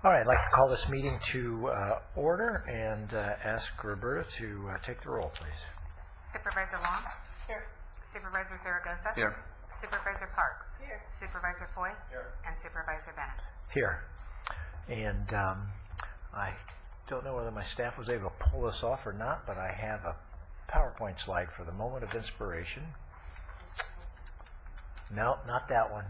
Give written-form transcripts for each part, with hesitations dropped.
All right, I'd like to call this meeting to order and ask Roberta to take the roll, please. Supervisor Long? Here. Supervisor Zaragoza? Here. Supervisor Parks? Here. Supervisor Foy? Here. And Supervisor Bennett? Here. And I don't know whether my staff was able to pull this off or not, but I have a PowerPoint slide for the moment of inspiration. No, not that one.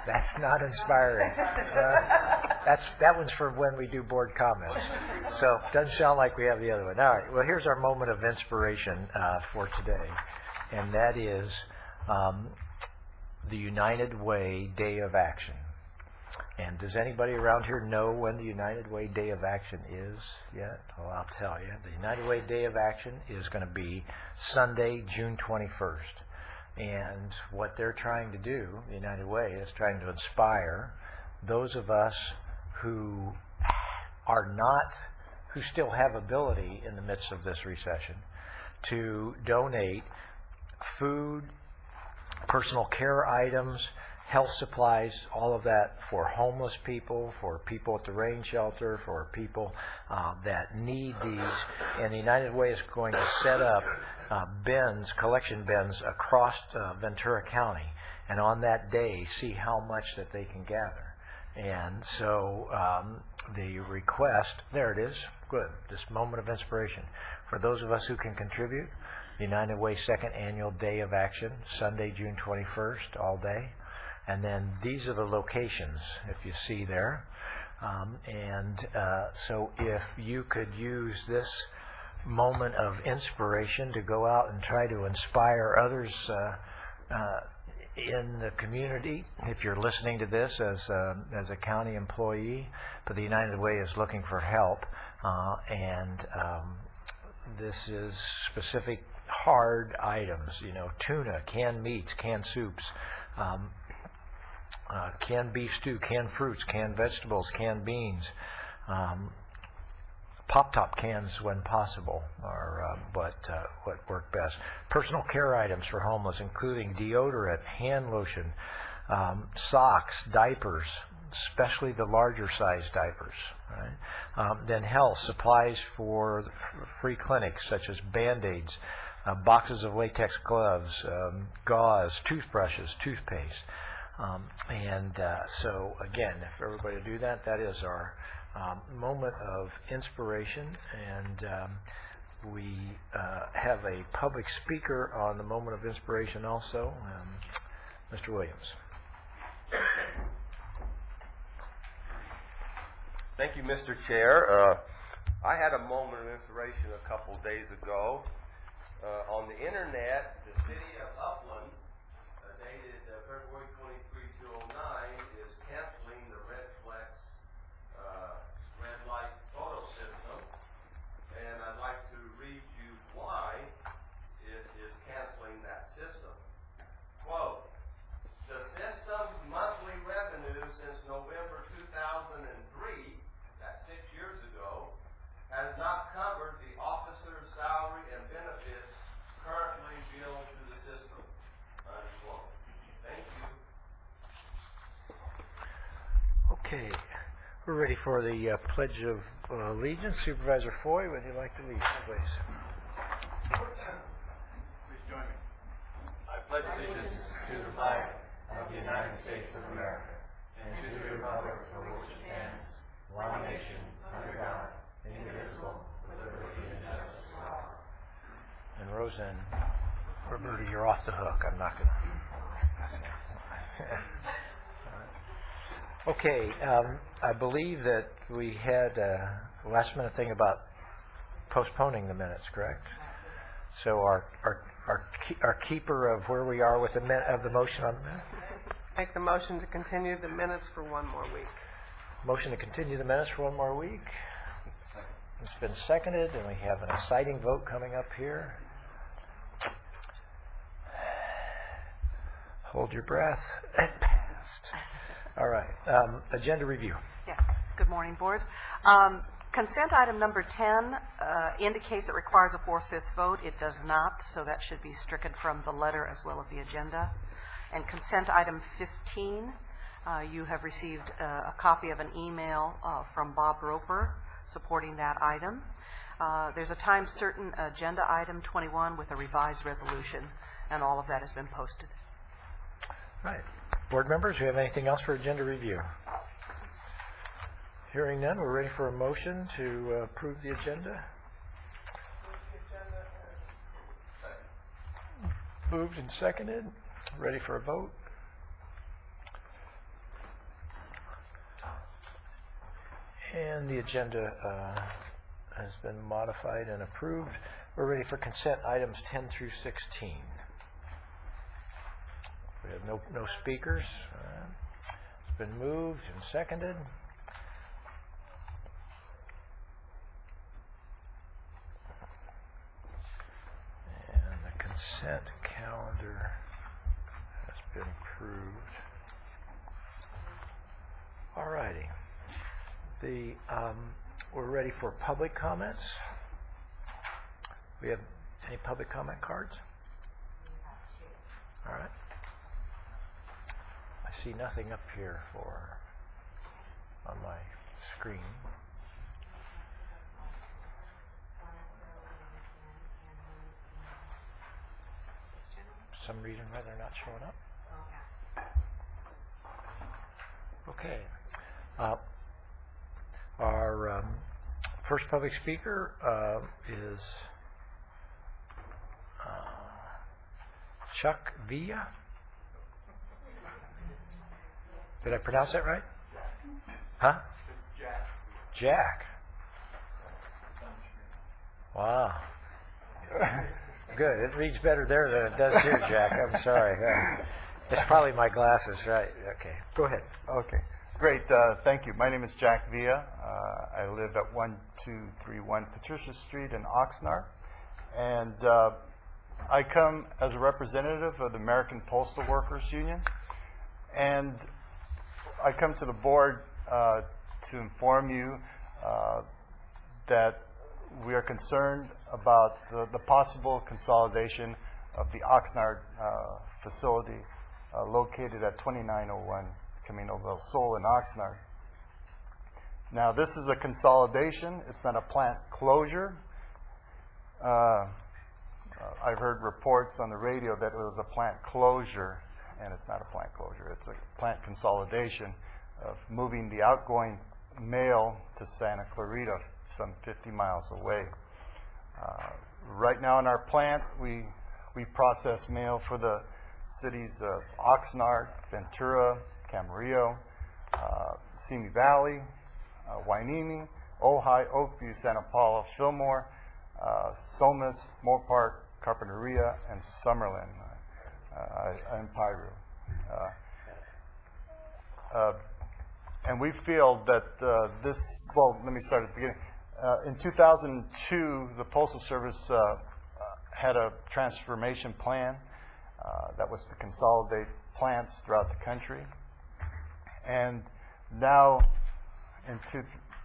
That's not inspiring. That one's for when we do board comments. So doesn't sound like we have the other one. All right. Well, here's our moment of inspiration for today, and that is the United Way Day of Action. And does anybody around here know when the United Way Day of Action is yet? Well, I'll tell you. The United Way Day of Action is going to be Sunday, June 21st. And what they're trying to do, the United Way, is trying to inspire those of us who who still have ability in the midst of this recession, to donate food, personal care items, health supplies, all of that for homeless people, for people at the rain shelter, for people that need these. And the United Way is going to set up collection bins across Ventura County, and on that day see how much that they can gather. And so the request, there it is, good, this moment of inspiration. For those of us who can contribute, the United Way Second Annual Day of Action, Sunday, June 21st, all day. And then these are the locations, if you see there. So if you could use this moment of inspiration to go out and try to inspire others in the community, if you're listening to this as a county employee, but the United Way is looking for help, and this is specific hard items, tuna, canned meats, canned soups, canned beef stew, canned fruits, canned vegetables, canned beans, pop-top cans when possible are what work best. Personal care items for homeless, including deodorant, hand lotion, socks, diapers, especially the larger size diapers. Right? Then health supplies for free clinics, such as Band-Aids, boxes of latex gloves, gauze, toothbrushes, toothpaste. So again, if everybody do that, that is our moment of inspiration, and we have a public speaker on the moment of inspiration also, Mr. Williams. Thank you, Mr. Chair. I had a moment of inspiration a couple days ago. On the internet, the city of Upland, dated February 23, 2009, is canceling the red light photo system, and I'd like to read you why it is canceling that system. Quote, the system's monthly revenue since November 2003, that's 6 years ago, has not covered the officer's salary and benefits currently billed to the system. Unquote. Thank you. Okay, we're ready for the Pledge of Allegiance. Supervisor Foy, would you like to lead, please? Please join me. I pledge allegiance to the flag of the United States of America and to the republic for which it stands, one nation, under God, indivisible, with liberty and justice for all. And Roseanne, Roberta, you're off the hook. I'm not going to. Okay, I believe that we had a last-minute thing about postponing the minutes, correct? So our keeper of where we are with the motion on the minutes. Make the motion to continue the minutes for one more week. Motion to continue the minutes for one more week. It's been seconded, and we have an exciting vote coming up here. Hold your breath. It passed. All right. Agenda review. Yes. Good morning, Board. Consent item number 10 indicates it requires a 4/5 vote. It does not, so that should be stricken from the letter as well as the agenda. And consent item 15 You have received a copy of an email from Bob Roper supporting that item. There's a time certain agenda item 21 with a revised resolution, and all of that has been posted. Right. Board members, do you have anything else for agenda review? Hearing none, we're ready for a motion to approve the agenda. Moved and seconded. Ready for a vote? And the agenda has been modified and approved. We're ready for consent items 10 through 16. We have no speakers. It's been moved and seconded. And the consent calendar has been approved. All righty. We're ready for public comments. We have any public comment cards? All right. I see nothing up here on my screen. For some reason why they're not showing up. Okay. Our first public speaker is Chuck Villa. Did I pronounce that right? Huh? It's Jack. Jack. Wow. Good. It reads better there than it does here, Jack. I'm sorry. It's probably my glasses, right? Okay. Go ahead. Okay, great. Thank you. My name is Jack Villa. I live at 1231 Patricia Street in Oxnard. And I come as a representative of the American Postal Workers Union. And I come to the board to inform you that we are concerned about the possible consolidation of the Oxnard facility located at 2901 Camino del Sol in Oxnard. Now, this is a consolidation. It's not a plant closure. I've heard reports on the radio that it was a plant closure, and it's not a plant closure. It's a plant consolidation of moving the outgoing mail to Santa Clarita, some 50 miles away. Right now in our plant, we process mail for the cities of Oxnard, Ventura, Camarillo, Simi Valley, Hueneme, Ojai, Oakview, Santa Paula, Fillmore, Somas, Moorpark, Carpinteria, and Summerlin, and Piru. And we feel that let me start at the beginning. In 2002, the Postal Service had a transformation plan that was to consolidate plants throughout the country. And now, in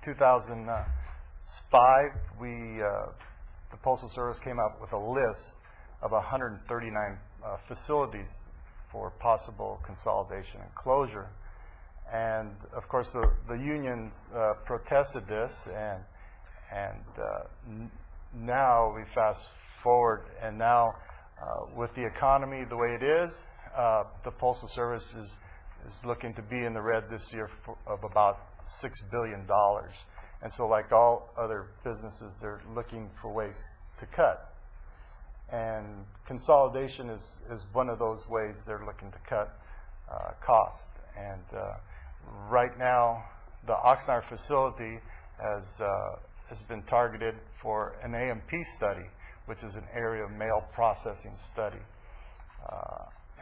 2005, the Postal Service came up with a list of 139 facilities for possible consolidation and closure. And of course, the unions protested this, and now we fast forward, and now with the economy the way it is, the Postal Service is looking to be in the red this year of about $6 billion. And so, like all other businesses, they're looking for ways to cut. And consolidation is one of those ways they're looking to cut cost. And right now, the Oxnard facility has been targeted for an AMP study, which is an area of mail processing study.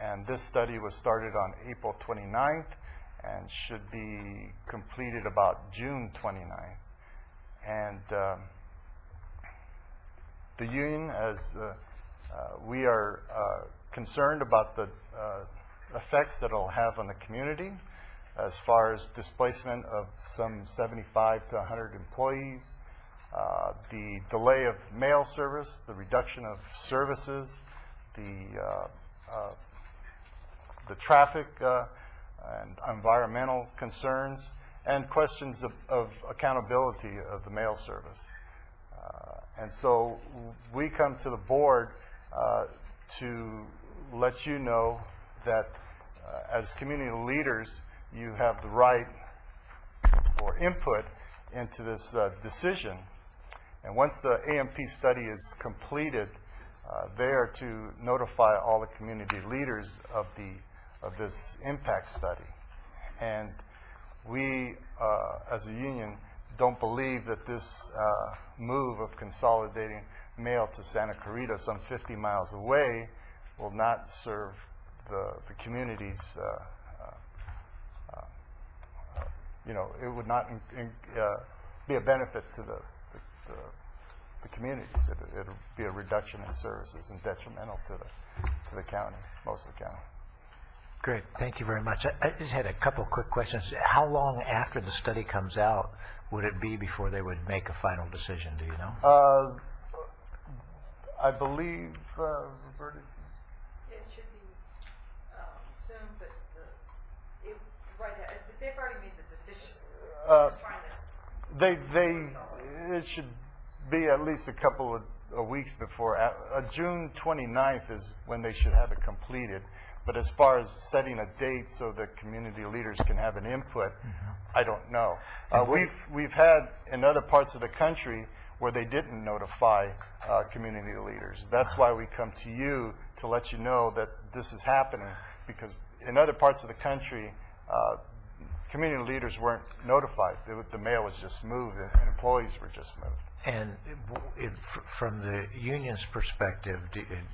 And this study was started on April 29th and should be completed about June 29th. And the union, as we are concerned about the effects that it'll have on the community as far as displacement of some 75 to 100 employees, the delay of mail service, the reduction of services, the traffic and environmental concerns, and questions of accountability of the mail service. And so we come to the board to let you know that as community leaders, you have the right or input into this decision. And once the AMP study is completed, they are to notify all the community leaders of this impact study. And we, as a union, don't believe that this move of consolidating mail to Santa Clarita, some 50 miles away, will not serve the communities. It would not be a benefit to the communities. It'll be a reduction in services and detrimental to the county, most of the county. Great, thank you very much. I just had a couple of quick questions. How long after the study comes out would it be before they would make a final decision, do you know? I believe, Roberta? It should be soon, but they've already made the decision. Just trying to. It should be at least a couple of weeks before. June 29th is when they should have it completed. But as far as setting a date so that community leaders can have an input, I don't know. We've had in other parts of the country where they didn't notify community leaders. That's why we come to you to let you know that this is happening, because in other parts of the country, community leaders weren't notified. The mail was just moved and employees were just moved. And from the union's perspective,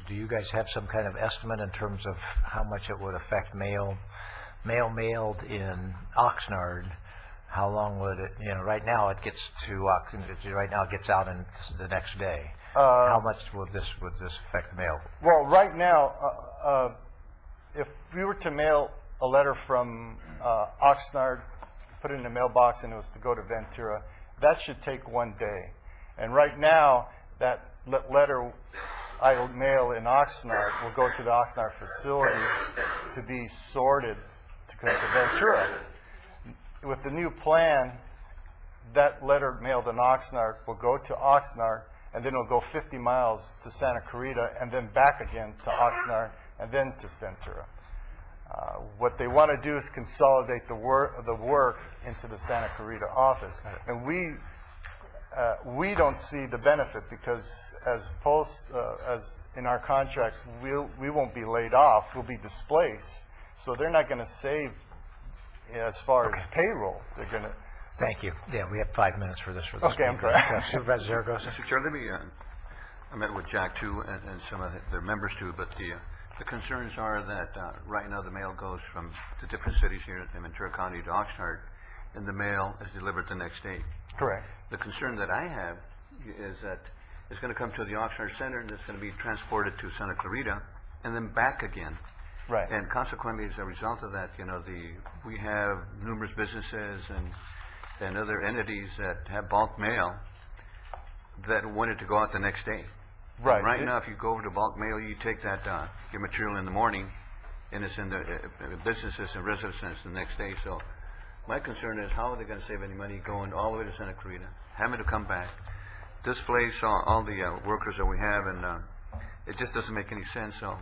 do you guys have some kind of estimate in terms of how much it would affect mail mailed in Oxnard? How long would it, right now it gets to, right now it gets out in the next day. How much would this affect the mail? Well, right now, if we were to mail a letter from Oxnard, put it in a mailbox, and it was to go to Ventura, that should take 1 day. And right now, that letter I mail in Oxnard will go to the Oxnard facility to be sorted to go to Ventura. With the new plan, that letter mailed in Oxnard will go to Oxnard, and then it'll go 50 miles to Santa Clarita, and then back again to Oxnard, and then to Ventura. What they want to do is consolidate the work into the Santa Clarita office. And we don't see the benefit, because as in our contract, we won't be laid off, we'll be displaced. So they're not going to save as far as payroll. They're going to. Thank you. Yeah, we have 5 minutes for this. Okay, I'm sorry. Supervisor Zaragoza. Mr. Chair, let me, I met with Jack too, and some of their members too, but the concerns are that right now the mail goes from the different cities here in Ventura County to Oxnard, and the mail is delivered the next day. Correct. The concern that I have is that it's going to come to the Oxnard Center, and it's going to be transported to Santa Clarita, and then back again. Right. And consequently, as a result of that, we have numerous businesses and other entities that have bulk mail that wanted to go out the next day. Right. And right now, if you go over to bulk mail, you take that your material in the morning, and it's in the businesses and residences the next day. So my concern is, how are they going to save any money going all the way to Santa Clarita, having to come back, displace all the workers that we have, and it just doesn't make any sense. So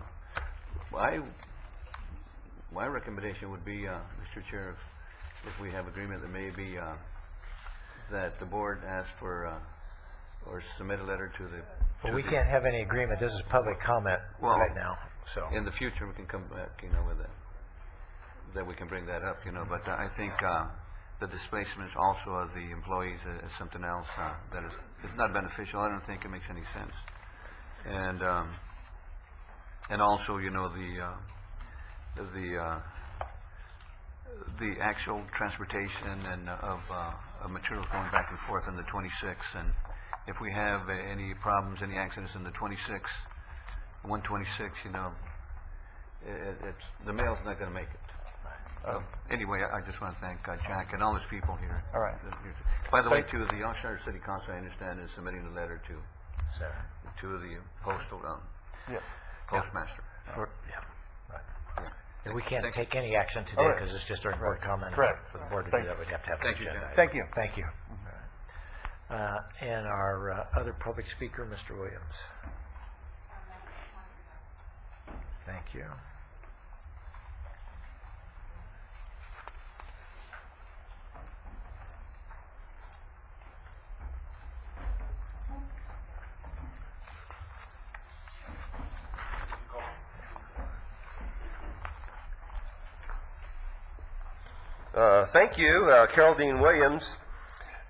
my recommendation would be, Mr. Chair, if we have agreement, that maybe that the board ask for or submit a letter to the. Well, we can't have any agreement. This is public comment right now. So in the future, we can come back, with that we can bring that up, But I think the displacement also of the employees is something else that is not beneficial. I don't think it makes any sense. And also, the actual transportation and of materials going back and forth on the 26th, and if we have any problems, any accidents in the 126, the mail's not going to make it. Anyway, I just want to thank Jack and all his people here. All right. By the way, too, the Oxnard City Council, I understand, is submitting a letter to the postal Yes. postmaster. And we can't take any action today Alright. because it's just during board comment. Correct. For the board to Thank do that, you. we'd have to have an Thank you, agenda. Jack. Thank you. Thank you. And our other public speaker, Mr. Williams. Thank you. Thank you, Carol Dean Williams.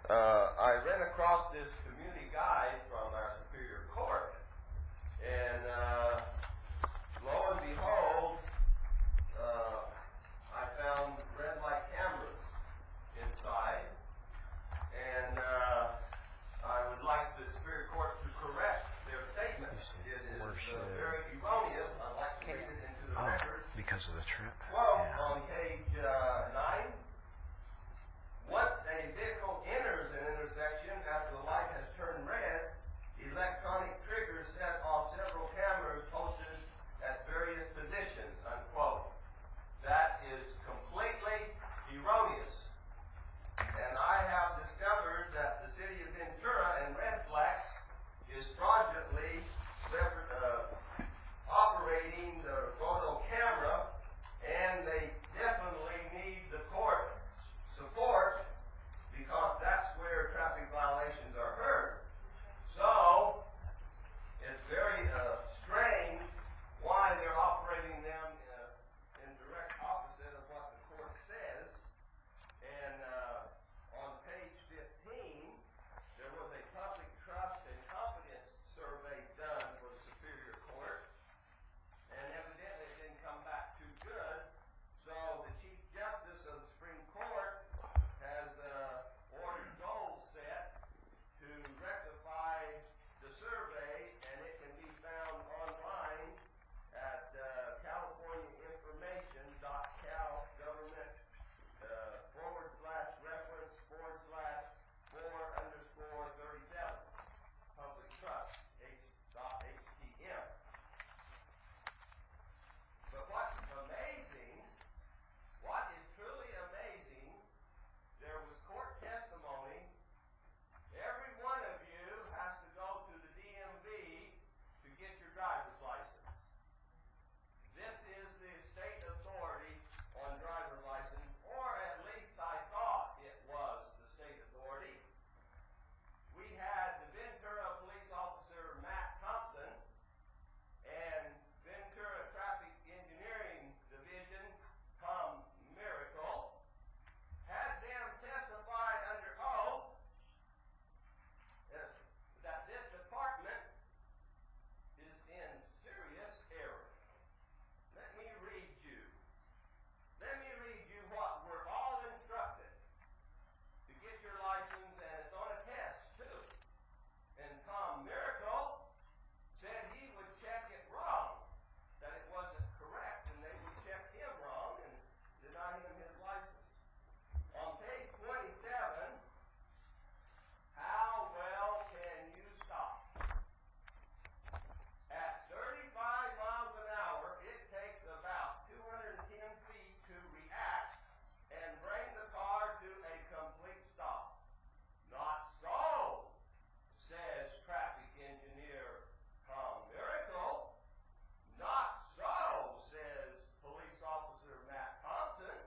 I ran across this community guide from our Superior Court, and lo and behold, I found red light cameras inside, and I would like the Superior Court to correct their statement. It is very erroneous. I'd like to read it into the Oh, record. because of the trip? Quote Yeah. on page 9. Once a vehicle enters an intersection after the light has turned red, electronic triggers set off several cameras posted at various positions, unquote. That is completely erroneous. And I have discovered that the city of Ventura and Red Flags is fraudulently operating the photo camera, and they definitely need the court support because that's where traffic violations are heard. So it's very strange why they're operating them in direct opposite of what the court says. And on page 15, there was a public trust and confidence survey done for the Superior Court, and evidently it didn't come back too good. So the Chief Justice of the Supreme Court has ordered goals set to rectify the survey, and it can be found online at californiainformation.cal.government/reference/4_37 public trust h.htm. But what's amazing, what is truly amazing, there was court testimony. Every one of you has to go to the DMV to get your driver's license. This is the state authority on driver's license, or at least I thought it was the state authority. We had the Ventura police officer Matt Thompson and Ventura Traffic Engineering Division, Tom Miracle, had them testify under oath that this department is in serious error. Let me read you what we're all instructed to get your license, and it's on a test too. And Tom Miracle said he would check it wrong, that it wasn't correct, and they would check him wrong and deny him his license. On page 27, how well can you stop? At 35 miles an hour, it takes about 210 feet to react and bring the car to a complete stop. Not so, says traffic engineer Tom Miracle. Not so, says police officer Matt Thompson.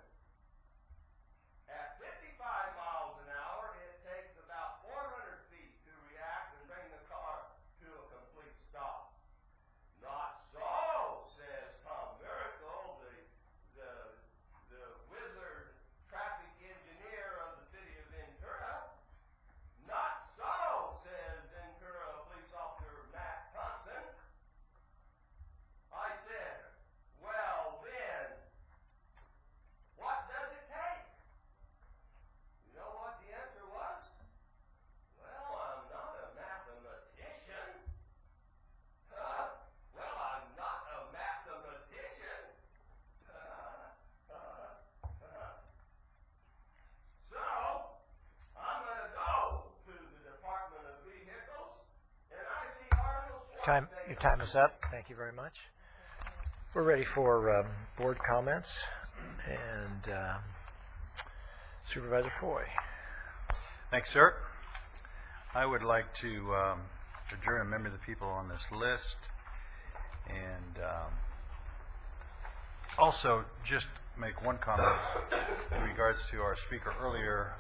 At 55 miles an hour, it takes about 400 feet to react and bring the car to a complete stop. Not so, says Tom Miracle, the wizard traffic engineer of the city of Ventura. Not so, says Ventura police officer Matt Thompson. I said, well then, what does it take? You know what the answer was? Well, I'm not a mathematician. Well, I'm not a mathematician. So, I'm going to go to the Department of Vehicles, and I see Arnold Your time is up. Thank you very much. We're ready for board comments, and Supervisor Foy. Thanks, sir. I would like to adjourn a member of the people on this list, and also just make one comment in regards to our speaker earlier.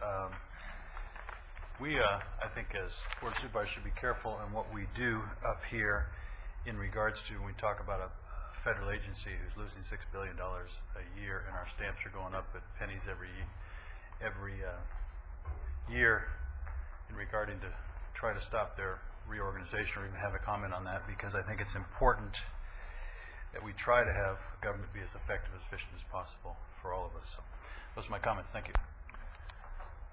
We, I think, as Board of Supervisors, should be careful in what we do up here in regards to when we talk about a federal agency who's losing $6 billion a year, and our stamps are going up at pennies every year in regarding to try to stop their reorganization or even have a comment on that, because I think it's important that we try to have government be as effective, as efficient as possible for all of us. So those are my comments. Thank you.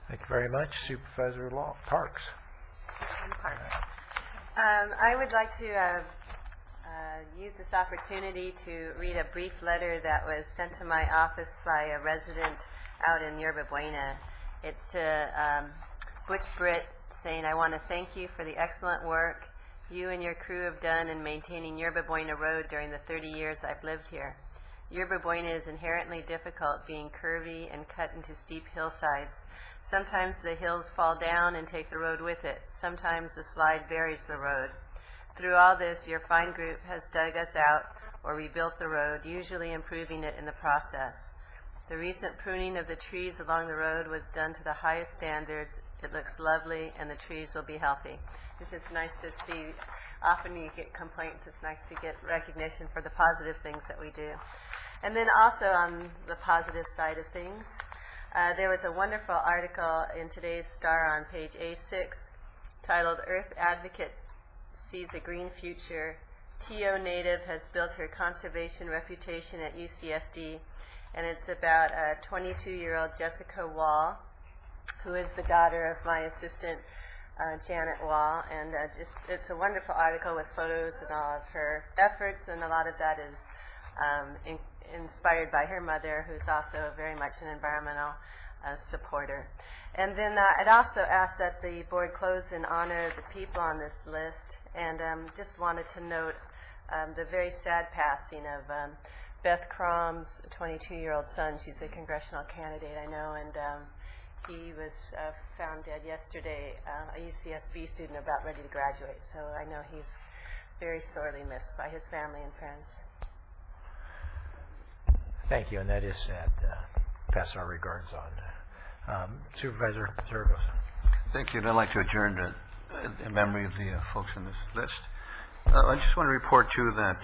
Thank you very much. Supervisor Parks. I would like to use this opportunity to read a brief letter that was sent to my office by a resident out in Yerba Buena. It's to Butch Britt, saying, "I want to thank you for the excellent work you and your crew have done in maintaining Yerba Buena Road during the 30 years I've lived here. Yerba Buena is inherently difficult, being curvy and cut into steep hillsides. Sometimes the hills fall down and take the road with it. Sometimes the slide buries the road. Through all this, your fine group has dug us out or rebuilt the road, usually improving it in the process. The recent pruning of the trees along the road was done to the highest standards. It looks lovely, and the trees will be healthy." It's just nice to see. Often you get complaints. It's nice to get recognition for the positive things that we do. And then also on the positive side of things, there was a wonderful article in today's Star on page A6 titled "Earth Advocate Sees a Green Future. TO native has built her conservation reputation at UCSD." And it's about 22-year-old Jessica Wall, who is the daughter of my assistant, Janet Wall. And it's a wonderful article with photos and all of her efforts, and a lot of that is inspired by her mother, who's also very much an environmental supporter. And then I'd also ask that the board close in honor of the people on this list, and just wanted to note the very sad passing of Beth Crom's 22-year-old son. She's a congressional candidate, I know, and he was found dead yesterday, a UCSB student about ready to graduate. So I know he's very sorely missed by his family and friends. Thank you, and that is sad. Pass our regards on. Supervisor Zergos. Thank you, and I'd like to adjourn in memory of the folks on this list. I just want to report, too, that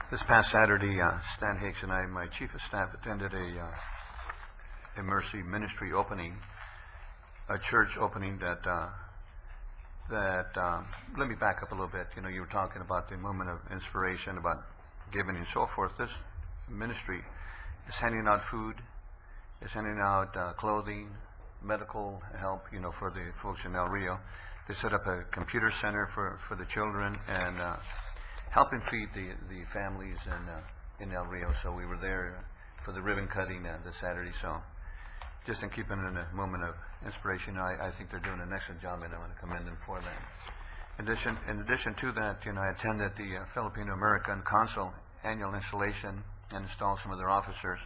this past Saturday, Stan Hicks and I, my chief of staff, attended a Mercy Ministry opening, a church opening that let me back up a little bit. You know, you were talking about the moment of inspiration, about giving and so forth. This ministry is handing out food, is handing out clothing, medical help, you know, for the folks in El Rio. They set up a computer center for the children and helping feed the families in El Rio. So we were there for the ribbon cutting this Saturday. So just in keeping in a moment of inspiration, I think they're doing an excellent job, and I want to commend them for that. In addition to that, you know, I attended the Filipino American Consul annual installation and installed some of their officers,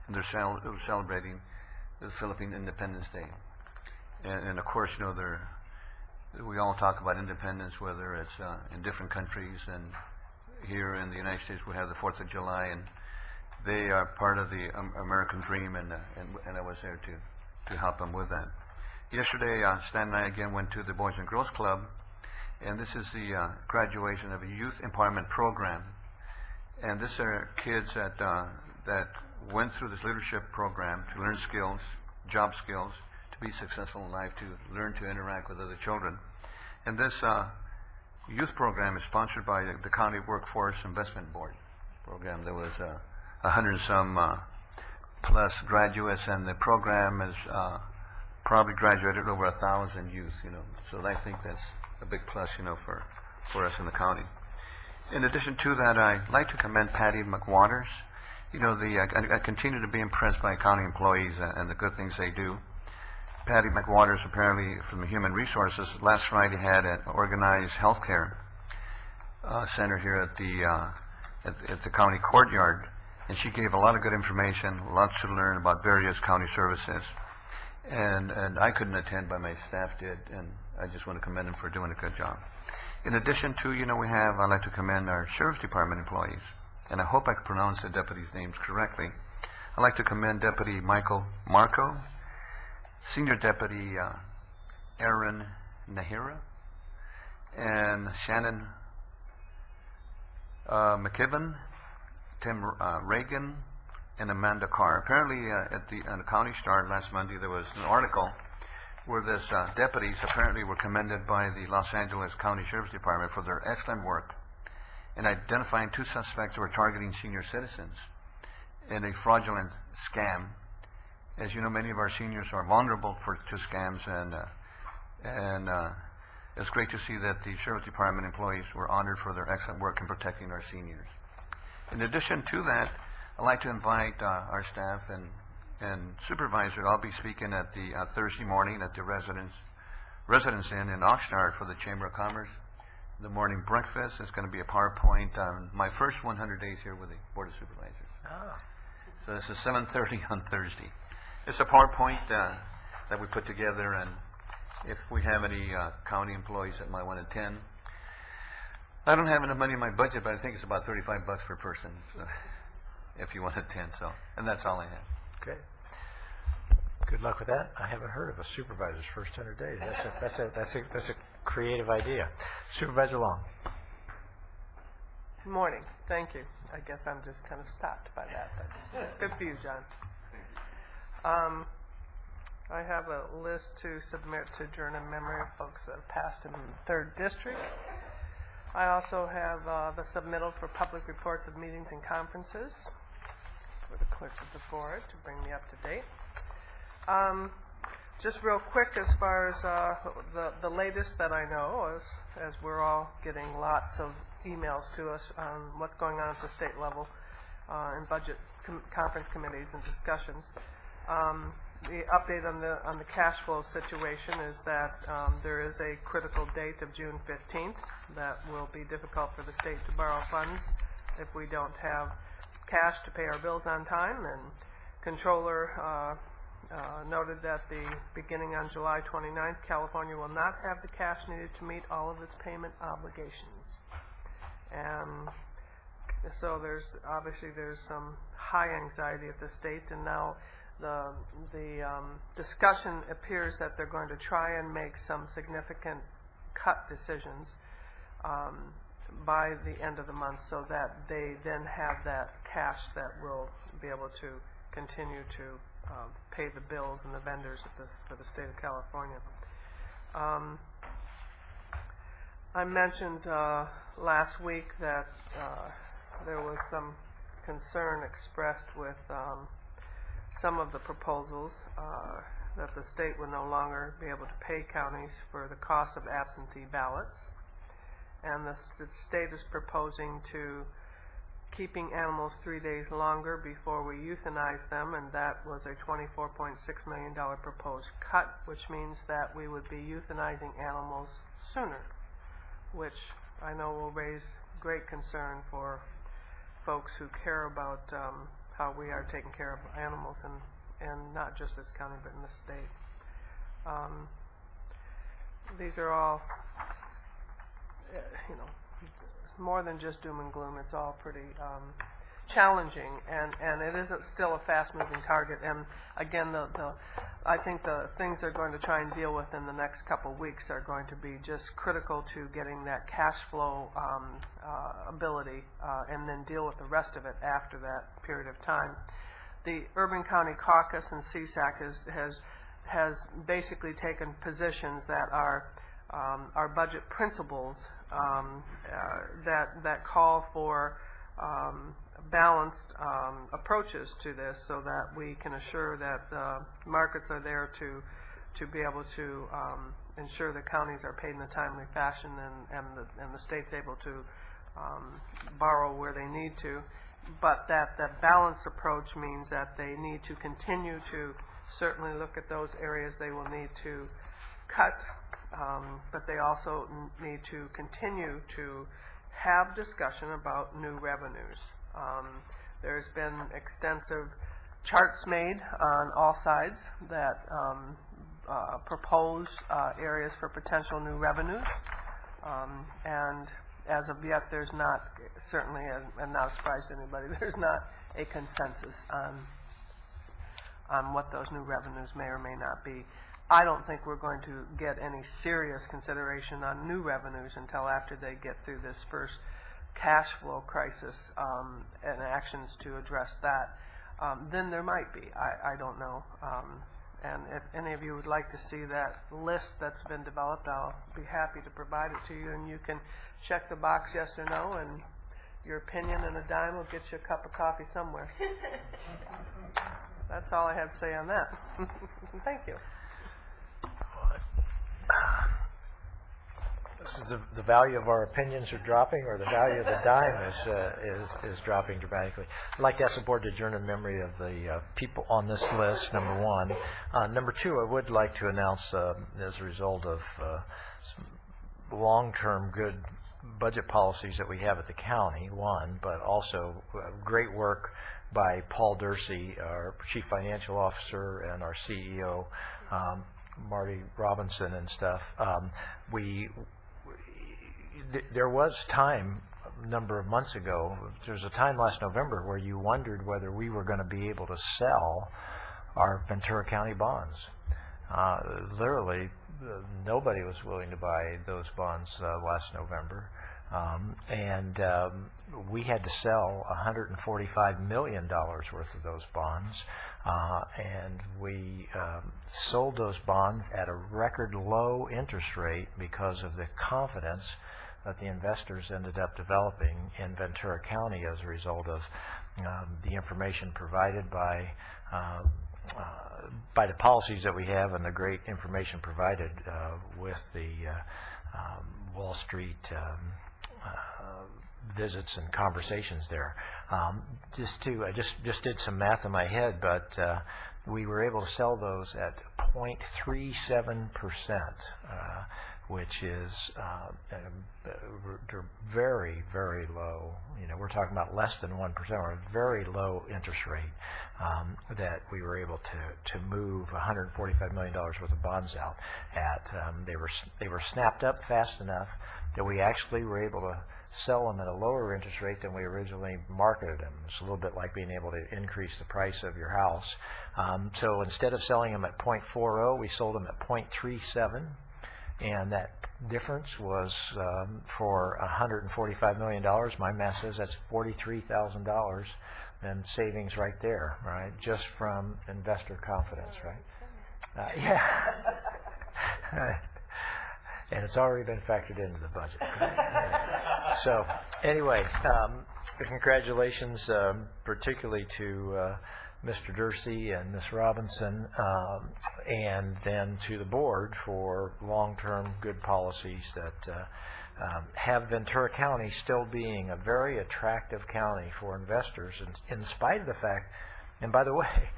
and they're celebrating the Philippine Independence Day. And of course, you know, we all talk about independence, whether it's in different countries, and here in the United States we have the 4th of July, and they are part of the American dream, and I was there to help them with that. Yesterday, Stan and I again went to the Boys and Girls Club, and this is the graduation of a youth empowerment program. And these are kids that went through this leadership program to learn skills, job skills, to be successful in life, to learn to interact with other children. And this youth program is sponsored by the County Workforce Investment Board program. There was 100 and some plus graduates, and the program has probably graduated over 1,000 youth, you know. So I think that's a big plus, you know, for us in the county. In addition to that, I'd like to commend Patty McWaters. You know, I continue to be impressed by county employees and the good things they do. Patty McWaters, apparently from the Human Resources, last Friday had an organized healthcare center here at at the county courtyard, and she gave a lot of good information, lots to learn about various county services. And I couldn't attend, but my staff did, and I just want to commend them for doing a good job. In addition to, I'd like to commend our Sheriff's Department employees, and I hope I can pronounce the deputies' names correctly. I'd like to commend Deputy Michael Marco, Senior Deputy Aaron Nahira, and Shannon McKibben, Tim Reagan, and Amanda Carr. Apparently, at the County Star last Monday, there was an article where this deputies apparently were commended by the Los Angeles County Sheriff's Department for their excellent work in identifying 2 suspects who were targeting senior citizens in a fraudulent scam. As you know, many of our seniors are vulnerable to scams, and it's great to see that the Sheriff's Department employees were honored for their excellent work in protecting our seniors. In addition to that, I'd like to invite our staff and supervisor. I'll be speaking at the Thursday morning at the Residence Inn in Oxnard for the Chamber of Commerce. The morning breakfast is going to be a PowerPoint on my first 100 days here with the Board of Supervisors. Ah. So this is 7:30 on Thursday. It's a PowerPoint that we put together, and if we have any county employees that might want to attend, I don't have enough money in my budget, but I think it's about $35 per person, so, if you want to attend. So, and that's all I have. Okay. Good luck with that. I haven't heard of a supervisor's first 100 days. That's a creative idea. Supervisor Long. Good morning. Thank you. I guess I'm just kind of stopped by that, but good for you, John. I have a list to submit to journal memory of folks that have passed in the 3rd District. I also have the submittal for public reports of meetings and conferences for the clerk of the board to bring me up to date. Just real quick, as far as the latest that I know, as we're all getting lots of emails to us on what's going on at the state level in budget conference committees and discussions. The update on the cash flow situation is that there is a critical date of June 15th that will be difficult for the state to borrow funds if we don't have cash to pay our bills on time. And Controller noted that beginning on July 29th, California will not have the cash needed to meet all of its payment obligations. And so there's some high anxiety at the state, and now the discussion appears that they're going to try and make some significant cut decisions by the end of the month, so that they then have that cash that will be able to continue to pay the bills and the vendors for the state of California. I mentioned last week that there was some concern expressed with some of the proposals that the state would no longer be able to pay counties for the cost of absentee ballots. And the state is proposing to keeping animals 3 days longer before we euthanize them, and that was a $24.6 million proposed cut, which means that we would be euthanizing animals sooner, which I know will raise great concern for folks who care about how we are taking care of animals, and not just this county but in the state. These are all, more than just doom and gloom. It's all pretty challenging, and it is still a fast-moving target. And again, I think the things they're going to try and deal with in the next couple weeks are going to be just critical to getting that cash flow ability, and then deal with the rest of it after that period of time. The Urban County Caucus and CSAC has basically taken positions that are budget principles that call for balanced approaches to this, so that we can assure that the markets are there to be able to ensure that counties are paid in a timely fashion, and the state's able to borrow where they need to. But that balanced approach means that they need to continue to certainly look at those areas they will need to cut, but they also need to continue to have discussion about new revenues. There's been extensive charts made on all sides that propose areas for potential new revenues. And as of yet, there's not, certainly, and not a surprise to anybody, there's not a consensus on what those new revenues may or may not be. I don't think we're going to get any serious consideration on new revenues until after they get through this first cash flow crisis and actions to address that. Then there might be. I don't know. And if any of you would like to see that list that's been developed, I'll be happy to provide it to you, and you can check the box yes or no, and your opinion and a dime will get you a cup of coffee somewhere. That's all I have to say on that. Thank you. The value of our opinions are dropping, or the value of the dime is dropping dramatically. I'd like to ask the board to adjourn in memory of the people on this list, number one. Number two, I would like to announce, as a result of some long-term good budget policies that we have at the county, one, but also great work by Paul Dursey, our Chief Financial Officer, and our CEO, Marty Robinson and stuff. There was time a number of months ago, there was a time last November where you wondered whether we were going to be able to sell our Ventura County bonds. Literally, nobody was willing to buy those bonds last November. And we had to sell $145 million worth of those bonds. And we sold those bonds at a record low interest rate because of the confidence that the investors ended up developing in Ventura County as a result of the information provided by the policies that we have and the great information provided with the Wall Street visits and conversations there. I just did some math in my head, but we were able to sell those at 0.37%, which is very, very low. You know, we're talking about less than 1%, or a very low interest rate that we were able to move $145 million worth of bonds out at. They were snapped up fast enough that we actually were able to sell them at a lower interest rate than we originally marketed them. It's a little bit like being able to increase the price of your house. So instead of selling them at 0.40, we sold them at 0.37. And that difference was for $145 million. My math says that's $43,000 in savings right there, right? Just from investor confidence, right? Yeah. And it's already been factored into the budget. So anyway, congratulations particularly to Mr. Dursey and Ms. Robinson, and then to the board for long-term good policies that have Ventura County still being a very attractive county for investors, in spite of the fact, and by the way,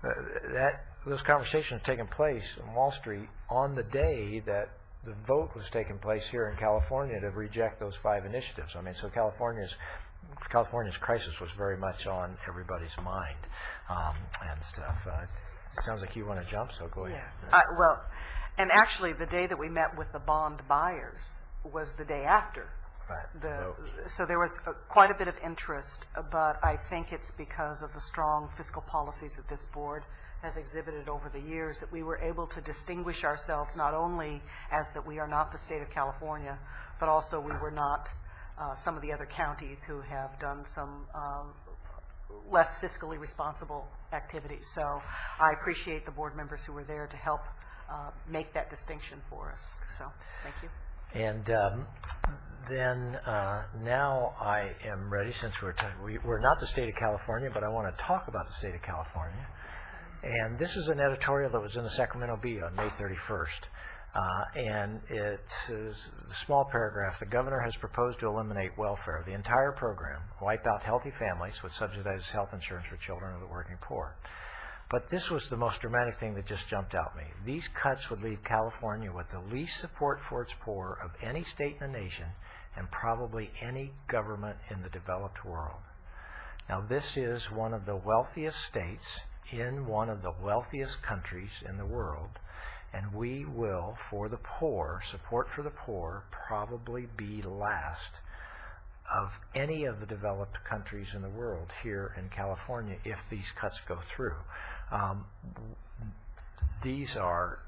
that those conversations taking place on Wall Street on the day that the vote was taking place here in California to reject those 5 initiatives. I mean, so California's crisis was very much on everybody's mind and stuff. It sounds like you want to jump, so go ahead. Yes. Well, and actually, the day that we met with the bond buyers was the day after. Right. So there was quite a bit of interest, but I think it's because of the strong fiscal policies that this board has exhibited over the years that we were able to distinguish ourselves not only as that we are not the state of California, but also we were not some of the other counties who have done some less fiscally responsible activities. So I appreciate the board members who were there to help make that distinction for us. So thank you. And then now I am ready, since we're not the state of California, but I want to talk about the state of California. And this is an editorial that was in the Sacramento Bee on May 31st. And it's a small paragraph. The governor has proposed to eliminate welfare, the entire program, wipe out healthy families with subsidized health insurance for children of the working poor. But this was the most dramatic thing that just jumped out at me. These cuts would leave California with the least support for its poor of any state in the nation and probably any government in the developed world. Now, this is one of the wealthiest states in one of the wealthiest countries in the world, and we will, for the poor, support for the poor, probably be last of any of the developed countries in the world here in California if these cuts go through. These are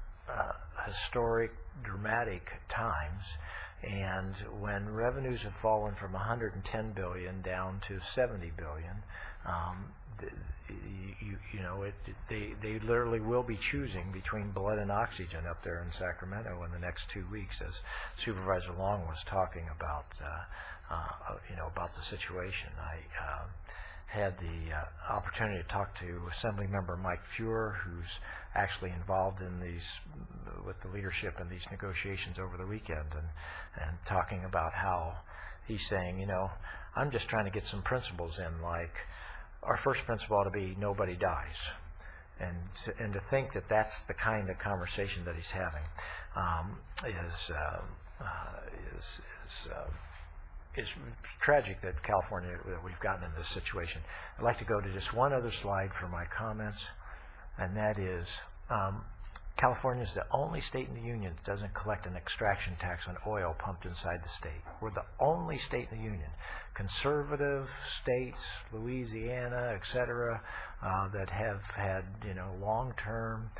historic, dramatic times, and when revenues have fallen from 110 billion down to 70 billion, they literally will be choosing between blood and oxygen up there in Sacramento in the next 2 weeks, as Supervisor Long was talking about, about the situation. I had the opportunity to talk to Assemblymember Mike Fuhr, who's actually involved in these, with the leadership in these negotiations over the weekend, and talking about how he's saying, I'm just trying to get some principles in, like our first principle ought to be nobody dies. And to think that that's the kind of conversation that he's having is tragic that California, that we've gotten in this situation. I'd like to go to just one other slide for my comments, and that is California is the only state in the union that doesn't collect an extraction tax on oil pumped inside the state. We're the only state in the union. Conservative states, Louisiana, et cetera, that have had long-term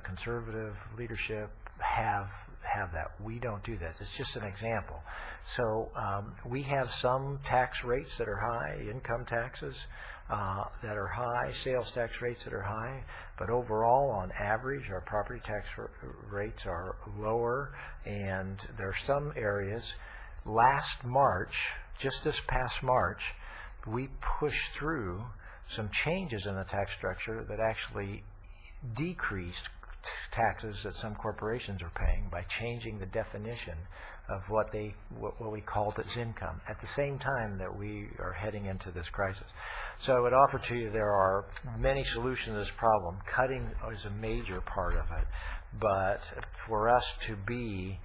conservative leadership have that. We don't do that. It's just an example. So we have some tax rates that are high, income taxes that are high, sales tax rates that are high, but overall, on average, our property tax rates are lower, and there are some areas. Last March, just this past March, we pushed through some changes in the tax structure that actually decreased taxes that some corporations are paying by changing the definition of what we called as income at the same time that we are heading into this crisis. So I would offer to you there are many solutions to this problem. Cutting is a major part of it, but for us to be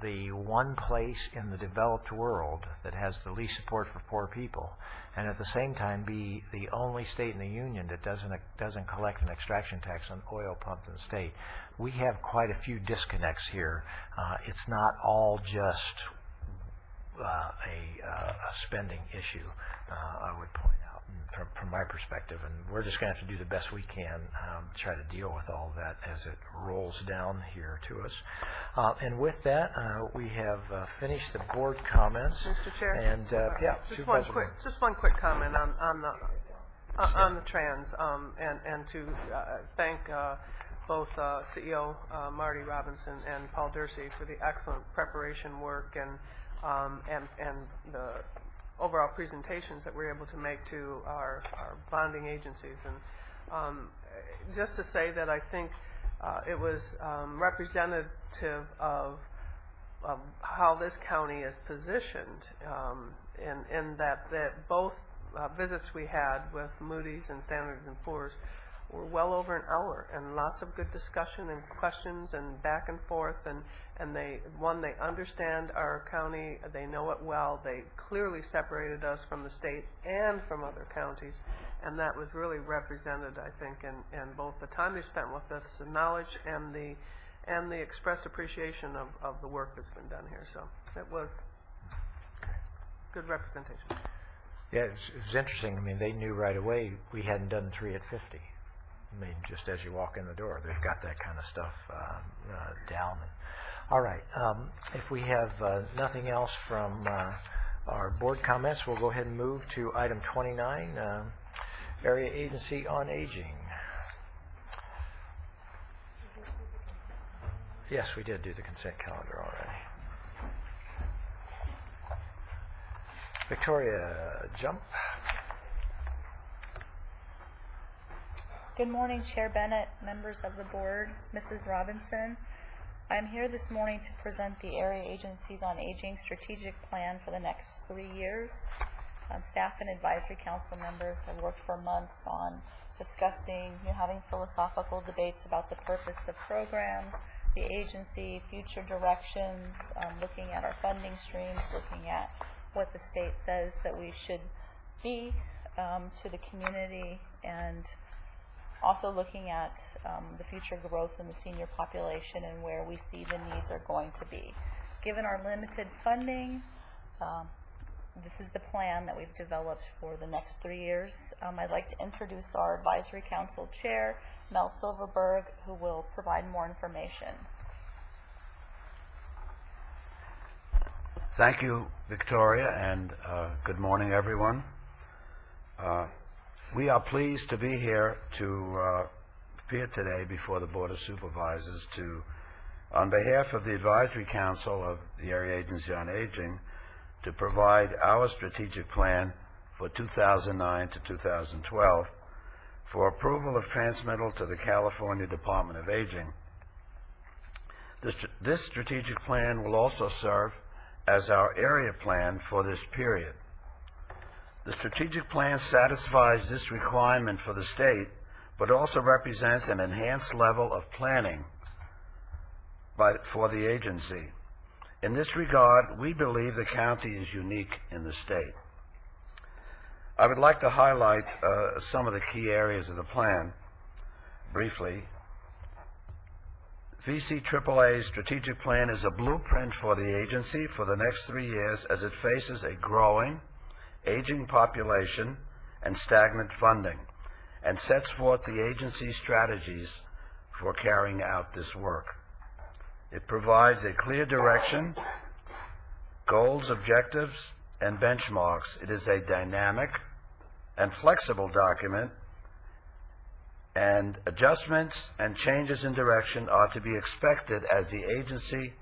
the one place in the developed world that has the least support for poor people, and at the same time be the only state in the union that doesn't collect an extraction tax on oil pumped in the state, we have quite a few disconnects here. It's not all just a spending issue, I would point out from my perspective, and we're just going to have to do the best we can to try to deal with all of that as it rolls down here to us. And with that, we have finished the board comments. Mr. Chair? And just one quick comment on the trans, and to thank both CEO Marty Robinson and Paul Dursey for the excellent preparation work and the overall presentations that we're able to make to our bonding agencies. And just to say that I think it was representative of how this county is positioned in that both visits we had with Moody's and Standard & Poor's were well over an hour, and lots of good discussion and questions and back and forth, and they understand our county, they know it well, they clearly separated us from the state and from other counties, and that was really represented, I think, in both the time they spent with us, the knowledge and the expressed appreciation of the work that's been done here. So it was good representation. Yeah, it was interesting. I mean, they knew right away we hadn't done 3 at 50. I mean, just as you walk in the door, they've got that kind of stuff down. All right. If we have nothing else from our board comments, we'll go ahead and move to item 29, Area Agency on Aging. Yes, we did do the consent calendar already. Victoria, jump. Good morning, Chair Bennett, members of the board, Mrs. Robinson. I'm here this morning to present the Area Agencies on Aging strategic plan for the next 3 years. Staff and advisory council members have worked for months on discussing, having philosophical debates about the purpose of programs, the agency, future directions, looking at our funding streams, looking at what the state says that we should be to the community, and also looking at the future growth in the senior population and where we see the needs are going to be. Given our limited funding, this is the plan that we've developed for the next 3 years. I'd like to introduce our advisory council chair, Mel Silverberg, who will provide more information. Thank you, Victoria, and good morning, everyone. We are pleased to be here to appear today before the Board of Supervisors to, on behalf of the Advisory Council of the Area Agency on Aging, to provide our strategic plan for 2009 to 2012 for approval of transmittal to the California Department of Aging. This strategic plan will also serve as our area plan for this period. The strategic plan satisfies this requirement for the state, but also represents an enhanced level of planning for the agency. In this regard, we believe the county is unique in the state. I would like to highlight some of the key areas of the plan briefly. VCAA's strategic plan is a blueprint for the agency for the next 3 years as it faces a growing, aging population and stagnant funding, and sets forth the agency's strategies for carrying out this work. It provides a clear direction, goals, objectives, and benchmarks. It is a dynamic and flexible document, and adjustments and changes in direction are to be expected as the agency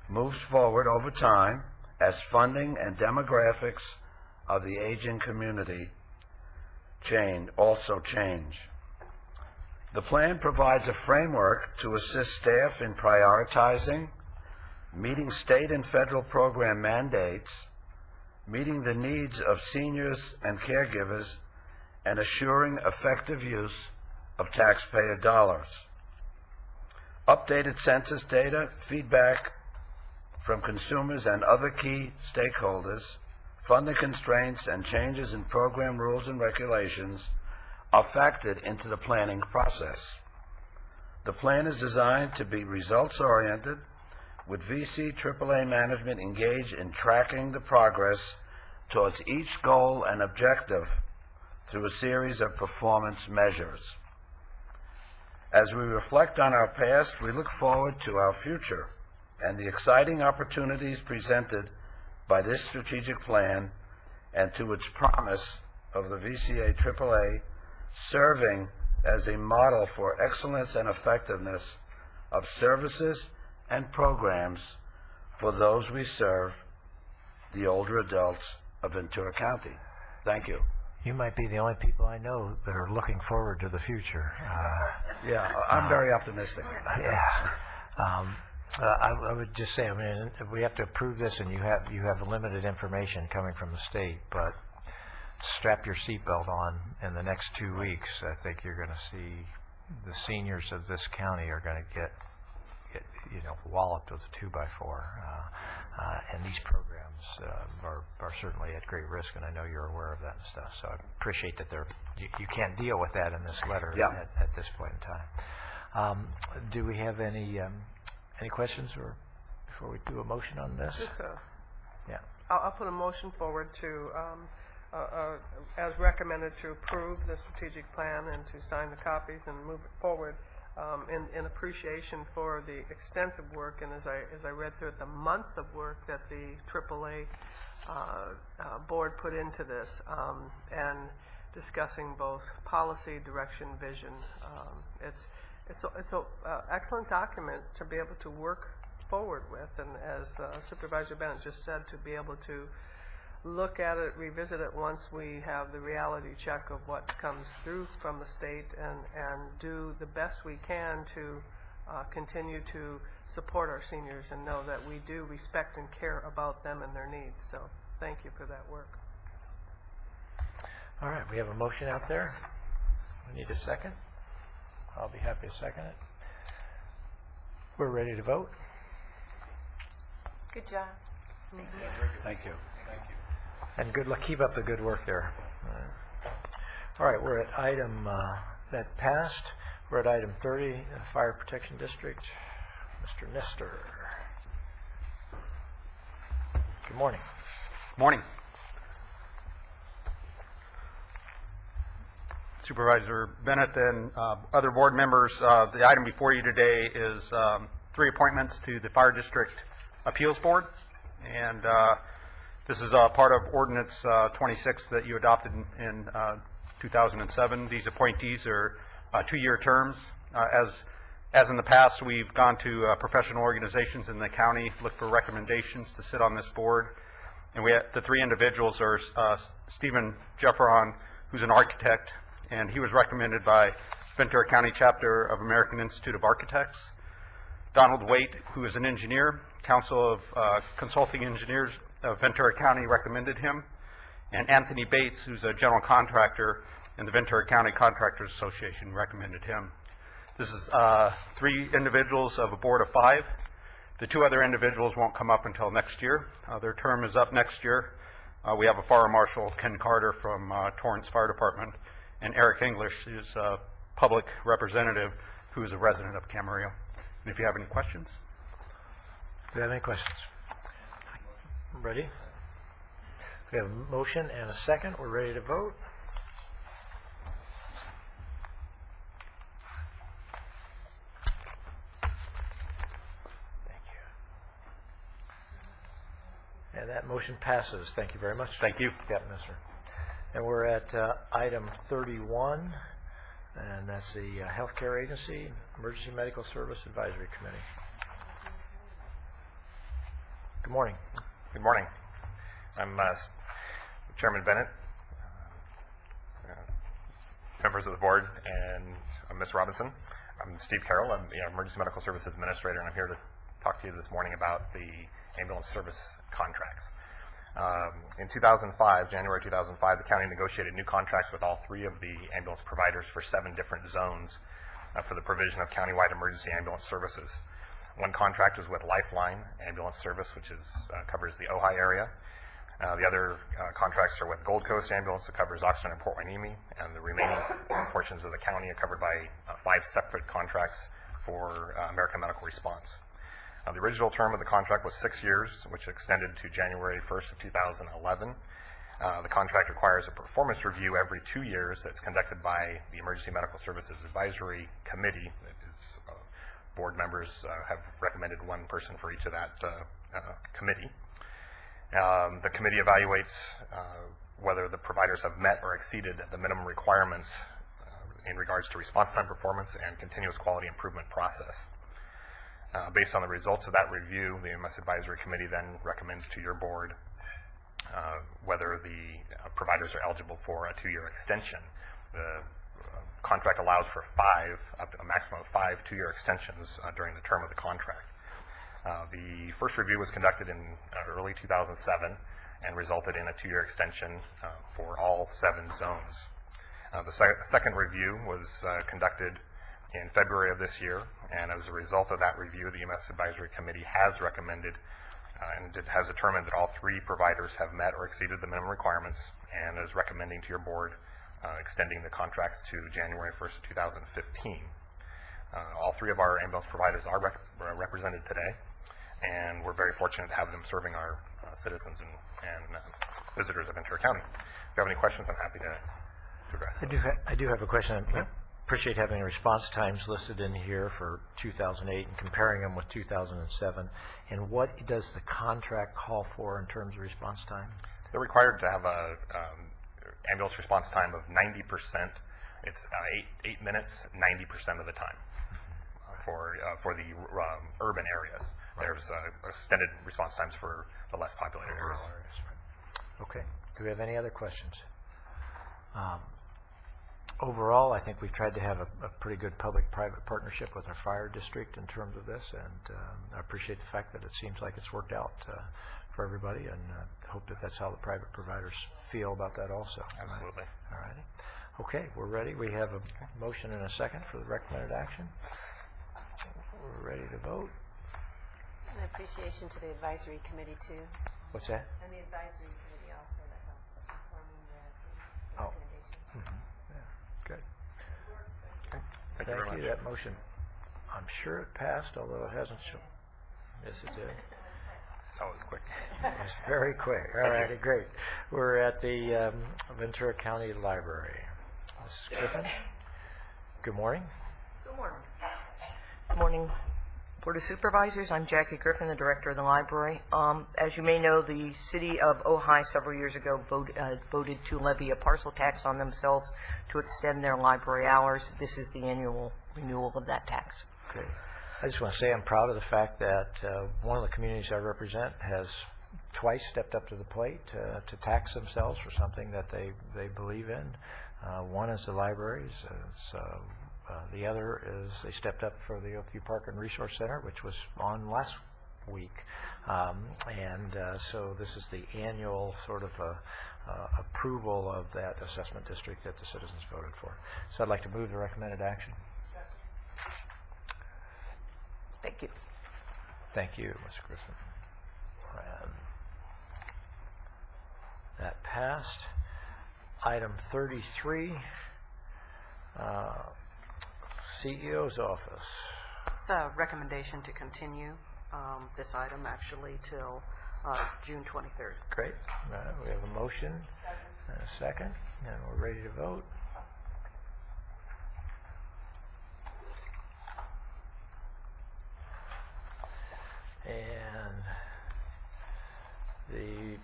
moves forward over time as funding and demographics of the aging community also change. The plan provides a framework to assist staff in prioritizing, meeting state and federal program mandates, meeting the needs of seniors and caregivers, and assuring effective use of taxpayer dollars. Updated census data, feedback from consumers and other key stakeholders, funding constraints, and changes in program rules and regulations are factored into the planning process. The plan is designed to be results-oriented, with VCAA management engaged in tracking the progress towards each goal and objective through a series of performance measures. As we reflect on our past, we look forward to our future and the exciting opportunities presented by this strategic plan and to its promise of the VCAAA serving as a model for excellence and effectiveness of services and programs for those we serve, the older adults of Ventura County. Thank you. You might be the only people I know that are looking forward to the future. Yeah, I'm very optimistic. Yeah. I would just say, I mean, we have to approve this, and you have limited information coming from the state, but strap your seatbelt on in the next 2 weeks. I think you're going to see the seniors of this county are going to get walloped with a 2x4, and these programs are certainly at great risk, and I know you're aware of that and stuff. So I appreciate that you can't deal with that in this letter at this point in time. Do we have any questions or before we do a motion on this? Yeah. I'll put a motion forward to, as recommended, to approve the strategic plan and to sign the copies and move it forward in appreciation for the extensive work, and as I read through it, the months of work that the AAA board put into this, and discussing both policy, direction, vision. It's an excellent document to be able to work forward with, and as Supervisor Bennett just said, to be able to look at it, revisit it once we have the reality check of what comes through from the state, and do the best we can to continue to support our seniors and know that we do respect and care about them and their needs. So thank you for that work. All right, we have a motion out there. We need a second. I'll be happy to second it. We're ready to vote. Good job. Thank you. And good luck. Keep up the good work there. All right, we're at item that passed. We're at item 30, Fire Protection District. Mr. Nestor. Good morning. Morning. Supervisor Bennett and other board members, the item before you today is 3 appointments to the Fire District Appeals Board. And this is part of Ordinance 26 that you adopted in 2007. These appointees are 2-year terms. As in the past, we've gone to professional organizations in the county, looked for recommendations to sit on this board. And the 3 individuals are Stephen Jeffron, who's an architect, and he was recommended by Ventura County Chapter of American Institute of Architects. Donald Waite, who is an engineer, Council of Consulting Engineers of Ventura County recommended him. And Anthony Bates, who's a general contractor in the Ventura County Contractors Association, recommended him. This is 3 individuals of a board of 5. The 2 other individuals won't come up until next year. Their term is up next year. We have a fire marshal, Ken Carter from Torrance Fire Department, and Eric English, who's a public representative who is a resident of Camarillo. And if you have any questions. Do you have any questions? Ready? We have a motion and a second. We're ready to vote. Thank you. And that motion passes. Thank you very much. Thank you. Captain Messer. And we're at item 31, and that's the Healthcare Agency Emergency Medical Service Advisory Committee. Good morning. Good morning. I'm Chairman Bennett, members of the board, and Ms. Robinson. I'm Steve Carroll. I'm the Emergency Medical Services Administrator, and I'm here to talk to you this morning about the ambulance service contracts. In 2005, January 2005, the county negotiated new contracts with all 3 of the ambulance providers for 7 different zones for the provision of countywide emergency ambulance services. One contract is with Lifeline Ambulance Service, which covers the Ojai area. The other contracts are with Gold Coast Ambulance, that covers Oxnard and Port Hueneme, and the remaining portions of the county are covered by 5 separate contracts for American Medical Response. The original term of the contract was 6 years, which extended to January 1st of 2011. The contract requires a performance review every 2 years that's conducted by the Emergency Medical Services Advisory Committee. Board members have recommended 1 person for each of that committee. The committee evaluates whether the providers have met or exceeded the minimum requirements in regards to response time performance and continuous quality improvement process. Based on the results of that review, the EMS Advisory Committee then recommends to your board whether the providers are eligible for a 2-year extension. The contract allows for up to a maximum of 5 2-year extensions during the term of the contract. The first review was conducted in early 2007 and resulted in a 2-year extension for all 7 zones. The second review was conducted in February of this year, and as a result of that review, the EMS Advisory Committee has recommended and it has determined that all 3 providers have met or exceeded the minimum requirements and is recommending to your board extending the contracts to January 1st of 2015. All 3 of our ambulance providers are represented today, and we're very fortunate to have them serving our citizens and visitors of Ventura County. If you have any questions, I'm happy to address. I do have a question. I appreciate having response times listed in here for 2008 and comparing them with 2007. And what does the contract call for in terms of response time? They're required to have a ambulance response time of 90%. It's 8 minutes, 90% of the time for the urban areas. Right. There's extended response times for the less populated areas. Okay. Do we have any other questions? Overall, I think we've tried to have a pretty good public-private partnership with our fire district in terms of this, and I appreciate the fact that it seems like it's worked out for everybody, and hope that that's how the private providers feel about that also. Absolutely. All righty. Okay, we're ready. We have a motion and a second for the recommended action. We're ready to vote. An appreciation to the advisory committee too. What's that? And the advisory committee also that helped informing the Oh. recommendations. Good. Thank you very much. That motion, I'm sure it passed, although it hasn't shown. Yes, it did. Oh, it was quick. It's very quick. All right, great. We're at the Ventura County Library. Mrs. Griffin, good morning. Good morning. Good morning, Board of Supervisors. I'm Jackie Griffin, the Director of the Library. As you may know, the City of Ojai several years ago voted to levy a parcel tax on themselves to extend their library hours. This is the annual renewal of that tax. Great. I just want to say I'm proud of the fact that one of the communities I represent has twice stepped up to the plate to tax themselves for something that they believe in. One is the libraries. The other is they stepped up for the Oakview Park and Resource Center, which was on last week. So this is the annual sort of approval of that assessment district that the citizens voted for. So I'd like to move the recommended action. Thank you. Thank you, Ms. Griffin. That passed. Item 33, CEO's office. It's a recommendation to continue this item actually till June 23rd. Great. All right, we have a motion and a second, and we're ready to vote. And the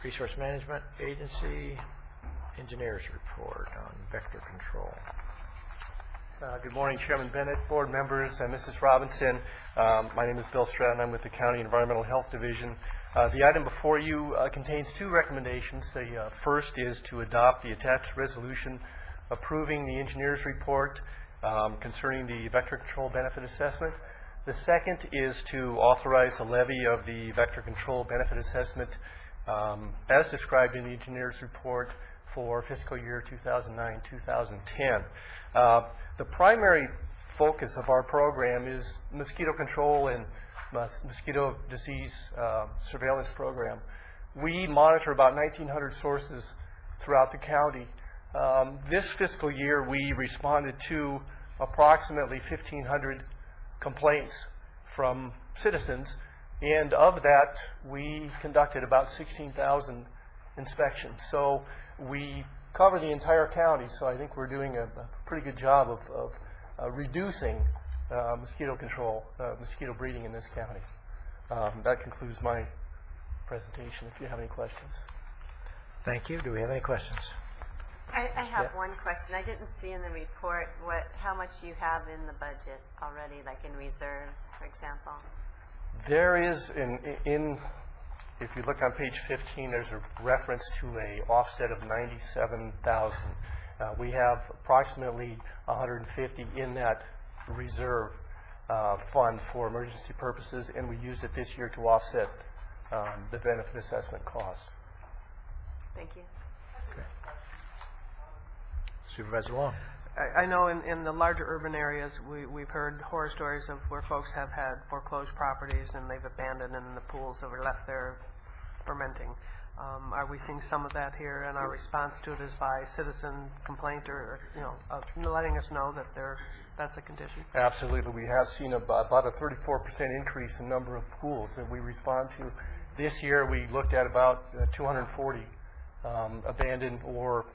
Resource Management Agency Engineers Report on Vector Control. Good morning, Chairman Bennett, board members, and Mrs. Robinson. My name is Bill Stratton. I'm with the County Environmental Health Division. The item before you contains two recommendations. The first is to adopt the attached resolution approving the engineers report concerning the vector control benefit assessment. The second is to authorize a levy of the vector control benefit assessment as described in the engineers report for fiscal year 2009-2010. The primary focus of our program is mosquito control and mosquito disease surveillance program. We monitor about 1,900 sources throughout the county. This fiscal year, we responded to approximately 1,500 complaints from citizens, and of that, we conducted about 16,000 inspections. So we cover the entire county, so I think we're doing a pretty good job of reducing mosquito control, mosquito breeding in this county. That concludes my presentation, if you have any questions. Thank you. Do we have any questions? I have one question. I didn't see in the report how much you have in the budget already, like in reserves, for example. There is, if you look on page 15, there's a reference to a offset of 97,000. We have approximately 150 in that reserve fund for emergency purposes, and we used it this year to offset the benefit assessment cost. Thank you. Okay. Supervisor Long. I know in the larger urban areas, we've heard horror stories of where folks have had foreclosed properties and they've abandoned them in the pools that were left there fermenting. Are we seeing some of that here, and our response to it is by citizen complaint or letting us know that that's a condition? Absolutely. We have seen about a 34% increase in number of pools that we respond to. This year we looked at about 240 abandoned or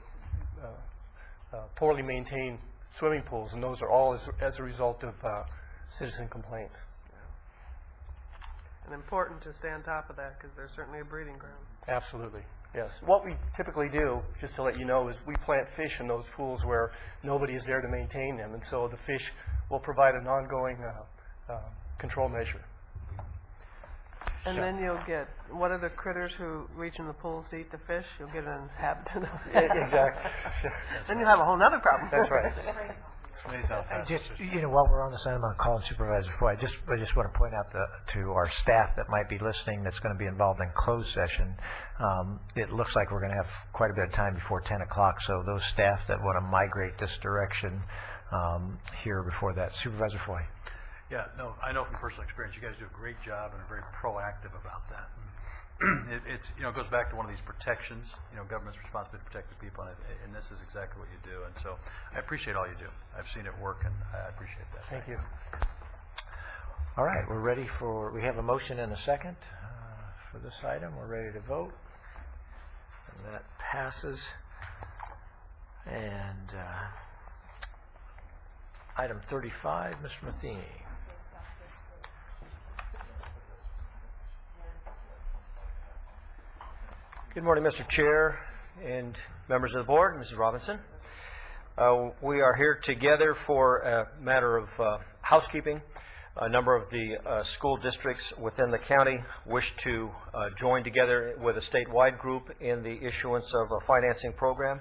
poorly maintained swimming pools, and those are all as a result of citizen complaints. And important to stay on top of that, because there's certainly a breeding ground. Absolutely, yes. What we typically do, just to let you know, is we plant fish in those pools where nobody is there to maintain them, and so the fish will provide an ongoing control measure. And then you'll get, what are the critters who reach in the pools to eat the fish? You'll get an inhabitant of it. Exactly. Then you'll have a whole other problem. That's right. While we're on this item, I'm calling Supervisor Foy. I just want to point out to our staff that might be listening that's going to be involved in closed session. It looks like we're going to have quite a bit of time before 10 o'clock, so those staff that want to migrate this direction here before that. Supervisor Foy. Yeah, no, I know from personal experience, you guys do a great job and are very proactive about that. It's, it goes back to one of these protections, government's responsibility to protect the people, and this is exactly what you do. And so I appreciate all you do. I've seen it work, and I appreciate that. Thank you. All right, we have a motion and a second for this item. We're ready to vote. And that passes. And item 35, Mr. Matheny. Good morning, Mr. Chair and members of the board, Mrs. Robinson. We are here together for a matter of housekeeping. A number of the school districts within the county wish to join together with a statewide group in the issuance of a financing program.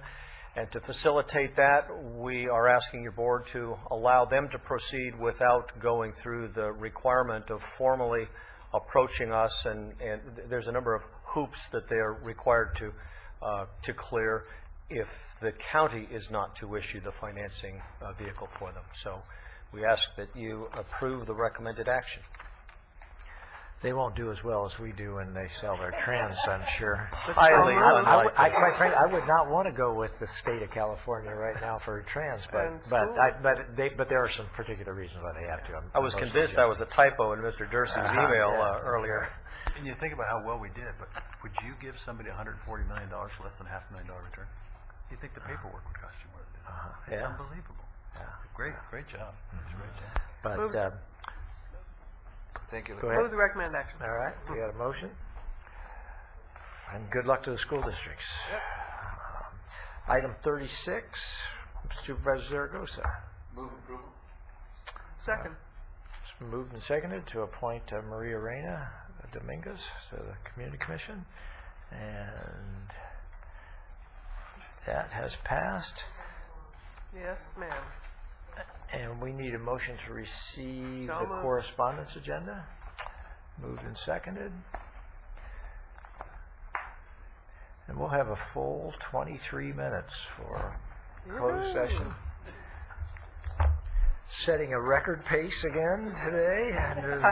And to facilitate that, we are asking your board to allow them to proceed without going through the requirement of formally approaching us, and there's a number of hoops that they are required to clear if the county is not to issue the financing vehicle for them. So we ask that you approve the recommended action. They won't do as well as we do when they sell their trans, I'm sure. Highly unlikely. Quite frankly, I would not want to go with the state of California right now for trans, but there are some particular reasons why they have to. I was convinced that was a typo in Mr. Dursey's email earlier. And you think about how well we did, but would you give somebody $140 million for less than $500,000 return? You think the paperwork would cost you more than that? It's unbelievable. Yeah. Great job. It's a great job. But Thank you. go ahead. Move the recommended action. All right, we got a motion. And good luck to the school districts. Item 36, Supervisor Zaragoza. Move approval. Second. It's been moved and seconded to appoint Maria Reyna Dominguez to the Community Commission. And that has passed. Yes, ma'am. And we need a motion to receive So the moved. correspondence agenda. Moved and seconded. And we'll have a full 23 minutes for closed session. Setting a record pace again today. And,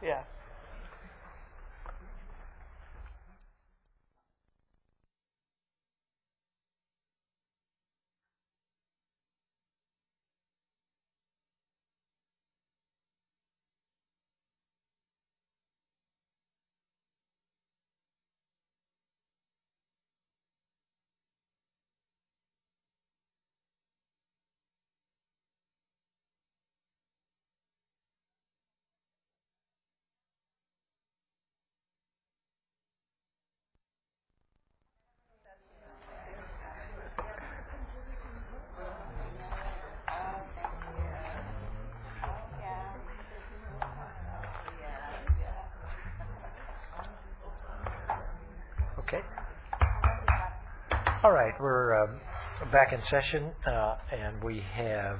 Yeah. Okay. All right, we're back in session, and we have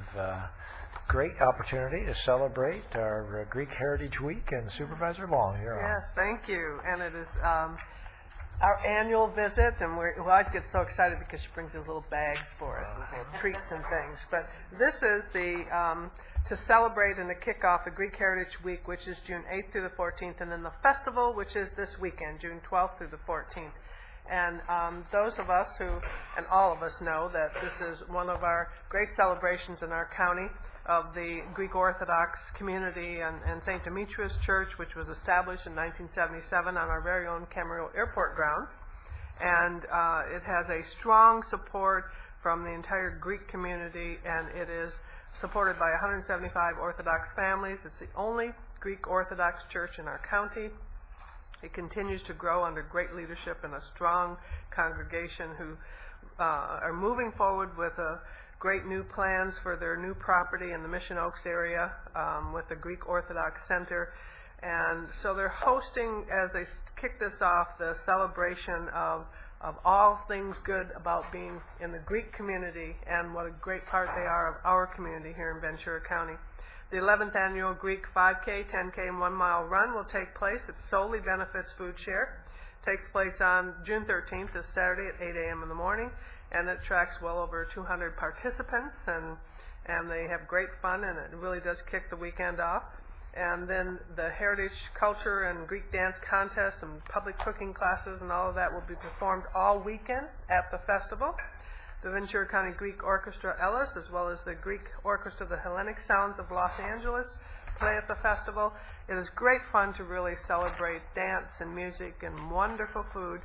great opportunity to celebrate our Greek Heritage Week, and Supervisor Long, you're on. Yes, thank you. And it is our annual visit, and we always get so excited because she brings these little bags for us, these little treats and things. But this is the to celebrate and to kick off the Greek Heritage Week, which is June 8th through the 14th, and then the festival, which is this weekend, June 12th through the 14th. And those of us who, and all of us know that this is one of our great celebrations in our county of the Greek Orthodox community and St. Demetrius Church, which was established in 1977 on our very own Camarillo Airport grounds. And it has a strong support from the entire Greek community, and it is supported by 175 Orthodox families. It's the only Greek Orthodox church in our county. It continues to grow under great leadership and a strong congregation who are moving forward with great new plans for their new property in the Mission Oaks area with the Greek Orthodox Center. And so they're hosting, as they kick this off, the celebration of all things good about being in the Greek community and what a great part they are of our community here in Ventura County. The 11th annual Greek 5K, 10K, and 1 mile run will take place. It solely benefits Food Share. Takes place on June 13th, this Saturday at 8 a.m. in the morning, and it attracts well over 200 participants, and they have great fun, and it really does kick the weekend off. And then the Heritage Culture and Greek Dance Contests and public cooking classes and all of that will be performed all weekend at the festival. The Ventura County Greek Orchestra Ellis, as well as the Greek Orchestra the Hellenic Sounds of Los Angeles, play at the festival. It is great fun to really celebrate dance and music and wonderful food,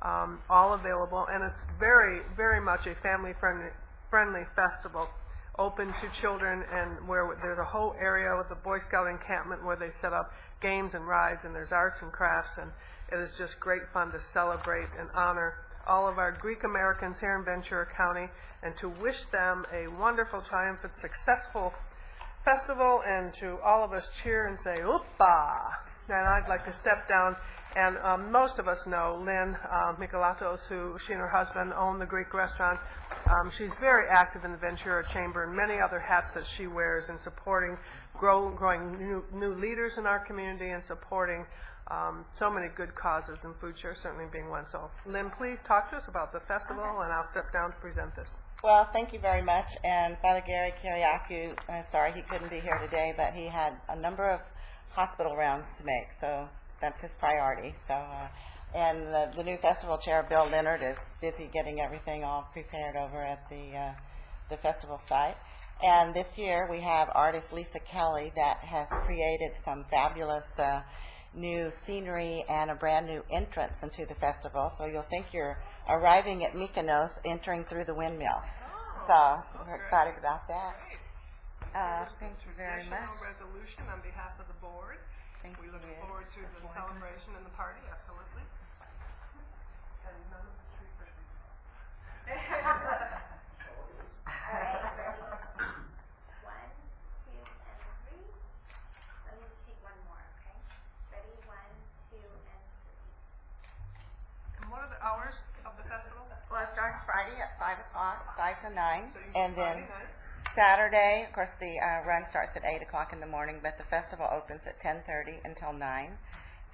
all available. And it's very, very much a family-friendly festival, open to children, and where there's a whole area with the Boy Scout encampment where they set up games and rides, and there's arts and crafts, and it is just great fun to celebrate and honor all of our Greek Americans here in Ventura County, and to wish them a wonderful, triumphant, successful festival, and to all of us cheer and say, "Opa!" And I'd like to step down, and most of us know Lynn Michelatos, who she and her husband own the Greek restaurant. She's very active in the Ventura Chamber and many other hats that she wears in supporting growing new leaders in our community and supporting so many good causes, and Food Share certainly being one. So, Lynn, please talk to us about the festival, and I'll step down to present this. Well, thank you very much. And Father Gary Kyriakou, sorry he couldn't be here today, but he had a number of hospital rounds to make, so that's his priority. So, and the new festival chair, Bill Leonard, is busy getting everything all prepared over at the festival site. And this year we have artist Lisa Kelly that has created some fabulous new scenery and a brand new entrance into the festival. So you'll think you're arriving at Mykonos, entering through the windmill. So we're excited about that. Thank you very much. Resolution on behalf of the board. We look forward to the celebration and the party, absolutely. And none of the treats are One, two, and three. Let me just take one more, okay? Ready? 1, 2, and 3. And what are the hours of the festival? Well, it starts Friday at 5 o'clock, 5 to 9, So you and then Saturday, of course, the run starts at 8 o'clock in the morning, but the festival opens at 10:30 until 9,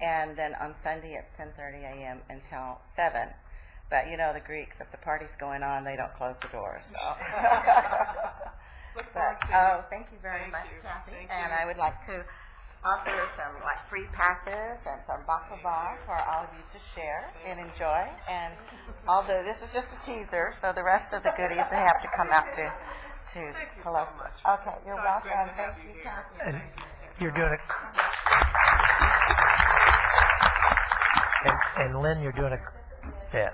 and then on Sunday it's 10:30 a.m. until 7. But you know the Greeks, if the party's going on, they don't close the doors. So. Look forward to Oh, thank you very Thank much, you. Kathy. Thank And you. I would like to offer some like free passes and some baklava for all of you to share and enjoy. And this is just a teaser, so the rest of the goodies they have to come out to collect. Okay, you're welcome. Thank you, Kathy. And you're doing it. And Lynn, you're doing a. Yeah.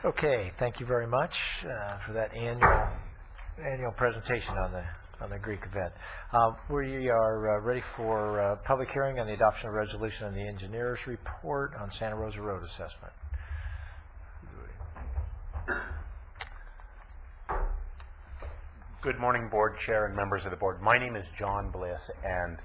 Okay, thank you very much for that annual presentation on the Greek event. We are ready for public hearing on the adoption of resolution on the engineer's report on Santa Rosa Road assessment. Good morning, Board Chair and members of the Board. My name is John Bliss, and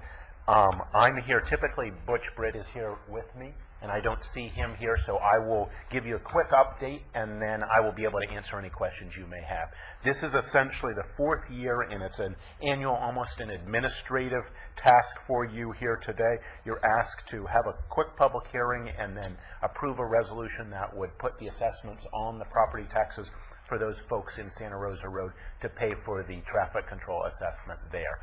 I'm here. Typically, Butch Britt is here with me, and I don't see him here, so I will give you a quick update, and then I will be able to answer any questions you may have. This is essentially the fourth year, and it's an annual, almost an administrative task for you here today. You're asked to have a quick public hearing and then approve a resolution that would put the assessments on the property taxes for those folks in Santa Rosa Road to pay for the traffic control assessment there.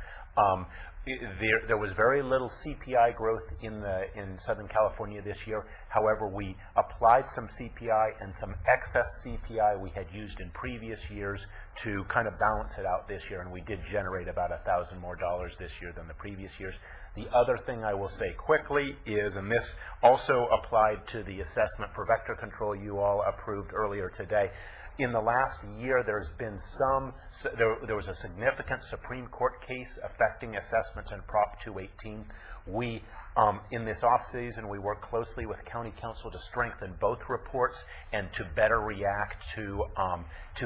There was very little CPI growth in Southern California this year. However, we applied some CPI and some excess CPI we had used in previous years to kind of balance it out this year, and we did generate about $1,000 more this year than the previous years. The other thing I will say quickly is, and this also applied to the assessment for vector control you all approved earlier today, in the last year, there's been there was a significant Supreme Court case affecting assessments in Prop 218. We, in this off-season, we work closely with County Council to strengthen both reports and to better react to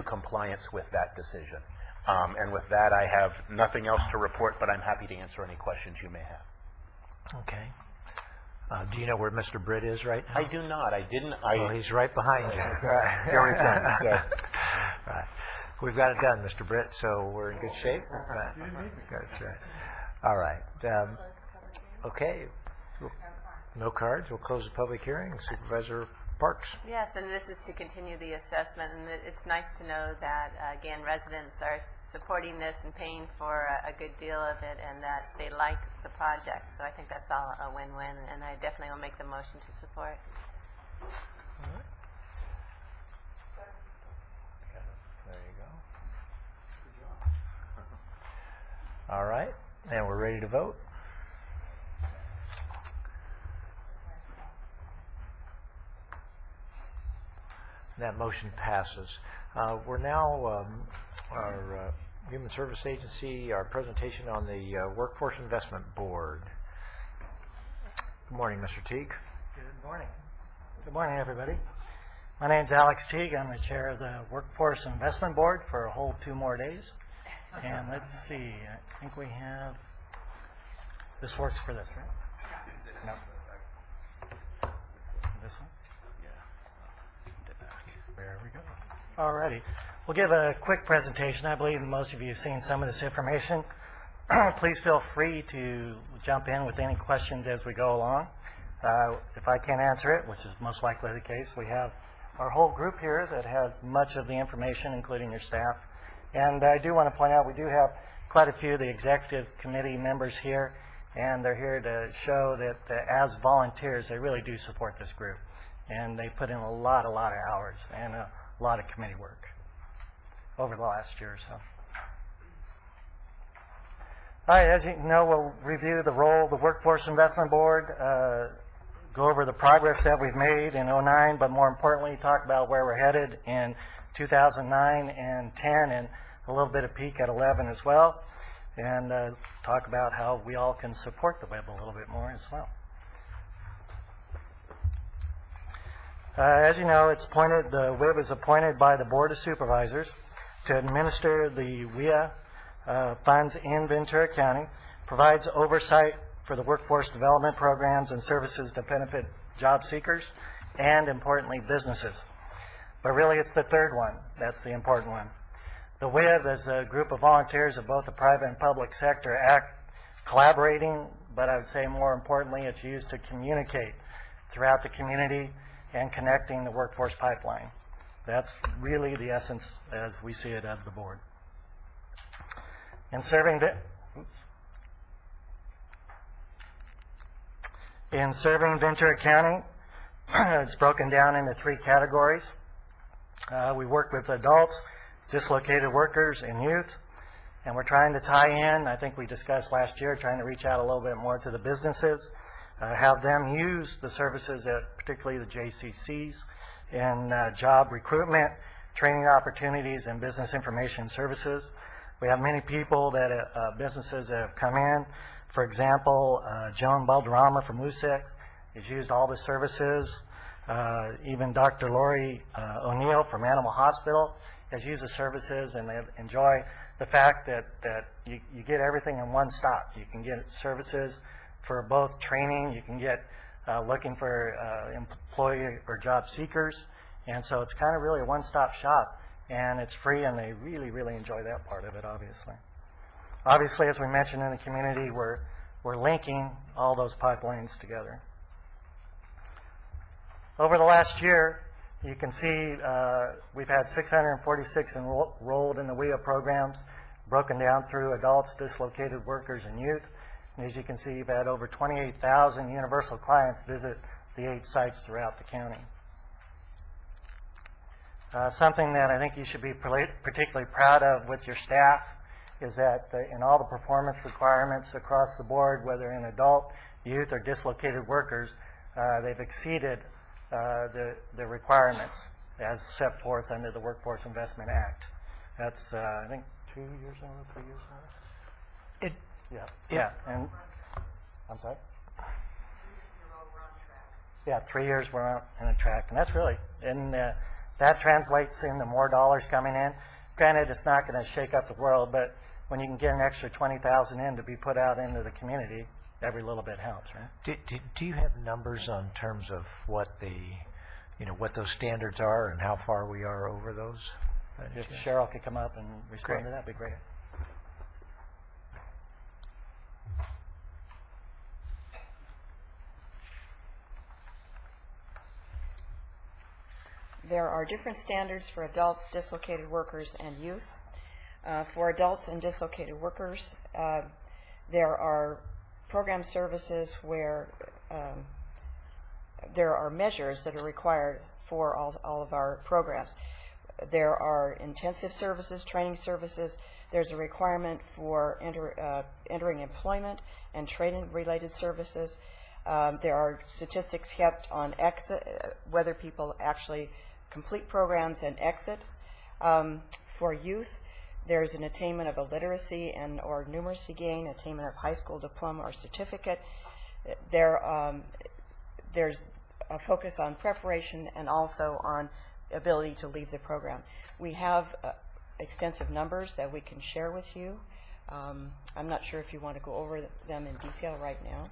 compliance with that decision. And with that, I have nothing else to report, but I'm happy to answer any questions you may have. Okay. Do you know where Mr. Britt is right now? I do not. I didn't. Well, he's right behind you. Here he comes. So. Right. We've got it done, Mr. Britt, so we're in good shape. Right. That's right. All right. Okay. No cards. We'll close the public hearing. Supervisor Parks. Yes, and this is to continue the assessment, and it's nice to know that, again, residents are supporting this and paying for a good deal of it, and that they like the project. So I think that's all a win-win, and I definitely will make the motion to support. All right. There you go. All right, and we're ready to vote. That motion passes. We're now, our Human Service Agency, our presentation on the Workforce Investment Board. Good morning, Mr. Teague. Good morning. Good morning, everybody. My name's Alex Teague. I'm the chair of the Workforce Investment Board for a whole 2 more days. And let's see, I think we have, this works for this, right? No. This one? There we go. Alrighty. We'll give a quick presentation. I believe most of you have seen some of this information. Please feel free to jump in with any questions as we go along. If I can't answer it, which is most likely the case, we have our whole group here that has much of the information, including your staff. And I do want to point out we do have quite a few of the executive committee members here, and they're here to show that as volunteers, they really do support this group. And they put in a lot of hours and a lot of committee work over the last year or so. All right, as you know, we'll review the role of the Workforce Investment Board, go over the progress that we've made in 2009, but more importantly, talk about where we're headed in 2009 and 10, and a little bit of peek at 11 as well, and talk about how we all can support the web a little bit more as well. As you know, the WIB is appointed by the Board of Supervisors to administer the WIA funds in Ventura County, provides oversight for the workforce development programs and services to benefit job seekers, and importantly, businesses. But really, it's the third one that's the important one. The WIB is a group of volunteers of both the private and public sector collaborating, but I would say more importantly, it's used to communicate throughout the community and connecting the workforce pipeline. That's really the essence, as we see it, of the board. In serving Ventura County, it's broken down into 3 categories. We work with adults, dislocated workers, and youth. And we're trying to tie in, I think we discussed last year, trying to reach out a little bit more to the businesses, have them use the services at particularly the JCCs in job recruitment, training opportunities, and business information services. We have many people that businesses that have come in. For example, Joan Balderrama from Lucex has used all the services. Even Dr. Lori O'Neill from Animal Hospital has used the services, and they enjoy the fact that you get everything in one stop. You can get services for both training, you can get looking for employee or job seekers, and so it's kind of really a one-stop shop, and it's free, and they really, really enjoy that part of it, obviously. Obviously, as we mentioned in the community, we're linking all those pipelines together. Over the last year, you can see we've had 646 enrolled in the WIA programs, broken down through adults, dislocated workers, and youth. And as you can see, you've had over 28,000 universal clients visit the 8 sites throughout the county. Something that I think you should be particularly proud of with your staff is that in all the performance requirements across the board, whether in adult, youth, or dislocated workers, they've exceeded the requirements as set forth under the Workforce Investment Act. That's, I think, 2 years now, 3 years now? Yeah, and, I'm sorry? 3 years we're on a track, and that's really, and that translates into more dollars coming in. Granted, it's not going to shake up the world, but when you can get an extra 20,000 in to be put out into the community, every little bit helps, right? Do you have numbers on terms of what what those standards are and how far we are over those? If Cheryl could come up and respond to that, that'd be great. There are different standards for adults, dislocated workers, and youth. For adults and dislocated workers, there are program services where there are measures that are required for all of our programs. There are intensive services, training services. There's a requirement for entering employment and training-related services. There are statistics kept on whether people actually complete programs and exit. For youth, there's an attainment of a literacy and or numeracy gain, attainment of high school diploma or certificate. There's a focus on preparation and also on ability to leave the program. We have extensive numbers that we can share with you. I'm not sure if you want to go over them in detail right now.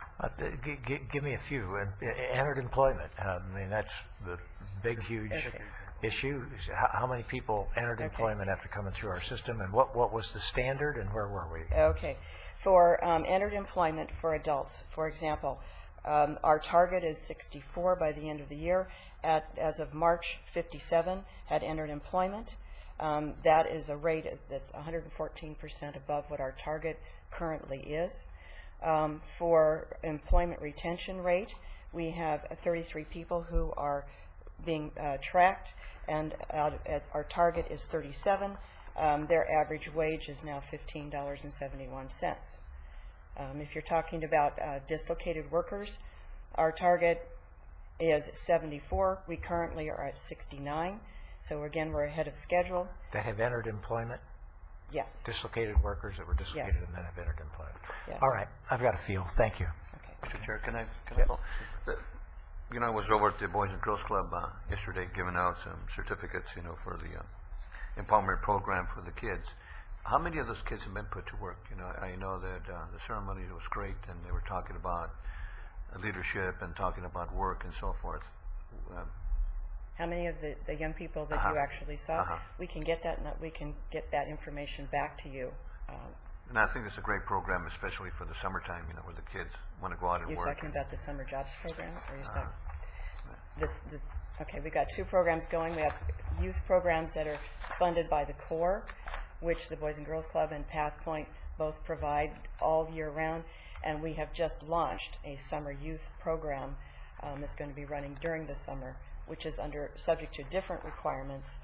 Give me a few. Entered employment. I mean, that's the big, huge issue. How many people entered employment after coming through our system, and what was the standard, and where were we? Okay. For entered employment for adults, for example, our target is 64 by the end of the year. As of March, 57 had entered employment. That is a rate that's 114% above what our target currently is. For employment retention rate, we have 33 people who are being tracked, and our target is 37. Their average wage is now $15.71. If you're talking about dislocated workers, our target is 74. We currently are at 69. So again, we're ahead of schedule. That have entered employment? Yes. Dislocated workers that were dislocated and then have entered employment. Yes. All right. I've got a feel. Thank you. Mr. Chair, can I go? I was over at the Boys and Girls Club yesterday giving out some certificates, for the empowerment program for the kids. How many of those kids have been put to work? I know that the ceremony was great, and they were talking about leadership and talking about work and so forth. How many of the young people that you actually saw? We can get that information back to you. And I think it's a great program, especially for the summertime, where the kids want to go out and You're work. You're talking about the summer jobs program, or you're talking? Okay, we got 2 programs going. We have youth programs that are funded by the Corps, which the Boys and Girls Club and Path Point both provide all year round. And we have just launched a summer youth program that's going to be running during the summer, which is subject to different requirements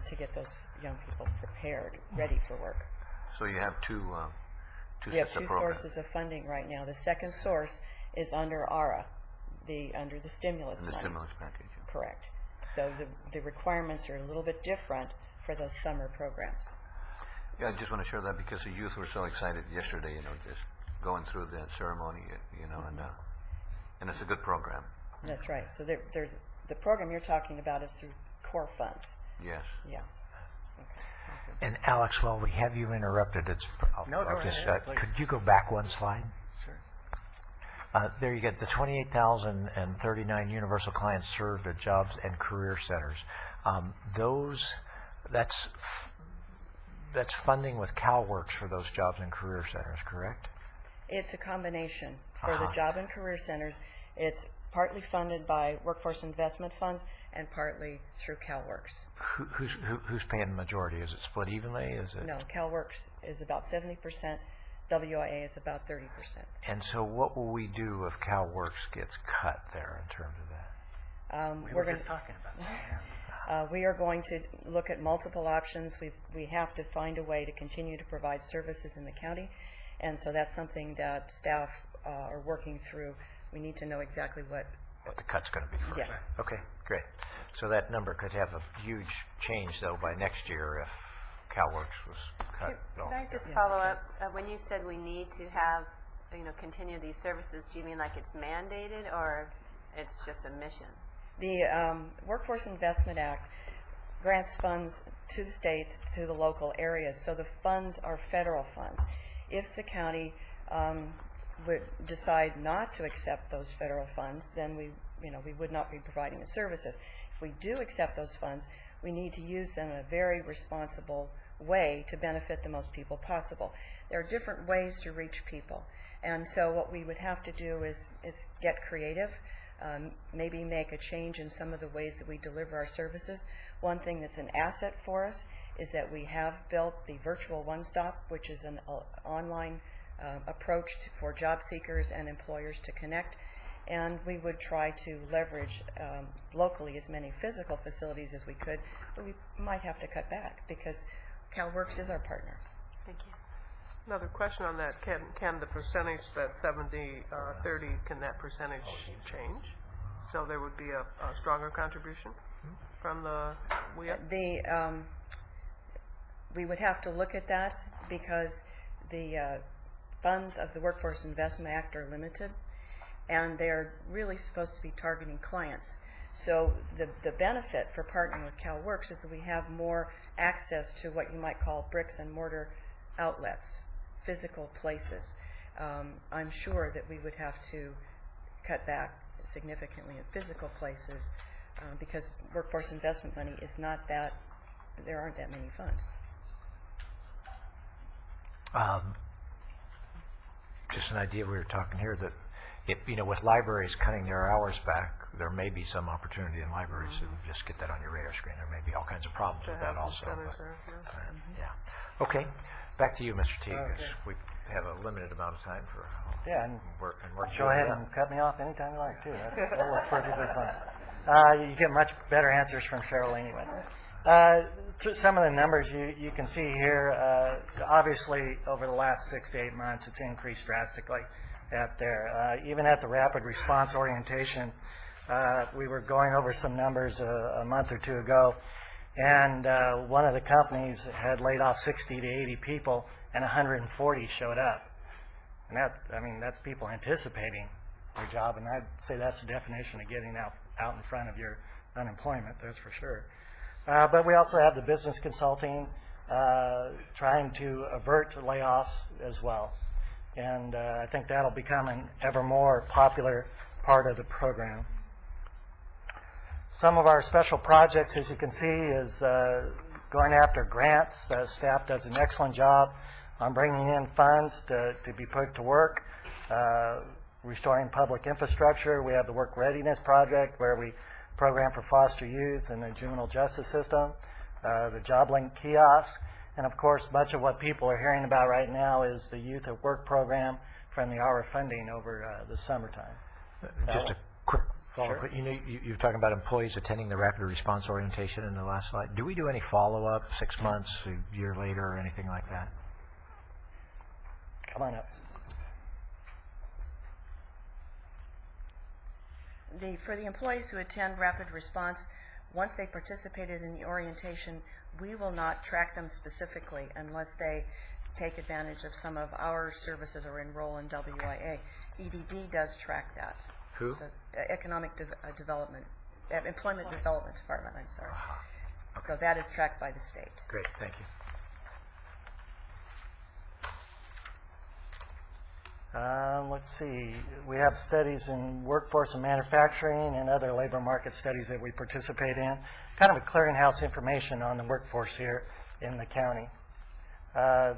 to get those young people prepared, ready for work. So you have two We have sets of two programs. sources of funding right now. The second source is under ARA, under the stimulus In the money. stimulus package. Yeah. Correct. So the requirements are a little bit different for those summer programs. Yeah, I just want to share that because the youth were so excited yesterday, just going through the ceremony, and it's a good program. That's right. So there's the program you're talking about is through core funds. Yes. Yes. And Alex, while we have you interrupted, No, go ahead, please. could you go back one slide? Sure. There you get the 28,039 universal clients served at jobs and career centers. That's funding with CalWorks for those jobs and career centers, correct? It's a combination. For the job and career centers, it's partly funded by workforce investment funds and partly through CalWorks. Who's paying the majority? Is it split evenly? Is it? No, CalWorks is about 70%, WIA is about 30%. And so what will we do if CalWorks gets cut there in terms of that? We were just talking about that. We are going to look at multiple options. We have to find a way to continue to provide services in the county, and so that's something that staff are working through. We need to know exactly what the cut's going to be first. Yes. Okay, great. So that number could have a huge change, though, by next year if CalWorks was cut. Can I just follow up? When you said we need to have, continue these services, do you mean like it's mandated or it's just a mission? The Workforce Investment Act grants funds to the states, to the local areas, so the funds are federal funds. If the county would decide not to accept those federal funds, then we would not be providing the services. If we do accept those funds, we need to use them in a very responsible way to benefit the most people possible. There are different ways to reach people, and so what we would have to do is get creative, maybe make a change in some of the ways that we deliver our services. One thing that's an asset for us is that we have built the Virtual One Stop, which is an online approach for job seekers and employers to connect, and we would try to leverage locally as many physical facilities as we could, but we might have to cut back because CalWorks is our partner. Thank you. Another question on that, can the percentage, that 70-30, can that percentage change? So there would be a stronger contribution from the WIA? We would have to look at that because the funds of the Workforce Investment Act are limited, and they're really supposed to be targeting clients. So the benefit for partnering with CalWorks is that we have more access to what you might call bricks and mortar outlets, physical places. I'm sure that we would have to cut back significantly in physical places because workforce investment money is not that, there aren't that many funds. Just an idea, we were talking here that with libraries cutting their hours back, there may be some opportunity in libraries to just get that on your radar screen. There may be all kinds of problems with that also. Yeah. Okay, back to you, Mr. Teague. Okay. We have a limited amount of time for work. Go ahead and cut me off anytime you like, too. That works perfectly fine. You get much better answers from Cheryl anyway. Some of the numbers you can see here, obviously over the last 6 to 8 months, it's increased drastically out there. Even at the rapid response orientation, we were going over some numbers a month or two ago, and one of the companies had laid off 60 to 80 people, and 140 showed up. And that's people anticipating their job, and I'd say that's the definition of getting out in front of your unemployment, that's for sure. But we also have the business consulting, trying to avert layoffs as well. And I think that'll become an ever more popular part of the program. Some of our special projects, as you can see, is going after grants. Staff does an excellent job on bringing in funds to be put to work. Restoring public infrastructure. We have the Work Readiness Project where we program for foster youth and the juvenile justice system, the JobLink kiosk, and of course, much of what people are hearing about right now is the Youth at Work program from the hour funding over the summertime. Just a quick follow-up. Sure. You know, you're talking about employees attending the rapid response orientation in the last slide. Do we do any follow-up 6 months, a year later, or anything like that? Come on up. For the employees who attend rapid response, once they participated in the orientation, we will not track them specifically unless they take advantage of some of our services or enroll in WIA. EDD does track that. Who? So, Economic Development, Employment Development Department, I'm sorry. Okay. So that is tracked by the state. Great, thank you. Let's see, we have studies in workforce and manufacturing and other labor market studies that we participate in. Kind of a clearinghouse information on the workforce here in the county.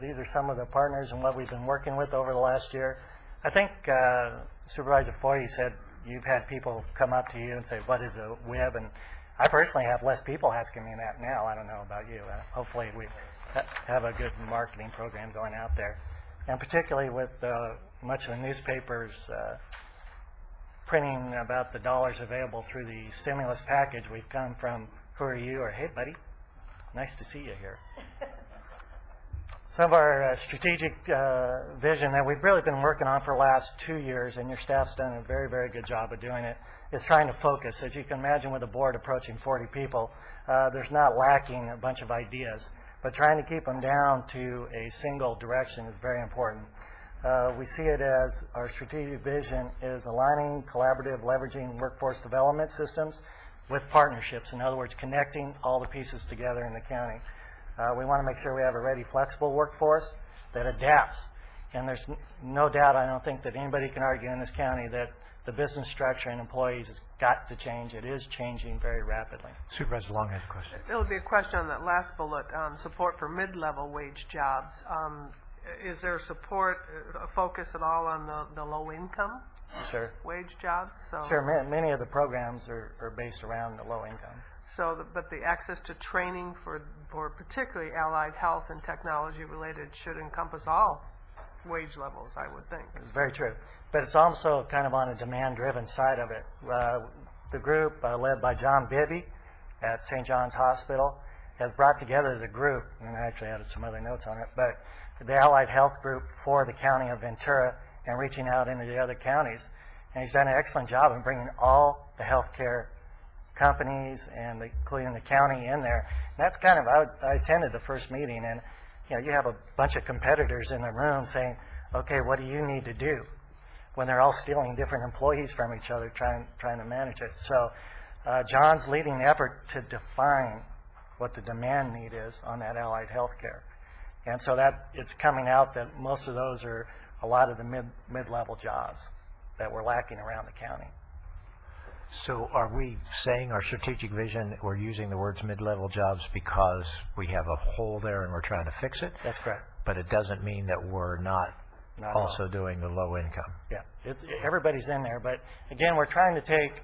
These are some of the partners and what we've been working with over the last year. I think Supervisor Foy said you've had people come up to you and say, what is a web? And I personally have less people asking me that now. I don't know about you. Hopefully we have a good marketing program going out there. And particularly with much of the newspapers printing about the dollars available through the stimulus package, we've come from, who are you? Or, hey, buddy, nice to see you here. Some of our strategic vision that we've really been working on for the last 2 years, and your staff's done a very, very good job of doing it, is trying to focus. As you can imagine, with a board approaching 40 people, there's not lacking a bunch of ideas, but trying to keep them down to a single direction is very important. We see it as our strategic vision is aligning, collaborative, leveraging workforce development systems with partnerships. In other words, connecting all the pieces together in the county. We want to make sure we have a ready, flexible workforce that adapts. And there's no doubt, I don't think that anybody can argue in this county that the business structure and employees has got to change. It is changing very rapidly. Supervisor Long has a question. There would be a question on that last bullet, support for mid-level wage jobs. Is there support, a focus at all on the low income Sure. wage jobs? So, Sure, many of the programs are based around the low income. So, but the access to training for particularly allied health and technology related should encompass all wage levels, I would think. It's very true. But it's also kind of on a demand-driven side of it. The group led by John Bibby at St. John's Hospital has brought together the group, and I actually added some other notes on it, but the allied health group for the county of Ventura and reaching out into the other counties. And he's done an excellent job in bringing all the healthcare companies and including the county in there. And that's kind of, I attended the first meeting, and you have a bunch of competitors in the room saying, okay, what do you need to do? When they're all stealing different employees from each other, trying to manage it. So John's leading the effort to define what the demand need is on that allied health care. And so that it's coming out that most of those are a lot of the mid-level jobs that we're lacking around the county. So are we saying our strategic vision, we're using the words mid-level jobs because we have a hole there and we're trying to fix it? That's correct. But it doesn't mean that we're not also doing the low income. Yeah, everybody's in there. But again, we're trying to take,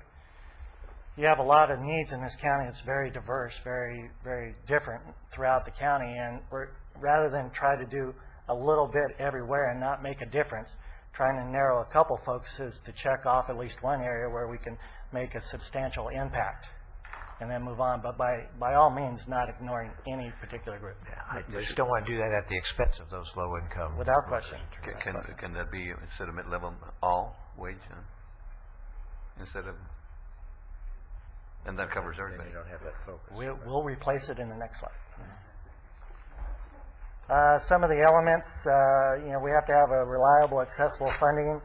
you have a lot of needs in this county. It's very diverse, very, very different throughout the county. And we're, rather than try to do a little bit everywhere and not make a difference, trying to narrow a couple focuses to check off at least one area where we can make a substantial impact and then move on. But by all means, not ignoring any particular group. Yeah, I just don't want to do that at the expense of those low income. Without question. Can that be, instead of mid-level, all wage? Instead of, and that covers everybody. You don't have that focus. We'll replace it in the next slide. Some of the elements, we have to have a reliable, accessible funding.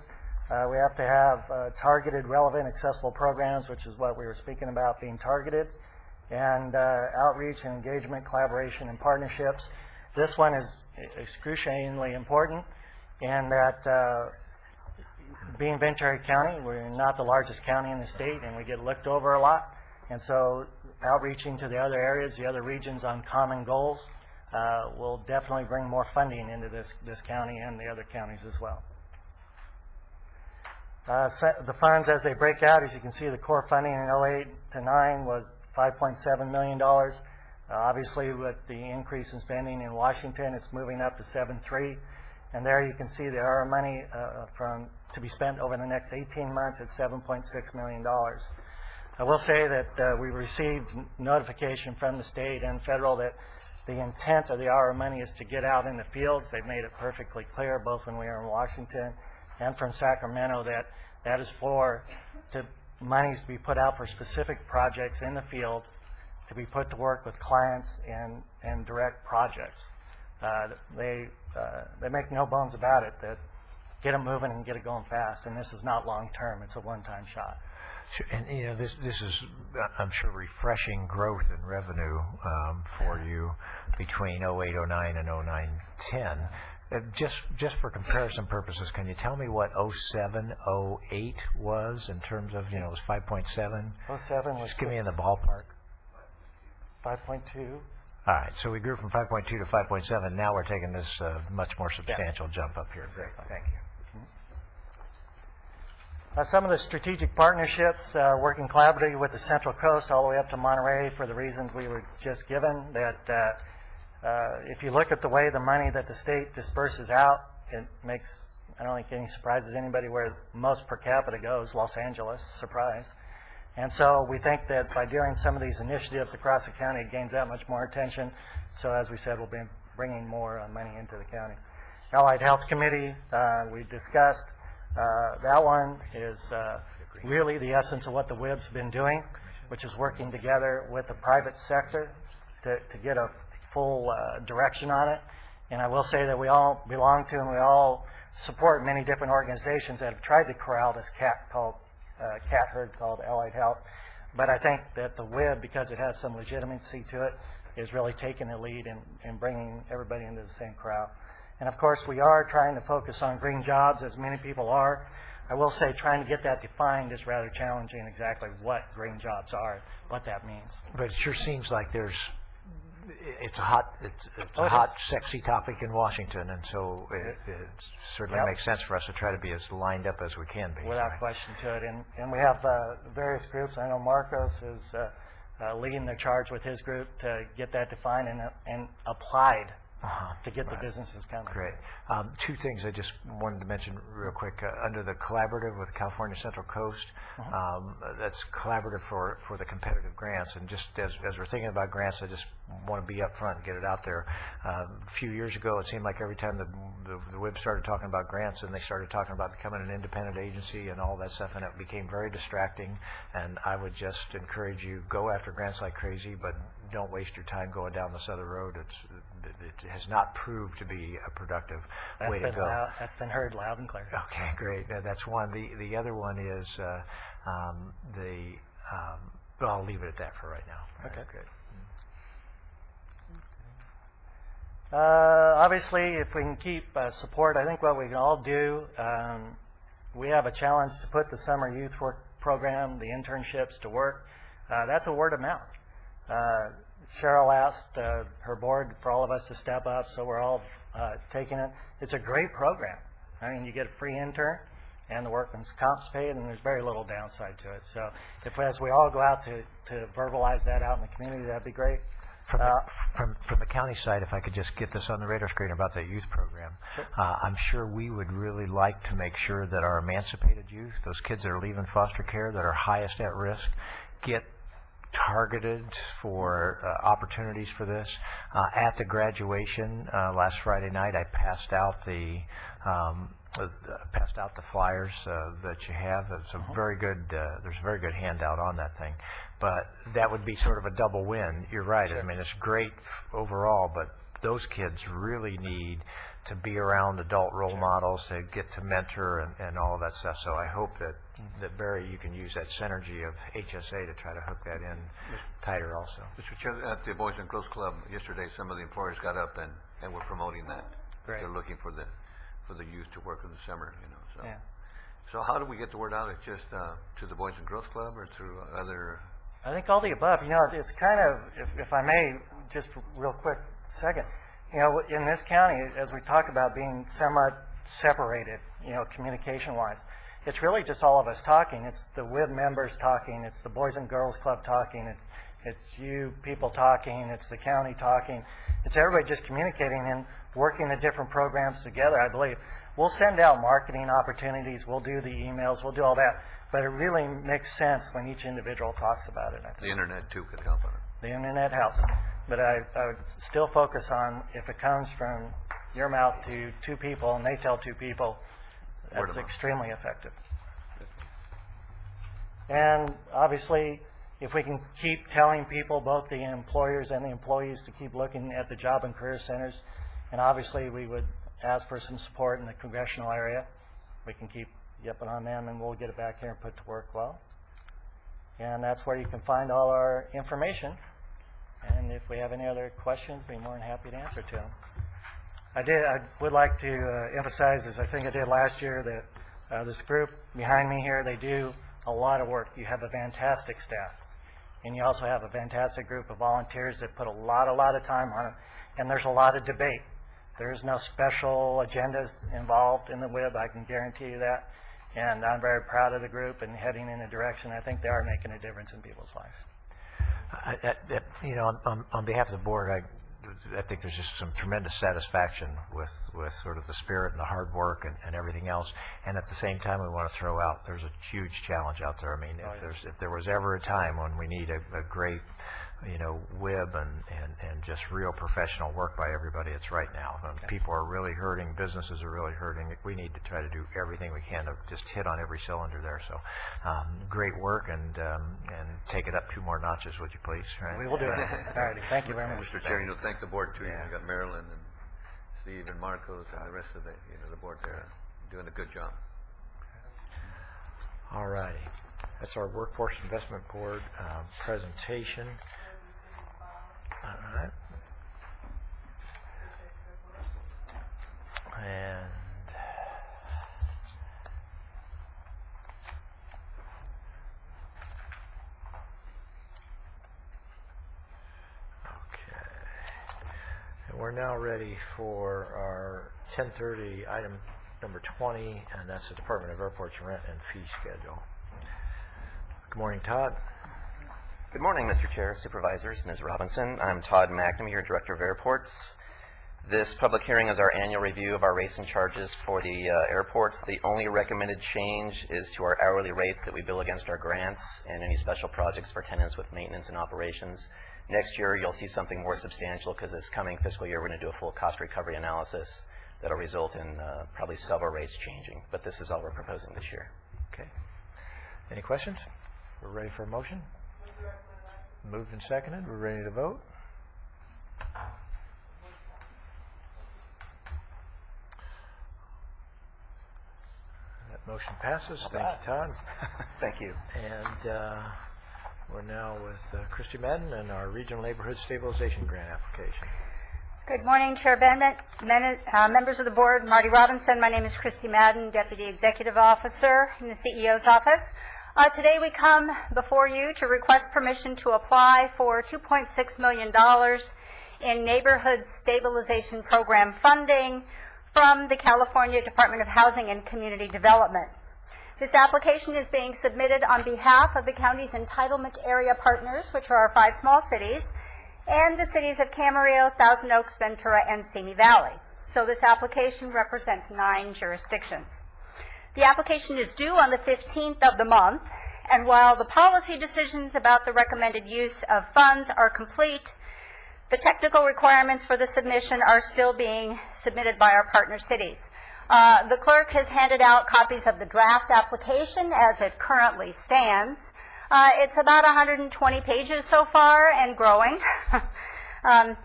We have to have targeted, relevant, accessible programs, which is what we were speaking about, being targeted, and outreach and engagement, collaboration, and partnerships. This one is excruciatingly important in that being Ventura County, we're not the largest county in the state, and we get looked over a lot. And so outreaching to the other areas, the other regions on common goals, will definitely bring more funding into this county and the other counties as well. The funds, as they break out, as you can see, the core funding in 08 to 9 was $5.7 million. Obviously, with the increase in spending in Washington, it's moving up to 7.3. And there you can see there are money to be spent over the next 18 months at $7.6 million. I will say that we received notification from the state and federal that the intent of the hour money is to get out in the fields. They've made it perfectly clear, both when we were in Washington and from Sacramento, that that is for monies to be put out for specific projects in the field to be put to work with clients and direct projects. They make no bones about it, that get them moving and get it going fast, and this is not long-term. It's a one-time shot. Sure. And this is, I'm sure, refreshing growth in revenue for you between 08, 09, and 09, 10. Just for comparison purposes, can you tell me what 07, 08 was in terms of, it was 5.7? 07 was Just give me in the ballpark. 5.2. All right, so we grew from 5.2 to 5.7. Now we're taking this much more substantial jump up here. Great, thank you. Some of the strategic partnerships, working collaboratively with the Central Coast all the way up to Monterey for the reasons we were just given, that if you look at the way the money that the state disperses out, it makes, I don't think any surprises anybody where most per capita goes, Los Angeles, surprise. And so we think that by doing some of these initiatives across the county, it gains that much more attention. So as we said, we'll be bringing more money into the county. Allied Health Committee, we discussed. That one is really the essence of what the WIB's been doing, which is working together with the private sector to get a full direction on it. And I will say that we all belong to and we all support many different organizations that have tried to corral this cat herd called Allied Health. But I think that the WIB, because it has some legitimacy to it, is really taking the lead in bringing everybody into the same crowd. And of course, we are trying to focus on green jobs, as many people are. I will say trying to get that defined is rather challenging, exactly what green jobs are, what that means. But it sure seems like it's a hot, sexy topic in Washington, and so it certainly makes sense for us to try to be as lined up as we can be. Without question to it. And we have various groups. I know Marcos is leading the charge with his group to get that defined and applied to get the businesses coming. Great. Two things I just wanted to mention real quick. Under the collaborative with California Central Coast, that's collaborative for the competitive grants. And just as we're thinking about grants, I just want to be up front and get it out there. A few years ago, it seemed like every time the WIB started talking about grants, and they started talking about becoming an independent agency and all that stuff, and it became very distracting. And I would just encourage you, go after grants like crazy, but don't waste your time going down this other road. It has not proved to be a productive way to go. That's been heard loud and clear. Okay, great. That's one. The other one is I'll leave it at that for right now. Okay. Good. Obviously, if we can keep support, I think what we can all do, we have a challenge to put the summer youth work program, the internships to work. That's a word of mouth. Cheryl asked her board for all of us to step up, so we're all taking it. It's a great program. I mean, you get a free intern, and the workman's comp's paid, and there's very little downside to it. So as we all go out to verbalize that out in the community, that'd be great. From the county side, if I could just get this on the radar screen about that youth program, sure. I'm sure we would really like to make sure that our emancipated youth, those kids that are leaving foster care that are highest at risk, get targeted for opportunities for this. At the graduation last Friday night, I passed out the flyers that you have. It's a very good. There's a very good handout on that thing, but that would be sort of a double win. You're right. Sure. I mean, it's great overall, but those kids really need to be around adult role models to get to mentor and all of that stuff. So I hope that Barry, you can use that synergy of HSA to try to hook that in tighter also. Mr. Chair, at the Boys and Girls Club yesterday, some of the employers got up and were promoting that. Great. They're looking for the youth to work in the summer, So, yeah. So how do we get the word out? It's just to the Boys and Girls Club or through other? I think all the above. It's kind of, if I may, just real quick second. In this county, as we talk about being somewhat separated, communication-wise, it's really just all of us talking. It's the WIB members talking. It's the Boys and Girls Club talking. It's you people talking. It's the county talking. It's everybody just communicating and working the different programs together, I believe. We'll send out marketing opportunities. We'll do the emails. We'll do all that. But it really makes sense when each individual talks about it, I think. The internet, too, could help on it. The internet helps. But I would still focus on if it comes from your mouth to two people and they tell two people, that's extremely effective. And obviously, if we can keep telling people, both the employers and the employees, to keep looking at the job and career centers, and obviously we would ask for some support in the congressional area. We can keep yipping on them and we'll get it back here and put to work well. And that's where you can find all our information. And if we have any other questions, be more than happy to answer to them. I would like to emphasize, as I think I did last year, that this group behind me here, they do a lot of work. You have a fantastic staff. And you also have a fantastic group of volunteers that put a lot of time on it. And there's a lot of debate. There's no special agendas involved in the WIB, I can guarantee you that. And I'm very proud of the group and heading in a direction I think they are making a difference in people's lives. You know, on behalf of the board, I think there's just some tremendous satisfaction with sort of the spirit and the hard work and everything else. And at the same time, we want to throw out, there's a huge challenge out there. I mean, if there was ever a time when we need a great, you know, WIB and just real professional work by everybody, it's right now. People are really hurting. Businesses are really hurting. We need to try to do everything we can to just hit on every cylinder there. So great work, and take it up 2 more notches, would you please? Right? We will do it. All righty. Thank you very much. Mr. Chair, thank the board too. You got Marilyn and Steve and Marcos and the rest of the board there doing a good job. All righty. That's our Workforce Investment Board presentation. All right. And we're now ready for our 10:30 item number 20, and that's the Department of Airports rent and fee schedule. Good morning, Todd. Good morning, Mr. Chair, Supervisors, Ms. Robinson. I'm Todd McNamee, your Director of Airports. This public hearing is our annual review of our rates and charges for the airports. The only recommended change is to our hourly rates that we bill against our grants and any special projects for tenants with maintenance and operations. Next year, you'll see something more substantial because this coming fiscal year, we're going to do a full cost recovery analysis that'll result in probably several rates changing. But this is all we're proposing this year. Okay. Any questions? We're ready for a motion? Moved and seconded. We're ready to vote. That motion passes. Thank you, Todd. Thank you. And we're now with Christy Madden and our Regional Neighborhood Stabilization Grant application. Good morning, Chair Bennett, members of the board, Marty Robinson. My name is Christy Madden, Deputy Executive Officer in the CEO's office. Today we come before you to request permission to apply for $2.6 million in Neighborhood Stabilization Program funding from the California Department of Housing and Community Development. This application is being submitted on behalf of the county's entitlement area partners, which are our 5 small cities, and the cities of Camarillo, Thousand Oaks, Ventura, and Simi Valley. So this application represents 9 jurisdictions. The application is due on the 15th of the month, and while the policy decisions about the recommended use of funds are complete, the technical requirements for the submission are still being submitted by our partner cities. The clerk has handed out copies of the draft application as it currently stands. It's about 120 pages so far and growing.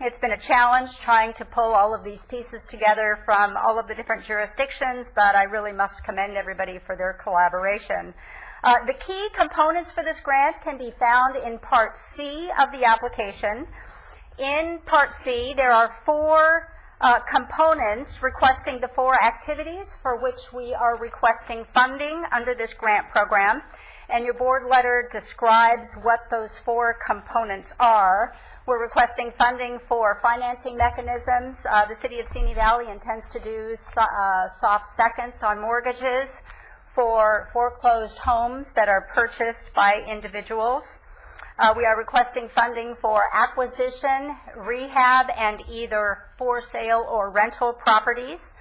It's been a challenge trying to pull all of these pieces together from all of the different jurisdictions, but I really must commend everybody for their collaboration. The key components for this grant can be found in Part C of the application. In Part C, there are 4 components requesting the 4 activities for which we are requesting funding under this grant program. And your board letter describes what those 4 components are. We're requesting funding for financing mechanisms. The city of Simi Valley intends to do soft seconds on mortgages for foreclosed homes that are purchased by individuals. We are requesting funding for acquisition, rehab, and either for sale or rental properties.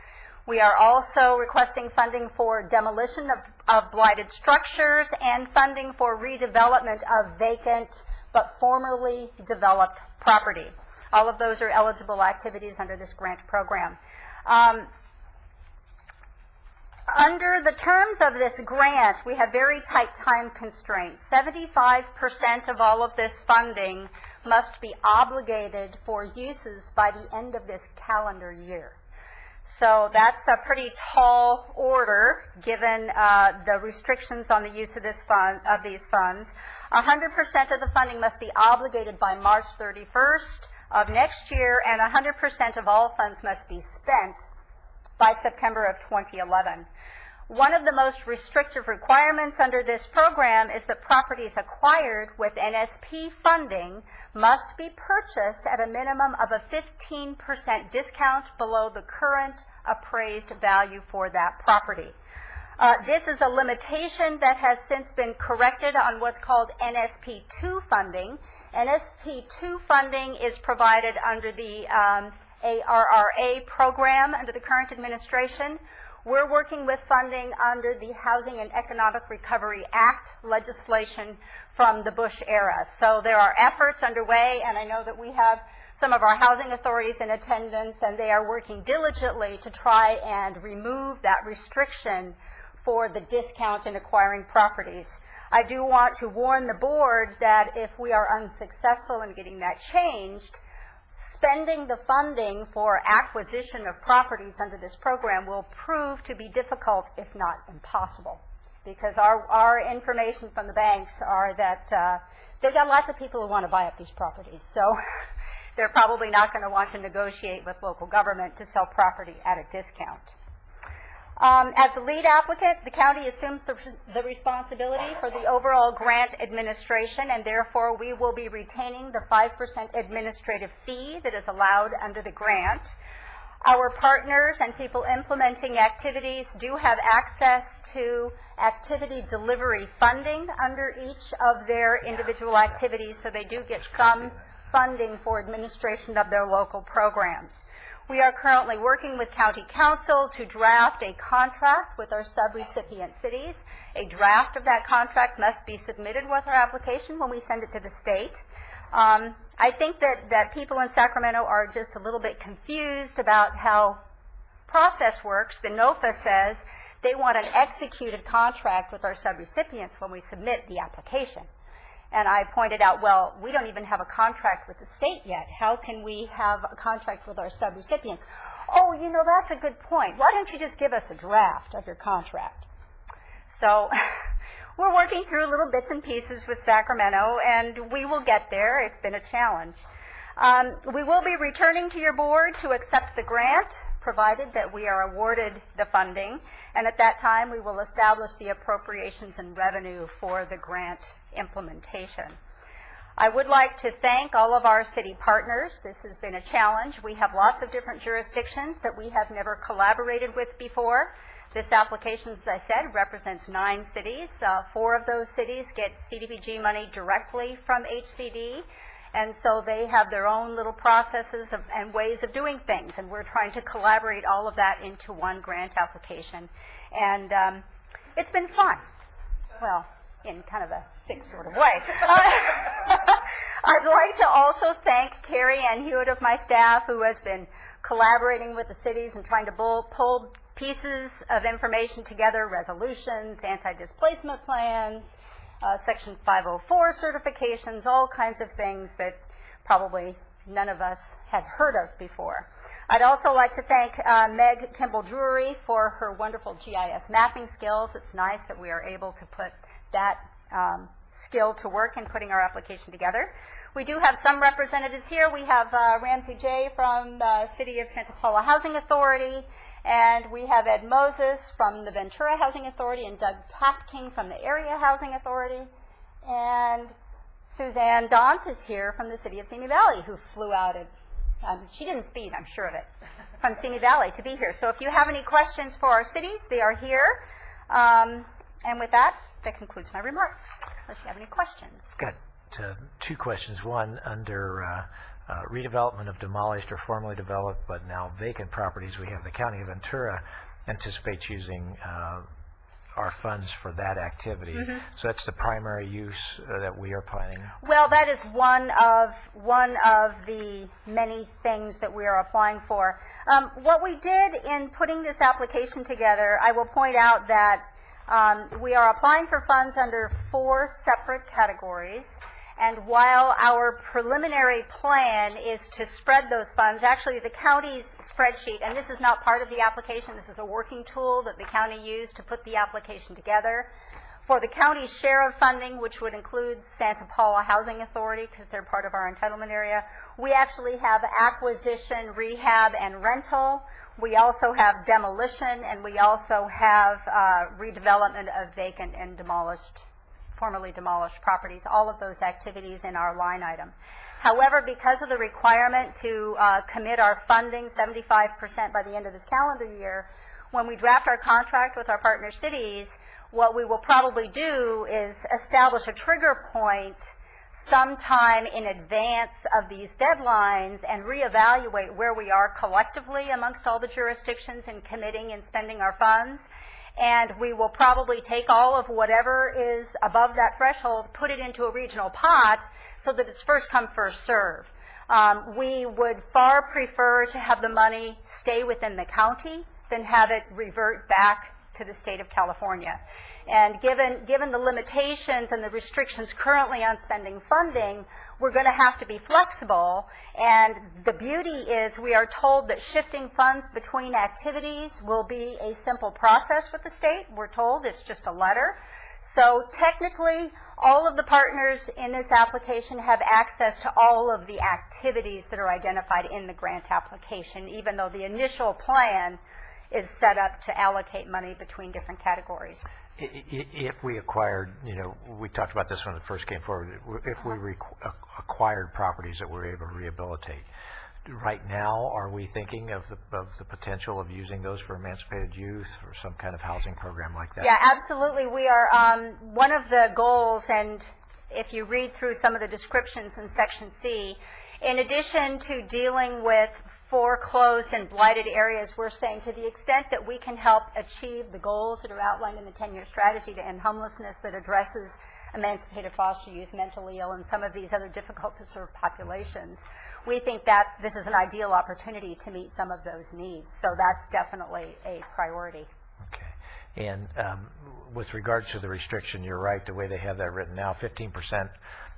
We are also requesting funding for demolition of blighted structures and funding for redevelopment of vacant but formerly developed property. All of those are eligible activities under this grant program. Under the terms of this grant, we have very tight time constraints. 75% of all of this funding must be obligated for uses by the end of this calendar year. So that's a pretty tall order given the restrictions on the use of these funds. 100% of the funding must be obligated by March 31st of next year, and 100% of all funds must be spent by September of 2011. One of the most restrictive requirements under this program is that properties acquired with NSP funding must be purchased at a minimum of a 15% discount below the current appraised value for that property. This is a limitation that has since been corrected on what's called NSP2 funding. NSP2 funding is provided under the ARRA program under the current administration. We're working with funding under the Housing and Economic Recovery Act legislation from the Bush era. So there are efforts underway, and I know that we have some of our housing authorities in attendance, and they are working diligently to try and remove that restriction for the discount in acquiring properties. I do want to warn the board that if we are unsuccessful in getting that changed, spending the funding for acquisition of properties under this program will prove to be difficult, if not impossible, because our information from the banks are that they've got lots of people who want to buy up these properties, so they're probably not going to want to negotiate with local government to sell property at a discount. As the lead applicant, the county assumes the responsibility for the overall grant administration, and therefore we will be retaining the 5% administrative fee that is allowed under the grant. Our partners and people implementing activities do have access to activity delivery funding under each of their individual activities, so they do get some funding for administration of their local programs. We are currently working with County Council to draft a contract with our subrecipient cities. A draft of that contract must be submitted with our application when we send it to the state. I think that people in Sacramento are just a little bit confused about how process works. The NOFA says they want an executed contract with our subrecipients when we submit the application. And I pointed out, well, we don't even have a contract with the state yet. How can we have a contract with our subrecipients? Oh, you know, that's a good point. Why don't you just give us a draft of your contract? So we're working through little bits and pieces with Sacramento, and we will get there. It's been a challenge. We will be returning to your board to accept the grant, provided that we are awarded the funding. And at that time, we will establish the appropriations and revenue for the grant implementation. I would like to thank all of our city partners. This has been a challenge. We have lots of different jurisdictions that we have never collaborated with before. This application, as I said, represents 9 cities. 4 of those cities get CDBG money directly from HCD. And so they have their own little processes and ways of doing things. And we're trying to collaborate all of that into one grant application. And it's been fun. Well, in kind of a sick sort of way. I'd like to also thank Carrie Ann Hewitt of my staff, who has been collaborating with the cities and trying to pull pieces of information together, resolutions, anti-displacement plans, Section 504 certifications, all kinds of things that probably none of us had heard of before. I'd also like to thank Meg Kimball-Drury for her wonderful GIS mapping skills. It's nice that we are able to put that skill to work in putting our application together. We do have some representatives here. We have Ramsey J. from the City of Santa Paula Housing Authority, and we have Ed Moses from the Ventura Housing Authority, and Doug Tapking from the Area Housing Authority, and Suzanne Daunt is here from the City of Simi Valley, who flew out at, she didn't speed, I'm sure of it, from Simi Valley to be here. So if you have any questions for our cities, they are here. And with that, that concludes my remarks, unless you have any questions. Got two questions. One, under redevelopment of demolished or formerly developed but now vacant properties, we have the County of Ventura anticipates using our funds for that activity. Mhm. So that's the primary use that we are planning. Well, that is one of the many things that we are applying for. What we did in putting this application together, I will point out that we are applying for funds under 4 separate categories. And while our preliminary plan is to spread those funds, actually the county's spreadsheet, and this is not part of the application, this is a working tool that the county used to put the application together. For the county's share of funding, which would include Santa Paula Housing Authority, because they're part of our entitlement area, we actually have acquisition, rehab, and rental. We also have demolition, and we also have redevelopment of vacant and formerly demolished properties, all of those activities in our line item. However, because of the requirement to commit our funding 75% by the end of this calendar year, when we draft our contract with our partner cities, what we will probably do is establish a trigger point sometime in advance of these deadlines and reevaluate where we are collectively amongst all the jurisdictions in committing and spending our funds. And we will probably take all of whatever is above that threshold, put it into a regional pot so that it's first come, first serve. We would far prefer to have the money stay within the county than have it revert back to the state of California. And given the limitations and the restrictions currently on spending funding, we're going to have to be flexible. And the beauty is we are told that shifting funds between activities will be a simple process with the state. We're told it's just a letter. So technically, all of the partners in this application have access to all of the activities that are identified in the grant application, even though the initial plan is set up to allocate money between different categories. If we acquired, we talked about this when it first came forward, if we acquired properties that we're able to rehabilitate, right now, are we thinking of the potential of using those for emancipated youth or some kind of housing program like that? Yeah, absolutely. We are, one of the goals, and if you read through some of the descriptions in Section C, in addition to dealing with foreclosed and blighted areas, we're saying to the extent that we can help achieve the goals that are outlined in the 10-year strategy to end homelessness that addresses emancipated foster youth, mentally ill, and some of these other difficult to serve populations, we think this is an ideal opportunity to meet some of those needs. So that's definitely a priority. Okay. And with regards to the restriction, you're right, the way they have that written now, 15%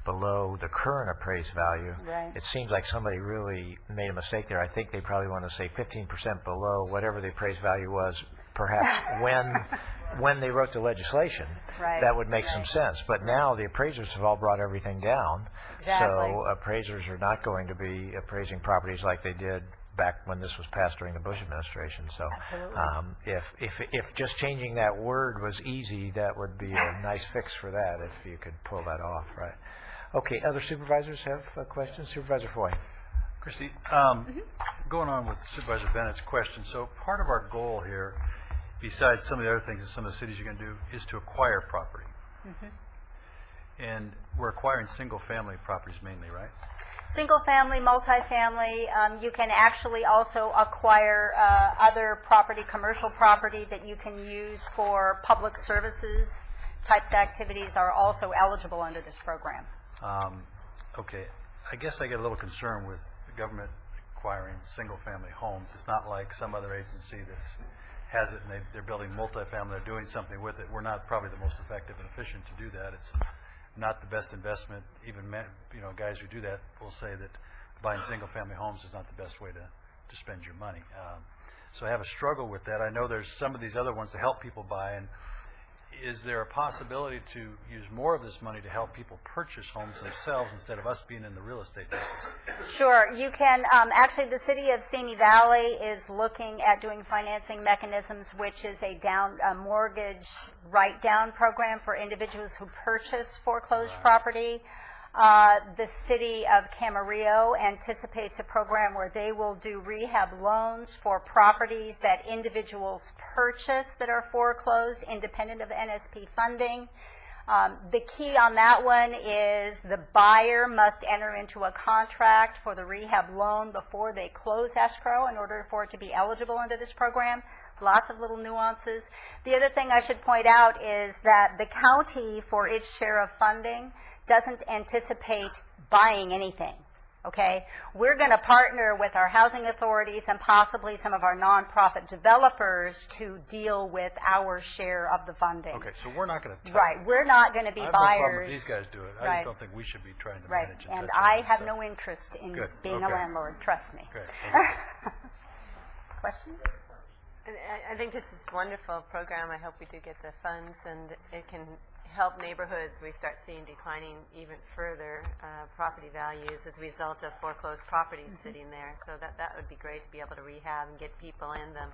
below the current appraised value. Right. It seems like somebody really made a mistake there. I think they probably want to say 15% below whatever the appraised value was, perhaps when they wrote the legislation. Right. That would make some sense. But now the appraisers have all brought everything down. Exactly. So appraisers are not going to be appraising properties like they did back when this was passed during the Bush administration. So if just changing that word was easy, that would be a nice fix for that if you could pull that off, right? Okay, other supervisors have questions? Supervisor Foy. Christy, going on with Supervisor Bennett's question, so part of our goal here, besides some of the other things that some of the cities are going to do, is to acquire property. And we're acquiring single-family properties mainly, right? Single-family, multifamily, you can actually also acquire other property, commercial property that you can use for public services. Types of activities are also eligible under this program. Okay, I guess I get a little concerned with the government acquiring single-family homes. It's not like some other agency that has it and they're building multifamily, they're doing something with it. We're not probably the most effective and efficient to do that. It's not the best investment. Even guys who do that will say that buying single-family homes is not the best way to spend your money. So I have a struggle with that. I know there's some of these other ones to help people buy, and is there a possibility to use more of this money to help people purchase homes themselves instead of us being in the real estate business? Sure. You can, actually the city of Simi Valley is looking at doing financing mechanisms, which is a mortgage write-down program for individuals who purchase foreclosed property. The city of Camarillo anticipates a program where they will do rehab loans for properties that individuals purchase that are foreclosed independent of NSP funding. The key on that one is the buyer must enter into a contract for the rehab loan before they close escrow in order for it to be eligible under this program. Lots of little nuances. The other thing I should point out is that the county, for its share of funding, doesn't anticipate buying anything. Okay, we're going to partner with our housing authorities and possibly some of our nonprofit developers to deal with our share of the funding. Okay, so we're not going to. Right, we're not going to be I have buyers. No problem if these guys do it. I Right. just don't think we should be trying to Right, manage and touch on I that have stuff. no interest in Good, being a okay. landlord. Trust me. Good. Questions? And I think this is a wonderful program. I hope we do get the funds, and it can help neighborhoods. We start seeing declining even further property values as a result of foreclosed properties sitting there. So that would be great to be able to rehab and get people in them.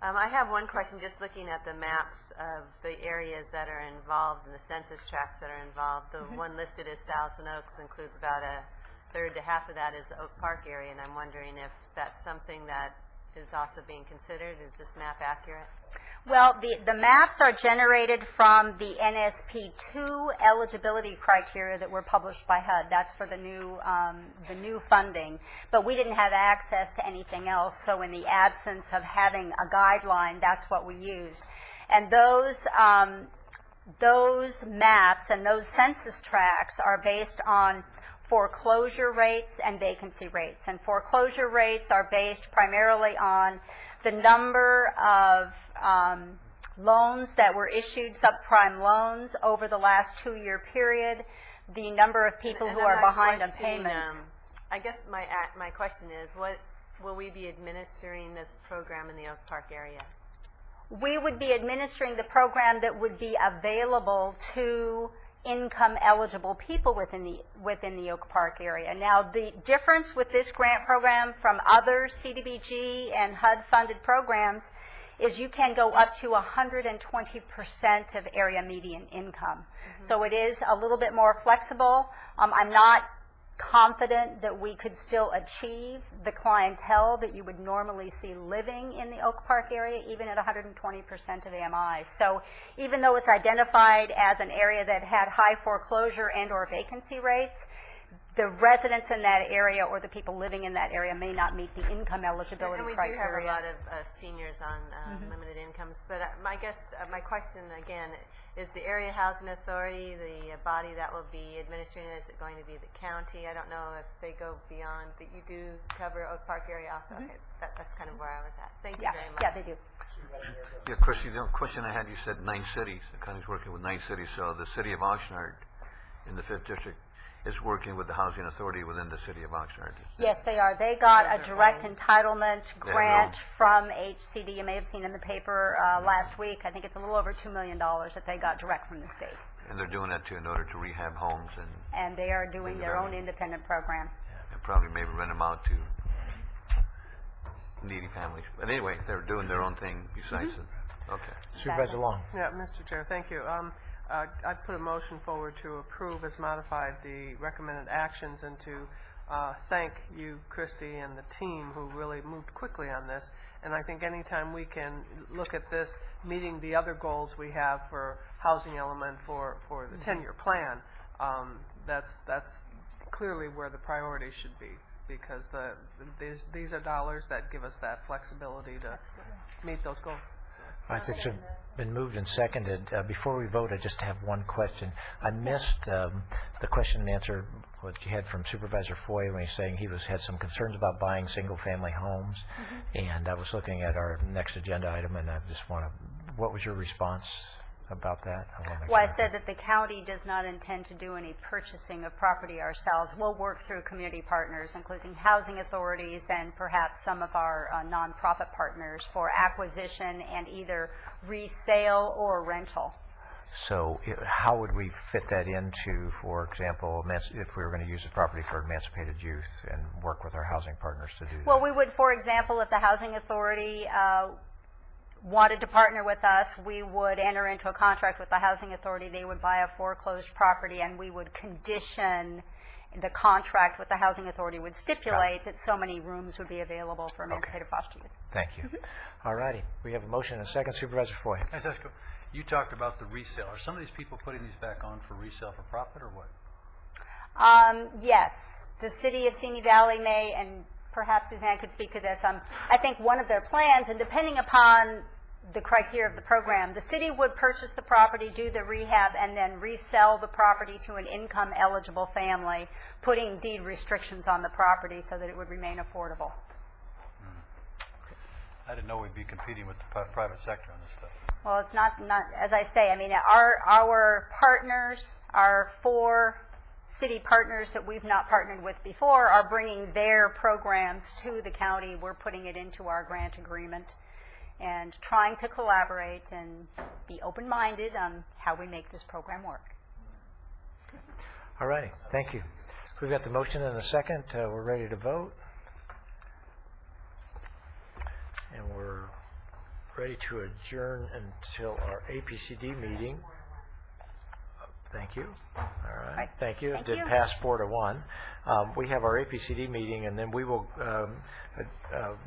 I have one question, just looking at the maps of the areas that are involved and the census tracts that are involved. The one listed as Thousand Oaks includes about a third to half of that is Oak Park area, and I'm wondering if that's something that is also being considered. Is this map accurate? Well, the maps are generated from the NSP2 eligibility criteria that were published by HUD. That's for the new funding. But we didn't have access to anything else, so in the absence of having a guideline, that's what we used. And those maps and those census tracts are based on foreclosure rates and vacancy rates. And foreclosure rates are based primarily on the number of loans that were issued, subprime loans, over the last 2-year period, the number of people who are behind on payments. I guess my question is, what will we be administering this program in the Oak Park area? We would be administering the program that would be available to income eligible people within the Oak Park area. Now, the difference with this grant program from other CDBG and HUD funded programs is you can go up to 120% of area median income. So it is a little bit more flexible. I'm not confident that we could still achieve the clientele that you would normally see living in the Oak Park area, even at 120% of AMI. So even though it's identified as an area that had high foreclosure and or vacancy rates, the residents in that area or the people living in that area may not meet the income eligibility criteria. And we do have a lot of seniors on limited incomes, but my question again, is the Area Housing Authority the body that will be administering it? Is it going to be the county? I don't know if they go beyond, but you do cover Oak Park area also? Okay, that's kind of where I was at. Thank you very much. Yeah, they do. Yeah, Christy, the question I had, you said 9 cities. The county's working with 9 cities, so the city of Oxnard in the 5th district is working with the housing authority within the city of Oxnard. Yes, they are. They got a direct entitlement grant from HCD. You may have seen in the paper last week. I think it's a little over $2 million that they got direct from the state. And they're doing that too in order to rehab homes and they are doing their own independent program. And probably maybe rent them out to needy families. But anyway, they're doing their own thing besides it. Okay. Supervisor Long. Yeah, Mr. Chair, thank you. I'd put a motion forward to approve as modified the recommended actions and to thank you, Christy, and the team who really moved quickly on this. And I think anytime we can look at this meeting the other goals we have for housing element for the 10-year plan, that's clearly where the priority should be, because these are dollars that give us that flexibility to meet those goals. I think it's been moved and seconded. Before we vote, I just have one question. I missed the question and answer what you had from Supervisor Foy when he was saying he had some concerns about buying single-family homes. And I was looking at our next agenda item, and I just want to, what was your response about that? Well, I said that the county does not intend to do any purchasing of property ourselves. We'll work through community partners, including housing authorities and perhaps some of our nonprofit partners for acquisition and either resale or rental. So how would we fit that into, for example, if we were going to use the property for emancipated youth and work with our housing partners to do that? Well, we would, for example, if the housing authority wanted to partner with us, we would enter into a contract with the housing authority. They would buy a foreclosed property, and we would condition the contract with the Housing Authority would stipulate that so many rooms would be available for emancipated foster youth. Thank you. All righty. We have a motion and a second. Supervisor Foy. Can I just ask you, you talked about the resale. Are some of these people putting these back on for resale for profit or what? Yes, the city of Simi Valley may, and perhaps Suzanne could speak to this. I think one of their plans, and depending upon the criteria of the program, the city would purchase the property, do the rehab, and then resell the property to an income-eligible family, putting deed restrictions on the property so that it would remain affordable. I didn't know we'd be competing with the private sector on this stuff. Well, it's not as I say. I mean, our partners, our 4 city partners that we've not partnered with before, are bringing their programs to the county. We're putting it into our grant agreement and trying to collaborate and be open-minded on how we make this program work. All righty. Thank you. We've got the motion and a second. We're ready to vote. And we're ready to adjourn until our APCD meeting. Thank you. All right. Thank you. It did pass 4-1. We have our APCD meeting, and then we will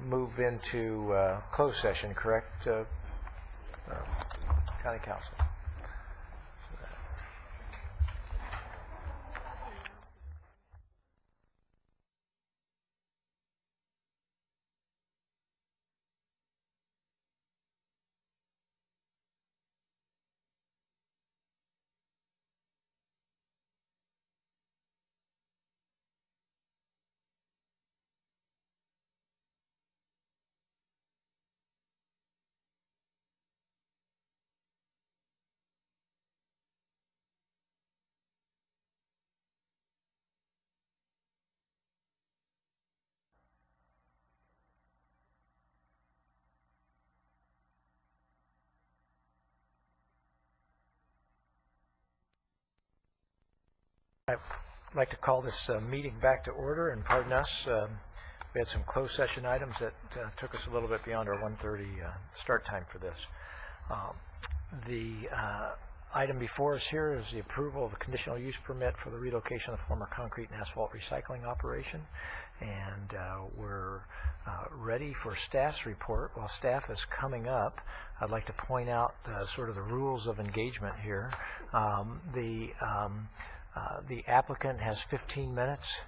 move into closed session, correct, County Council? I'd like to call this meeting back to order, and pardon us. We had some closed session items that took us a little bit beyond our 1:30 start time for this. The item before us here is the approval of a conditional use permit for the relocation of the former concrete and asphalt recycling operation. And we're ready for staff's report. While staff is coming up, I'd like to point out sort of the rules of engagement here. The applicant has 15 minutes,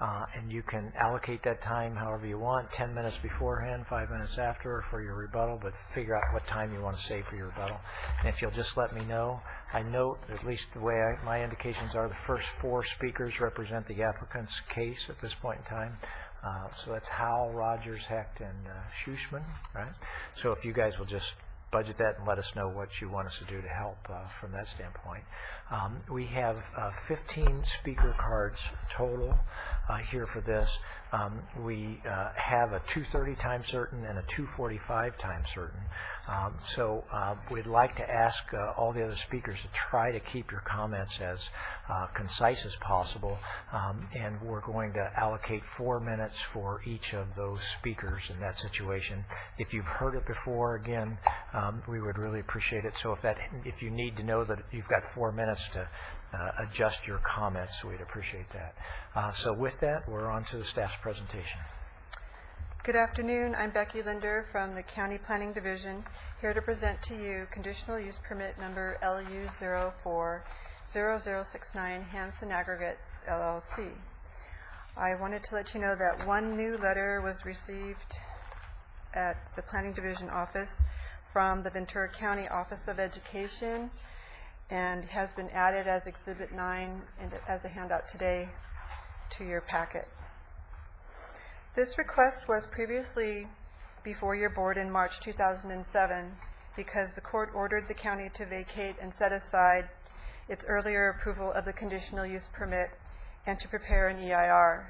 and you can allocate that time however you want, 10 minutes beforehand, 5 minutes after for your rebuttal, but figure out what time you want to save for your rebuttal. And if you'll just let me know, I note, at least the way my indications are, the first 4 speakers represent the applicant's case at this point in time. So that's Howell, Rogers, Hecht, and Schuschman, right? So if you guys will just budget that and let us know what you want us to do to help from that standpoint. We have 15 speaker cards total here for this. We have a 2:30 time certain and a 2:45 time certain. So we'd like to ask all the other speakers to try to keep your comments as concise as possible, and we're going to allocate 4 minutes for each of those speakers in that situation. If you've heard it before, again, we would really appreciate it. So if you need to know that you've got 4 minutes to adjust your comments, we'd appreciate that. So with that, we're on to the staff's presentation. Good afternoon. I'm Becky Linder from the County Planning Division, here to present to you conditional use permit number LU040069 Hanson Aggregates LLC. I wanted to let you know that one new letter was received at the Planning Division office from the Ventura County Office of Education, and has been added as Exhibit 9 and as a handout today to your packet. This request was previously before your board in March 2007 because the court ordered the county to vacate and set aside its earlier approval of the conditional use permit and to prepare an EIR.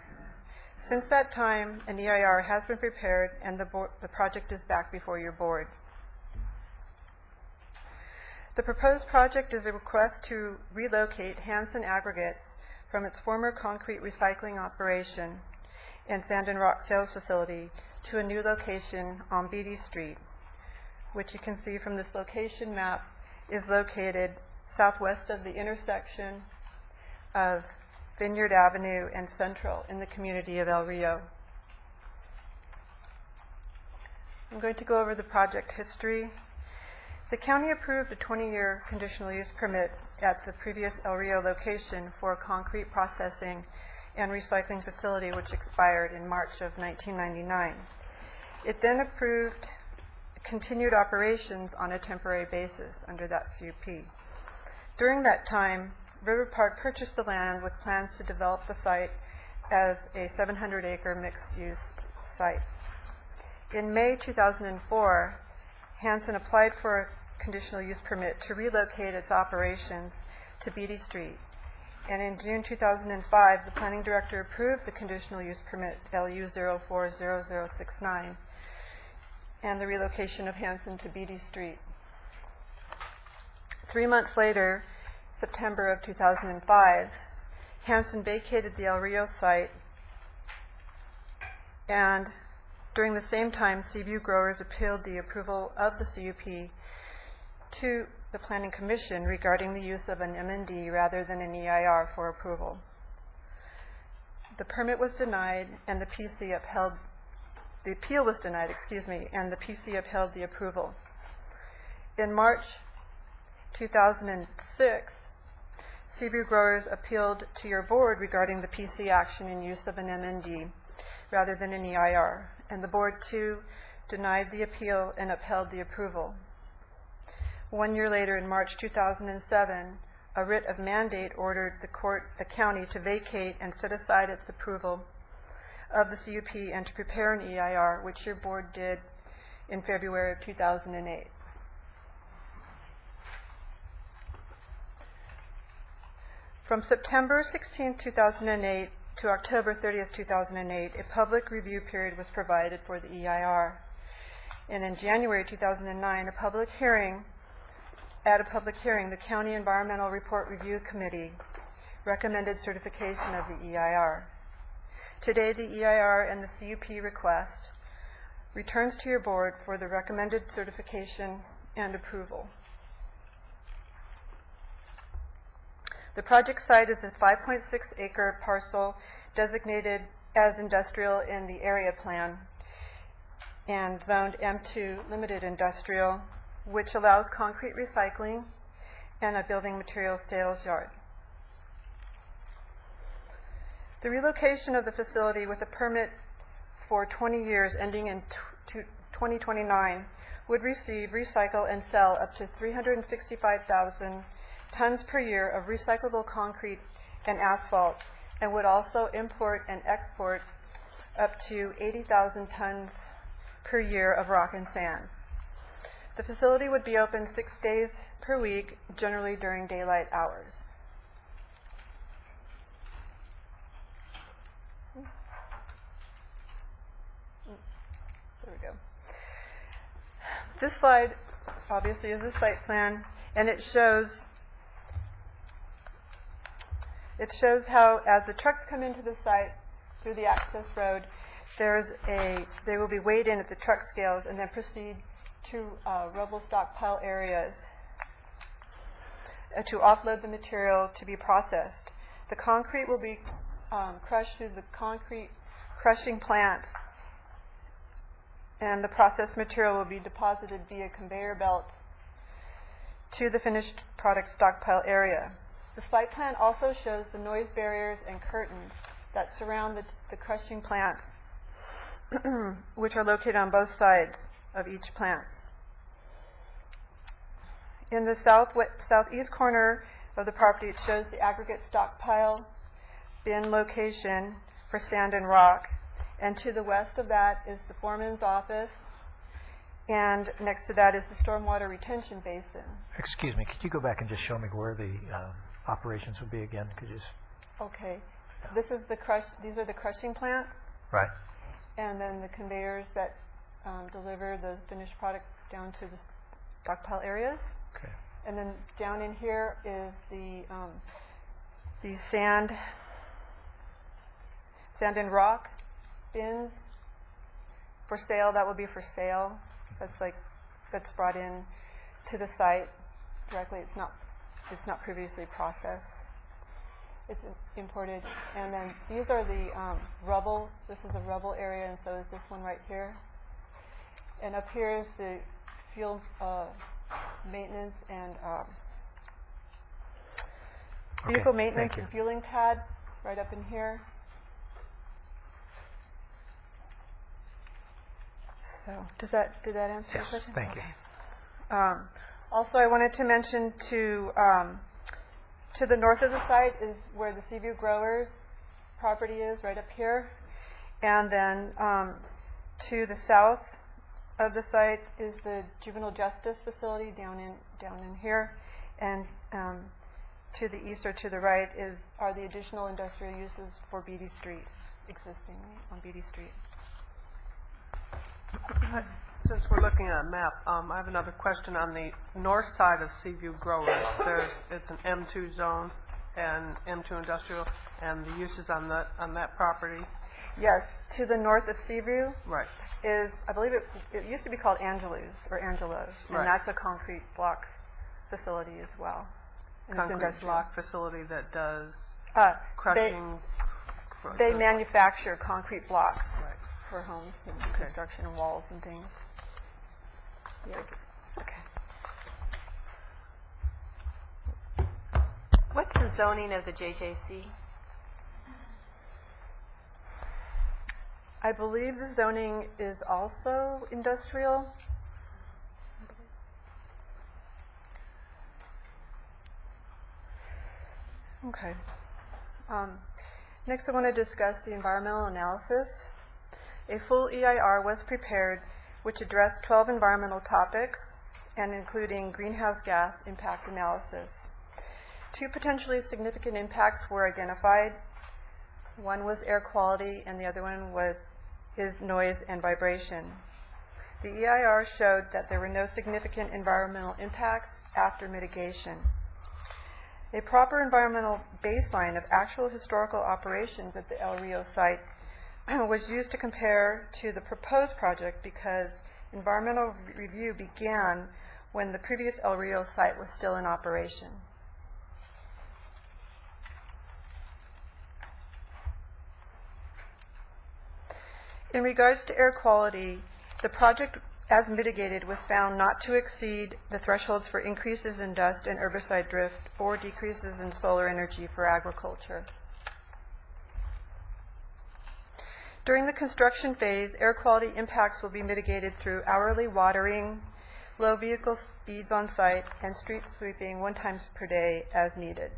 Since that time, an EIR has been prepared and the project is back before your board. The proposed project is a request to relocate Hanson Aggregates from its former concrete recycling operation and sand and rock sales facility to a new location on Beatty Street, which you can see from this location map is located southwest of the intersection of Vineyard Avenue, and Central in the community of El Rio. I'm going to go over the project history. The county approved a 20-year conditional use permit at the previous El Rio location for a concrete processing and recycling facility, which expired in March of 1999. It then approved continued operations on a temporary basis under that CUP. During that time, River Park purchased the land with plans to develop the site as a 700-acre mixed-use site. In May 2004, Hanson applied for a conditional use permit to relocate its operations to Beatty Street. And in June 2005, the planning director approved the conditional use permit LU 040069 and the relocation of Hanson to Beatty Street. 3 months later, September of 2005, Hanson vacated the El Rio site, and during the same time, Seaview Growers appealed the approval of the CUP to the Planning Commission regarding the use of an M&D rather than an EIR for approval. The permit was denied and the PC upheld, the appeal was denied, and the PC upheld the approval. In March 2006, Seaview Growers appealed to your board regarding the PC action in use of an M&D rather than an EIR, and the board too denied the appeal and upheld the approval. 1 year later, in March 2007, a writ of mandate ordered the county to vacate and set aside its approval of the CUP and to prepare an EIR, which your board did in February of 2008. From September 16, 2008 to October 30, 2008, a public review period was provided for the EIR. And in January 2009, at a public hearing, the County Environmental Report Review Committee recommended certification of the EIR. Today, the EIR and the CUP request returns to your board for the recommended certification and approval. The project site is a 5.6-acre parcel designated as industrial in the area plan and zoned M2 limited industrial, which allows concrete recycling and a building material sales yard. The relocation of the facility with a permit for 20 years ending in 2029 would receive, recycle, and sell up to 365,000 tons per year of recyclable concrete and asphalt, and would also import and export up to 80,000 tons per year of rock and sand. The facility would be open 6 days per week, generally during daylight hours. There we go. This slide obviously is a site plan, and it shows how, as the trucks come into the site through the access road, they will be weighed in at the truck scales and then proceed to rubble stockpile areas to offload the material to be processed. The concrete will be crushed through the concrete crushing plants, and the processed material will be deposited via conveyor belts to the finished product stockpile area. The site plan also shows the noise barriers and curtains that surround the crushing plants, which are located on both sides of each plant. In the southeast corner of the property, it shows the aggregate stockpile bin location for sand and rock. And to the west of that is the foreman's office, and next to that is the stormwater retention basin. Excuse me, could you go back and just show me where the operations would be again? Could you just... Okay. These are the crushing plants. Right. And then the conveyors that deliver the finished product down to the stockpile areas. Okay. And then down in here is the sand and rock bins for sale. That will be for sale. That's brought in to the site directly. It's not previously processed. It's imported. And then these are the rubble. This is a rubble area, and so is this one right here. And up here is the fuel maintenance and vehicle maintenance and fueling pad right up in here. So did that answer your question? Thank you. Also, I wanted to mention to the north of the site is where the Seaview Growers property is, right up here. And then to the south of the site is the Juvenile Justice Facility down in here. And to the east or to the right are the additional industrial uses for Beatty Street, existing on Beatty Street. Since we're looking at a map, I have another question on the north side of Seaview Growers. It's an M2 zone and M2 industrial, and the uses on that property. Yes, to the north of Seaview Right. is, I believe it used to be called Angelo's, and Right. that's a concrete block facility as well. And it's Concrete industrial. block facility that does They crushing. they manufacture concrete blocks for homes and construction and walls and things. Yes. Okay. What's the zoning of the JJC? I believe the zoning is also industrial. Okay. Next, I want to discuss the environmental analysis. A full EIR was prepared which addressed 12 environmental topics and including greenhouse gas impact analysis. 2 potentially significant impacts were identified. One was air quality and the other one is noise and vibration. The EIR showed that there were no significant environmental impacts after mitigation. A proper environmental baseline of actual historical operations at the El Rio site was used to compare to the proposed project because environmental review began when the previous El Rio site was still in operation. In regards to air quality, the project as mitigated was found not to exceed the thresholds for increases in dust and herbicide drift or decreases in solar energy for agriculture. During the construction phase, air quality impacts will be mitigated through hourly watering, low vehicle speeds on site, and street sweeping 1 time per day as needed.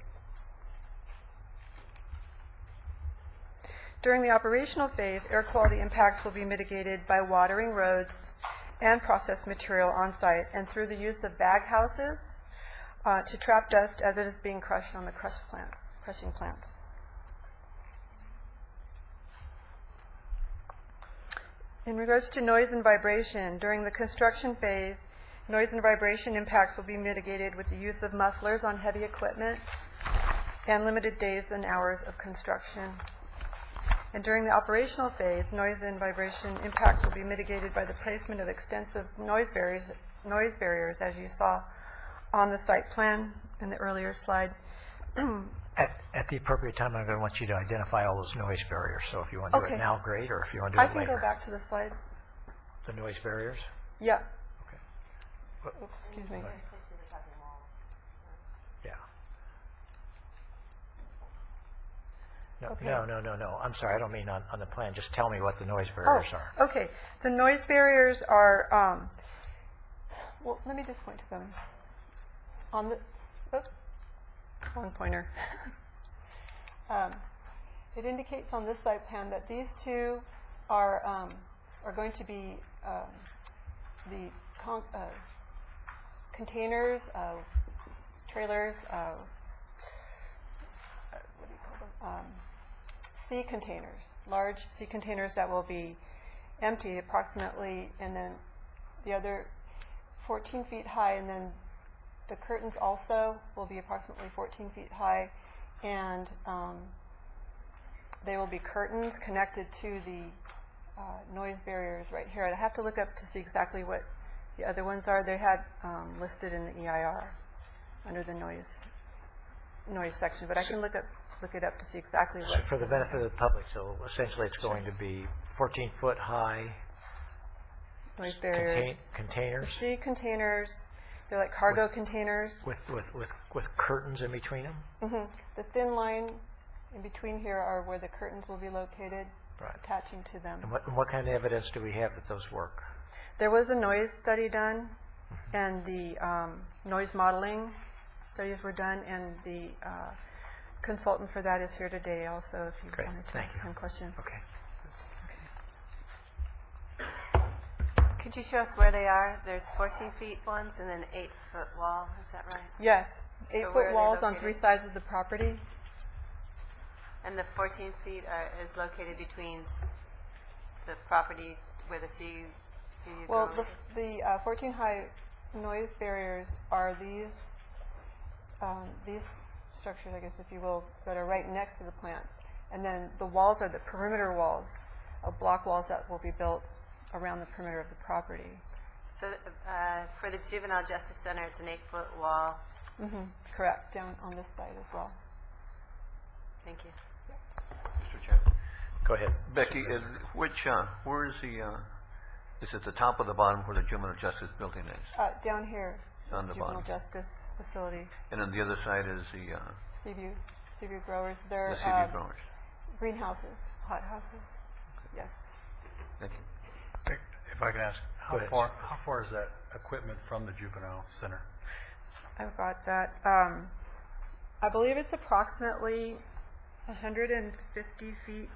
During the operational phase, air quality impacts will be mitigated by watering roads and processed material on site and through the use of bag houses to trap dust as it is being crushed on the crushing plants. In regards to noise and vibration, during the construction phase, noise and vibration impacts will be mitigated with the use of mufflers on heavy equipment and limited days and hours of construction. And during the operational phase, noise and vibration impacts will be mitigated by the placement of extensive noise barriers, as you saw on the site plan in the earlier slide. At the appropriate time, I'm going to want you to identify all those noise barriers. So if you want to do it now, great, or if you want to do I it can later. go back to the slide. The noise barriers? Yeah. Okay. Oops, excuse me. Yeah. No, Okay. no. I'm sorry, I don't mean on the plan. Just tell me what the noise barriers are. Okay. The noise barriers are, well, let me just point to them. On the, one pointer. It indicates on this site plan that these 2 are going to be the containers, trailers, what do you call them? Sea containers, large sea containers that will be empty approximately, and then the other 14 feet high, and then the curtains also will be approximately 14 feet high, and they will be curtains connected to the noise barriers right here. I have to look up to see exactly what the other ones are. They had listed in the EIR under the noise section, but I can look up. look it up to see exactly So what. for the benefit of the public, so essentially it's going to be 14-foot high Noise barriers. containers Sea containers, they're like cargo containers. with curtains in between them? Mhm. The thin line in between here are where the curtains will be located, Right. attaching to them. And what kind of evidence do we have that those work? There was a noise study done, and the noise modeling studies were done, and the consultant for that is here today also, if you Great. wanted to Thank ask you. him questions. Okay. Could you show us where they are? There's 14-feet ones and then 8-foot wall, is that right? Yes, So where are 8-foot they walls on located? 3 sides of the property. And the 14 feet is located between the property where the CU Well, goes? the 14 high noise barriers are these structures, I guess, if you will, that are right next to the plants. And then the walls are the perimeter walls, block walls that will be built around the perimeter of the property. So for the Juvenile Justice Center, it's an 8-foot wall. Correct, down on this side as well. Thank you. Mr. Chair. Go ahead. Becky, where is is it the top or the bottom where the juvenile justice building is? Down here, On the juvenile bottom. justice facility, And on the other side is the Seaview growers. They're CB growers. greenhouses, hot houses. Yes. Thank you. If I can ask, Go ahead. how far is that equipment from the juvenile center? I've got that. I believe it's approximately 150 feet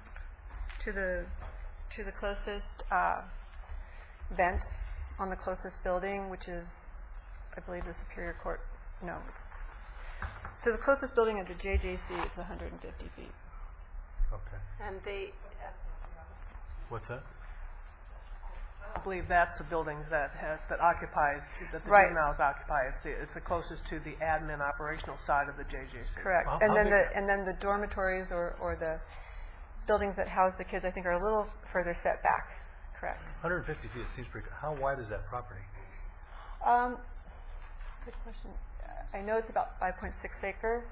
to the closest vent on the closest building, which is, I believe, the Superior Court. No, it's to the closest building at the JJC. It's 150 feet. Okay. And What's that? I believe that's the building that occupies, that the Right. juveniles occupy. It's the closest to the admin operational side of the JJC. Correct. How And then big- the dormitories or the buildings that house the kids, I think, are a little further set back. Correct. 150 feet, it seems pretty good. How wide is that property? Good question. I know it's about 5.6 acres,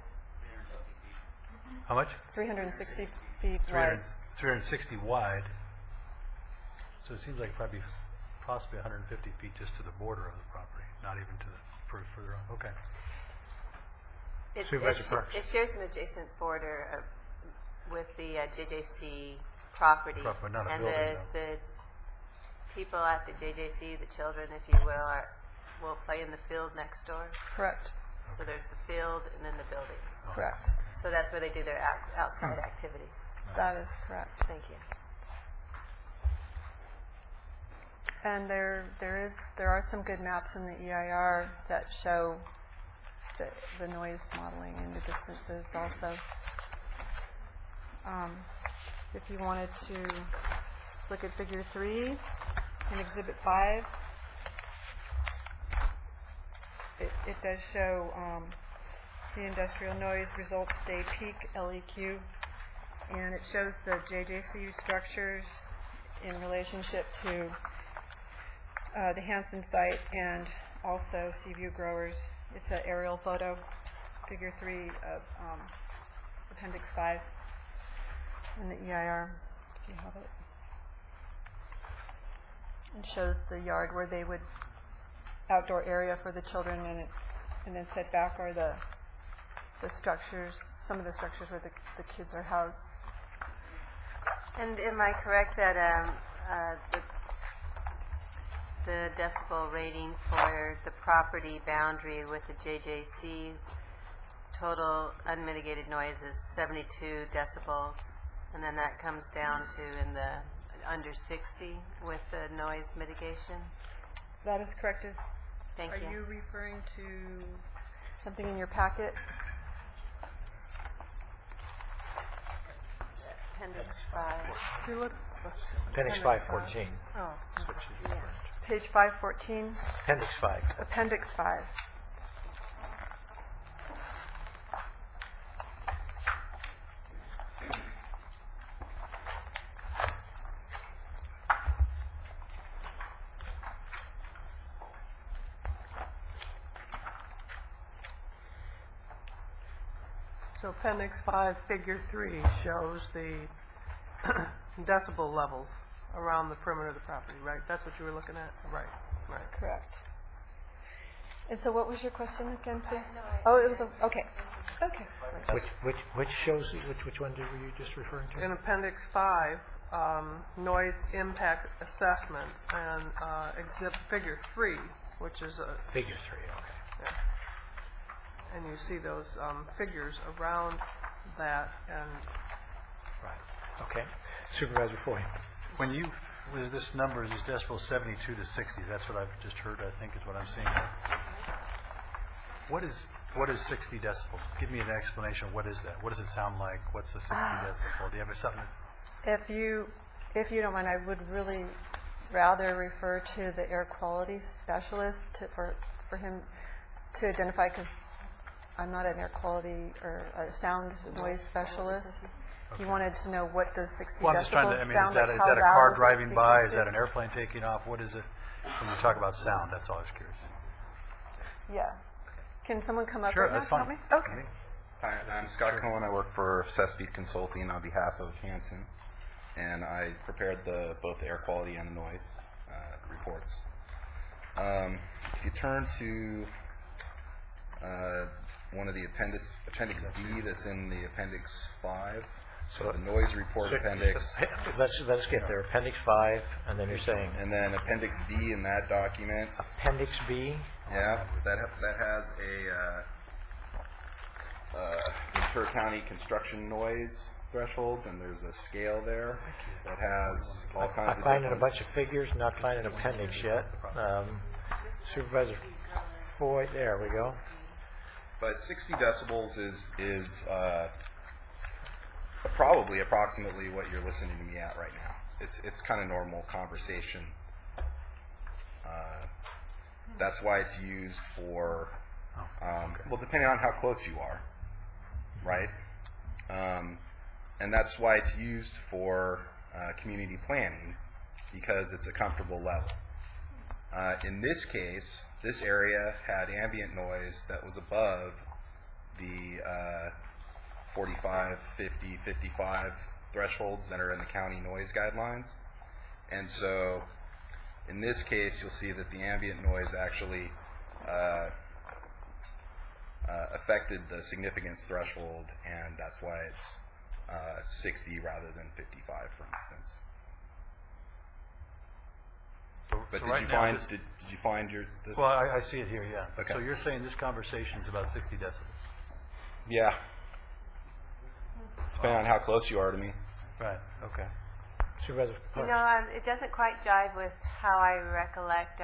How much? 360 feet 300 wide. 360 wide. So it seems like probably possibly 150 feet just to the border of the property, not even to the further on. Okay. it shares an adjacent border with the JJC property. But not a and building, the people at the JJC, the children, if you will play in the field next door. Correct. So there's the field and then the buildings. Correct. So that's where they do their outside activities. That is correct. Thank you. And there are some good maps in the EIR that show the noise modeling and the distances also. If you wanted to look at Figure 3 in Exhibit 5, it does show the industrial noise results day peak LEQ, and it shows the JJCU structures in relationship to the Hanson site and also Seaview growers. It's an aerial photo, Figure 3 of Appendix 5 in the EIR, if you have it. It shows the yard where they would, outdoor area for the children, and then set back are the structures, some of the structures where the kids are housed. And am I correct that the decibel rating for the property boundary with the JJC total unmitigated noise is 72 decibels, and then that comes down to in the under 60 with the noise mitigation? That is correct. Thank Are you. you referring to something in your packet? Appendix 5. If you look, Appendix 514. Oh, That's what she's referring to. page 514, Appendix 5. Appendix 5. So So Appendix 5, Figure 3 shows the decibel levels around the perimeter of the property, right? That's what you were looking at? Right, right. Correct. And so what was your question again, please? Oh, it was, okay. Okay. Which shows, which one were you just referring to? In Appendix 5, noise impact assessment, and exhibit Figure 3, which is a... Figure 3, okay. Yeah. And you see those figures around that, and... Right, okay. Supervisor Foy. When you, with this number, this decibel 72 to 60, that's what I've just heard, I think is what I'm seeing. What is 60 decibels? Give me an explanation. What is that? What does it sound like? What's a 60 decibel? Do you have something? If you don't mind, I would really rather refer to the air quality specialist for him to identify, because I'm not an air quality or a sound noise specialist. He wanted to know, what does 60 Well, I'm just trying to, decibels sound like? is that a car driving by? Is that an airplane taking off? What is it? When you talk about sound, that's all I was curious. Yeah. Can someone come up Sure, right now that's to help fine. me? Okay. Hi, I'm Scott Cohen. I work for Sespeed Consulting on behalf of Hanson, and I prepared both the air quality and the noise reports. If you turn to one of the Appendix B that's in the Appendix 5, so the noise report appendix. Let's get there. Appendix 5, and then you're saying? And then Appendix B in that document. Appendix B? Yeah, that has a inter-county construction noise thresholds, and there's a scale there that has all kinds of I'm finding a bunch of figures, not finding an appendix yet. Supervisor Foy, there we go. But 60 decibels is probably approximately what you're listening to me at right now. It's kind of normal conversation. That's why it's used for, well, depending on how close you are, right? And that's why it's used for community planning, because it's a comfortable level. In this case, this area had ambient noise that was above the 45, 50, 55 thresholds that are in the county noise guidelines. And so in this case, you'll see that the ambient noise actually affected the significance threshold, and that's why it's 60 rather than 55, for instance. But So right did you find this? Well, I see it here, yeah. Okay. So you're saying this conversation is about 60 decibels? Yeah. Depending on how close you are to me. Right, okay. Supervisor You know, it doesn't quite jive with how I recollect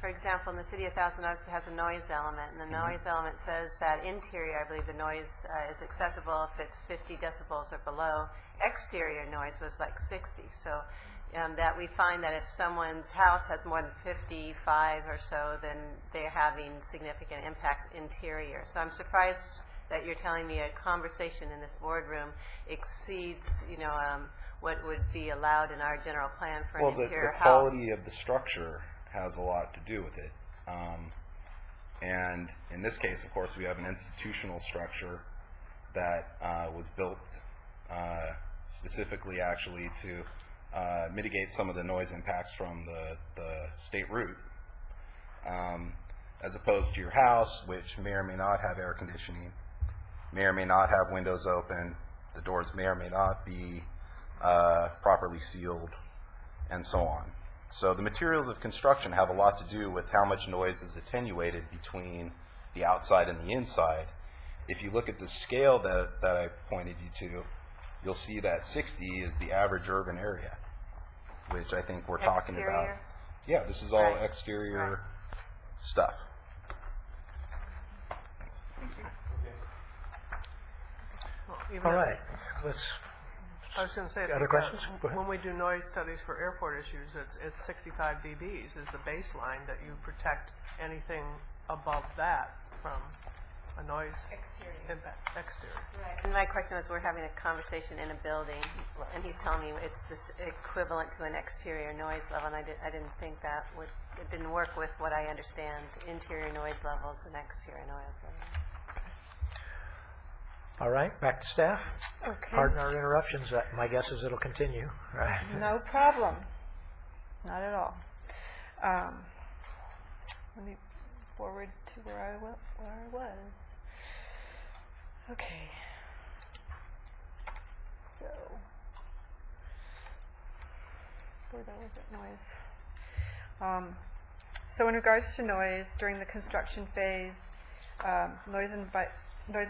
for example, in the city of Thousand Oaks, it has a noise element, and the noise element says that interior, I believe the noise is acceptable if it's 50 decibels or below. Exterior noise was like 60, so that we find that if someone's house has more than 55 or so, then they're having significant impacts interior. So I'm surprised that you're telling me a conversation in this boardroom exceeds, what would be allowed in our general plan for an interior house. Well, the quality of the structure has a lot to do with it. And in this case, of course, we have an institutional structure that was built specifically actually to mitigate some of the noise impacts from the state route, as opposed to your house, which may or may not have air conditioning, may or may not have windows open, the doors may or may not be properly sealed, and so on. So the materials of construction have a lot to do with how much noise is attenuated between the outside and the inside. If you look at the scale that I pointed you to, you'll see that 60 is the average urban area, which I think we're talking about. Exterior? Yeah, this is all exterior stuff. All right, let's... I was going to say, Other questions? Go ahead. when we do noise studies for airport issues, it's 65 dBs is the baseline that you protect anything above that from a noise impact. Exterior. Right. And my question was, we're having a conversation in a building, and he's telling me it's this equivalent to an exterior noise level, and I didn't think that it didn't work with what I understand, interior noise levels and exterior noise levels. All right, back to staff. Okay. Pardon our interruptions. My guess is it'll continue. Right. No problem. Not at all. Let me forward to where I was. Okay. So, where that was at noise. So in regards to noise, during the construction phase, noise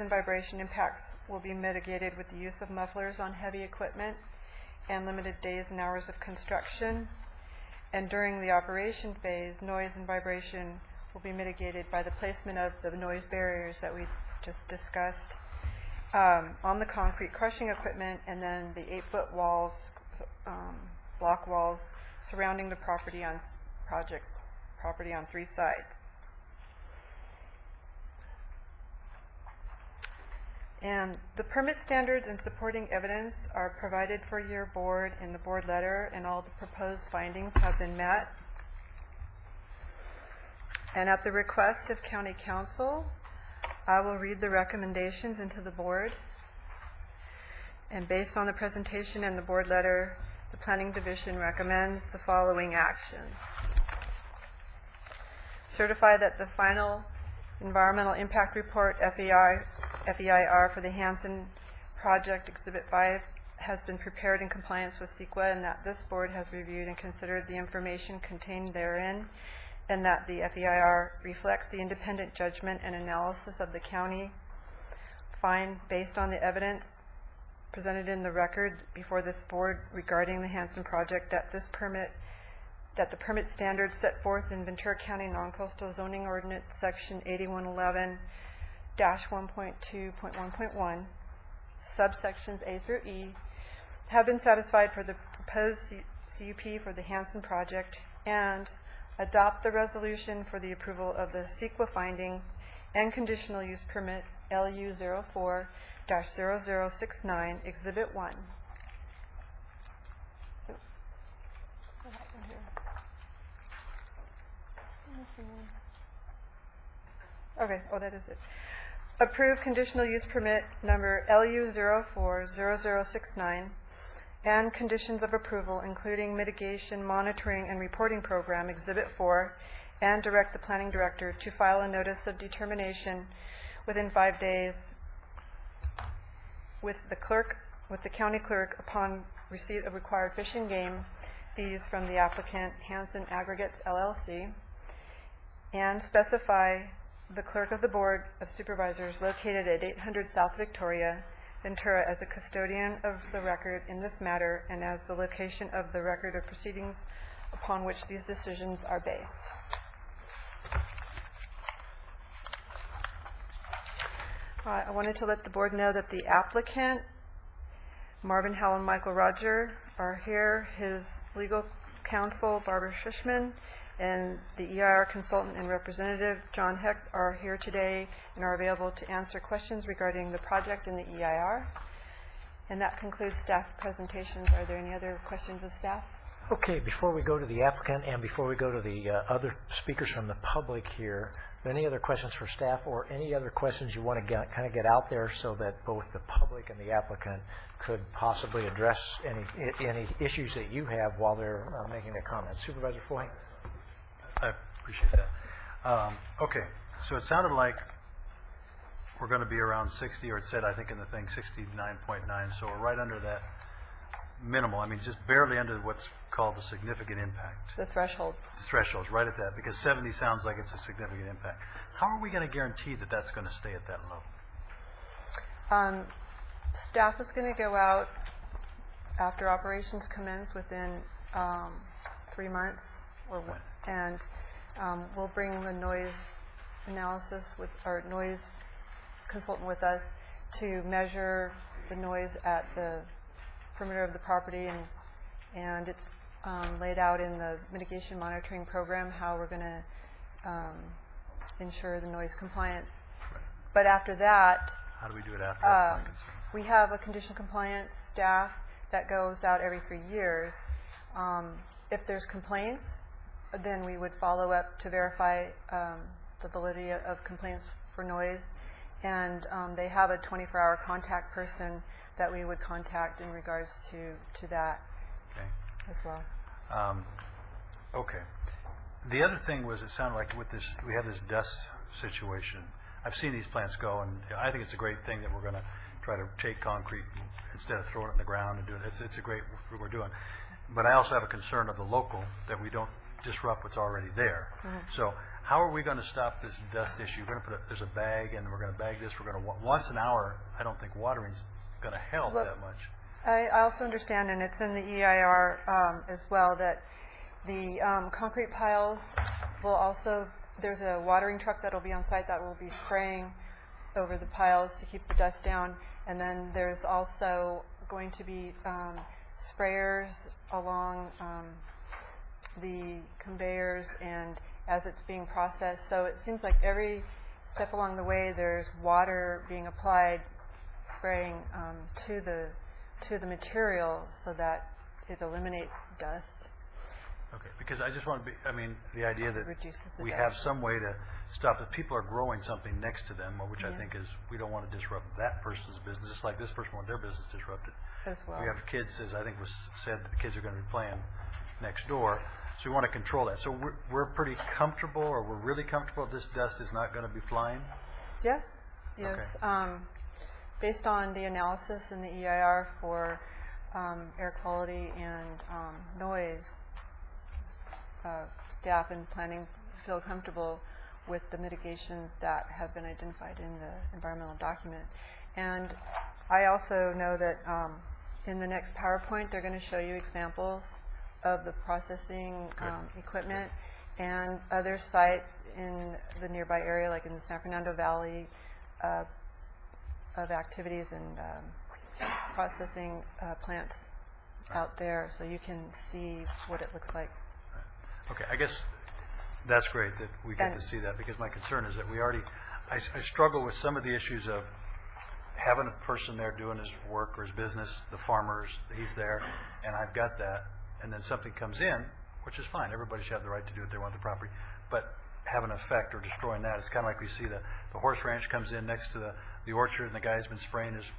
and vibration impacts will be mitigated with the use of mufflers on heavy equipment and limited days and hours of construction. And during the operation phase, noise and vibration will be mitigated by the placement of the noise barriers that we just discussed on the concrete crushing equipment, and then the 8-foot walls, block walls surrounding the property on 3 sides. And the permit standards and supporting evidence are provided for your board in the board letter, and all the proposed findings have been met. And at the request of County Council, I will read the recommendations into the board. And based on the presentation and the board letter, the Planning Division recommends the following actions. Certify that the final Environmental Impact Report, FEIR, for the Hansen Project Exhibit 5 has been prepared in compliance with CEQA, and that this board has reviewed and considered the information contained therein, and that the FEIR reflects the independent judgment and analysis of the county. Find, based on the evidence presented in the record before this board regarding the Hansen Project, that the permit standards set forth in Ventura County Non-Coastal Zoning Ordinance Section 8111-1.2.1.1, subsections A through E, have been satisfied for the proposed CUP for the Hansen Project, and adopt the resolution for the approval of the CEQA findings and conditional use permit LU 04-0069, Exhibit 1. Okay, that is it. Approve conditional use permit number LU 04-0069 and conditions of approval, including mitigation, monitoring, and reporting program, Exhibit 4, and direct the planning director to file a notice of determination within 5 days with the county clerk upon receipt of required fish and game fees from the applicant, Hansen Aggregates LLC, and specify the clerk of the Board of Supervisors located at 800 South Victoria, Ventura, as a custodian of the record in this matter and as the location of the record of proceedings upon which these decisions are based. I wanted to let the board know that the applicant, Marvin Howell and Michael Roger, are here. His legal counsel, Barbara Schuschman, and the EIR consultant and representative, John Hecht, are here today and are available to answer questions regarding the project and the EIR. And that concludes staff presentations. Are there any other questions of staff? Okay, before we go to the applicant and before we go to the other speakers from the public here, are there any other questions for staff or any other questions you want to kind of get out there so that both the public and the applicant could possibly address any issues that you have while they're making their comments? Supervisor Foy? I appreciate that. Okay, so it sounded like we're going to be around 60, or it said, I think in the thing, 69.9, so we're right under that minimal. I mean, just barely under what's called the significant impact. The thresholds. The thresholds, right at that, because 70 sounds like it's a significant impact. How are we going to guarantee that that's going to stay at that level? Staff is going to go out after operations commence within 3 months, and we'll bring the noise analysis with our noise consultant with us to measure the noise at the perimeter of the property, and it's laid out in the mitigation monitoring program how we're going to ensure the noise compliance. But after that, how do we do it after? That's my concern. We have a condition compliance staff that goes out every 3 years. If there's complaints, then we would follow up to verify the validity of complaints for noise. And they have a 24-hour contact person that we would contact in regards to that Okay. as well. Okay. The other thing was, it sounded like with this, we have this dust situation. I've seen these plants go, and I think it's a great thing that we're going to try to take concrete instead of throwing it in the ground and do it. It's a great what we're doing. But I also have a concern of the local, that we don't disrupt what's already there. So how are we going to stop this dust issue? We're going to there's a bag, and we're going to bag this. We're going to, once an hour, I don't think watering's going to help Well, that much. I also understand, and it's in the EIR as well, that the concrete piles will also, there's a watering truck that will be on site that will be spraying over the piles to keep the dust down. And then there's also going to be sprayers along the conveyors and as it's being processed. So it seems like every step along the way there's water being applied, spraying to the material so that it eliminates dust. Okay, because I just want to be, I mean, the idea that Reduces the we dust. have some way to stop it. People are growing something next to them, which I Yeah. think is, we don't want to disrupt that person's business, just like this person want their business disrupted. As well. We have kids, as I think was said, that the kids are going to be playing next door, so we want to control that. So we're pretty comfortable, or we're really comfortable this dust is not going to be flying? Yes, yes. Based on the analysis in the EIR for air quality and noise, staff and planning feel comfortable with the mitigations that have been identified in the environmental document. And I also know that in the next PowerPoint, they're going to show you examples of the processing equipment and other sites in the nearby area, like in the San Fernando Valley, of activities and processing plants out there, so you can see what it looks like. Okay, I guess that's great that we get to see that, because my concern is that we already, I struggle with some of the issues of having a person there doing his work or his business, the farmers, he's there, and I've got that, and then something comes in, which is fine, everybody should have the right to do what they want with the property, but have an effect or destroying that. It's kind of like we see the horse ranch comes in next to the orchard, and the guy's been spraying his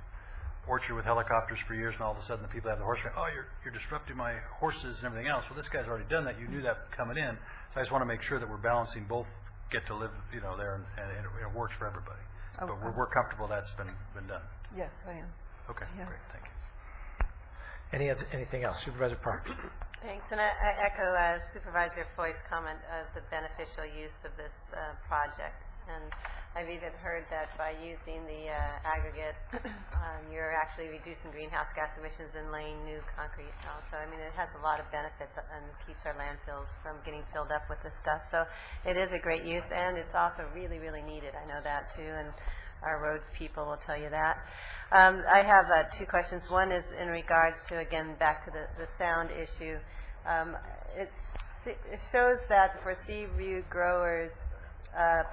orchard with helicopters for years, and all of a sudden the people have the horse ranch, oh, you're disrupting my horses and everything else. Well, this guy's already done that. You knew that coming in. So I just want to make sure that we're balancing both, get to live, there, and it works for everybody. Okay. But we're comfortable that's been done. Yes, I am. Okay, Yes. great, thank you. Anything else? Supervisor Park? Thanks, and I echo Supervisor Foy's comment of the beneficial use of this project. And I've even heard that by using the aggregate, you're actually reducing greenhouse gas emissions and laying new concrete also. I mean, it has a lot of benefits and keeps our landfills from getting filled up with this stuff. So it is a great use, and it's also really, really needed. I know that too, and our roads people will tell you that. I have two questions. One is in regards to, again, back to the sound issue. It shows that for Seaview growers,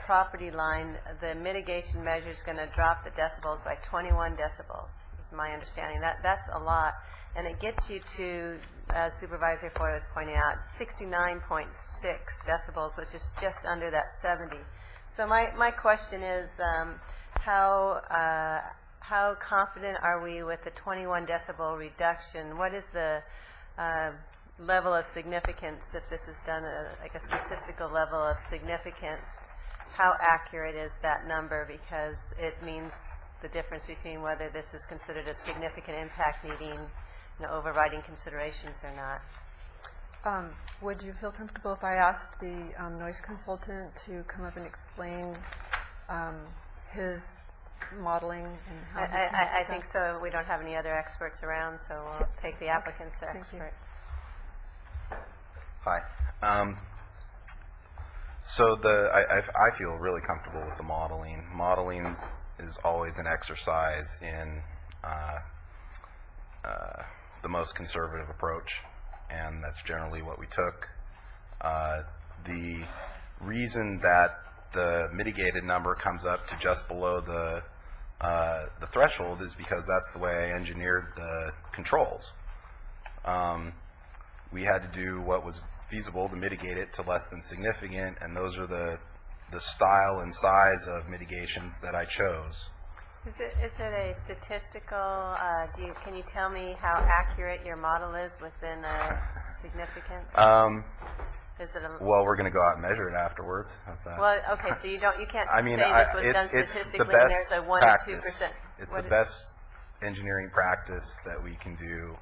property line, the mitigation measure is going to drop the decibels by 21 decibels, is my understanding. That's a lot. And it gets you to, as Supervisor Foy was pointing out, 69.6 decibels, which is just under that 70. So my question is, how confident are we with the 21 decibel reduction? What is the level of significance, if this is done at like a statistical level of significance? How accurate is that number? Because it means the difference between whether this is considered a significant impact needing overriding considerations or not. Would you feel comfortable if I asked the noise consultant to come up and explain his modeling and how he came up I with think that? so. We don't have any other experts around, so we'll take the applicants as Thank you. experts. Hi. So I feel really comfortable with the modeling. Modeling is always an exercise in the most conservative approach, and that's generally what we took. The reason that the mitigated number comes up to just below the threshold is because that's the way I engineered the controls. We had to do what was feasible to mitigate it to less than significant, and those are the the style and size of mitigations that I chose. Is it a statistical, can you tell me how accurate your model is within a significance? Is it a... Well, we're going to go out and measure it afterwards. How's that? Well, okay, so you can't I mean, say this was done it's the statistically and best there's a 1 practice. to 2%. It's the best engineering practice that we can do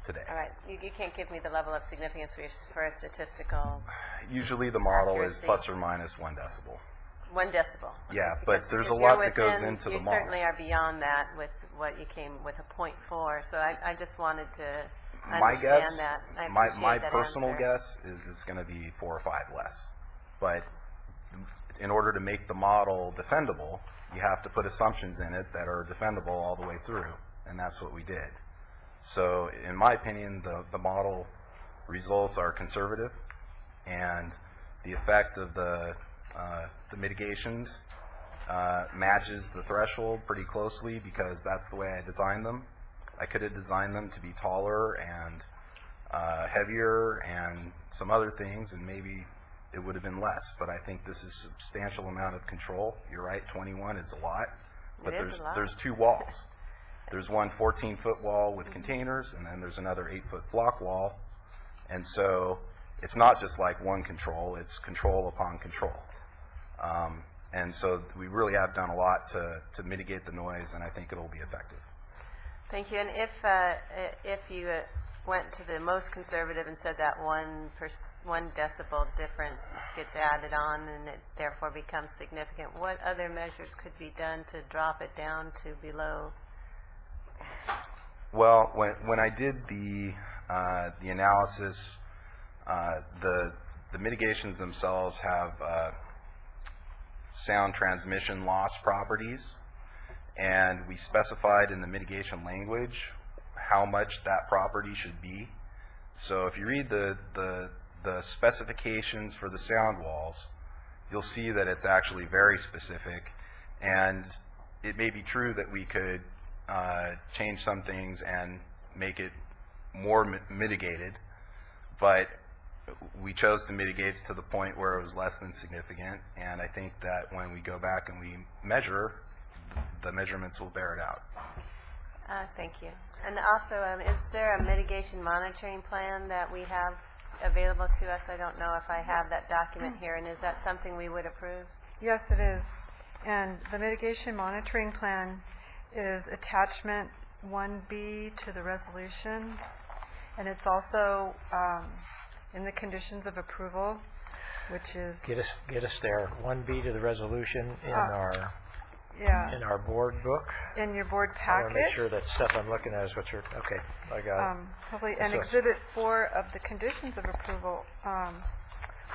today. All right, you can't give me the level of significance for a statistical... Usually the model is accuracy. plus or minus 1 decibel. 1 decibel. Yeah, but there's a Because lot you're that goes within- into the You model. certainly are beyond that with what you came with a 0.4, so I just wanted to My understand guess, that. I my appreciate that personal answer. guess is it's going to be 4 or 5 less. But in order to make the model defendable, you have to put assumptions in it that are defendable all the way through, and that's what we did. So in my opinion, the model results are conservative, and the effect of the mitigations matches the threshold pretty closely because that's the way I designed them. I could have designed them to be taller and heavier and some other things, and maybe it would have been less, but I think this is a substantial amount of control. You're right, 21 is a lot, but It is a lot. there's 2 walls. There's one 14-foot wall with containers, and then there's another 8-foot block wall, and so it's not just like one control, it's control upon control. And so we really have done a lot to mitigate the noise, and I think it'll be effective. Thank you. And if you went to the most conservative and said that 1 decibel difference gets added on and it therefore becomes significant, what other measures could be done to drop it down to below? Well, when I did the analysis, the mitigations themselves have sound transmission loss properties, and we specified in the mitigation language how much that property should be. So if you read the specifications for the sound walls, you'll see that it's actually very specific, and it may be true that we could change some things and make it more mitigated, but we chose to mitigate to the point where it was less than significant, and I think that when we go back and we measure, the measurements will bear it out. Thank you. And also, is there a mitigation monitoring plan that we have available to us? I don't know if I have that document here, and is that something we would approve? Yes, it is. And the mitigation monitoring plan is attachment 1B to the resolution, and it's also in the conditions of approval, which is... Get us there. 1B to the resolution in yeah. our board book. In your board I packet. want to make sure that stuff I'm looking at is what you're, okay, I got it. Hopefully, and So- Exhibit 4 of the conditions of approval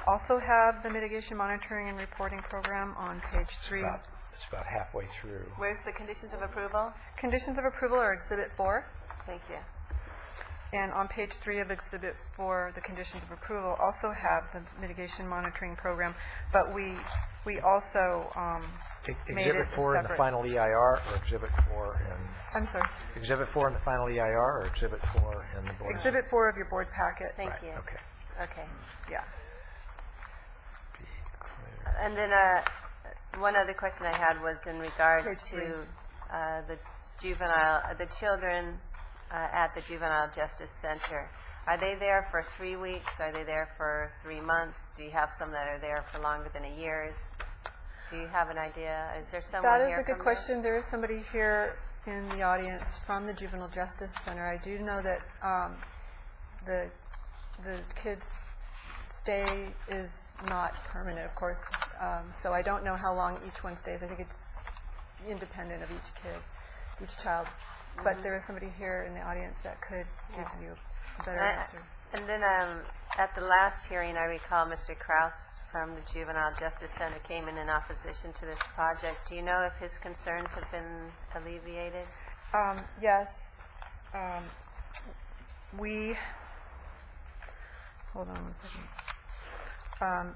also have the mitigation monitoring and reporting program on page 3. It's about halfway through. Where's the conditions of approval? Conditions of approval are Exhibit 4. Thank you. And on page 3 of Exhibit 4, the conditions of approval also have the mitigation monitoring program, but we also made it Exhibit 4 in the separate. final EIR, or Exhibit 4 in... I'm sorry. Exhibit 4 in the final EIR, or Exhibit 4 in the board? Exhibit 4 of your board packet. Thank Right, you. okay. Okay. Yeah. And then one other question I had was in regards Page 3. to the children at the Juvenile Justice Center. Are they there for 3 weeks? Are they there for 3 months? Do you have some that are there for longer than a year? Do you have an idea? Is there someone That is here a good from question. There is somebody here in the audience from the Juvenile Justice Center. I do know that the kids' stay is not permanent, of course, so I don't know how long each one stays. I think it's independent of each kid, each child. But there is somebody here in the audience that could give you a better answer. And then at the last hearing, I recall Mr. Kraus from the Juvenile Justice Center came in opposition to this project. Do you know if his concerns have been alleviated? Yes. Hold on one second.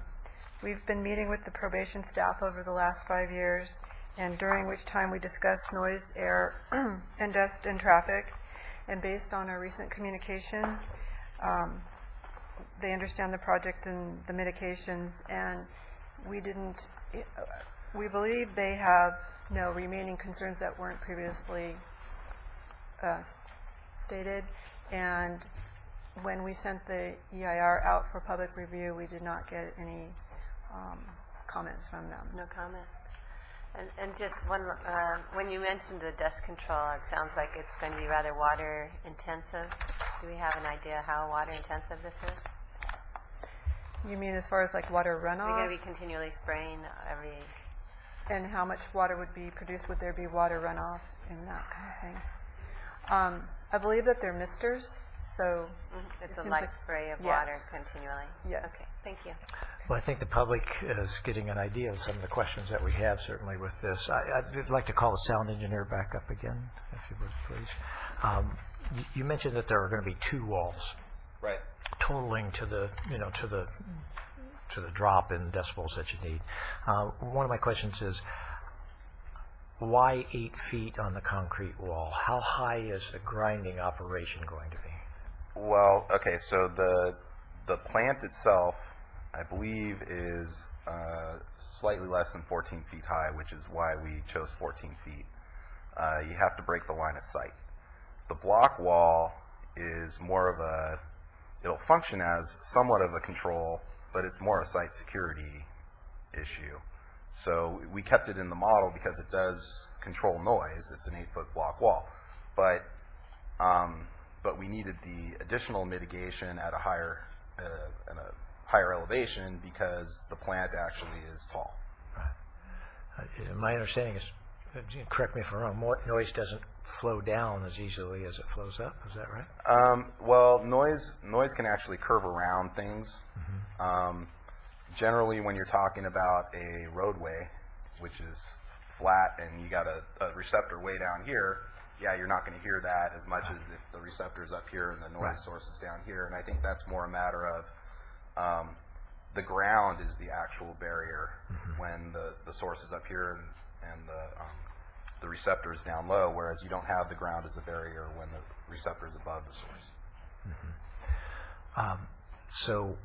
We've been meeting with the probation staff over the last 5 years, and during which time we discussed noise, air, and dust and traffic. And based on our recent communications, they understand the project and the mitigations, and we didn't, we believe they have no remaining concerns that weren't previously stated, and when we sent the EIR out for public review, we did not get any comments from them. No comment. And just one, when you mentioned the dust control, it sounds like it's going to be rather water intensive. Do we have an idea how water intensive this is? You mean as far as like water runoff? We're going to be continually spraying every... And how much water would be produced? Would there be water runoff and that kind of thing? I believe that they're misters, so... It's a light spray of water continually? Yes. Okay, thank you. Well, I think the public is getting an idea of some of the questions that we have, certainly with this. I'd like to call the sound engineer back up again, if you would, please. You mentioned that there are going to be 2 walls. Right. Totaling to the, to the drop in decibels that you need. One of my questions is, why 8 feet on the concrete wall? How high is the grinding operation going to be? Well, okay, so the plant itself, I believe, is slightly less than 14 feet high, which is why we chose 14 feet. You have to break the line of sight. The block wall is more of a, it'll function as somewhat of a control, but it's more a site security issue. So we kept it in the model because it does control noise. It's an 8-foot block wall. But we needed the additional mitigation at a higher elevation because the plant actually is tall. Right. My understanding is, correct me if I'm wrong, noise doesn't flow down as easily as it flows up. Is that right? Well, noise can actually curve around things. Generally, when you're talking about a roadway, which is flat, and you got a receptor way down here, yeah, you're not going to hear that as much as if the receptor's up here and the noise source is down here. And I think that's more a matter of the ground is the actual barrier when the source is up here and the receptor is down low, whereas you don't have the ground as a barrier when the receptor is above the source. So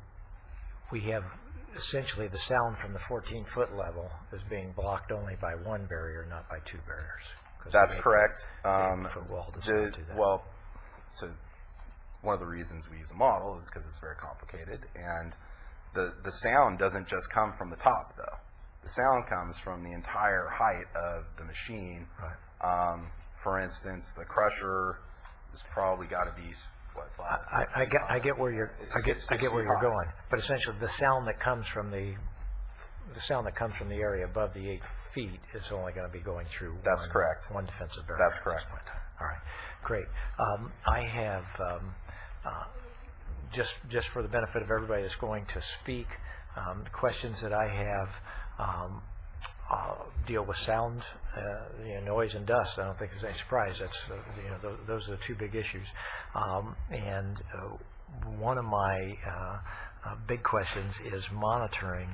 we have essentially the sound from the 14-foot level is being blocked only by 1 barrier, not by 2 barriers. That's correct. Well, so one of the reasons we use a model is because it's very complicated, and the sound doesn't just come from the top, though. The sound comes from the entire height of the machine. Right. For instance, the crusher has probably got to be what? I get where you're going, but essentially the sound that comes from the area above the 8 feet is only going to be going through. That's correct. One defensive barrier. That's correct. All right, great. I have just for the benefit of everybody that's going to speak, the questions that I have deal with sound, noise and dust. I don't think there's any surprise. That's those are the 2 big issues. And one of my big questions is monitoring.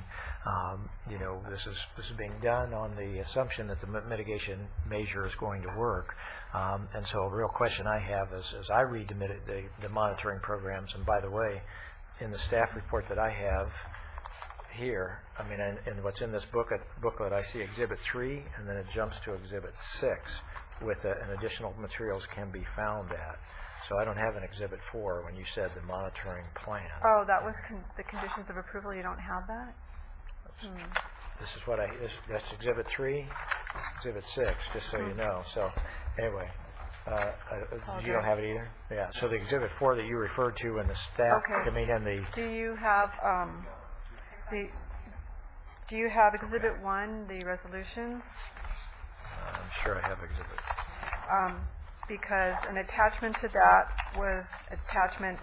This is being done on the assumption that the mitigation measure is going to work. And so a real question I have is, as I read the monitoring programs, and by the way, in the staff report that I have here, I mean, and what's in this booklet, I see Exhibit 3, and then it jumps to Exhibit 6 with an additional materials can be found at. So I don't have an Exhibit 4 when you said the monitoring plan. Oh, that was the conditions of approval. You don't have that? This is what that's Exhibit 3, Exhibit 6, just so you know. So anyway, you don't have it either? Yeah, so the Exhibit 4 that you referred to in the staff, I mean, in the... Do you have do you have Exhibit 1, the resolutions? I'm sure I have Exhibit. Because an attachment to that was attachment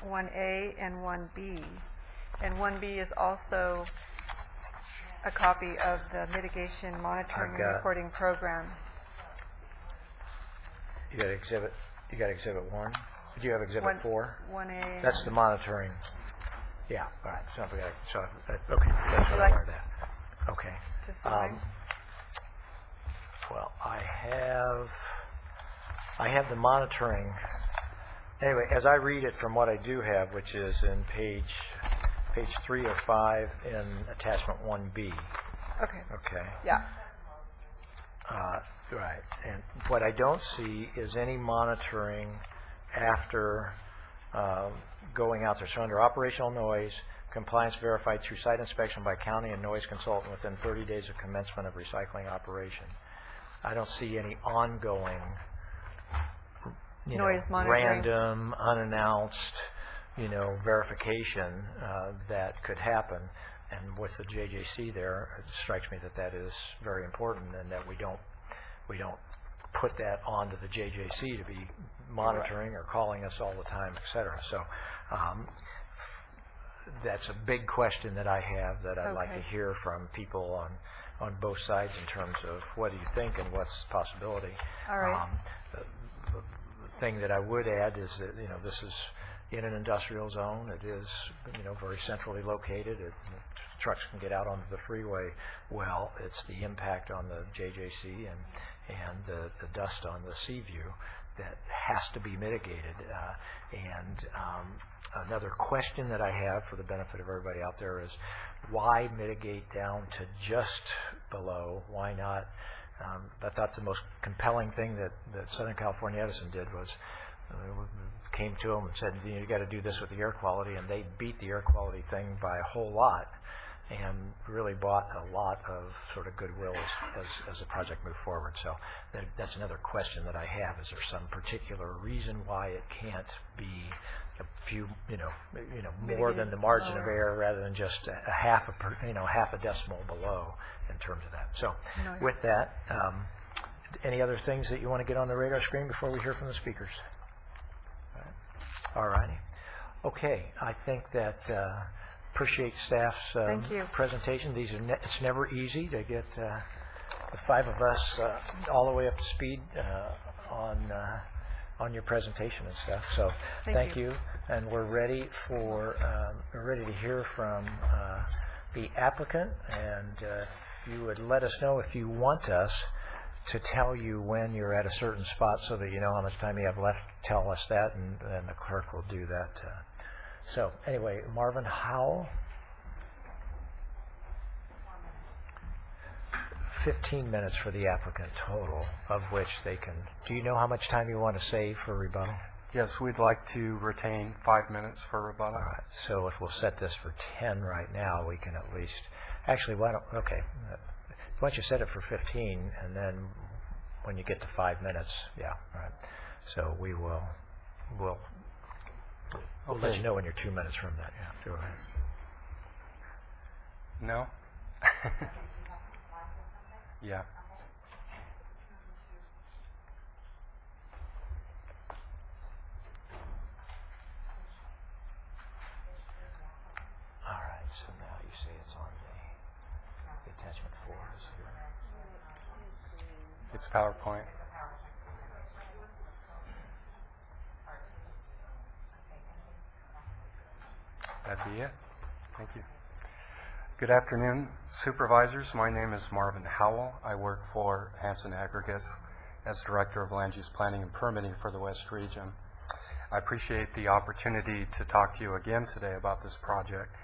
1A and 1B. And 1B is also a copy of the mitigation monitoring and reporting program. You got Exhibit 1? Do you have Exhibit 4? 1A. That's the monitoring. Yeah, all right. So okay, that's what I learned that. Okay. Well, I have the monitoring. Anyway, as I read it from what I do have, which is in page page 305 in attachment 1B. Okay. Okay. Yeah. Right. And what I don't see is any monitoring after going out there. So under operational noise, compliance verified through site inspection by county and noise consultant within 30 days of commencement of recycling operation. I don't see any ongoing, Noise monitoring. random, unannounced, verification that could happen. And with the JJC there, it strikes me that that is very important, and that we don't put that onto the JJC to be monitoring or calling us all the time, et cetera. So that's a big question that I have that I'd like to hear from people on both sides in terms of what do you think and what's the possibility. All right. The thing that I would add is that, this is in an industrial zone. It is, very centrally located. Trucks can get out onto the freeway well. It's the impact on the JJC and the dust on the sea view that has to be mitigated. Another question that I have for the benefit of everybody out there is, why mitigate down to just below? Why not? I thought the most compelling thing that Southern California Edison did was came to them and said, you got to do this with the air quality, and they beat the air quality thing by a whole lot and really bought a lot of sort of goodwill as the project moved forward. So that's another question that I have. Is there some particular reason why it can't be a few, more than the margin of error, rather than just a half a decimal below in terms of that? So with that, any other things that you want to get on the radar screen before we hear from the speakers? All righty. Okay, I think that appreciate staff's presentation. It's never easy to get the five of us all the way up to speed on your presentation and stuff. So thank you. And we're ready to hear from the applicant. And if you would let us know if you want us to tell you when you're at a certain spot so that you know how much time you have left, tell us that, and then the clerk will do that. So anyway, Marvin Howell. 15 minutes for the applicant total, of which they can... Do you know how much time you want to save for rebuttal? Yes, we'd like to retain 5 minutes for rebuttal. All right, so if we'll set this for 10 right now, we can at least... Actually, why don't... Okay. Why don't you set it for 15, and then when you get to 5 minutes, yeah, right. So we'll let you know when you're 2 minutes from that. Yeah, go ahead. No? Yeah. All right, so now you say it's on the attachment 4 is here. It's PowerPoint. That'd be it. Thank you. Good afternoon, supervisors. My name is Marvin Howell. I work for Hanson Aggregates as Director of Land Use Planning and Permitting for the West Region. I appreciate the opportunity to talk to you again today about this project,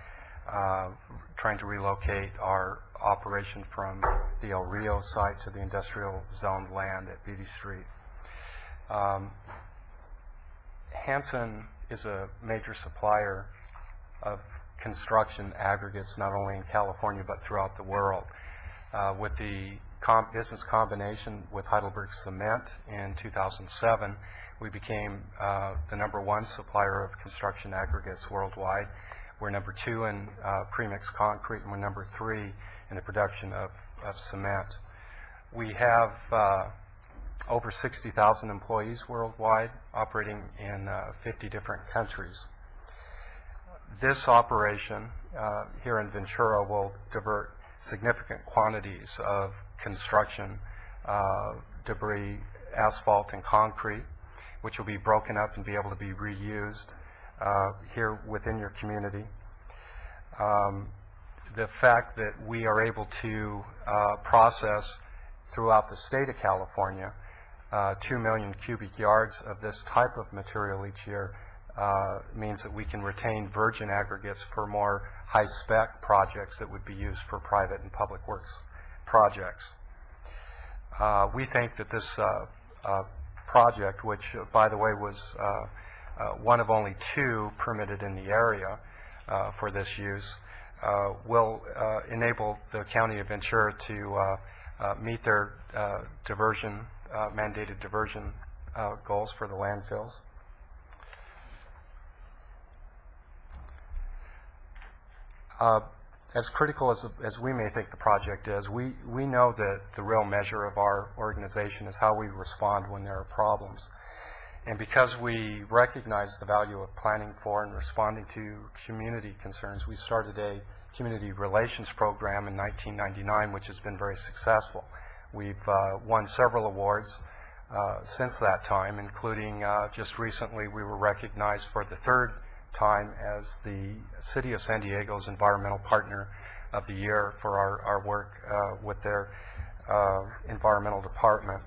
trying to relocate our operation from the El Rio site to the industrial zoned land at Beatty Street. Hanson is a major supplier of construction aggregates, not only in California but throughout the world. With the business combination with Heidelberg Cement in 2007, we became the #1 supplier of construction aggregates worldwide. We're #2 in premix concrete, and we're #3 in the production of cement. We have over 60,000 employees worldwide, operating in 50 different countries. This operation here in Ventura will divert significant quantities of construction debris, asphalt and concrete, which will be broken up and be able to be reused here within your community. The fact that we are able to process throughout the state of California 2 million cubic yards of this type of material each year means that we can retain virgin aggregates for more high-spec projects that would be used for private and public works projects. We think that this project, which, by the way, was one of only 2 permitted in the area for this use, will enable the County of Ventura to meet their mandated diversion goals for the landfills. As critical as we may think the project is, we know that the real measure of our organization is how we respond when there are problems. And because we recognize the value of planning for and responding to community concerns, we started a community relations program in 1999, which has been very successful. We've won several awards since that time, including just recently we were recognized for the 3rd time as the City of San Diego's Environmental Partner of the Year for our work with their environmental department.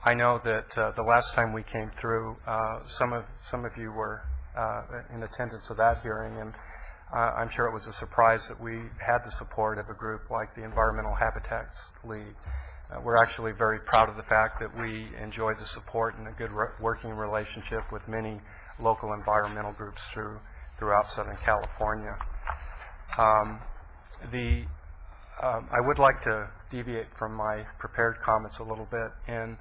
I know that the last time we came through, some of you were in attendance of that hearing, and I'm sure it was a surprise that we had the support of a group like the Environmental Habitats League. We're actually very proud of the fact that we enjoy the support and a good working relationship with many local environmental groups throughout Southern California. I would like to deviate from my prepared comments a little bit and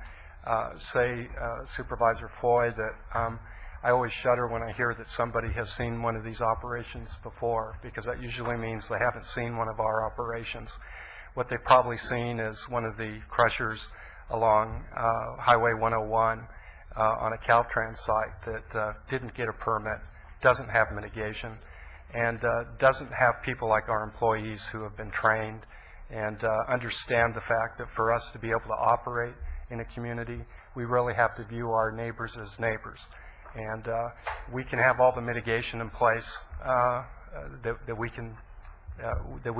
say, Supervisor Foy, that I always shudder when I hear that somebody has seen one of these operations before, because that usually means they haven't seen one of our operations. What they've probably seen is one of the crushers along Highway 101 on a Caltrans site that didn't get a permit, doesn't have mitigation, and doesn't have people like our employees who have been trained and understand the fact that for us to be able to operate in a community, we really have to view our neighbors as neighbors. And we can have all the mitigation in place that we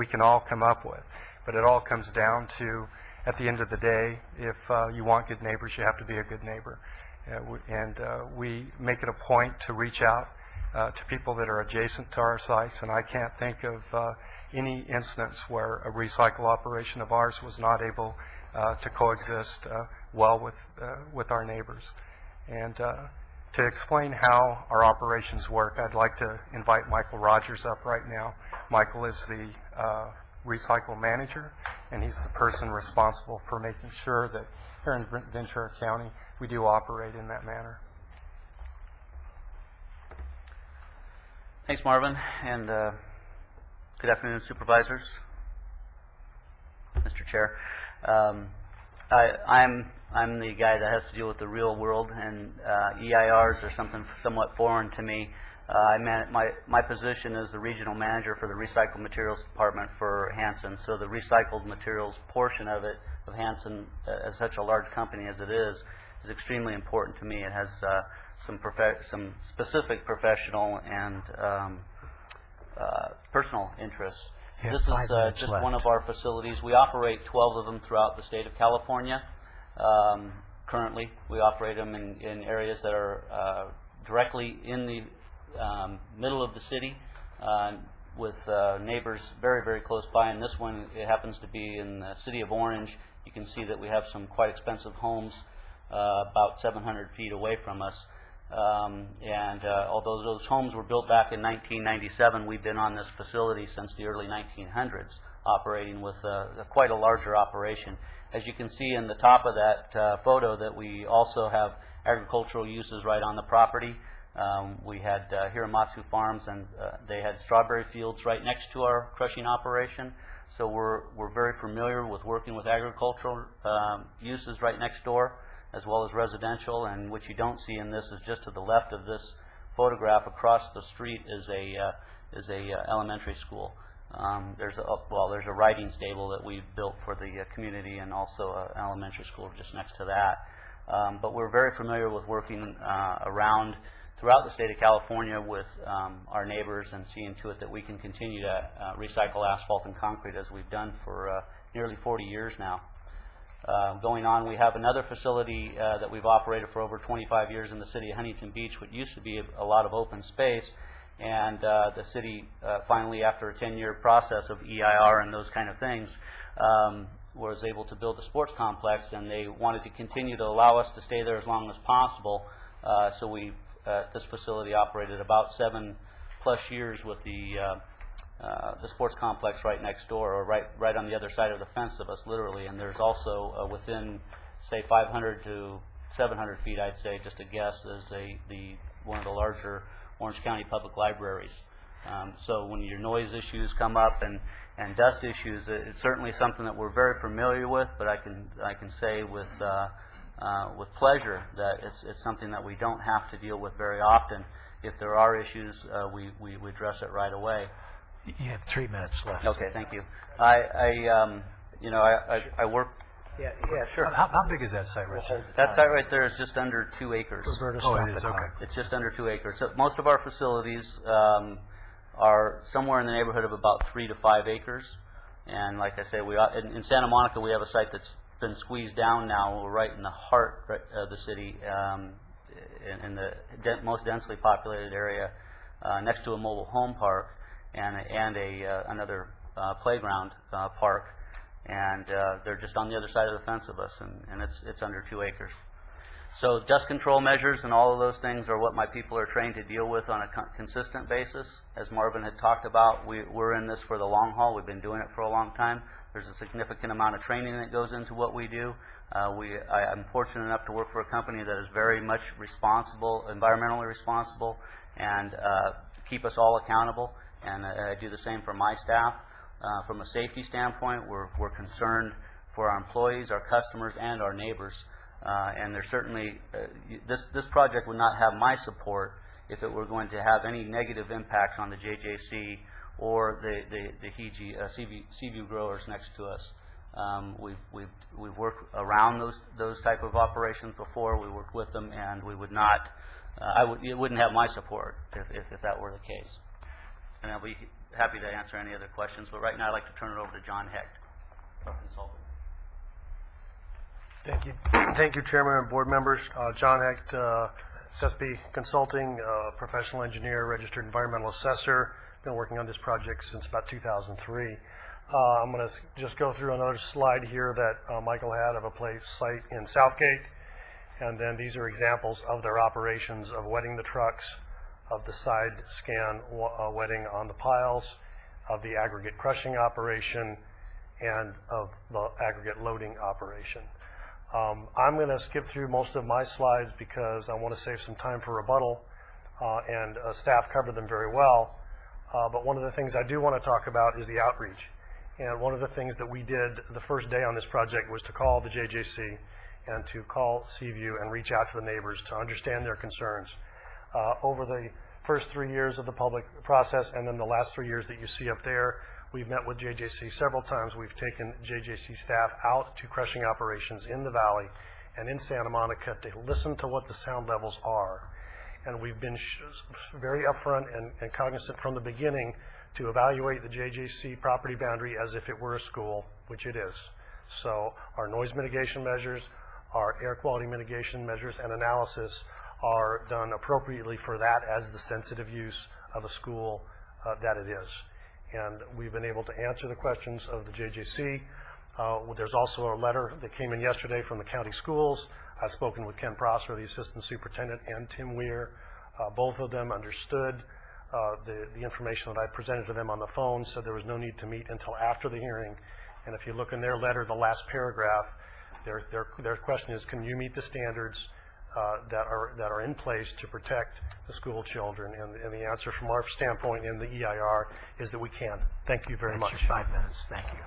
can all come up with. But it all comes down to, at the end of the day, if you want good neighbors, you have to be a good neighbor. We make it a point to reach out to people that are adjacent to our sites, and I can't think of any instance where a recycle operation of ours was not able to coexist well with our neighbors. And to explain how our operations work, I'd like to invite Michael Rogers up right now. Michael is the recycle manager, and he's the person responsible for making sure that here in Ventura County we do operate in that manner. Thanks, Marvin, and good afternoon, supervisors. Mr. Chair, I'm the guy that has to deal with the real world, and EIRs are something somewhat foreign to me. My position is the regional manager for the recycled materials department for Hanson. So the recycled materials portion of it, of Hanson, as such a large company as it is extremely important to me. It has some specific professional and personal interests. This is just one of our facilities. We operate 12 of them throughout the state of California. Currently, we operate them in areas that are directly in the middle of the city, with neighbors very, very close by. And this one, it happens to be in the city of Orange. You can see that we have some quite expensive homes about 700 feet away from us. Although those homes were built back in 1997, we've been on this facility since the early 1900s, operating with quite a larger operation. As you can see in the top of that photo, that we also have agricultural uses right on the property. We had Hiramatsu Farms, and they had strawberry fields right next to our crushing operation. So we're very familiar with working with agricultural uses right next door, as well as residential. And what you don't see in this is just to the left of this photograph, across the street is a elementary school. There's a riding stable that we built for the community, and also an elementary school just next to that. But we're very familiar with working around throughout the state of California with our neighbors, and seeing to it that we can continue to recycle asphalt and concrete as we've done for nearly 40 years now. Going on, we have another facility that we've operated for over 25 years in the city of Huntington Beach, which used to be a lot of open space, and the city finally, after a 10-year process of EIR and those kind of things, was able to build a sports complex, and they wanted to continue to allow us to stay there as long as possible. So this facility operated about 7+ years with the sports complex right next door, or right on the other side of the fence of us, literally. And there's also within, say, 500 to 700 feet, I'd say, just a guess, is one of the larger Orange County public libraries. So when your noise issues come up and dust issues, it's certainly something that we're very familiar with. But I can say with pleasure that it's something that we don't have to deal with very often. If there are issues, we address it right away. You have 3 minutes left. Okay, thank you. I work. Yeah, sure. How big is that site right there? That site right there is just under 2 acres. Oh, it is, okay. It's just under 2 acres. So most of our facilities are somewhere in the neighborhood of about 3 to 5 acres. And like I say, in Santa Monica, we have a site that's been squeezed down now. We're right in the heart of the city, in the most densely populated area, next to a mobile home park and another playground park. And they're just on the other side of the fence of us, and it's under 2 acres. So dust control measures and all of those things are what my people are trained to deal with on a consistent basis. As Marvin had talked about, we're in this for the long haul. We've been doing it for a long time. There's a significant amount of training that goes into what we do. I'm fortunate enough to work for a company that is very much responsible, environmentally responsible, and keep us all accountable. And I do the same for my staff. From a safety standpoint, we're concerned for our employees, our customers, and our neighbors. And there's certainly, this project would not have my support if it were going to have any negative impacts on the JJC or the Seaview growers next to us. We've worked around those type of operations before. We worked with them, and we would not. It wouldn't have my support if that were the case. And I'll be happy to answer any other questions. But right now, I'd like to turn it over to John Hecht, our consultant. Thank you. Thank you, Chairman and board members. John Hecht, SESB Consulting, professional engineer, registered environmental assessor. Been working on this project since about 2003. I'm going to just go through another slide here that Michael had of a site in Southgate. And then these are examples of their operations of wetting the trucks, of the side scan wetting on the piles, of the aggregate crushing operation, and of the aggregate loading operation. I'm going to skip through most of my slides because I want to save some time for rebuttal, and staff covered them very well. But one of the things I do want to talk about is the outreach. And one of the things that we did the first day on this project was to call the JJC and to call Seaview and reach out to the neighbors to understand their concerns. Over the first 3 years of the public process, and then the last 3 years that you see up there, we've met with JJC several times. We've taken JJC staff out to crushing operations in the valley and in Santa Monica to listen to what the sound levels are. And we've been very upfront and cognizant from the beginning to evaluate the JJC property boundary as if it were a school, which it is. So our noise mitigation measures, our air quality mitigation measures and analysis are done appropriately for that as the sensitive use of a school that it is. And we've been able to answer the questions of the JJC. There's also a letter that came in yesterday from the county schools. I've spoken with Ken Prosser, the assistant superintendent, and Tim Weir. Both of them understood the information that I presented to them on the phone, said there was no need to meet until after the hearing. And if you look in their letter, the last paragraph, their question is, can you meet the standards that are in place to protect the school children? And the answer from our standpoint in the EIR is that we can. Thank you very much. 5 minutes. Thank you.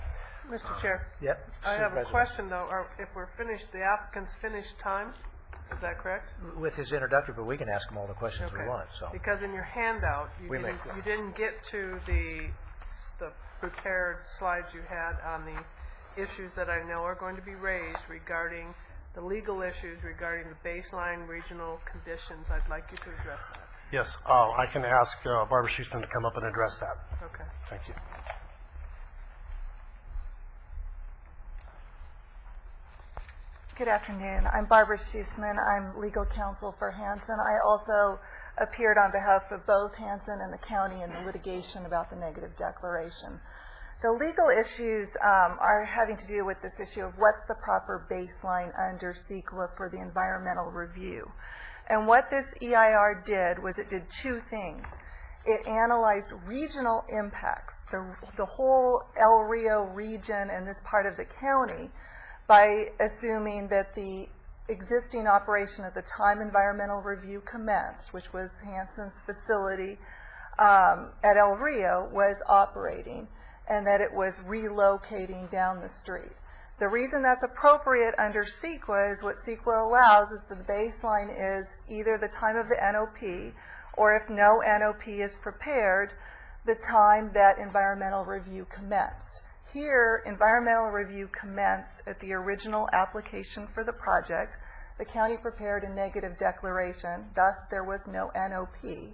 Mr. Chair. Yep. I have a question, though. If we're finished, the applicant's finished time, is that correct? With his introductory, but we can ask him all the questions we want. So. Because in your handout, you didn't get to the prepared slides you had on the issues that I know are going to be raised regarding the legal issues regarding the baseline regional conditions. I'd like you to address that. Yes, I can ask Barbara Schuster to come up and address that. Okay. Thank you. Good afternoon. I'm Barbara Schiessman. I'm legal counsel for Hanson. I also appeared on behalf of both Hanson and the county in the litigation about the negative declaration. The legal issues are having to do with this issue of what's the proper baseline under CEQA for the environmental review. And what this EIR did was it did two things. It analyzed regional impacts, the whole El Rio region and this part of the county, by assuming that the existing operation at the time environmental review commenced, which was Hanson's facility at El Rio, was operating, and that it was relocating down the street. The reason that's appropriate under CEQA is what CEQA allows is the baseline is either the time of the NOP, or if no NOP is prepared, the time that environmental review commenced. Here, environmental review commenced at the original application for the project. The county prepared a negative declaration, thus there was no NOP.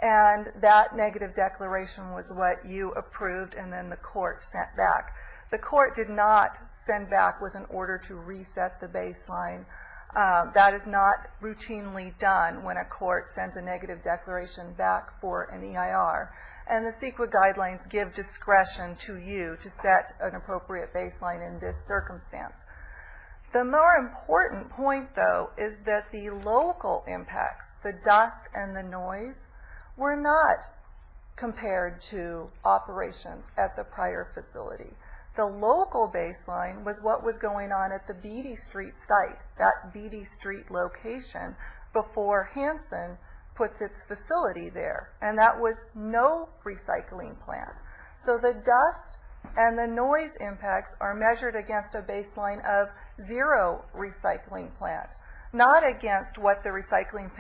And that negative declaration was what you approved and then the court sent back. The court did not send back with an order to reset the baseline. That is not routinely done when a court sends a negative declaration back for an EIR. And the CEQA guidelines give discretion to you to set an appropriate baseline in this circumstance. The more important point, though, is that the local impacts, the dust and the noise, were not compared to operations at the prior facility. The local baseline was what was going on at the Beatty Street site, that Beatty Street location, before Hanson puts its facility there, and that was no recycling plant. So the dust and the noise impacts are measured against a baseline of 0 recycling plant, not against what the recycling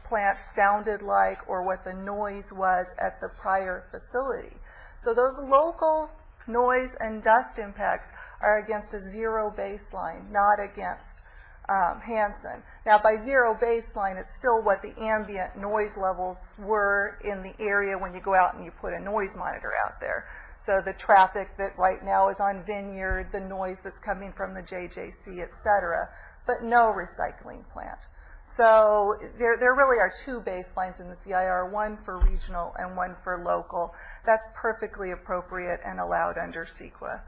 plant sounded like or what the noise was at the prior facility. So those local noise and dust impacts are against a 0 baseline, not against Hanson. Now, by 0 baseline, it's still what the ambient noise levels were in the area when you go out and you put a noise monitor out there. So the traffic that right now is on Vineyard, the noise that's coming from the JJC, et cetera, but no recycling plant. So there really are 2 baselines in the CIR, one for regional and one for local. That's perfectly appropriate and allowed under CEQA.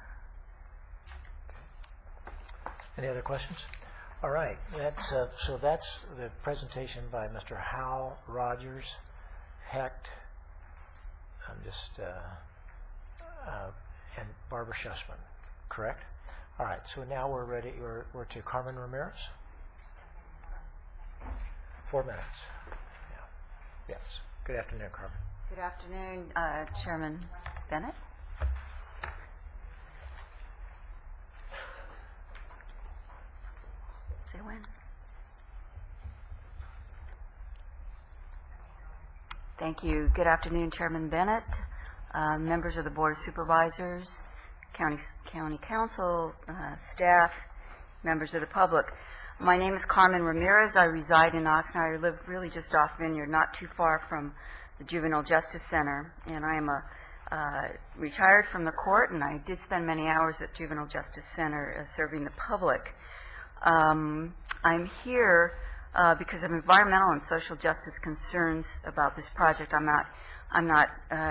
Any other questions? All right, so that's the presentation by Mr. Hal Rogers, Hecht, and Barbara Schussman, correct? All right, so now we're ready, we're to Carmen Ramirez. 4 minutes. Yeah. Yes. Good afternoon, Carmen. Good afternoon, Chairman Bennett. Say when. Thank you. Good afternoon, Chairman Bennett, members of the Board of Supervisors, County Council, staff, members of the public. My name is Carmen Ramirez. I reside in Oxnard. I live really just off Vineyard, not too far from the Juvenile Justice Center, and I am retired from the court, and I did spend many hours at Juvenile Justice Center serving the public. I'm here because of environmental and social justice concerns about this project. I'm not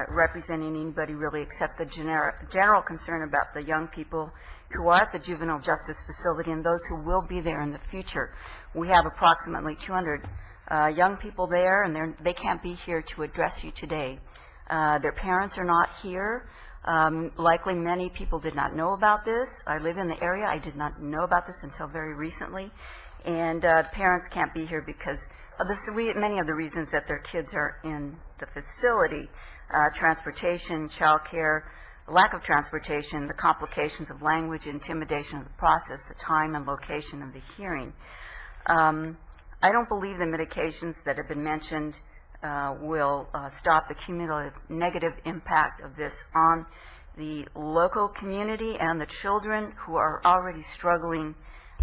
representing anybody really except the general concern about the young people who are at the Juvenile Justice Facility and those who will be there in the future. We have approximately 200 young people there, and they can't be here to address you today. Their parents are not here. Likely many people did not know about this. I live in the area. I did not know about this until very recently. And parents can't be here because of many of the reasons that their kids are in the facility. Transportation, child care, lack of transportation, the complications of language, intimidation of the process, the time and location of the hearing. I don't believe the medications that have been mentioned will stop the cumulative negative impact of this on the local community and the children who are already struggling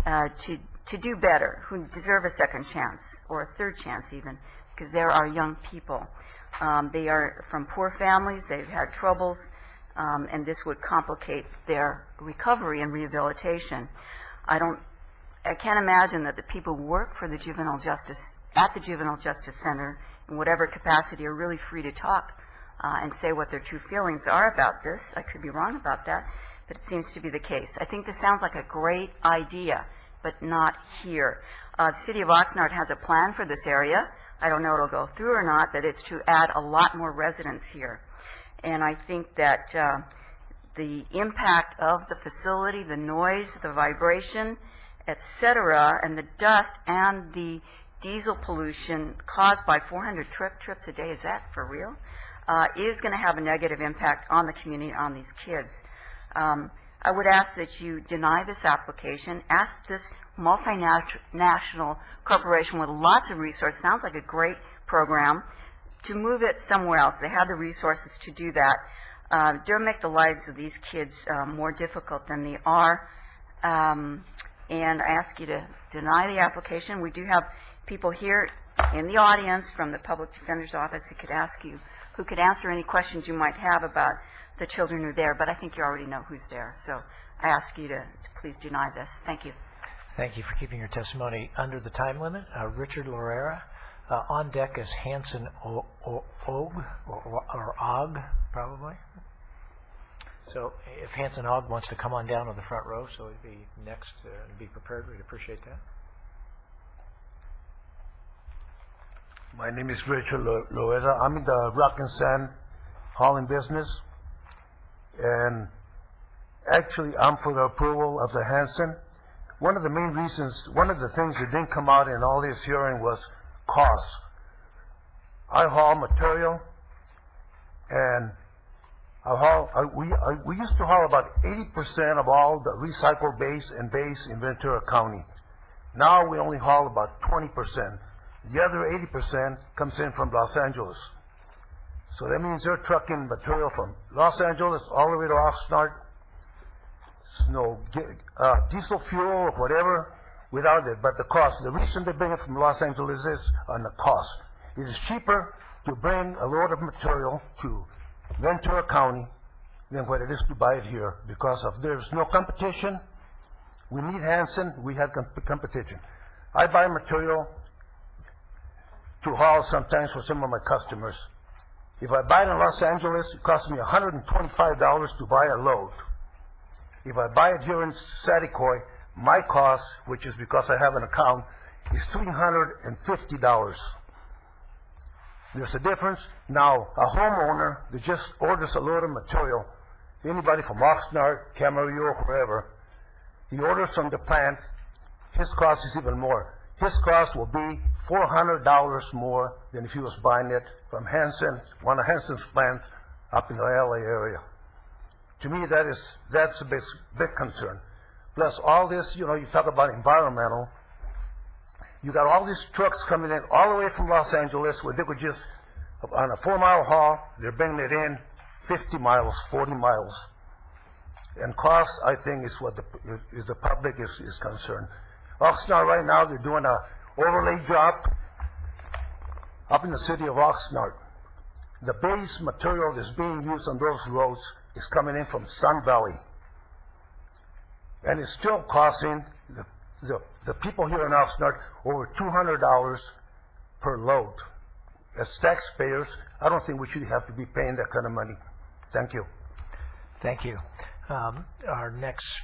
to do better, who deserve a second chance or a third chance even, because there are young people. They are from poor families, they've had troubles, and this would complicate their recovery and rehabilitation. I don't I can't imagine that the people who work for the juvenile justice, at the Juvenile Justice Center, in whatever capacity, are really free to talk and say what their true feelings are about this. I could be wrong about that, but it seems to be the case. I think this sounds like a great idea, but not here. The City of Oxnard has a plan for this area. I don't know if it'll go through or not, but it's to add a lot more residents here. And I think that the impact of the facility, the noise, the vibration, etc., and the dust and the diesel pollution caused by 400 trips a day, is that for real? Is going to have a negative impact on the community, on these kids. I would ask that you deny this application, ask this multinational corporation with lots of resources, sounds like a great program, to move it somewhere else. They have the resources to do that. Don't make the lives of these kids more difficult than they are. And I ask you to deny the application. We do have people here in the audience from the Public Defender's Office who could answer any questions you might have about the children who are there, but I think you already know who's there. So I ask you to please deny this. Thank you. Thank you for keeping your testimony under the time limit. Richard Lorera. On deck is Hanson Og, or Og, probably. So if Hanson Og wants to come on down to the front row, so he'd be next and be prepared, we'd appreciate that. My name is Richard Loera. I'm in the rock and sand hauling business, and actually I'm for the approval of the Hanson. One of the main reasons, one of the things that didn't come out in all this hearing was cost. I haul material, and we used to haul about 80% of all the recycled base and base in Ventura County. Now we only haul about 20%. The other 80% comes in from Los Angeles. So that means they're trucking material from Los Angeles all the way to Oxnard. Diesel fuel or whatever without it, but the cost. The reason they bring it from Los Angeles is on the cost. It is cheaper to bring a load of material to Ventura County than what it is to buy it here because of there's no competition. We need Hanson, we have competition. I buy material to haul sometimes for some of my customers. If I buy it in Los Angeles, it costs me $125 to buy a load. If I buy it here in Saticoy, my cost, which is because I have an account, is $350. There's a difference. Now, a homeowner that just orders a load of material, anybody from Oxnard, Camarillo, wherever, he orders from the plant, his cost is even more. His cost will be $400 more than if he was buying it from Hanson, one of Hanson's plants up in the LA area. To me, that's a big concern. Plus, all this, you talk about environmental. You got all these trucks coming in all the way from Los Angeles where they could just, on a 4-mile haul, they're bringing it in 50 miles, 40 miles. And cost, I think, is what the public is concerned. Oxnard right now, they're doing a overlay job up in the city of Oxnard. The base material that's being used on those roads is coming in from Sun Valley. And it's still costing the people here in Oxnard over $200 per load. As taxpayers, I don't think we should have to be paying that kind of money. Thank you. Thank you. Our next,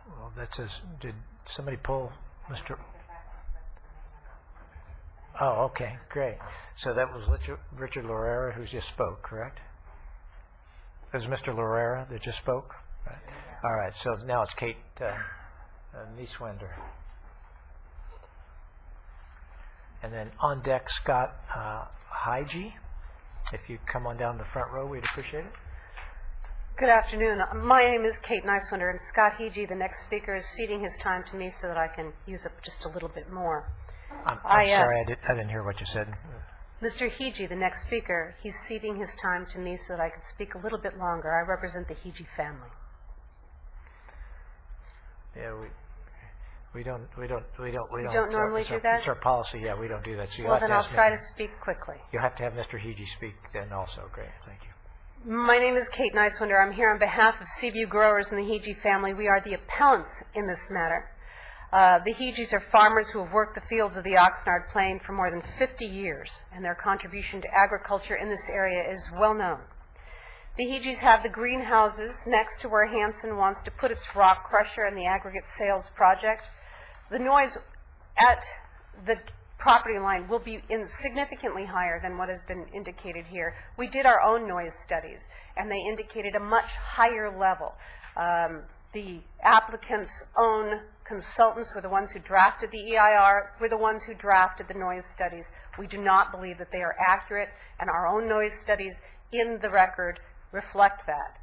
well, that says, did somebody pull Mr. Oh, okay, great. So that was Richard Lorera who just spoke, correct? It was Mr. Lorera that just spoke? Right. All right, so now it's Kate Nieswender. And then on deck, Scott Hygie. If you come on down the front row, we'd appreciate it. Good afternoon. My name is Kate Nieswender, and Scott Hygie, the next speaker, is ceding his time to me so that I can use up just a little bit more. I'm sorry, I didn't hear what you said. Mr. Hygie, the next speaker, he's ceding his time to me so that I can speak a little bit longer. I represent the Hygie family. Yeah, we don't normally do that? It's our policy. Yeah, we don't do that. So Well, then I'll try to speak quickly. You have to have Mr. Hygie speak then also. Great, thank you. My name is Kate Nieswender. I'm here on behalf of Seaview Growers and the Hygie family. We are the appellants in this matter. The Hegis are farmers who have worked the fields of the Oxnard Plain for more than 50 years, and their contribution to agriculture in this area is well known. The Hegis have the greenhouses next to where Hanson wants to put its rock crusher and the aggregate sales project. The noise at the property line will be significantly higher than what has been indicated here. We did our own noise studies, and they indicated a much higher level. The applicant's own consultants were the ones who drafted the EIR, were the ones who drafted the noise studies. We do not believe that they are accurate, and our own noise studies in the record reflect that.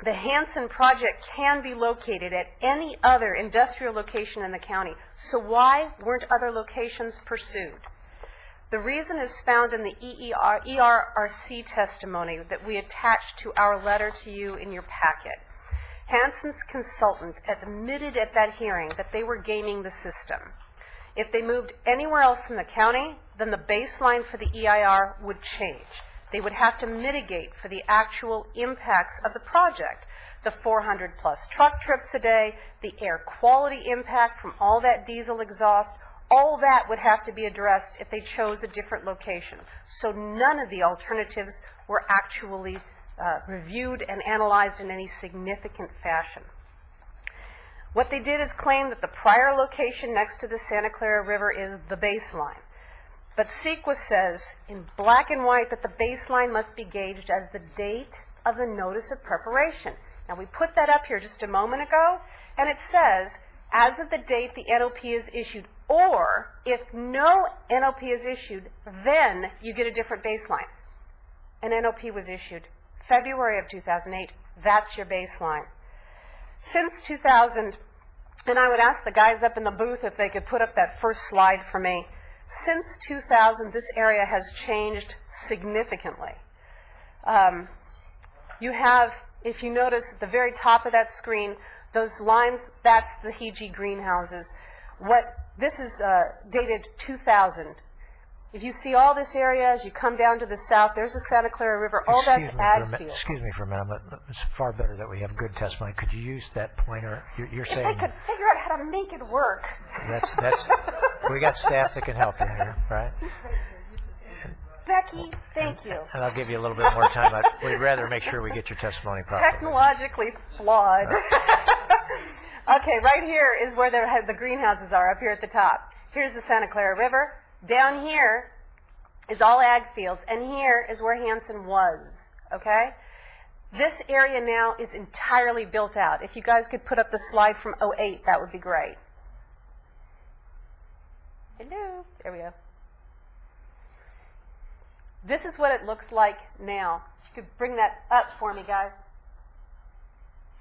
The Hanson project can be located at any other industrial location in the county, so why weren't other locations pursued? The reason is found in the ERRC testimony that we attached to our letter to you in your packet. Hanson's consultant admitted at that hearing that they were gaming the system. If they moved anywhere else in the county, then the baseline for the EIR would change. They would have to mitigate for the actual impacts of the project, the 400 plus truck trips a day, the air quality impact from all that diesel exhaust. All that would have to be addressed if they chose a different location. So none of the alternatives were actually reviewed and analyzed in any significant fashion. What they did is claim that the prior location next to the Santa Clara River is the baseline. But CEQA says in black and white that the baseline must be gauged as the date of the notice of preparation. Now we put that up here just a moment ago, and it says as of the date the NOP is issued, or if no NOP is issued, then you get a different baseline. An NOP was issued February of 2008. That's your baseline. Since 2000, and I would ask the guys up in the booth if they could put up that first slide for me. Since 2000, this area has changed significantly. You have, if you notice at the very top of that screen, those lines, that's the Hegi greenhouses. This is dated 2000. If you see all this area as you come down to the south, there's the Santa Clara River. All that's ag field. Excuse me for a minute. It's far better that we have good testimony. Could you use that pointer? You're saying... If they could figure out how to make it work. That's we got staff that can help you here, right? Becky, thank you. And I'll give you a little bit more time, but we'd rather make sure we get your testimony properly. Technologically flawed. Okay, right here is where the greenhouses are, up here at the top. Here's the Santa Clara River. Down here is all ag fields, and here is where Hanson was, okay? This area now is entirely built out. If you guys could put up the slide from 2008, that would be great. Hello. There we go. This is what it looks like now. If you could bring that up for me, guys.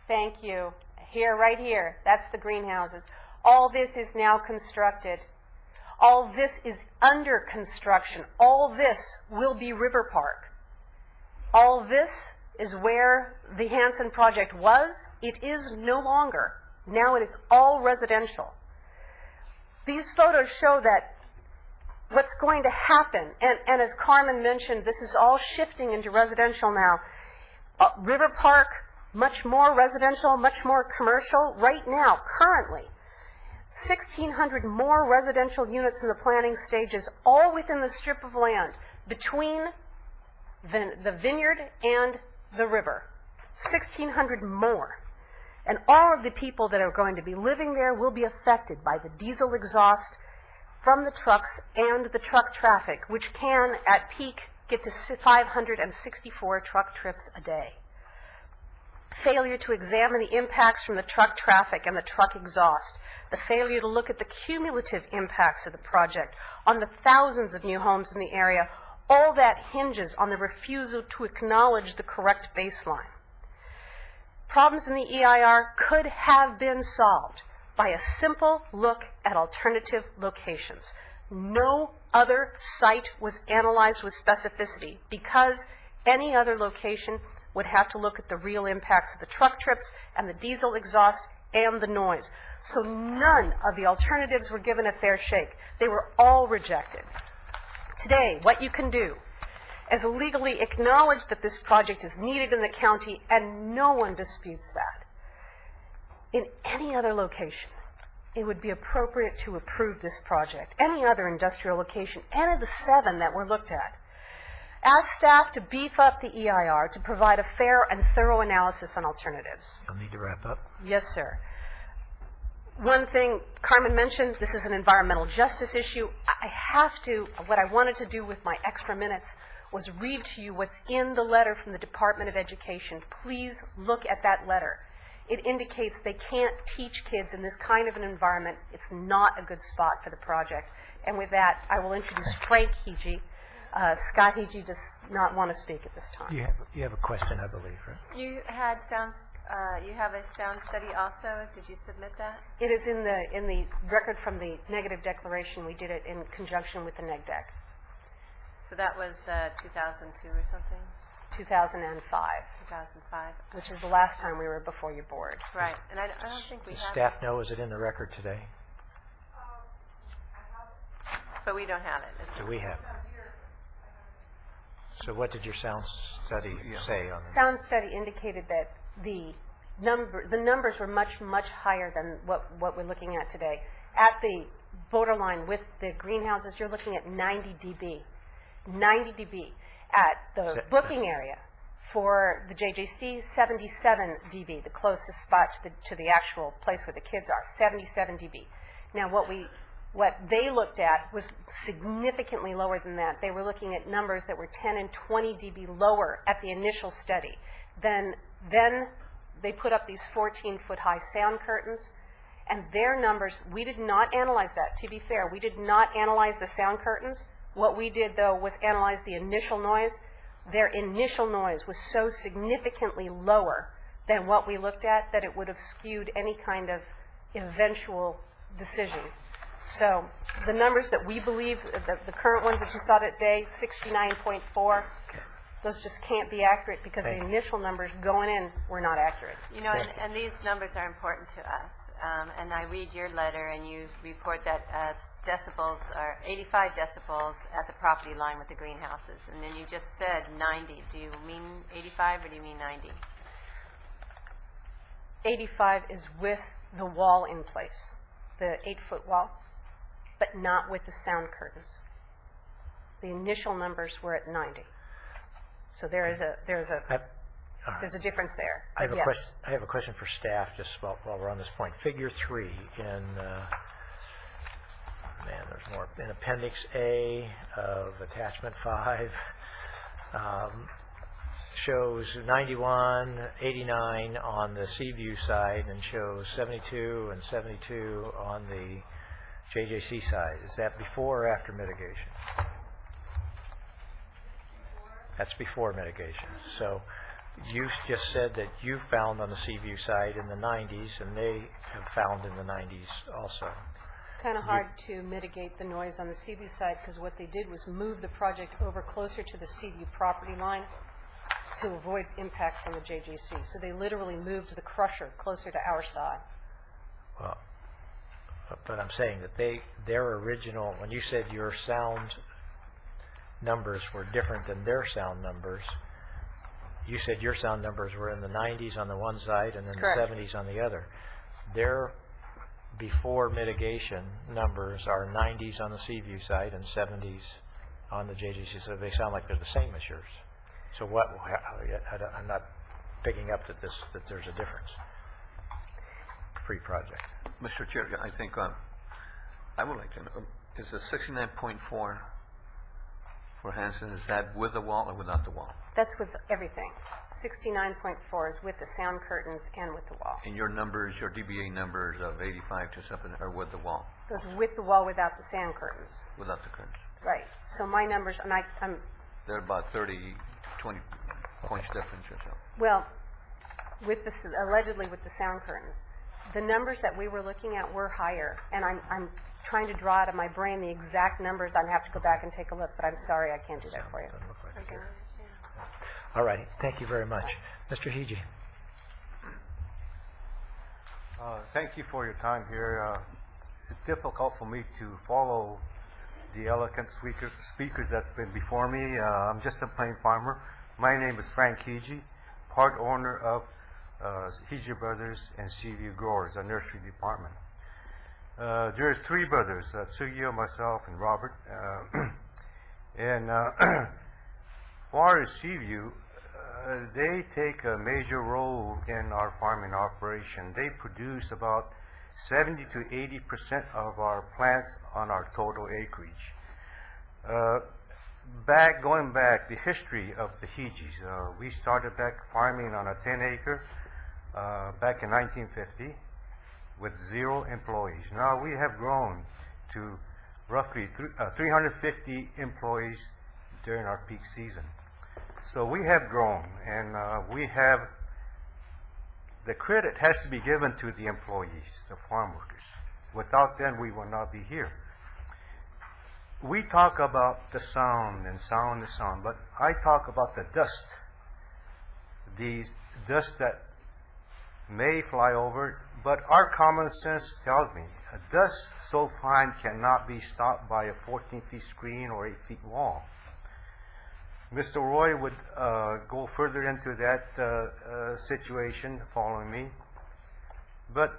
Thank you. Here, right here, that's the greenhouses. All this is now constructed. All this is under construction. All this will be River Park. All this is where the Hanson project was. It is no longer. Now it is all residential. These photos show that what's going to happen, and as Carmen mentioned, this is all shifting into residential now. River Park, much more residential, much more commercial. Right now, currently, 1,600 more residential units in the planning stages, all within the strip of land between the vineyard and the river. 1,600 more. And all of the people that are going to be living there will be affected by the diesel exhaust from the trucks and the truck traffic, which can, at peak, get to 564 truck trips a day. Failure to examine the impacts from the truck traffic and the truck exhaust. The failure to look at the cumulative impacts of the project on the thousands of new homes in the area, all that hinges on the refusal to acknowledge the correct baseline. Problems in the EIR could have been solved by a simple look at alternative locations. No other site was analyzed with specificity because any other location would have to look at the real impacts of the truck trips and the diesel exhaust and the noise. So none of the alternatives were given a fair shake. They were all rejected. Today, what you can do is legally acknowledge that this project is needed in the county, and no one disputes that. In any other location, it would be appropriate to approve this project, any other industrial location, any of the 7 that were looked at. Ask staff to beef up the EIR to provide a fair and thorough analysis on alternatives. You'll need to wrap up. Yes, sir. One thing Carmen mentioned, this is an environmental justice issue. What I wanted to do with my extra minutes was read to you what's in the letter from the Department of Education. Please look at that letter. It indicates they can't teach kids in this kind of an environment. It's not a good spot for the project. And with that, I will introduce Frank Hege. Scott Hege does not want to speak at this time. You have a question, I believe, right? You had you have a sound study also. Did you submit that? It is in the record from the negative declaration. We did it in conjunction with the neg deck. So that was 2002 or something? 2005. 2005. Which is the last time we were before your board. Right. And I don't think we Does have staff know, is it in the record today? But we don't have it. Do we have it? So what did your sound study say on it? Sound study indicated that the numbers were much, much higher than what we're looking at today. At the borderline with the greenhouses, you're looking at 90 dB. 90 dB. At the booking area for the JJC, 77 dB, the closest spot to the actual place where the kids are, 77 dB. Now what they looked at was significantly lower than that. They were looking at numbers that were 10 and 20 dB lower at the initial study. Then they put up these 14-foot high sound curtains, and their numbers, we did not analyze that, to be fair. We did not analyze the sound curtains. What we did, though, was analyze the initial noise. Their initial noise was so significantly lower than what we looked at that it would have skewed any kind of eventual decision. So the numbers that we believe, the current ones that you saw today, 69.4, those just can't be accurate because the initial numbers going in were not accurate. You know, and these numbers are important to us. And I read your letter, and you report that decibels are 85 decibels at the property line with the greenhouses. And then you just said 90. Do you mean 85 or do you mean 90? 85 is with the wall in place, the 8-foot wall, but not with the sound curtains. The initial numbers were at 90. So there's a difference there. I have a question for staff just while we're on this point. Figure 3 in there's more in Appendix A of Attachment 5 shows 91, 89 on the Seaview side, and shows 72 and 72 on the JJC side. Is that before or after mitigation? That's before mitigation. So you just said that you found on the Seaview side in the 90s, and they have found in the 90s also. It's kind of hard to mitigate the noise on the Seaview side because what they did was move the project over closer to the Seaview property line to avoid impacts on the JJC. So they literally moved the crusher closer to our side. Well, but I'm saying that their original, when you said your sound numbers were different than their sound numbers, you said your sound numbers were in the 90s on the one side and then the 70s on the other. Their before mitigation numbers are 90s on the Seaview side and 70s on the JGC, so they sound like they're the same as yours. So I'm not picking up that there's a difference pre-project. Mr. Chair, I think I would like to know, is the 69.4 for Hanson, is that with the wall or without the wall? That's with everything. 69.4 is with the sound curtains and with the wall. And your numbers, your DBA numbers of 85 to something are with the wall? Those with the wall without the sound curtains. Without the curtains. Right. So my numbers, and I'm... They're about 30, 20 points difference or so. Well, with this, allegedly with the sound curtains, the numbers that we were looking at were higher, and I'm trying to draw out of my brain the exact numbers. I'd have to go back and take a look, but I'm sorry I can't do that for you. Okay. All right. Thank you very much. Mr. Hege. Thank you for your time here. It's difficult for me to follow the eloquent speakers that's been before me. I'm just a plain farmer. My name is Frank Hege, part owner of Hege Brothers and Seaview Growers, a nursery department. There's three brothers, Sugio, myself, and Robert. And far as Seaview, they take a major role in our farming operation. They produce about 70 to 80% of our plants on our total acreage. Going back, the history of the Hijis. We started back farming on a 10-acre back in 1950 with 0 employees. Now we have grown to roughly 350 employees during our peak season. So we have grown, and the credit has to be given to the employees, the farm workers. Without them, we will not be here. We talk about the sound, but I talk about the dust. The dust that may fly over, but our common sense tells me a dust so fine cannot be stopped by a 14-feet screen or 8-feet wall. Mr. Roy would go further into that situation following me. But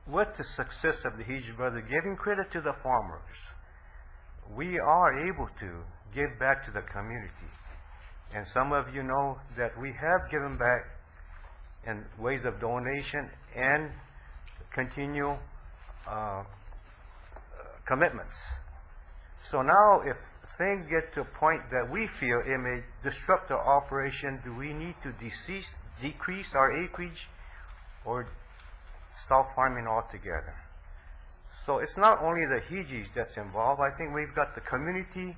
with the success of the Hiji Brothers, giving credit to the farm workers, we are able to give back to the community. And some of you know that we have given back in ways of donation and continual commitments. So now if things get to a point that we feel it may disrupt our operation, do we need to decrease our acreage or stop farming altogether? So it's not only the Hijis that's involved. I think we've got the community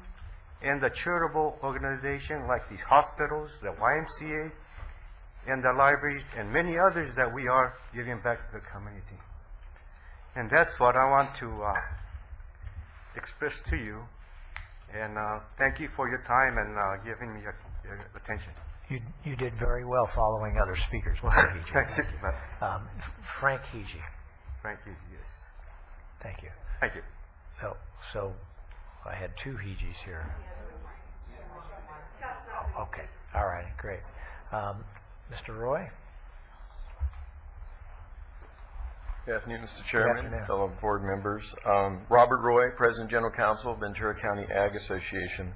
and the charitable organization like these hospitals, the YMCA, and the libraries, and many others that we are giving back to the community. And that's what I want to express to you. And thank you for your time and giving me your attention. You did very well following other speakers. Well, Thank you. Frank Hiji. Frank Hiji, yes. Thank you. Thank you. So I had 2 Hijis here. Oh, okay. All right. Great. Mr. Roy? Good afternoon, Mr. Chairman, Good afternoon. fellow board members. Robert Roy, President General Counsel, Ventura County Ag Association.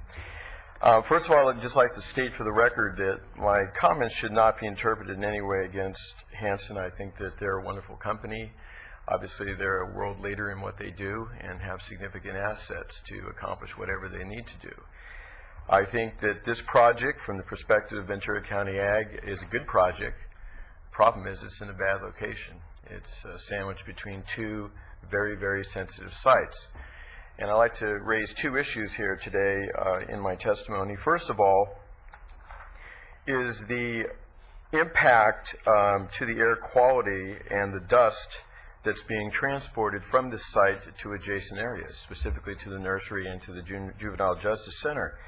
First of all, I'd just like to state for the record that my comments should not be interpreted in any way against Hansen. I think that they're a wonderful company. Obviously, they're a world leader in what they do and have significant assets to accomplish whatever they need to do. I think that this project, from the perspective of Ventura County Ag, is a good project. Problem is, it's in a bad location. It's sandwiched between 2 very, very sensitive sites. And I'd like to raise 2 issues here today in my testimony. First of all, is the impact to the air quality and the dust that's being transported from this site to adjacent areas, specifically to the nursery and to the Juvenile Justice Center.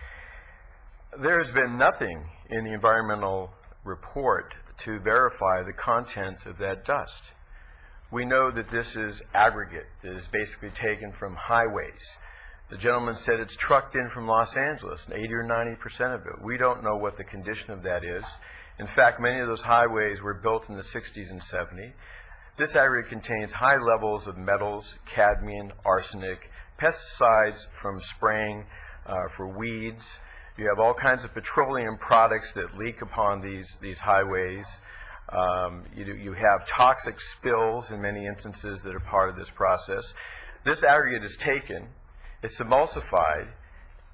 There has been nothing in the environmental report to verify the content of that dust. We know that this is aggregate, that is basically taken from highways. The gentleman said it's trucked in from Los Angeles, 80 or 90% of it. We don't know what the condition of that is. In fact, many of those highways were built in the 60s and 70s. This aggregate contains high levels of metals, cadmium, arsenic, pesticides from spraying for weeds. You have all kinds of petroleum products that leak upon these highways. You have toxic spills in many instances that are part of this process. This aggregate is taken, it's emulsified,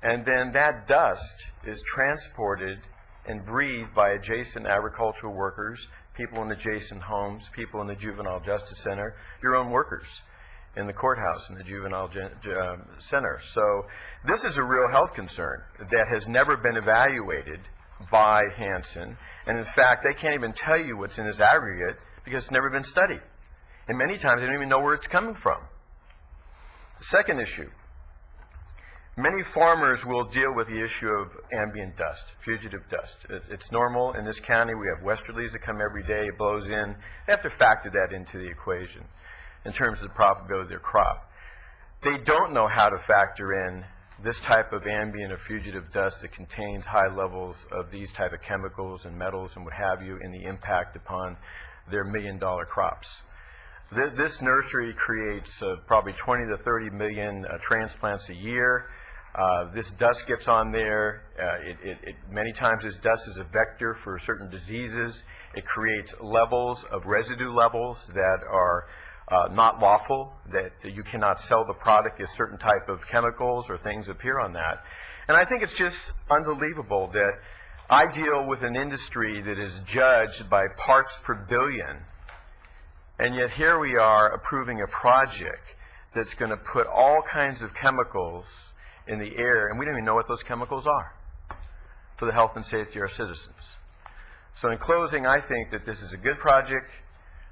and then that dust is transported and breathed by adjacent agricultural workers, people in adjacent homes, people in the Juvenile Justice Center, your own workers in the courthouse in the Juvenile Center. So this is a real health concern that has never been evaluated by Hansen. And in fact, they can't even tell you what's in this aggregate because it's never been studied. And many times they don't even know where it's coming from. The second issue, many farmers will deal with the issue of ambient dust, fugitive dust. It's normal in this county. We have westerlies that come every day. It blows in. They have to factor that into the equation in terms of the profitability of their crop. They don't know how to factor in this type of ambient or fugitive dust that contains high levels of these type of chemicals and metals and what have you, and the impact upon their $1 million crops. This nursery creates probably 20 to 30 million transplants a year. This dust gets on there. Many times this dust is a vector for certain diseases. It creates levels of residue levels that are not lawful, that you cannot sell the product if certain type of chemicals or things appear on that. And I think it's just unbelievable that I deal with an industry that is judged by parts per billion, and yet here we are approving a project that's going to put all kinds of chemicals in the air, and we don't even know what those chemicals are for the health and safety of our citizens. So in closing, I think that this is a good project.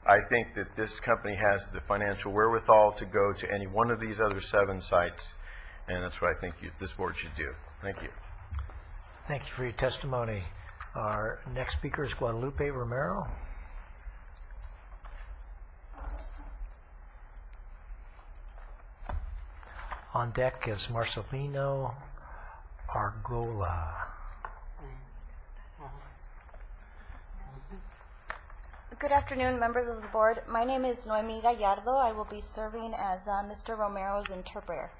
I think that this company has the financial wherewithal to go to any one of these other 7 sites, and that's what I think this board should do. Thank you. Thank you for your testimony. Our next speaker is Guadalupe Romero. On deck is Marcelino Argola. Good afternoon, members of the board. My name is Noemi Gallardo. I will be serving as Mr. Romero's interpreter.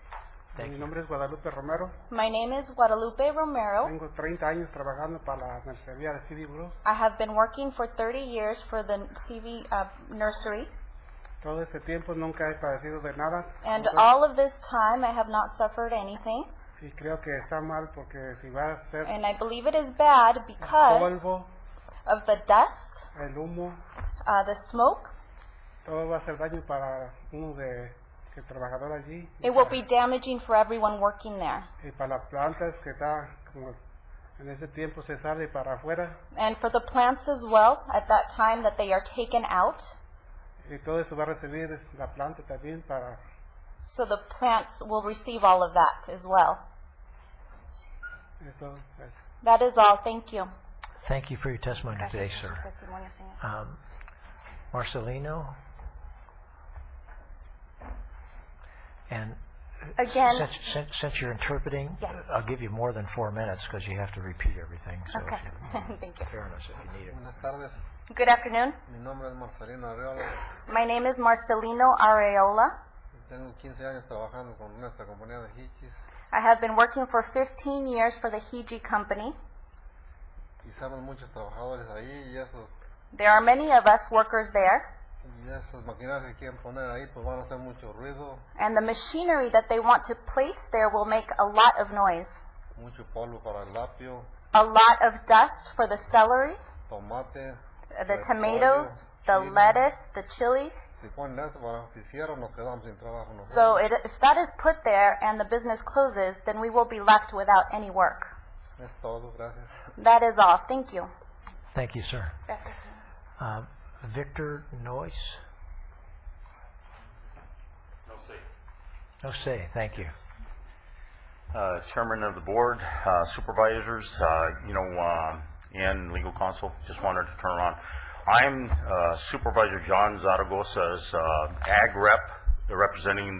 Mi nombre es Guadalupe Romero. My name is Guadalupe Romero. Tengo 30 años trabajando para la nursería de CV Blue. I have been working for 30 years for the CV nursery. Todo este tiempo nunca he padecido de nada. And all of this time I have not suffered anything. Y creo que está mal porque si va a ser And I believe it is bad because polvo, of the dust, el humo, the smoke. todo va a hacer daño para uno de que trabajador allí. It will be damaging for everyone working there. Y para las plantas que está como en ese tiempo se sale para afuera. And for the plants as well, at that time that they are taken out. Y todo eso va a recibir la planta también para. So the plants will receive all of that as well. Esto es. That is all. Thank you. Thank you for your testimony today, sir. Marcelino? And again, since you're interpreting, yes. I'll give you more than 4 minutes because you have to repeat everything. So okay. Thank you. Fairness, if you need it. Buenas tardes. Good afternoon. Mi nombre es Marcelino Arreola. My name is Marcelino Areola. Tengo 15 años trabajando con nuestra compañía de Hitchis. I have been working for 15 years for the Hiji company. Y somos muchos trabajadores ahí y esos. There are many of us workers there. Y esas maquinarias que quieren poner ahí pues van a hacer mucho ruido. And the machinery that they want to place there will make a lot of noise. Mucho polvo para el apio. A lot of dust for the celery, Tomate. the tomatoes, the lettuce, the chilies. Si ponen eso, si cierran nos quedamos sin trabajo. So if that is put there and the business closes, then we will be left without any work. Es todo, gracias. That is all. Thank you. Thank you, sir. Victor Noyce? No say, thank you. Chairman of the board, supervisors, and legal counsel, just wanted to turn around. I'm Supervisor John Zaragoza's ag rep, representing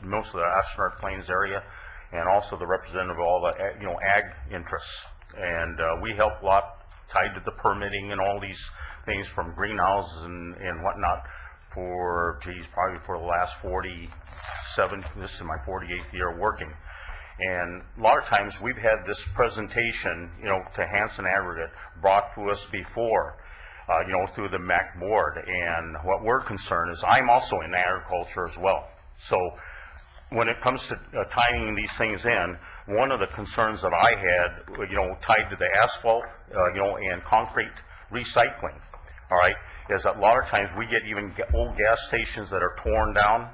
most of the Oxnard Plains area, and also the representative of all the ag interests. And we help a lot tied to the permitting and all these things from greenhouses and whatnot for, probably for the last 47, this is my 48th year working. And a lot of times we've had this presentation, to Hanson Aggregate brought to us before, through the MAC board. And what we're concerned is, I'm also in agriculture as well. So when it comes to tying these things in, one of the concerns that I had, tied to the asphalt, and concrete recycling, all right, is that a lot of times we get even old gas stations that are torn down,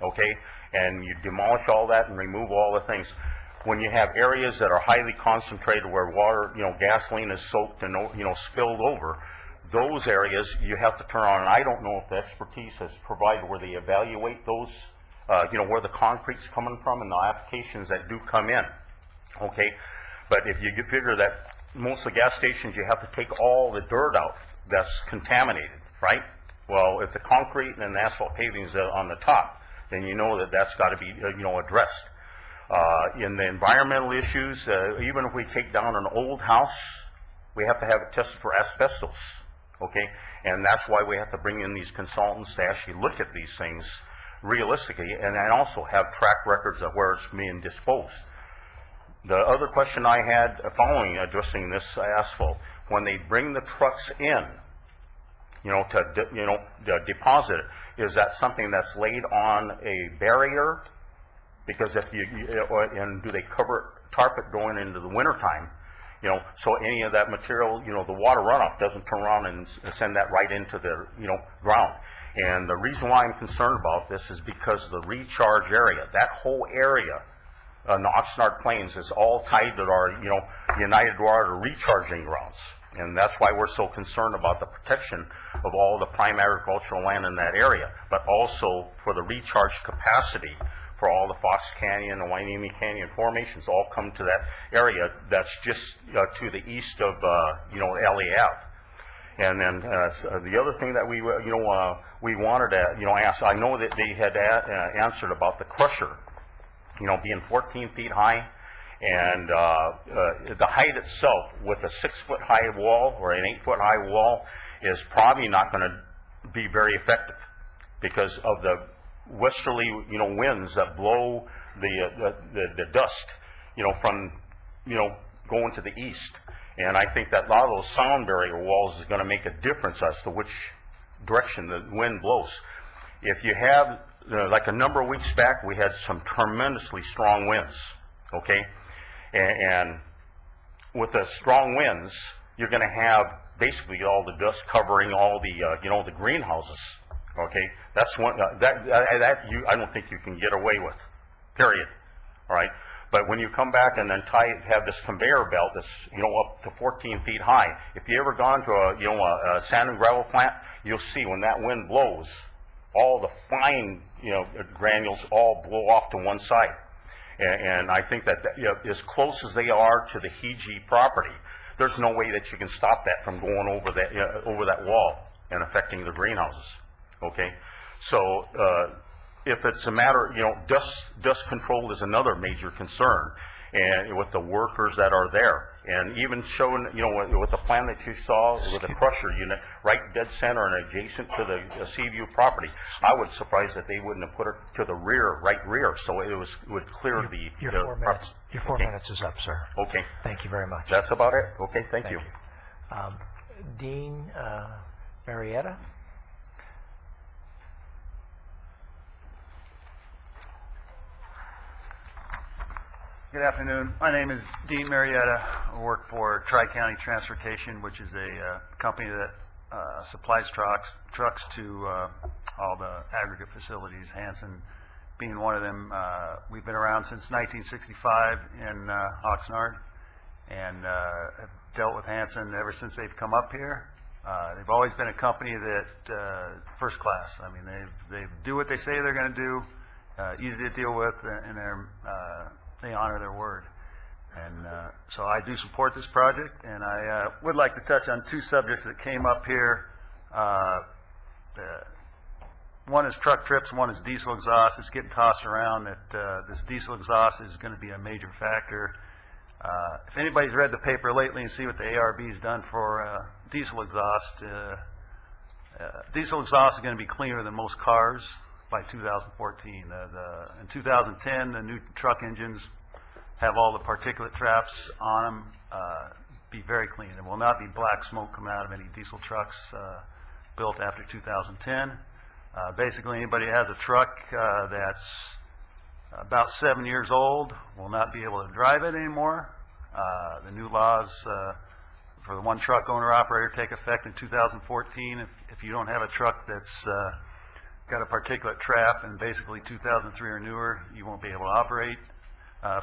okay, and you demolish all that and remove all the things. When you have areas that are highly concentrated where water, gasoline is soaked and, spilled over, those areas you have to turn on. And I don't know if the expertise is provided where they evaluate those, where the concrete's coming from and the applications that do come in, okay? But if you figure that most of the gas stations, you have to take all the dirt out that's contaminated, right? Well, if the concrete and the asphalt paving is on the top, then you know that that's got to be, addressed. In the environmental issues, even if we take down an old house, we have to have it tested for asbestos, okay? And that's why we have to bring in these consultants to actually look at these things realistically, and then also have track records of where it's being disposed. The other question I had following addressing this asphalt, when they bring the trucks in, to deposit it, is that something that's laid on a barrier? Because if and do they tarp it going into the wintertime? So any of that material, the water runoff doesn't turn around and send that right into the, ground. And the reason why I'm concerned about this is because the recharge area, that whole area on the Oxnard Plains is all tied to our, United Water recharging grounds. And that's why we're so concerned about the protection of all the prime agricultural land in that area, but also for the recharge capacity for all the Fox Canyon and Wainimi Canyon formations all come to that area that's just to the east of, LEF. And then the other thing that we wanted to, ask, I know that they had answered about the crusher, being 14 feet high, and the height itself with a 6-foot high wall or an 8-foot high wall is probably not going to be very effective because of the westerly, winds that blow the dust, from, going to the east. And I think that a lot of those sound barrier walls is going to make a difference as to which direction the wind blows. If you have, like a number of weeks back, we had some tremendously strong winds, okay? And with the strong winds, you're going to have basically all the dust covering all the, the greenhouses, okay? That's one, I don't think you can get away with, period, all right? But when you come back and then have this conveyor belt that's, up to 14 feet high, if you ever gone to a sand and gravel plant, you'll see when that wind blows, all the fine, granules all blow off to one side. And I think that, as close as they are to the Hiji property, there's no way that you can stop that from going over that wall and affecting the greenhouses, okay? So, if it's a matter, dust control is another major concern, and with the workers that are there, and even showing, with the plan that you saw with the crusher unit right dead center and adjacent to the Seaview property, I was surprised that they wouldn't have put it to the right rear, so it would clear Your 4 minutes is up, sir. Okay. Thank you very much. That's about it. Okay, thank you. Dean Marietta? Good afternoon. My name is Dean Marietta. I work for Tri-County Transportation, which is a company that supplies trucks to all the aggregate facilities, Hanson being one of them. We've been around since 1965 in Oxnard and have dealt with Hanson ever since they've come up here. They've always been a company that, first class. I mean, they do what they say they're going to do, easy to deal with, and they honor their word. And so I do support this project, and I would like to touch on two subjects that came up here. One is truck trips, one is diesel exhaust. It's getting tossed around that this diesel exhaust is going to be a major factor. If anybody's read the paper lately and see what the ARB's done for diesel exhaust is going to be cleaner than most cars by 2014. In 2010, the new truck engines have all the particulate traps on them, be very clean. There will not be black smoke coming out of any diesel trucks built after 2010. Basically, anybody who has a truck that's about 7 years old will not be able to drive it anymore. The new laws for the one truck owner-operator take effect in 2014. If you don't have a truck that's got a particulate trap and basically 2003 or newer, you won't be able to operate.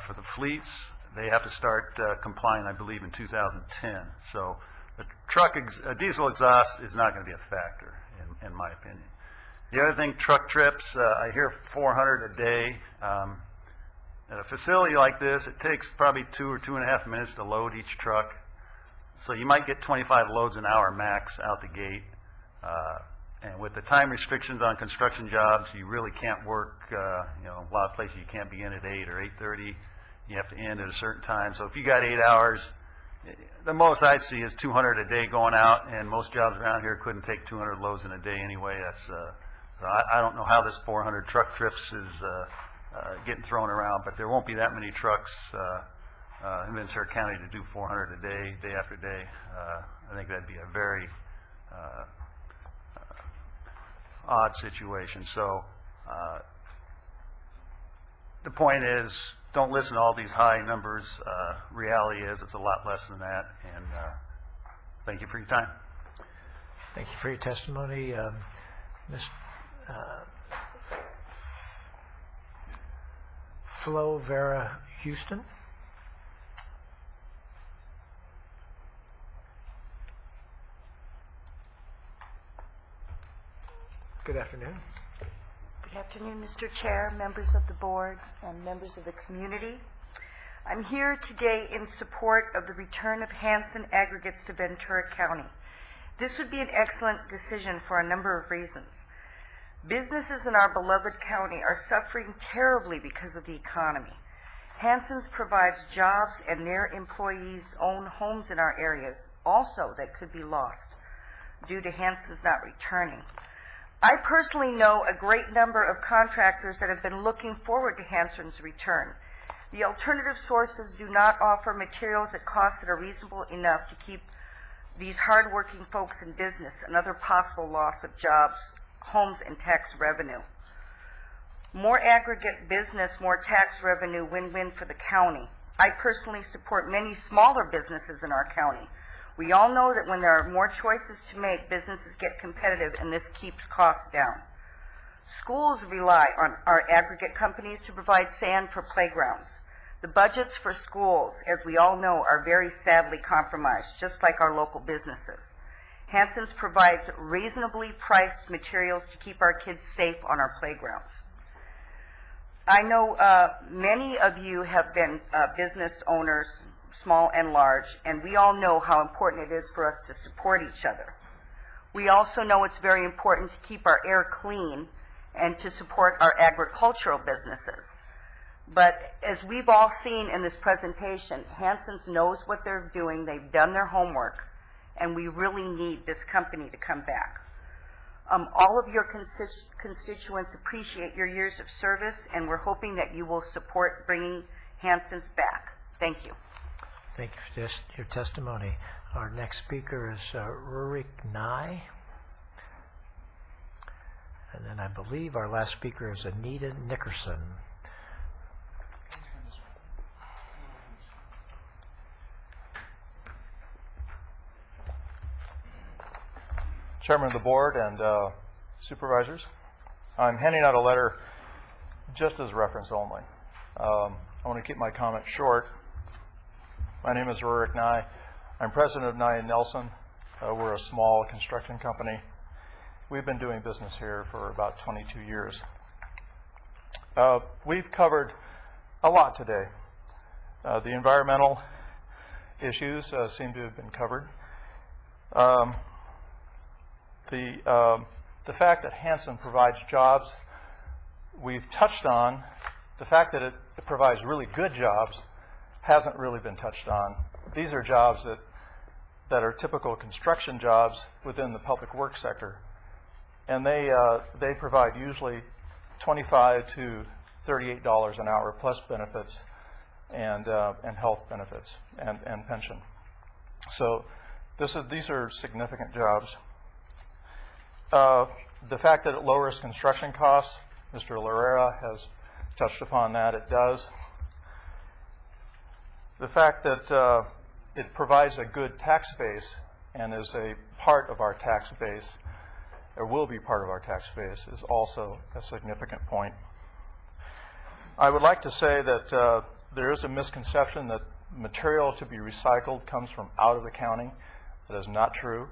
For the fleets, they have to start complying, I believe, in 2010. So the diesel exhaust is not going to be a factor, in my opinion. The other thing, truck trips, I hear 400 a day. At a facility like this, it takes probably 2 or 2.5 minutes to load each truck. So you might get 25 loads an hour max out the gate. And with the time restrictions on construction jobs, you really can't work, a lot of places you can't be in at 8 or 8:30. You have to end at a certain time. So if you got 8 hours, the most I'd see is 200 a day going out, and most jobs around here couldn't take 200 loads in a day anyway. That's so I don't know how this 400 truck trips is getting thrown around, but there won't be that many trucks in Ventura County to do 400 a day, day after day. I think that'd be a very odd situation. So the point is, don't listen to all these high numbers. Reality is it's a lot less than that, and thank you for your time. Thank you for your testimony. Ms. Flo Vera Houston. Good afternoon. Good afternoon, Mr. Chair, members of the board, and members of the community. I'm here today in support of the return of Hanson aggregates to Ventura County. This would be an excellent decision for a number of reasons. Businesses in our beloved county are suffering terribly because of the economy. Hanson's provides jobs, and their employees own homes in our areas also that could be lost due to Hanson's not returning. I personally know a great number of contractors that have been looking forward to Hanson's return. The alternative sources do not offer materials at costs that are reasonable enough to keep these hardworking folks in business, another possible loss of jobs, homes, and tax revenue. More aggregate business, more tax revenue, win-win for the county. I personally support many smaller businesses in our county. We all know that when there are more choices to make, businesses get competitive, and this keeps costs down. Schools rely on our aggregate companies to provide sand for playgrounds. The budgets for schools, as we all know, are very sadly compromised, just like our local businesses. Hanson's provides reasonably priced materials to keep our kids safe on our playgrounds. I know many of you have been business owners, small and large, and we all know how important it is for us to support each other. We also know it's very important to keep our air clean and to support our agricultural businesses. But as we've all seen in this presentation, Hanson's knows what they're doing, they've done their homework, and we really need this company to come back. All of your constituents appreciate your years of service, and we're hoping that you will support bringing Hanson's back. Thank you. Thank you for your testimony. Our next speaker is Rurik Nye. And then I believe our last speaker is Anita Nickerson. Chairman of the board and supervisors, I'm handing out a letter just as reference only. I want to keep my comments short. My name is Rurik Nye. I'm president of Nye & Nelson. We're a small construction company. We've been doing business here for about 22 years. We've covered a lot today. The environmental issues seem to have been covered. The fact that Hanson provides jobs, we've touched on. The fact that it provides really good jobs hasn't really been touched on. These are jobs that are typical construction jobs within the public works sector. And they provide usually $25 to $38 an hour plus benefits and health benefits and pension. So these are significant jobs. The fact that it lowers construction costs, Mr. Larera has touched upon that. It does. The fact that it provides a good tax base and is a part of our tax base, or will be part of our tax base, is also a significant point. I would like to say that there is a misconception that material to be recycled comes from out of the county. That is not true.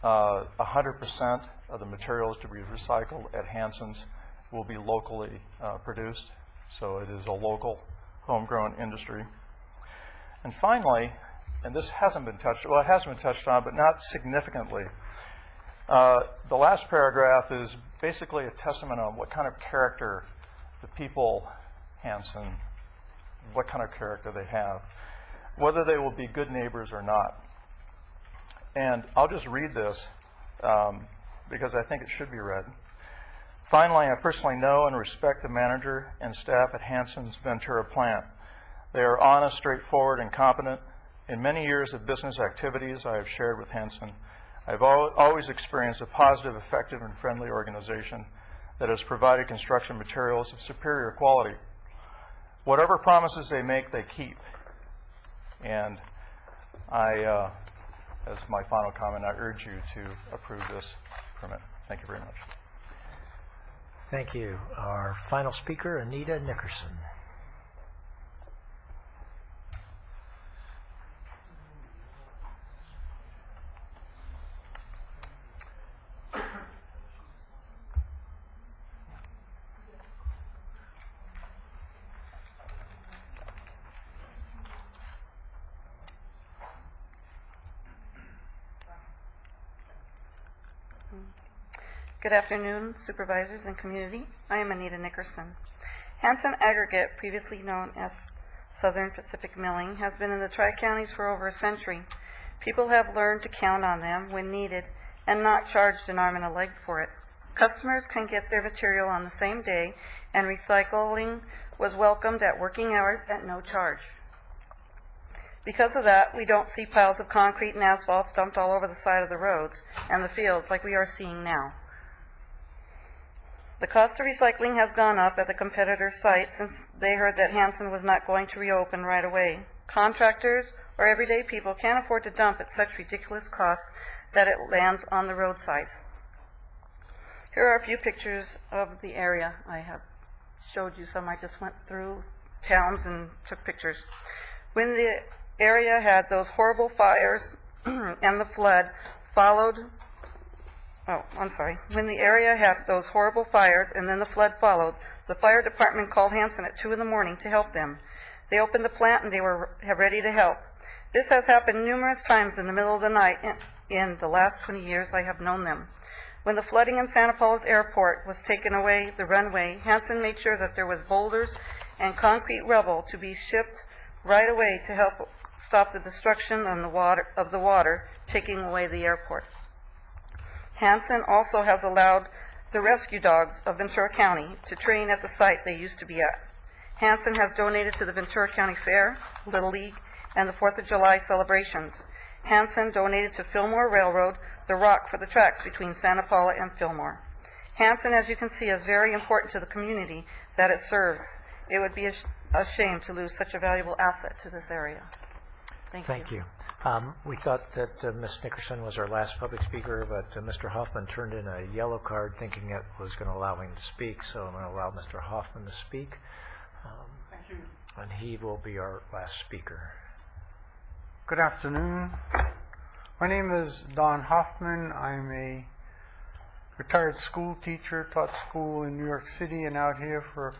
100% of the materials to be recycled at Hanson's will be locally produced, so it is a local homegrown industry. And finally, and this hasn't been touched, well, it has been touched on, but not significantly. The last paragraph is basically a testament on what kind of character the people Hanson, what kind of character they have. whether they will be good neighbors or not. And I'll just read this because I think it should be read. Finally, I personally know and respect the manager and staff at Hanson's Ventura plant. They are honest, straightforward, and competent. In many years of business activities I have shared with Hanson, I've always experienced a positive, effective, and friendly organization that has provided construction materials of superior quality. Whatever promises they make, they keep. And I, as my final comment, I urge you to approve this permit. Thank you very much. Thank you. Our final speaker, Anita Nickerson. Good afternoon, supervisors and community. I am Anita Nickerson. Hanson Aggregate, previously known as Southern Pacific Milling, has been in the Tri-Counties for over a century. People have learned to count on them when needed and not charged an arm and a leg for it. Customers can get their material on the same day, and recycling was welcomed at working hours at no charge. Because of that, we don't see piles of concrete and asphalt dumped all over the side of the roads and the fields like we are seeing now. The cost of recycling has gone up at the competitor site since they heard that Hanson was not going to reopen right away. Contractors or everyday people can't afford to dump at such ridiculous costs that it lands on the roadsides. Here are a few pictures of the area. I have showed you some. I just went through towns and took pictures. When the area had those horrible fires and the flood followed, when the area had those horrible fires and then the flood followed, the fire department called Hanson at 2 in the morning to help them. They opened the plant and they were ready to help. This has happened numerous times in the middle of the night in the last 20 years I have known them. When the flooding in Santa Paula's airport was taken away the runway, Hanson made sure that there was boulders and concrete rubble to be shipped right away to help stop the destruction of the water taking away the airport. Hanson also has allowed the rescue dogs of Ventura County to train at the site they used to be at. Hanson has donated to the Ventura County Fair, Little League, and the 4th of July celebrations. Hanson donated to Fillmore Railroad the rock for the tracks between Santa Paula and Fillmore. Hanson, as you can see, is very important to the community that it serves. It would be a shame to lose such a valuable asset to this area. Thank you. We thought that Ms. Nickerson was our last public speaker, but Mr. Hoffman turned in a yellow card thinking it was going to allow him to speak, so I'm going to allow Mr. Hoffman to speak. Thank you. And he will be our last speaker. Good afternoon. My name is Don Hoffman. I'm a retired school teacher, taught school in New York City and out here for a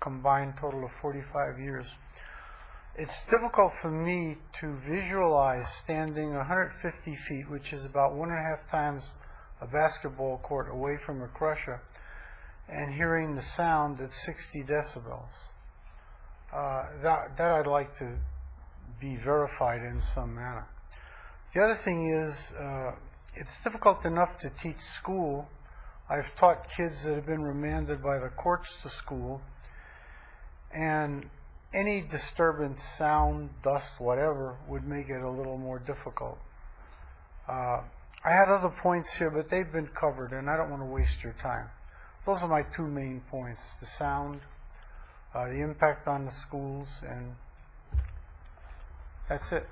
combined total of 45 years. It's difficult for me to visualize standing 150 feet, which is about 1.5 times a basketball court away from a crusher, and hearing the sound at 60 decibels. That I'd like to be verified in some manner. The other thing is, it's difficult enough to teach school. I've taught kids that have been remanded by the courts to school, and any disturbance, sound, dust, whatever, would make it a little more difficult. I had other points here, but they've been covered, and I don't want to waste your time. Those are my two main points: the sound, the impact on the schools, and that's it.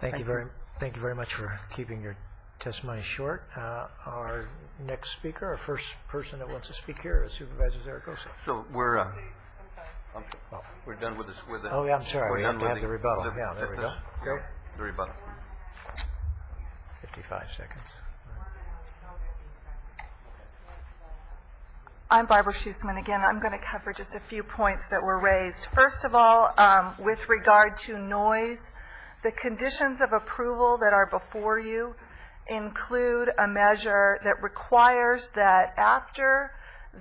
Thank you very much for keeping your testimony short. Our next speaker, our first person that wants to speak here, is Supervisor Zaragoza. So we're done with this. Oh, yeah, I'm sorry. We have to have the rebuttal. Yeah, there we go. Go. The rebuttal. 55 seconds. I'm Barbara Schussman again. I'm going to cover just a few points that were raised. First of all, with regard to noise, the conditions of approval that are before you include a measure that requires that after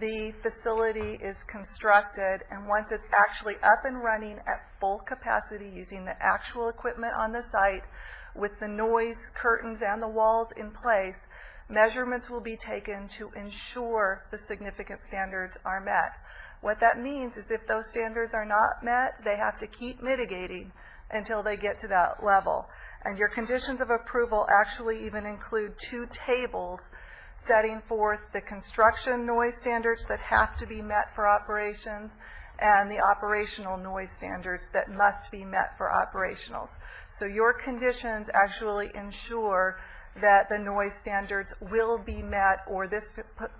the facility is constructed, and once it's actually up and running at full capacity using the actual equipment on the site with the noise curtains and the walls in place, measurements will be taken to ensure the significant standards are met. What that means is if those standards are not met, they have to keep mitigating until they get to that level. And your conditions of approval actually even include 2 tables setting forth the construction noise standards that have to be met for operations and the operational noise standards that must be met for operationals. So your conditions actually ensure that the noise standards will be met or this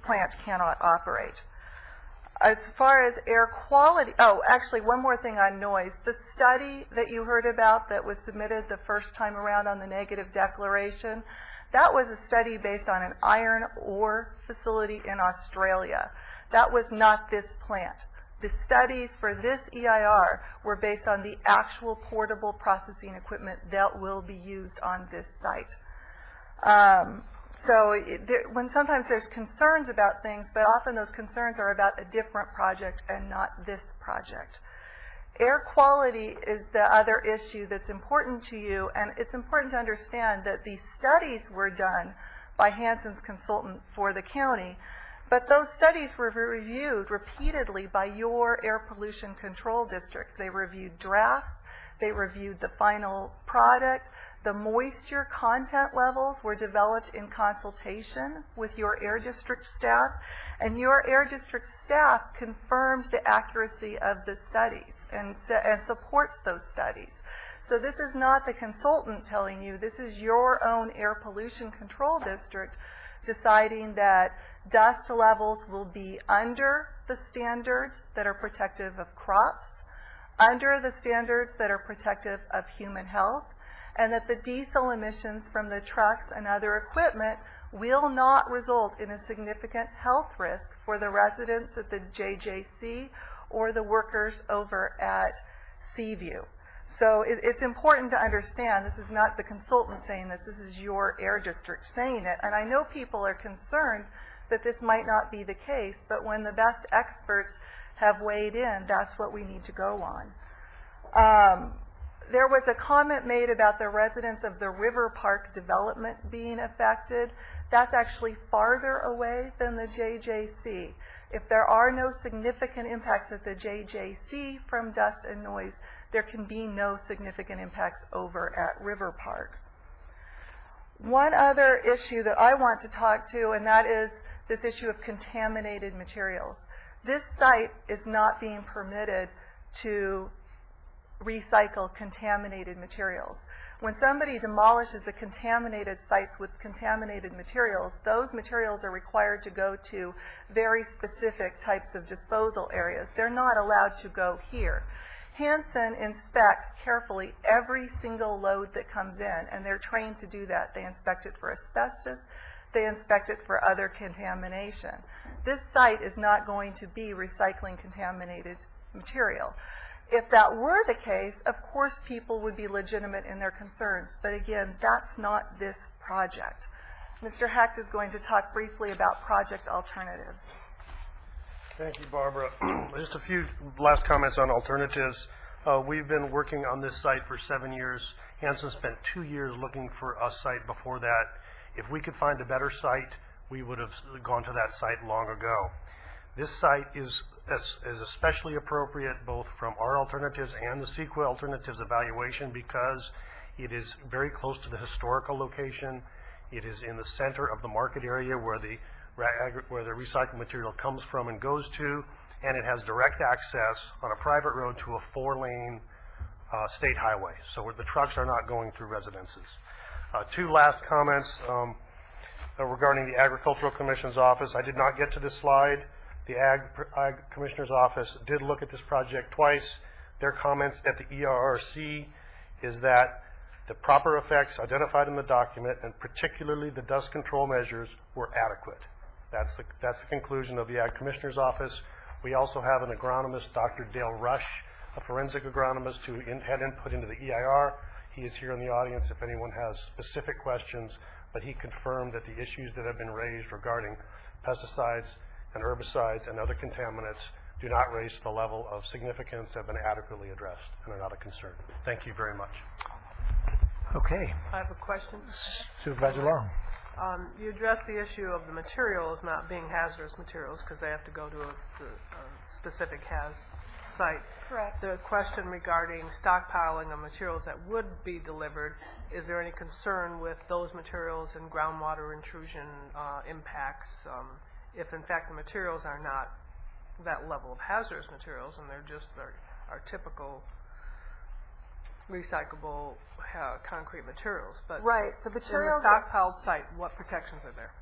plant cannot operate. As far as air quality, actually one more thing on noise. The study that you heard about that was submitted the first time around on the negative declaration, that was a study based on an iron ore facility in Australia. That was not this plant. The studies for this EIR were based on the actual portable processing equipment that will be used on this site. When sometimes there's concerns about things, but often those concerns are about a different project and not this project. Air quality is the other issue that's important to you, and it's important to understand that these studies were done by Hansen's consultant for the county, but those studies were reviewed repeatedly by your air pollution control district. They reviewed drafts, they reviewed the final product. The moisture content levels were developed in consultation with your air district staff, and your air district staff confirmed the accuracy of the studies and supports those studies. So this is not the consultant telling you, this is your own air pollution control district deciding that dust levels will be under the standards that are protective of crops, under the standards that are protective of human health, and that the diesel emissions from the trucks and other equipment will not result in a significant health risk for the residents at the JJC or the workers over at Seaview. So it's important to understand this is not the consultant saying this is your air district saying it. And I know people are concerned that this might not be the case, but when the best experts have weighed in, that's what we need to go on. There was a comment made about the residents of the River Park development being affected. That's actually farther away than the JJC. If there are no significant impacts at the JJC from dust and noise, there can be no significant impacts over at River Park. One other issue that I want to talk to, and that is this issue of contaminated materials. This site is not being permitted to recycle contaminated materials. When somebody demolishes the contaminated sites with contaminated materials, those materials are required to go to very specific types of disposal areas. They're not allowed to go here. Hansen inspects carefully every single load that comes in, and they're trained to do that. They inspect it for asbestos. They inspect it for other contamination. This site is not going to be recycling contaminated material. If that were the case, of course people would be legitimate in their concerns, but again, that's not this project. Mr. Hecht is going to talk briefly about project alternatives. Thank you, Barbara. Just a few last comments on alternatives. We've been working on this site for 7 years. Hansen spent 2 years looking for a site before that. If we could find a better site, we would have gone to that site long ago. This site is especially appropriate both from our alternatives and the CEQA alternatives evaluation because it is very close to the historical location. It is in the center of the market area where the recycled material comes from and goes to, and it has direct access on a private road to a 4-lane state highway. So the trucks are not going through residences. 2 last comments regarding the Agricultural Commission's office. I did not get to this slide. The Ag Commissioner's Office did look at this project twice. Their comments at the ERRC is that the proper effects identified in the document, and particularly the dust control measures, were adequate. That's the conclusion of the Ag Commissioner's Office. We also have an agronomist, Dr. Dale Rush, a forensic agronomist who had input into the EIR. He is here in the audience if anyone has specific questions, but he confirmed that the issues that have been raised regarding pesticides and herbicides and other contaminants do not raise to the level of significance, have been adequately addressed, and are not a concern. Thank you very much. Okay. I have a question. Supervisor Long. You addressed the issue of the materials not being hazardous materials because they have to go to a specific site. Correct. The question regarding stockpiling of materials that would be delivered, is there any concern with those materials and groundwater intrusion impacts if in fact the materials are not that level of hazardous materials and they're just our typical recyclable concrete materials? But Right. The materials, in the stockpiled site, what protections are there?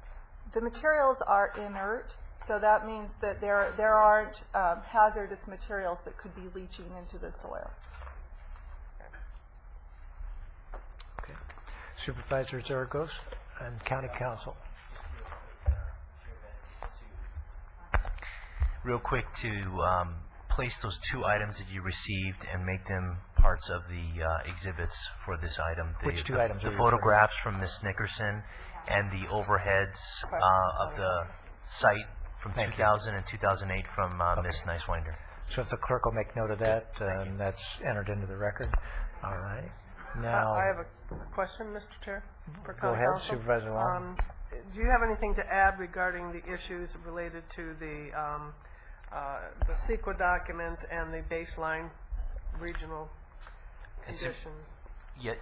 the materials are inert, so that means that there aren't hazardous materials that could be leaching into the soil. Okay. Supervisor Zaragoza and County Council. Real quick to place those two items that you received and make them parts of the exhibits for this item. Which two items The are you photographs from Ms. Nickerson and the overheads of the site from 2000 and 2008 from Ms. Nicewinder. So if the clerk will make note of that, and that's entered into the record. All right. Now, I have a question, Mr. Chair, for go County ahead, Council. Supervisor Long. Do you have anything to add regarding the issues related to the CEQA document and the baseline regional condition?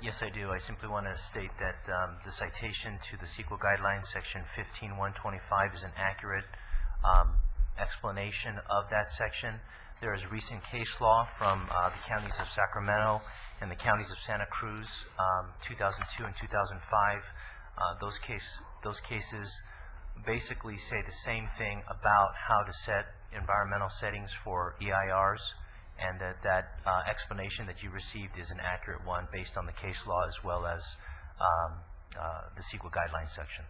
Yes, I do. I simply want to state that the citation to the CEQA guidelines, section 15.125, is an accurate explanation of that section. There is recent case law from the counties of Sacramento and the counties of Santa Cruz, 2002 and 2005. Those cases basically say the same thing about how to set environmental settings for EIRs, and that explanation that you received is an accurate one based on the case law as well as the CEQA guidelines section.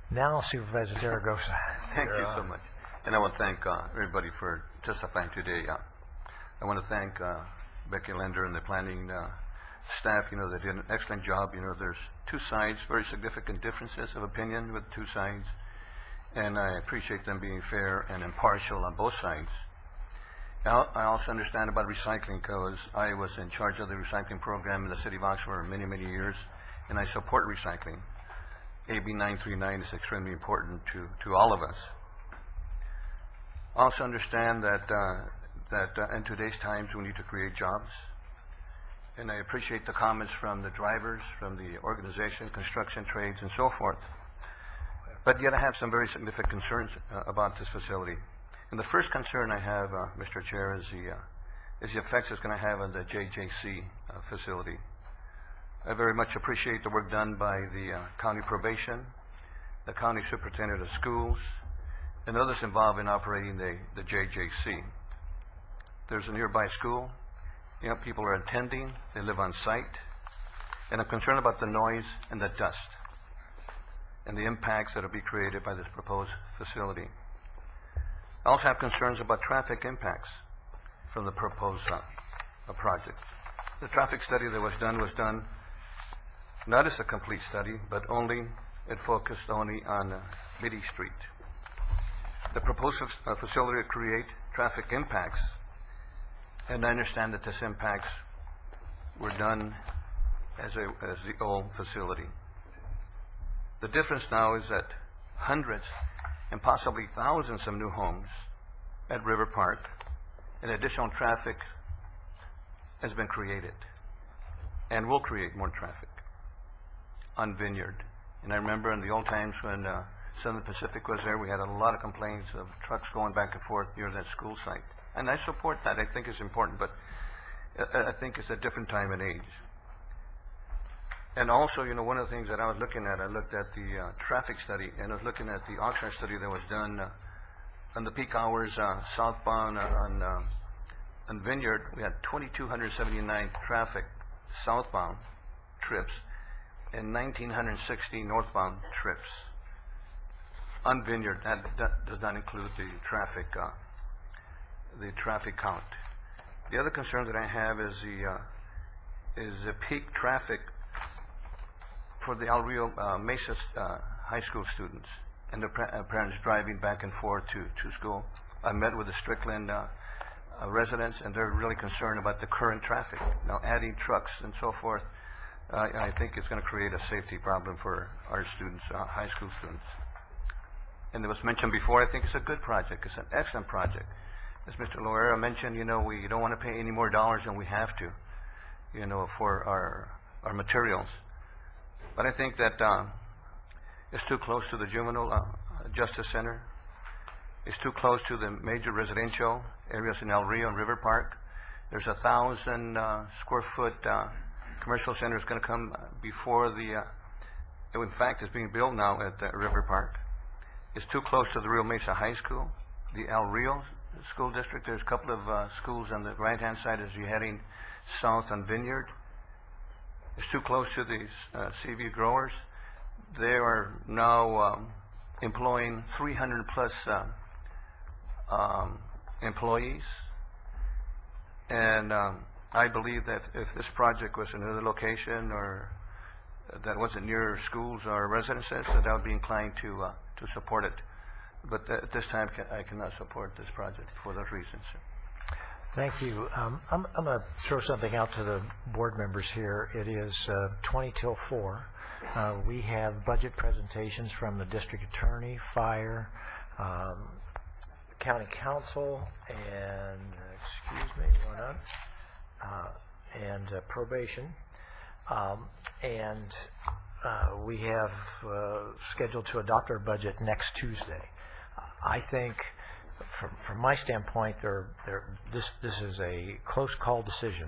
Now, Supervisor Zaragoza. Thank you so much. And I want to thank everybody for testifying today. I want to thank Becky Lender and the planning staff. You know, they did an excellent job. You know, there's two sides, very significant differences of opinion with two sides. And I appreciate them being fair and impartial on both sides. I also understand about recycling because I was in charge of the recycling program in the city of Oxford for many, many years, and I support recycling. AB 939 is extremely important to all of us. I also understand that in today's times we need to create jobs, and I appreciate the comments from the drivers, from the organization, construction trades, and so forth. But yet I have some very significant concerns about this facility. And the first concern I have, Mr. Chair, is the effects it's going to have on the JJC facility. I very much appreciate the work done by the county probation, the county superintendent of schools, and others involved in operating the JJC. There's a nearby school. You know, people are attending. They live on site. And I'm concerned about the noise and the dust and the impacts that will be created by this proposed facility. I also have concerns about traffic impacts from the proposed project. The traffic study that was done not as a complete study, but it focused only on Biddy Street. The proposed facility will create traffic impacts, and I understand that these impacts were done as the old facility. The difference now is that hundreds and possibly thousands of new homes at River Park and additional traffic has been created and will create more traffic on Vineyard. And I remember in the old times when Southern Pacific was there, we had a lot of complaints of trucks going back and forth near that school site. And I support that. I think it's important, but I think it's a different time and age. And also, you know, one of the things that I was looking at, I looked at the traffic study, and I was looking at the Oxnard study that was done on the peak hours southbound on Vineyard. We had 2,279 traffic southbound trips and 1,960 northbound trips on Vineyard. That does not include the traffic count. The other concern that I have is the peak traffic for the El Rio Mesa High School students. and the parents driving back and forth to school. I met with the Strickland residents, and they're really concerned about the current traffic. Now, adding trucks and so forth, I think it's going to create a safety problem for our students, high school students. And it was mentioned before, I think it's a good project. It's an excellent project. As Mr. Loera mentioned, we don't want to pay any more dollars than we have to, for our materials. But I think that it's too close to the Juvenile Justice Center. It's too close to the major residential areas in El Rio and River Park. There's 1,000 square foot commercial center is going to come before in fact, it's being built now at River Park. It's too close to the Rio Mesa High School, the El Rio School District. There's a couple of schools on the right-hand side as you're heading south on Vineyard. It's too close to the Seaview growers. They are now employing 300 plus employees. And I believe that if this project was in another location or that wasn't near schools or residences, that I would be inclined to support it. But at this time, I cannot support this project for those reasons. Thank you. I'm going to throw something out to the board members here. It is 20 till 4. We have budget presentations from the district attorney, fire, county council, and, and probation. We have scheduled to adopt our budget next Tuesday. I think, from my standpoint, this is a close call decision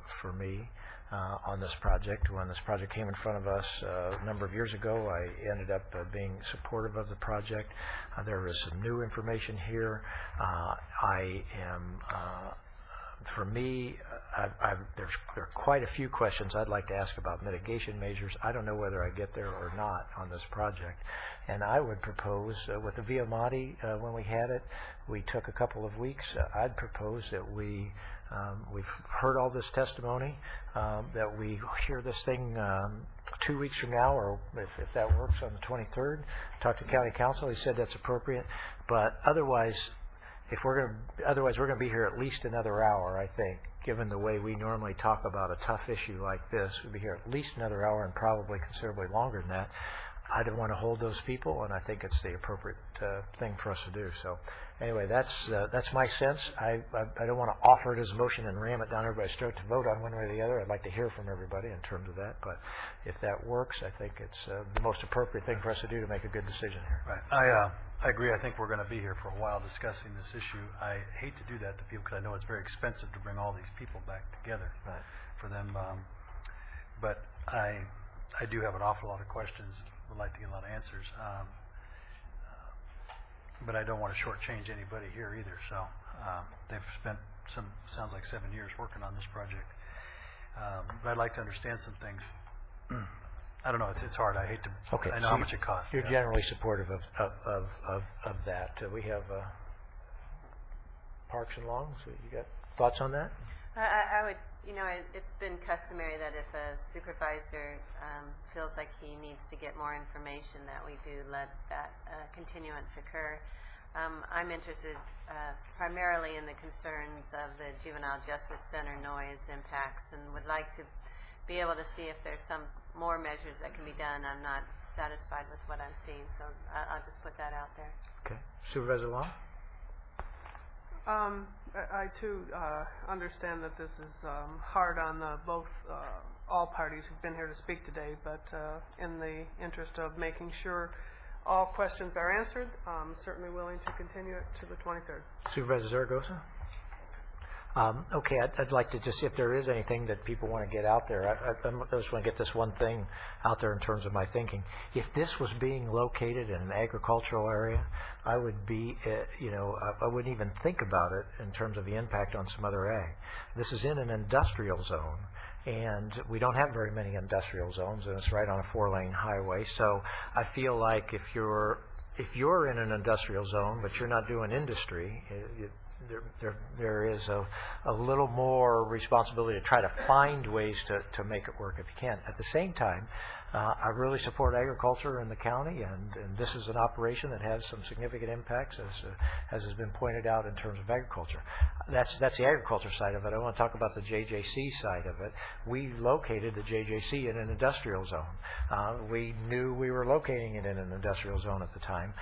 for me on this project. When this project came in front of us a number of years ago, I ended up being supportive of the project. There is some new information here. For me, there are quite a few questions I'd like to ask about mitigation measures. I don't know whether I get there or not on this project. And I would propose, with the Via Mati, when we had it, we took a couple of weeks. I'd propose that we've heard all this testimony, that we hear this thing 2 weeks from now, or if that works, on the 23rd. Talk to county council. He said that's appropriate. But otherwise, we're going to be here at least another hour, I think, given the way we normally talk about a tough issue like this. We'll be here at least another hour and probably considerably longer than that. I don't want to hold those people, and I think it's the appropriate thing for us to do. So anyway, that's my sense. I don't want to offer it as a motion and ram it down everybody's throat to vote on one way or the other. I'd like to hear from everybody in terms of that. But if that works, I think it's the most appropriate thing for us to do to make a good decision here. Right. I agree. I think we're going to be here for a while discussing this issue. I hate to do that to people because I know it's very expensive to bring all these people back together for them. But I do have an awful lot of questions. Would like to get a lot of answers. But I don't want to shortchange anybody here either. So they've spent sounds like 7 years working on this project. But I'd like to understand some things. I don't know. It's hard. I hate to. Okay. I know how much it costs. You're generally supportive of that. We have Parks and Longs. So you got thoughts on that? I would. It's been customary that if a supervisor feels like he needs to get more information, that we do let that continuance occur. I'm interested primarily in the concerns of the Juvenile Justice Center noise impacts, and would like to be able to see if there's some more measures that can be done. I'm not satisfied with what I'm seeing, so I'll just put that out there. Okay. Supervisor Long? I too understand that this is hard on all parties who've been here to speak today, but in the interest of making sure all questions are answered, I'm certainly willing to continue it to the 23rd. Supervisor Zaragoza? Okay, I'd like to just, if there is anything that people want to get out there, I just want to get this one thing out there in terms of my thinking. If this was being located in an agricultural area, I would be, I wouldn't even think about it in terms of the impact on some other ag. This is in an industrial zone, and we don't have very many industrial zones, and it's right on a 4-lane highway. So I feel like if you're in an industrial zone, but you're not doing industry, there is a little more responsibility to try to find ways to make it work if you can. At the same time, I really support agriculture in the county, and this is an operation that has some significant impacts, as has been pointed out in terms of agriculture. That's the agriculture side of it. I want to talk about the JJC side of it. We located the JJC in an industrial zone. We knew we were locating it in an industrial zone at the time,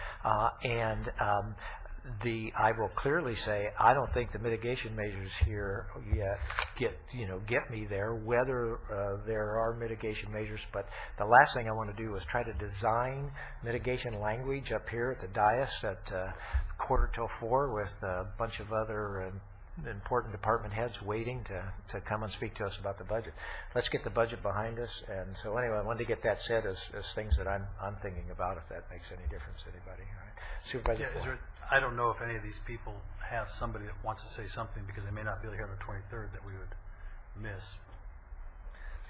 I will clearly say I don't think the mitigation measures here yet get me there. Whether there are mitigation measures, but the last thing I want to do is try to design mitigation language up here at the dais at 3:45 with a bunch of other important department heads waiting to come and speak to us about the budget. Let's get the budget behind us. And so anyway, I wanted to get that said as things that I'm thinking about, if that makes any difference to anybody. All right. Supervisor Ford. I don't know if any of these people have somebody that wants to say something, because they may not be able to hear on the 23rd, that we would miss.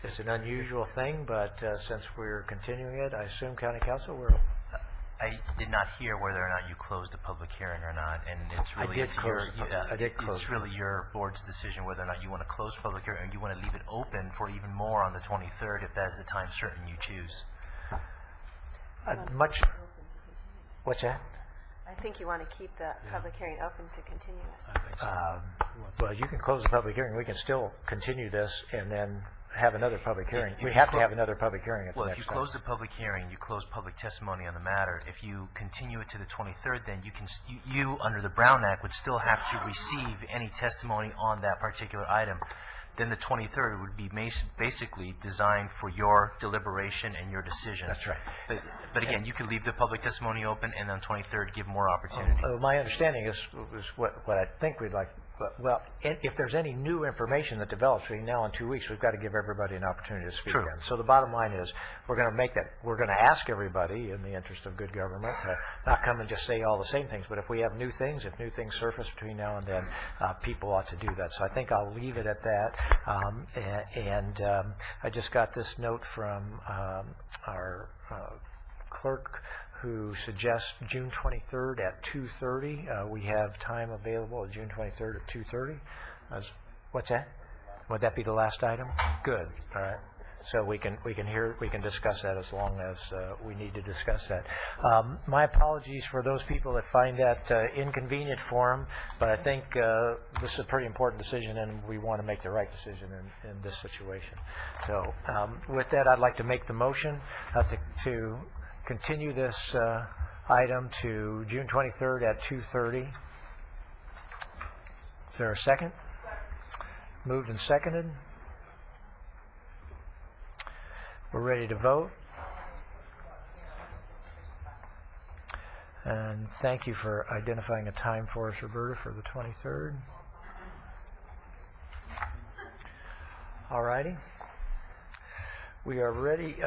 It's an unusual thing, but since we're continuing it, I assume County Council, I did not hear whether or not you closed the public hearing or not, and it's really it's really your board's decision whether or not you want to close the public hearing or you want to leave it open for even more on the 23rd if that's the time certain you choose. What's that? I think you want to keep the public hearing open to continue it. Well, you can close the public hearing. We can still continue this and then have another public hearing. We have to have another public hearing at the next time. Well, if you close the public hearing, you close public testimony on the matter. If you continue it to the 23rd, then you under the Brown Act, would still have to receive any testimony on that particular item. Then the 23rd would be basically designed for your deliberation and your decision. That's right. But again, you could leave the public testimony open and on 23rd give more opportunity. My understanding is what I think we'd like. Well, if there's any new information that develops between now and 2 weeks, we've got to give everybody an opportunity to speak again. So the bottom line is, we're going to make that. We're going to ask everybody, in the interest of good government, to not come and just say all the same things. But if we have new things, if new things surface between now and then, people ought to do that. So I think I'll leave it at that. I just got this note from our clerk, who suggests June 23rd at 2:30. We have time available June 23rd at 2:30. What's that? Would that be the last item? Good. All right. So we can discuss that as long as we need to discuss that. My apologies for those people that find that inconvenient for them, but I think this is a pretty important decision, and we want to make the right decision in this situation. So with that, I'd like to make the motion to continue this item to June 23rd at 2:30. Is there a second? Moved and seconded. We're ready to vote. And thank you for identifying a time for us, Roberta, for the 23rd. All righty. We are ready.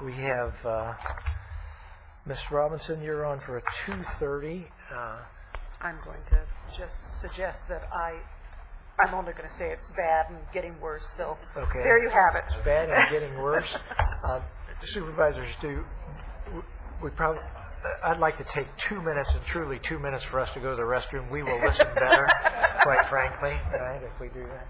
We have Ms. Robinson, you're on for a 2:30. I'm going to just suggest that I'm only going to say it's bad and getting worse, so there you have it. It's bad and getting worse. Supervisors, I'd like to take 2 minutes, and truly 2 minutes for us to go to the restroom. We will listen better, quite frankly, right, if we do that.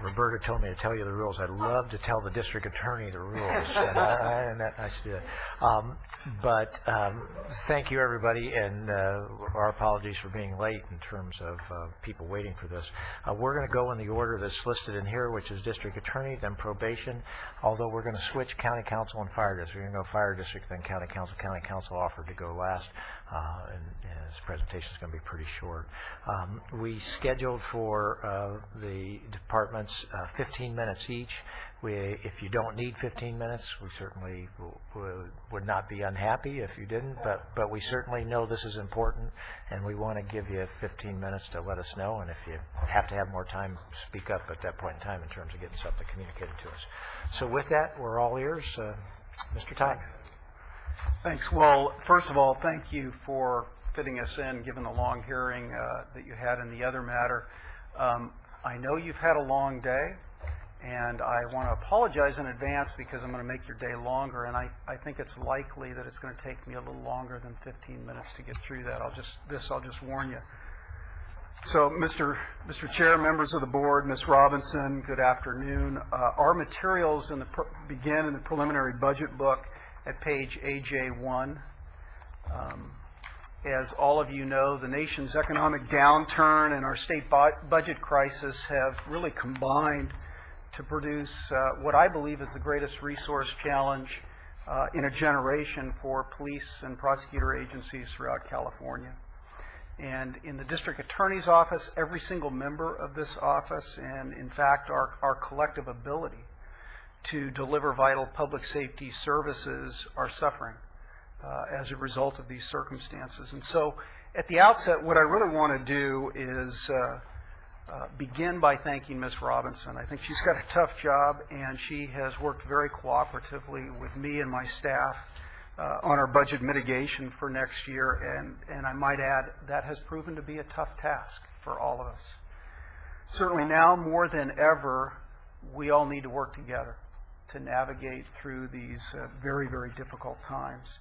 Roberta told me to tell you the rules. I'd love to tell the district attorney the rules, and I should do it. But thank you, everybody, and our apologies for being late in terms of people waiting for this. We're going to go in the order that's listed in here, which is district attorney, then probation, although we're going to switch county council and fire district. We're going to go fire district, then county council. County council offered to go last, and his presentation is going to be pretty short. We scheduled for the departments 15 minutes each. If you don't need 15 minutes, we certainly would not be unhappy if you didn't, but we certainly know this is important, and we want to give you 15 minutes to let us know, and if you have to have more time, speak up at that point in time in terms of getting something communicated to us. So with that, we're all ears. Mr. Tykes. Thanks. Well, first of all, thank you for fitting us in, given the long hearing that you had in the other matter. I know you've had a long day, and I want to apologize in advance because I'm going to make your day longer, and I think it's likely that it's going to take me a little longer than 15 minutes to get through that. I'll just warn you. So, Mr. Chair, members of the board, Ms. Robinson, good afternoon. Our materials begin in the preliminary budget book at page AJ1. As all of you know, the nation's economic downturn and our state budget crisis have really combined to produce what I believe is the greatest resource challenge in a generation for police and prosecutor agencies throughout California. And in the district attorney's office, every single member of this office, and in fact our collective ability to deliver vital public safety services are suffering as a result of these circumstances. And so at the outset, what I really want to do is begin by thanking Ms. Robinson. I think she's got a tough job, and she has worked very cooperatively with me and my staff on our budget mitigation for next year, and I might add that has proven to be a tough task for all of us. Certainly now more than ever, we all need to work together to navigate through these very, very difficult times.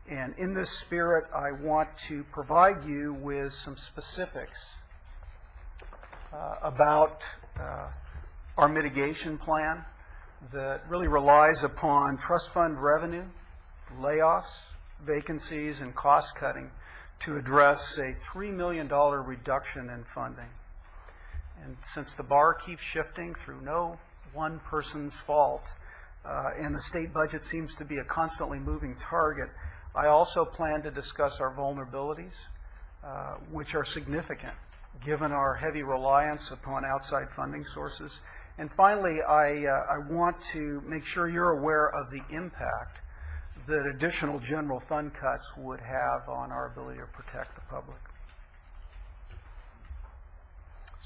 And in this spirit, I want to provide you with some specifics about our mitigation plan that really relies upon trust fund revenue, layoffs, vacancies, and cost cutting to address a $3 million reduction in funding. And since the bar keeps shifting through no one person's fault, and the state budget seems to be a constantly moving target, I also plan to discuss our vulnerabilities, which are significant given our heavy reliance upon outside funding sources. And finally, I want to make sure you're aware of the impact that additional general fund cuts would have on our ability to protect the public.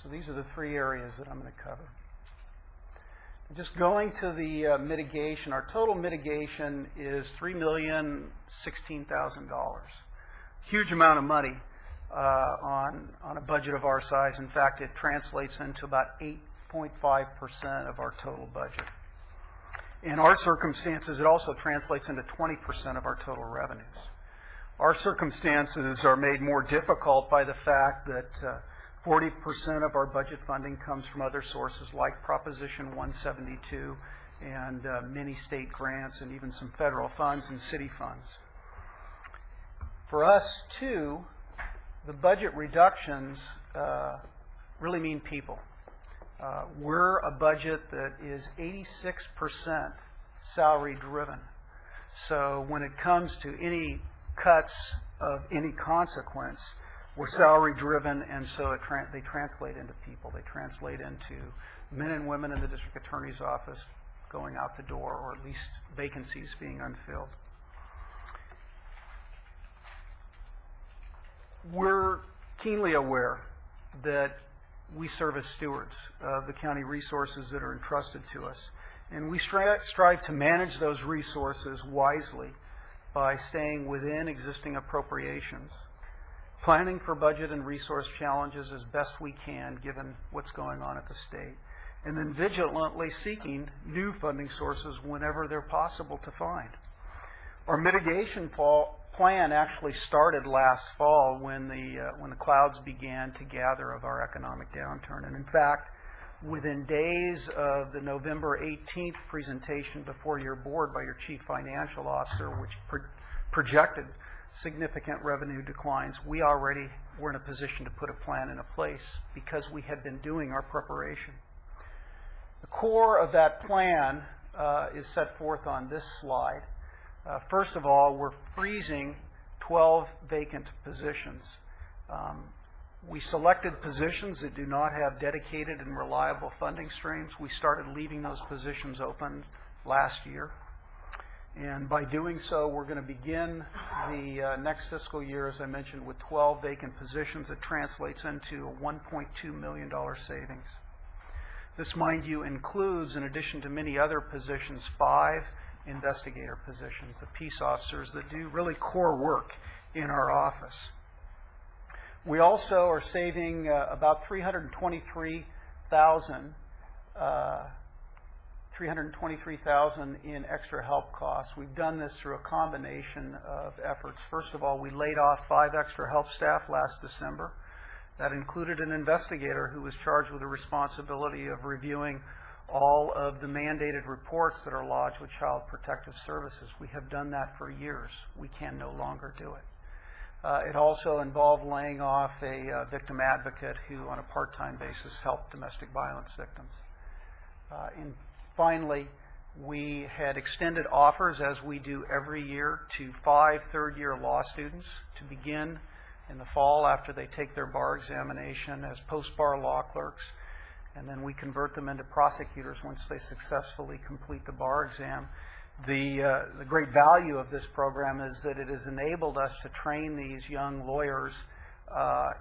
So these are the three areas that I'm going to cover. Just going to the mitigation, our total mitigation is $3,016,000. Huge amount of money on a budget of our size. In fact, it translates into about 8.5% of our total budget. In our circumstances, it also translates into 20% of our total revenues. Our circumstances are made more difficult by the fact that 40% of our budget funding comes from other sources like Proposition 172 and many state grants and even some federal funds and city funds. For us, too, the budget reductions really mean people. We're a budget that is 86% salary driven. So when it comes to any cuts of any consequence, we're salary driven, and so they translate into people. They translate into men and women in the district attorney's office going out the door, or at least vacancies being unfilled. We're keenly aware that we serve as stewards of the county resources that are entrusted to us, and we strive to manage those resources wisely by staying within existing appropriations, planning for budget and resource challenges as best we can given what's going on at the state, and then vigilantly seeking new funding sources whenever they're possible to find. Our mitigation plan actually started last fall when the clouds began to gather of our economic downturn. And in fact, within days of the November 18th presentation before your board by your chief financial officer, which projected significant revenue declines, we already were in a position to put a plan into place because we had been doing our preparation. The core of that plan is set forth on this slide. First of all, we're freezing 12 vacant positions. We selected positions that do not have dedicated and reliable funding streams. We started leaving those positions open last year. And by doing so, we're going to begin the next fiscal year, as I mentioned, with 12 vacant positions. It translates into a $1.2 million savings. This, mind you, includes, in addition to many other positions, 5 investigator positions, the peace officers that do really core work in our office. We also are saving about $323,000 in extra help costs. We've done this through a combination of efforts. First of all, we laid off 5 extra help staff last December. That included an investigator who was charged with the responsibility of reviewing all of the mandated reports that are lodged with Child Protective Services. We have done that for years. We can no longer do it. It also involved laying off a victim advocate who, on a part-time basis, helped domestic violence victims. And finally, we had extended offers, as we do every year, to 5 third-year law students to begin in the fall after they take their bar examination as post-bar law clerks, and then we convert them into prosecutors once they successfully complete the bar exam. The great value of this program is that it has enabled us to train these young lawyers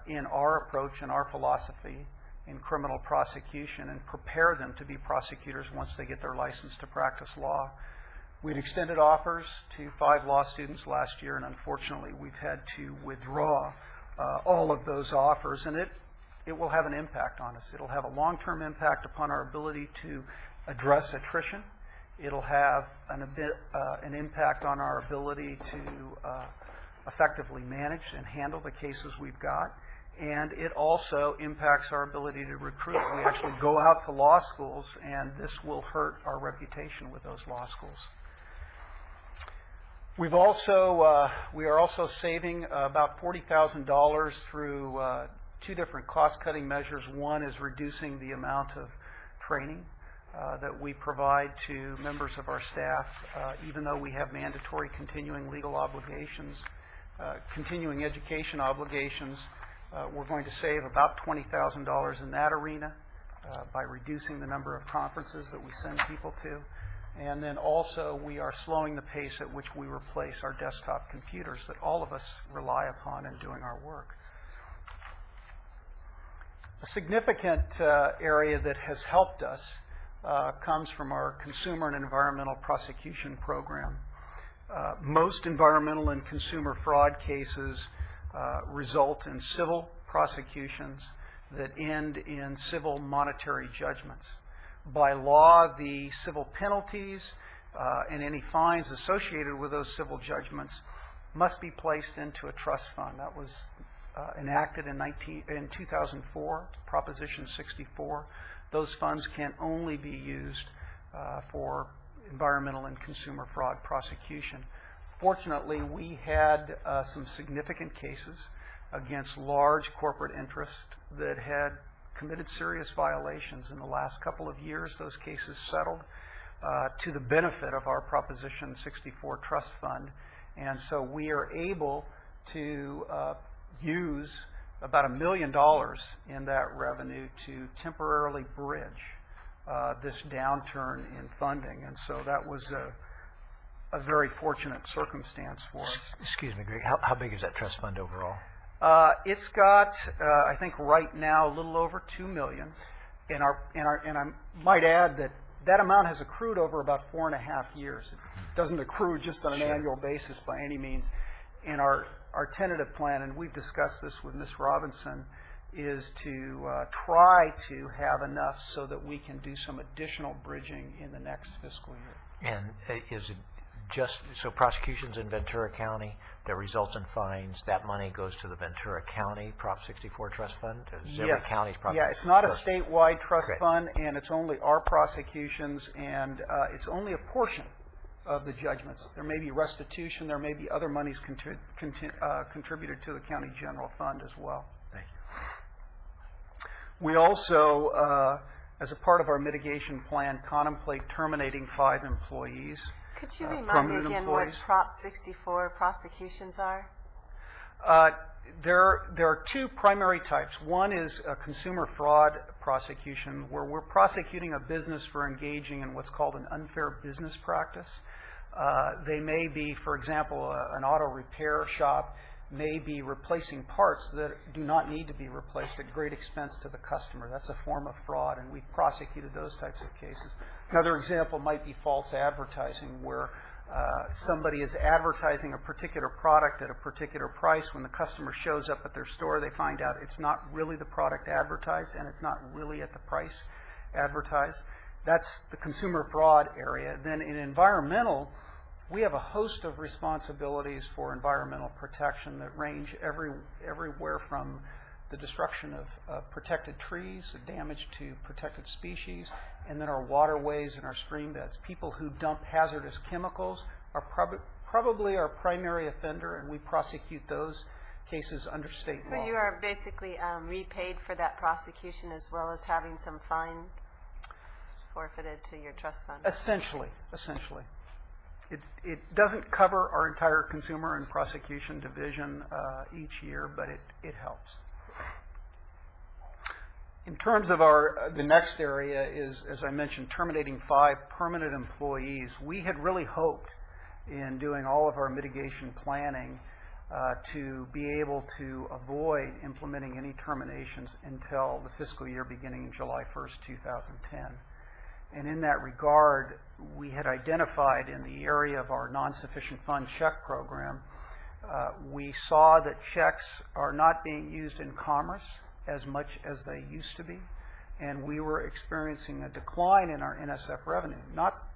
in our approach and our philosophy in criminal prosecution and prepare them to be prosecutors once they get their license to practice law. We'd extended offers to 5 law students last year, and unfortunately we've had to withdraw all of those offers, and it will have an impact on us. It'll have a long-term impact upon our ability to address attrition. It'll have an impact on our ability to effectively manage and handle the cases we've got. And it also impacts our ability to recruit. We actually go out to law schools, and this will hurt our reputation with those law schools. We are also saving about $40,000 through 2 different cost-cutting measures. One is reducing the amount of training that we provide to members of our staff, even though we have mandatory continuing legal obligations, continuing education obligations. We're going to save about $20,000 in that arena by reducing the number of conferences that we send people to. And then also we are slowing the pace at which we replace our desktop computers that all of us rely upon in doing our work. A significant area that has helped us comes from our consumer and environmental prosecution program. Most environmental and consumer fraud cases result in civil prosecutions that end in civil monetary judgments. By law, the civil penalties and any fines associated with those civil judgments must be placed into a trust fund. That was enacted in 2004, Proposition 64. Those funds can only be used for environmental and consumer fraud prosecution. Fortunately, we had some significant cases against large corporate interests that had committed serious violations in the last couple of years. Those cases settled to the benefit of our Proposition 64 trust fund. And so we are able to use about $1 million in that revenue to temporarily bridge this downturn in funding. And so that was a very fortunate circumstance for us. Excuse me, Greg, how big is that trust fund overall? It's got, I think right now, a little over $2 million. And I might add that that amount has accrued over about 4.5 years. It doesn't accrue just on an annual basis by any means. And our tentative plan, and we've discussed this with Ms. Robinson, is to try to have enough so that we can do some additional bridging in the next fiscal year. And just, so prosecutions in Ventura County that results in fines, that money goes to the Ventura County Prop 64 Trust Fund? Is every Yes. county's Prop Yeah, it's not a trust? statewide trust Great. fund, and it's only our prosecutions, and it's only a portion of the judgments. There may be restitution, there may be other monies contributed to the county general fund as well. Thank you. We also, as a part of our mitigation plan, contemplate terminating 5 employees. Could you remind me permanent again employees. what Prop 64 prosecutions are? There are 2 primary types. One is a consumer fraud prosecution, where we're prosecuting a business for engaging in what's called an unfair business practice. They may be, for example, an auto repair shop may be replacing parts that do not need to be replaced at great expense to the customer. That's a form of fraud, and we've prosecuted those types of cases. Another example might be false advertising, where somebody is advertising a particular product at a particular price. When the customer shows up at their store, they find out it's not really the product advertised, and it's not really at the price advertised. That's the consumer fraud area. Then in environmental, we have a host of responsibilities for environmental protection that range everywhere from the destruction of protected trees, the damage to protected species, and then our waterways and our stream beds. People who dump hazardous chemicals are probably our primary offender, and we prosecute those cases under state law. So you are basically repaid for that prosecution as well as having some fine forfeited to your trust fund? Essentially. It doesn't cover our entire consumer and prosecution division each year, but it helps. In terms of the next area is, as I mentioned, terminating 5 permanent employees. We had really hoped in doing all of our mitigation planning to be able to avoid implementing any terminations until the fiscal year beginning July 1st, 2010. And in that regard, we had identified in the area of our non-sufficient fund check program, we saw that checks are not being used in commerce as much as they used to be, and we were experiencing a decline in our NSF revenue,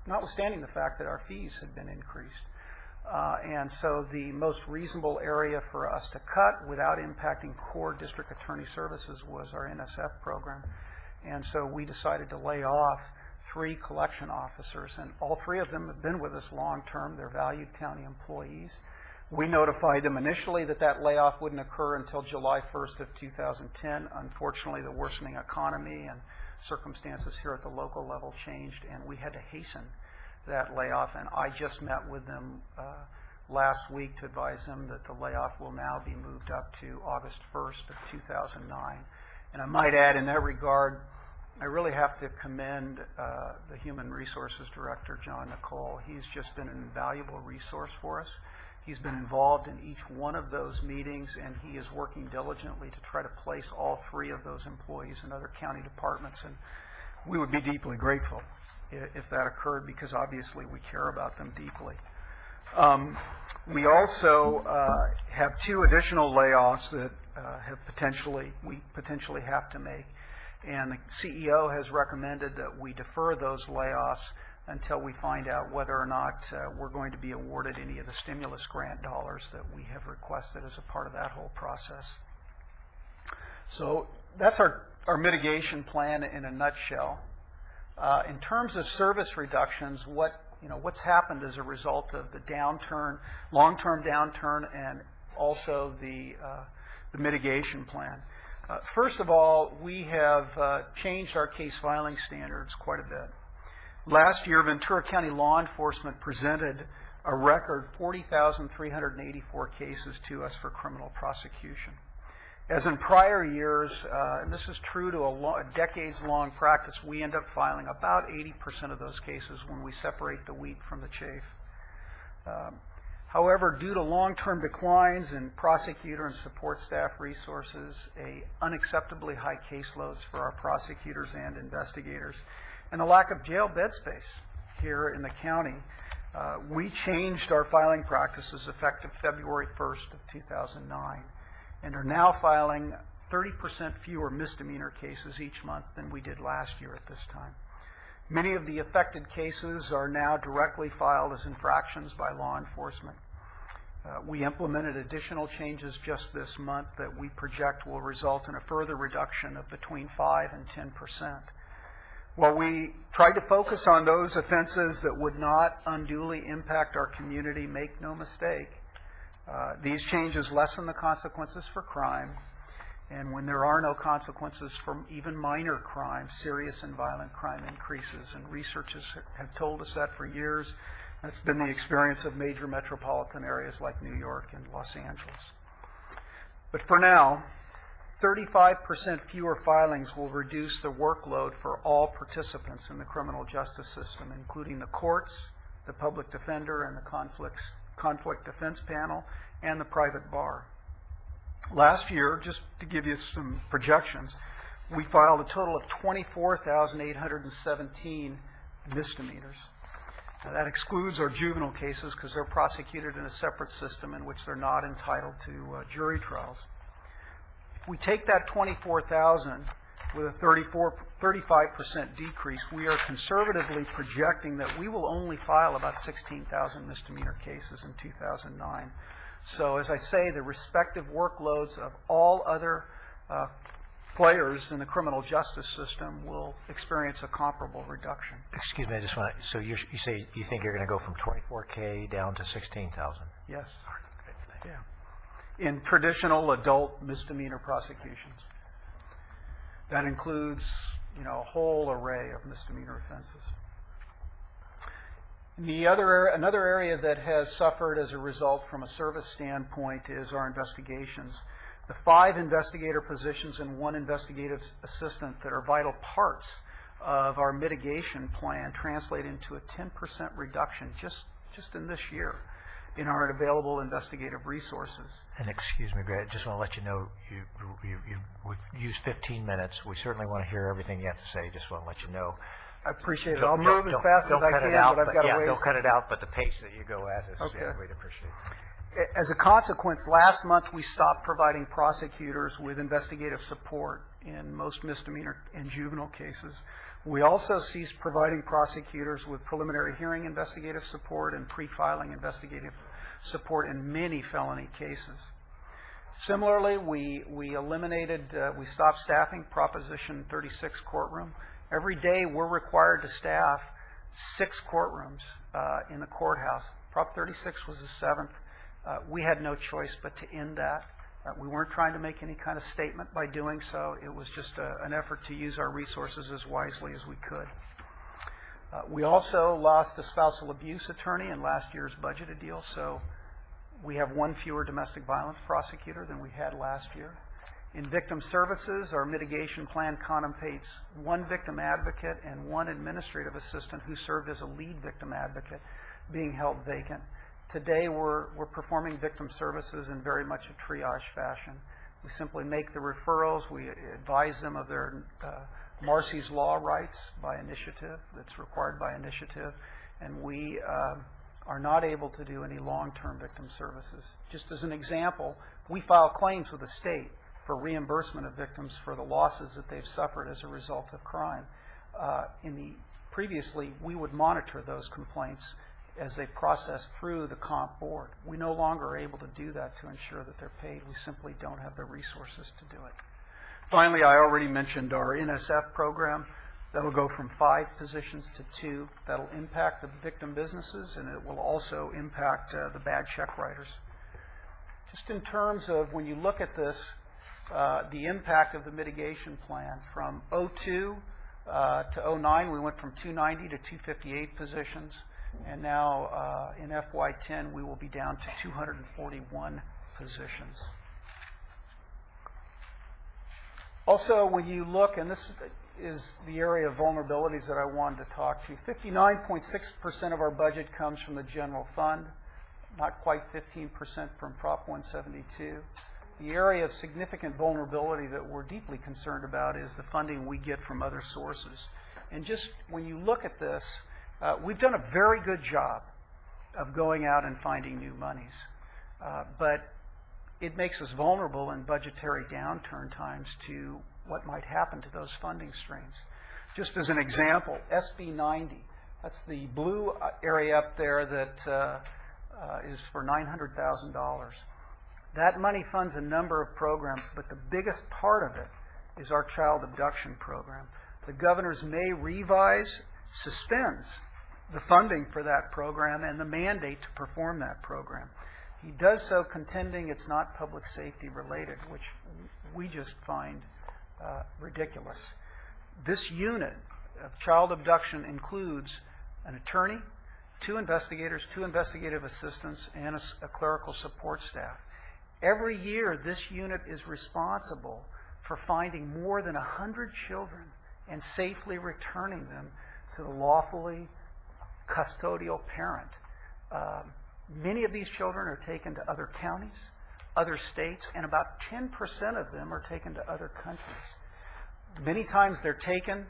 notwithstanding the fact that our fees had been increased. And so the most reasonable area for us to cut without impacting core district attorney services was our NSF program. And so we decided to lay off 3 collection officers, and all 3 of them have been with us long term. They're valued county employees. We notified them initially that that layoff wouldn't occur until July 1st of 2010. Unfortunately, the worsening economy and circumstances here at the local level changed, and we had to hasten that layoff. And I just met with them last week to advise them that the layoff will now be moved up to August 1st of 2009. And I might add, in that regard, I really have to commend the Human Resources Director, John Nicole. He's just been an invaluable resource for us. He's been involved in each one of those meetings, and he is working diligently to try to place all 3 of those employees in other county departments. And we would be deeply grateful if that occurred, because obviously we care about them deeply. We also have 2 additional layoffs that we potentially have to make. And the CEO has recommended that we defer those layoffs until we find out whether or not we're going to be awarded any of the stimulus grant dollars that we have requested as a part of that whole process. So that's our mitigation plan in a nutshell. In terms of service reductions, what's happened as a result of the downturn, long-term downturn, and also the mitigation plan. First of all, we have changed our case filing standards quite a bit. Last year, Ventura County law enforcement presented a record 40,384 cases to us for criminal prosecution. As in prior years, and this is true to a decades-long practice, we end up filing about 80% of those cases when we separate the wheat from the chaff. However, due to long-term declines in prosecutor and support staff resources, unacceptably high caseloads for our prosecutors and investigators, and a lack of jail bed space here in the county, we changed our filing practices effective February 1st of 2009, and are now filing 30% fewer misdemeanor cases each month than we did last year at this time. Many of the affected cases are now directly filed as infractions by law enforcement. We implemented additional changes just this month that we project will result in a further reduction of between 5 and 10%. While we tried to focus on those offenses that would not unduly impact our community, make no mistake, these changes lessen the consequences for crime, and when there are no consequences for even minor crimes, serious and violent crime increases, and researchers have told us that for years. That's been the experience of major metropolitan areas like New York and Los Angeles. But for now, 35% fewer filings will reduce the workload for all participants in the criminal justice system, including the courts, the public defender, and the conflict defense panel, and the private bar. Last year, just to give you some projections, we filed a total of 24,817 misdemeanors. Now, that excludes our juvenile cases because they're prosecuted in a separate system in which they're not entitled to jury trials. We take that 24,000 with a 35% decrease. We are conservatively projecting that we will only file about 16,000 misdemeanor cases in 2009. So as I say, the respective workloads of all other players in the criminal justice system will experience a comparable reduction. Excuse me, I just want to, so you say you think you're going to go from 24K down to 16,000? Yes. Yeah. In traditional adult misdemeanor prosecutions. That includes, a whole array of misdemeanor offenses. Another area that has suffered as a result from a service standpoint is our investigations. The 5 investigator positions and 1 investigative assistant that are vital parts of our mitigation plan translate into a 10% reduction just in this year in our available investigative resources. And excuse me, Greg, I just want to let you know we've used 15 minutes. We certainly want to hear everything you have to say. Just want to let you know. I appreciate it. I'll move as fast as I can, but I've got a ways. Don't cut it out, but the pace that you go at is okay. We'd appreciate it. As a consequence, last month we stopped providing prosecutors with investigative support in most misdemeanor and juvenile cases. We also ceased providing prosecutors with preliminary hearing investigative support and pre-filing investigative support in many felony cases. Similarly, we stopped staffing Proposition 36 courtroom. Every day we're required to staff 6 courtrooms in the courthouse. Prop 36 was the 7th. We had no choice but to end that. We weren't trying to make any kind of statement by doing so. It was just an effort to use our resources as wisely as we could. We also lost a spousal abuse attorney in last year's budgeted deal, so we have 1 fewer domestic violence prosecutor than we had last year. In victim services, our mitigation plan contemplates 1 victim advocate and 1 administrative assistant who served as a lead victim advocate being held vacant. Today, we're performing victim services in very much a triage fashion. We simply make the referrals. We advise them of their Marcy's Law rights by initiative, that's required by initiative, and we are not able to do any long-term victim services. Just as an example, we file claims with the state for reimbursement of victims for the losses that they've suffered as a result of crime. Previously, we would monitor those complaints as they process through the comp board. We no longer are able to do that to ensure that they're paid. We simply don't have the resources to do it. Finally, I already mentioned our NSF program. That'll go from 5 positions to 2. That'll impact the victim businesses, and it will also impact the bad check writers. Just in terms of when you look at this, the impact of the mitigation plan from 2002 to 2009, we went from 290 to 258 positions. And now in FY10, we will be down to 241 positions. Also, when you look, and this is the area of vulnerabilities that I wanted to talk to, 59.6% of our budget comes from the general fund, not quite 15% from Prop 172. The area of significant vulnerability that we're deeply concerned about is the funding we get from other sources. And just when you look at this, we've done a very good job of going out and finding new monies, but it makes us vulnerable in budgetary downturn times to what might happen to those funding streams. Just as an example, SB 90, that's the blue area up there that is for $900,000. That money funds a number of programs, but the biggest part of it is our child abduction program. The governor's May revise suspends the funding for that program and the mandate to perform that program. He does so contending it's not public safety related, which we just find ridiculous. This unit of child abduction includes an attorney, 2 investigators, 2 investigative assistants, and a clerical support staff. Every year, this unit is responsible for finding more than 100 children and safely returning them to the lawfully custodial parent. Many of these children are taken to other counties, other states, and about 10% of them are taken to other countries. Many times they're taken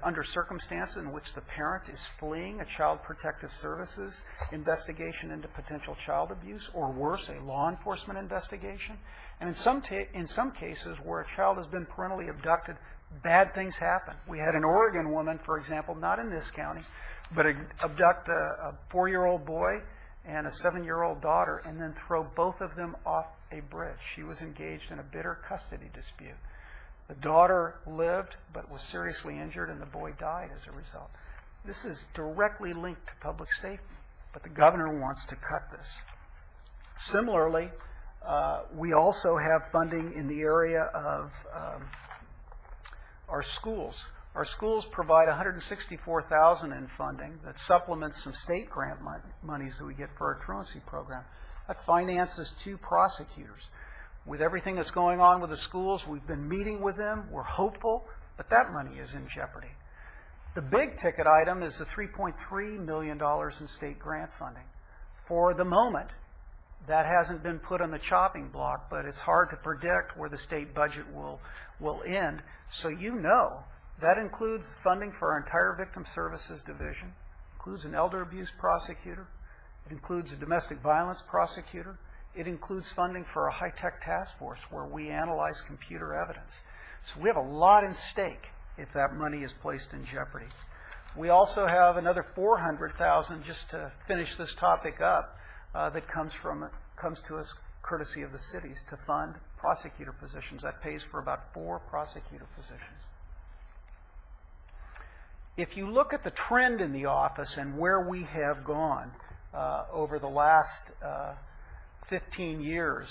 under circumstances in which the parent is fleeing a Child Protective Services investigation into potential child abuse, or worse, a law enforcement investigation. And in some cases where a child has been parentally abducted, bad things happen. We had an Oregon woman, for example, not in this county, but abduct a 4-year-old boy and a 7-year-old daughter and then throw both of them off a bridge. She was engaged in a bitter custody dispute. The daughter lived but was seriously injured, and the boy died as a result. This is directly linked to public safety, but the governor wants to cut this. Similarly, we also have funding in the area of our schools. Our schools provide $164,000 in funding that supplements some state grant monies that we get for our truancy program. That finances 2 prosecutors. With everything that's going on with the schools, we've been meeting with them. We're hopeful, but that money is in jeopardy. The big ticket item is the $3.3 million in state grant funding. For the moment, that hasn't been put on the chopping block, but it's hard to predict where the state budget will end. So you know, that includes funding for our entire Victim Services Division, includes an elder abuse prosecutor, it includes a domestic violence prosecutor, it includes funding for a high-tech task force where we analyze computer evidence. So we have a lot in stake if that money is placed in jeopardy. We also have another $400,000, just to finish this topic up, that comes to us courtesy of the cities to fund prosecutor positions. That pays for about 4 prosecutor positions. If you look at the trend in the office and where we have gone over the last 15 years,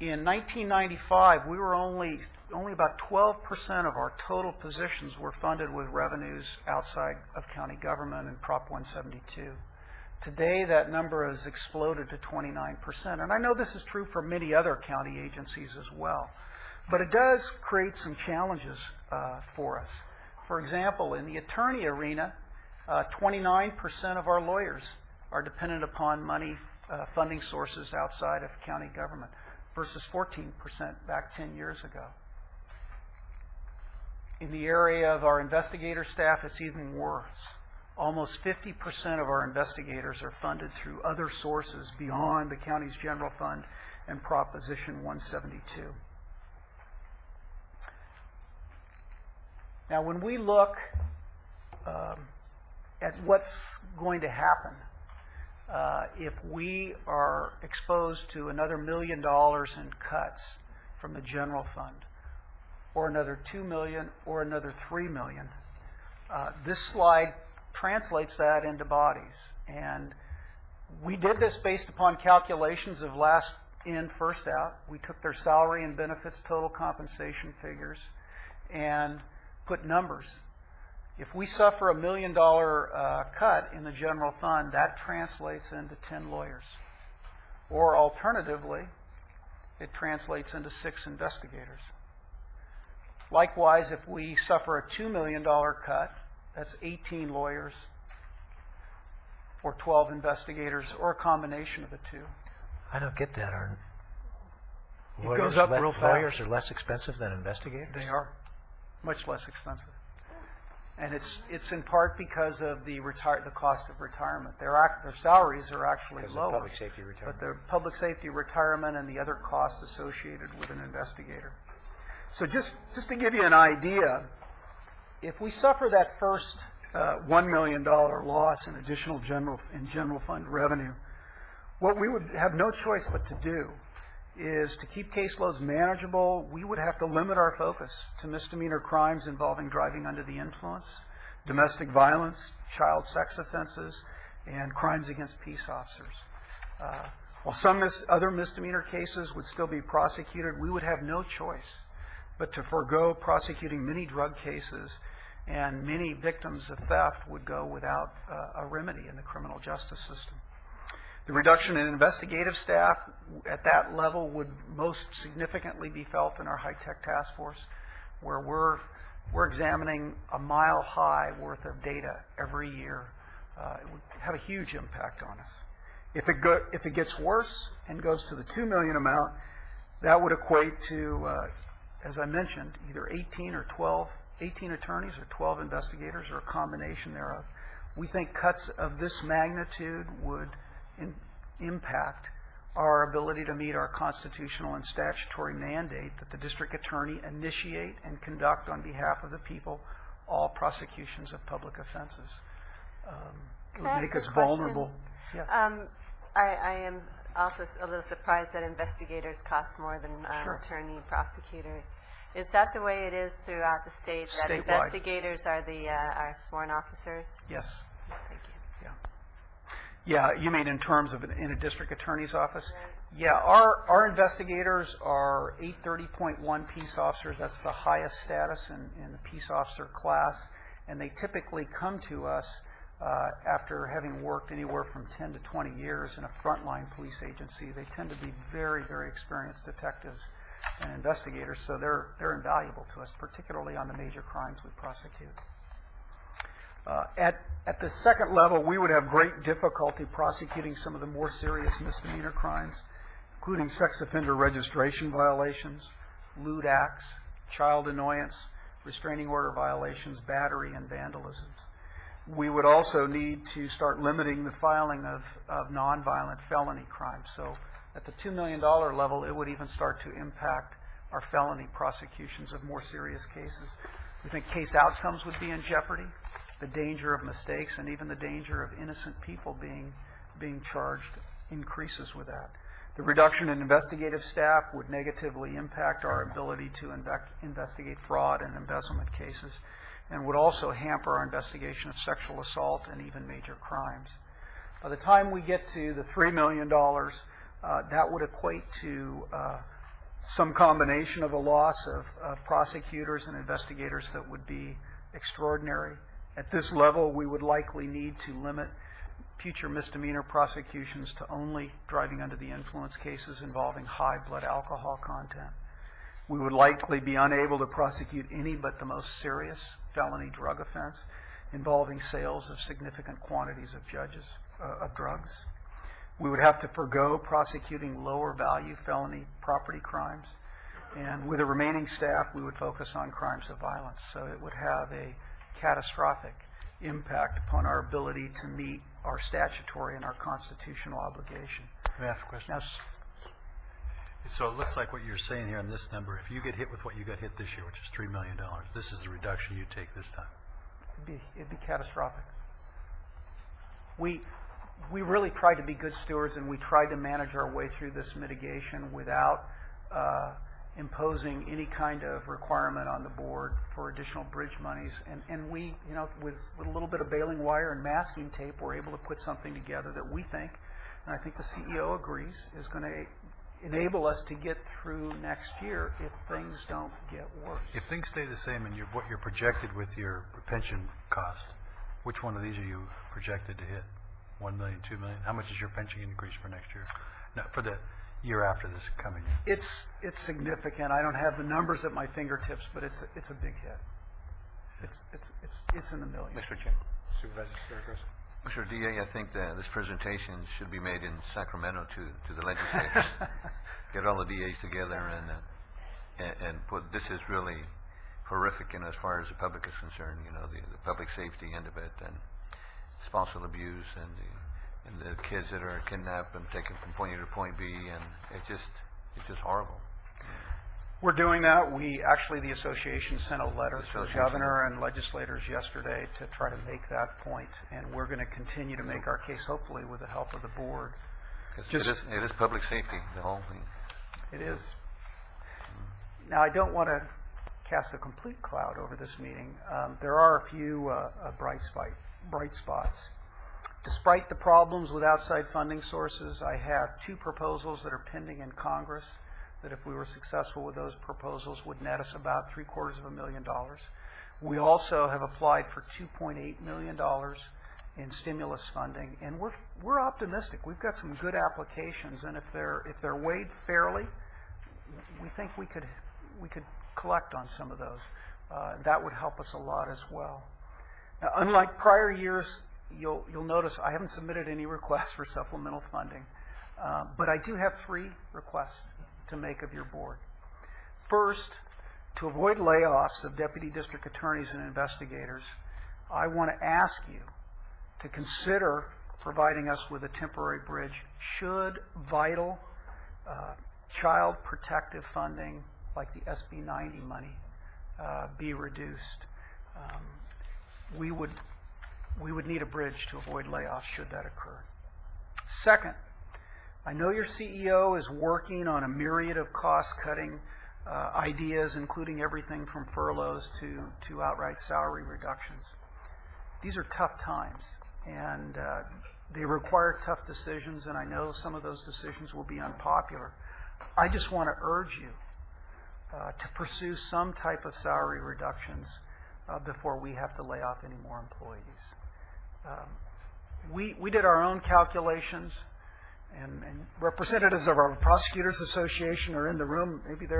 in 1995, we were only about 12% of our total positions were funded with revenues outside of county government and Prop 172. Today, that number has exploded to 29%. And I know this is true for many other county agencies as well. But it does create some challenges for us. For example, in the attorney arena, 29% of our lawyers are dependent upon money funding sources outside of county government versus 14% back 10 years ago. In the area of our investigator staff, it's even worse. Almost 50% of our investigators are funded through other sources beyond the county's general fund and Proposition 172. Now, when we look at what's going to happen if we are exposed to another $1 million in cuts from the general fund, or another $2 million, or another $3 million, this slide translates that into bodies. And we did this based upon calculations of last in, first out. We took their salary and benefits total compensation figures and put numbers. If we suffer a $1 million cut in the general fund, that translates into 10 lawyers. Or alternatively, it translates into 6 investigators. Likewise, if we suffer a $2 million cut, that's 18 lawyers, or 12 investigators, or a combination of the two. I don't get that. It goes up real fast. Lawyers are less expensive than investigators? They are. Much less expensive. And it's in part because of the cost of retirement. Their salaries are actually lower. Public safety retirement. But the public safety retirement and the other costs associated with an investigator. So just to give you an idea, if we suffer that first $1 million loss in additional general fund revenue, what we would have no choice but to do is to keep caseloads manageable. We would have to limit our focus to misdemeanor crimes involving driving under the influence, domestic violence, child sex offenses, and crimes against peace officers. While some other misdemeanor cases would still be prosecuted, we would have no choice but to forego prosecuting many drug cases, and many victims of theft would go without a remedy in the criminal justice system. The reduction in investigative staff at that level would most significantly be felt in our high-tech task force, where we're examining a mile-high worth of data every year. It would have a huge impact on us. If it gets worse and goes to the $2 million amount, that would equate to, as I mentioned, either 18 attorneys or 12 investigators, or a combination thereof. We think cuts of this magnitude would impact our ability to meet our constitutional and statutory mandate that the district attorney initiate and conduct on behalf of the people all prosecutions of public offenses. It would make us vulnerable. Yes. I am also a little surprised that investigators cost more than attorney prosecutors. Is that the way it is throughout the state? That Statewide. Investigators are are sworn officers? Yes. Thank you. Yeah, you mean in terms of in a district attorney's office? Yeah, our investigators are 830.1 peace officers. That's the highest status in the peace officer class, and they typically come to us after having worked anywhere from 10 to 20 years in a frontline police agency. They tend to be very, very experienced detectives and investigators, so they're invaluable to us, particularly on the major crimes we prosecute. At the second level, we would have great difficulty prosecuting some of the more serious misdemeanor crimes, including sex offender registration violations, lewd acts, child annoyance, restraining order violations, battery, and vandalism. We would also need to start limiting the filing of nonviolent felony crimes. So at the $2 million level, it would even start to impact our felony prosecutions of more serious cases. We think case outcomes would be in jeopardy. The danger of mistakes and even the danger of innocent people being charged increases with that. The reduction in investigative staff would negatively impact our ability to investigate fraud and embezzlement cases, and would also hamper our investigation of sexual assault and even major crimes. By the time we get to the $3 million, that would equate to some combination of a loss of prosecutors and investigators that would be extraordinary. At this level, we would likely need to limit future misdemeanor prosecutions to only driving under the influence cases involving high blood alcohol content. We would likely be unable to prosecute any but the most serious felony drug offense involving sales of significant quantities of drugs. We would have to forego prosecuting lower value felony property crimes. And with the remaining staff, we would focus on crimes of violence. So it would have a catastrophic impact upon our ability to meet our statutory and our constitutional obligation. May I ask a question? Now, so it looks like what you're saying here on this number, if you get hit with what you got hit this year, which is $3 million, this is the reduction you take this time. It'd be catastrophic. We really tried to be good stewards, and we tried to manage our way through this mitigation without imposing any kind of requirement on the board for additional bridge monies. And we, with a little bit of baling wire and masking tape, we're able to put something together that we think, and I think the CEO agrees, is going to enable us to get through next year if things don't get worse. If things stay the same and what you're projected with your pension cost, which one of these are you projected to hit? 1 million, 2 million? How much is your pension increase for next year? No, for the year after this coming year? It's significant. I don't have the numbers at my fingertips, but it's a big hit. It's in the millions. Mr. Chair. Supervisor Sturgis. Mr. DA, I think that this presentation should be made in Sacramento to the legislators. Get all the DAs together and put, this is really horrific as far as the public is concerned, the public safety end of it, and spousal abuse, and the kids that are kidnapped and taken from point A to point B, and it's just horrible. We're doing that. The association sent a letter to the governor and legislators yesterday to try to make that point, and we're going to continue to make our case, hopefully with the help of the board. It is public safety, the whole thing. It is. Now, I don't want to cast a complete cloud over this meeting. There are a few bright spots. Despite the problems with outside funding sources, I have 2 proposals that are pending in Congress that if we were successful with those proposals would net us about $750,000. We also have applied for $2.8 million in stimulus funding, and we're optimistic. We've got some good applications, and if they're weighed fairly, we think we could collect on some of those. That would help us a lot as well. Now, unlike prior years, you'll notice I haven't submitted any requests for supplemental funding, but I do have 3 requests to make of your board. First, to avoid layoffs of deputy district attorneys and investigators, I want to ask you to consider providing us with a temporary bridge should vital child protective funding like the SB 90 money be reduced. We would need a bridge to avoid layoffs should that occur. Second, I know your CEO is working on a myriad of cost-cutting ideas, including everything from furloughs to outright salary reductions. These are tough times, and they require tough decisions, and I know some of those decisions will be unpopular. I just want to urge you to pursue some type of salary reductions before we have to lay off any more employees. We did our own calculations, and representatives of our Prosecutors Association are in the room. Maybe they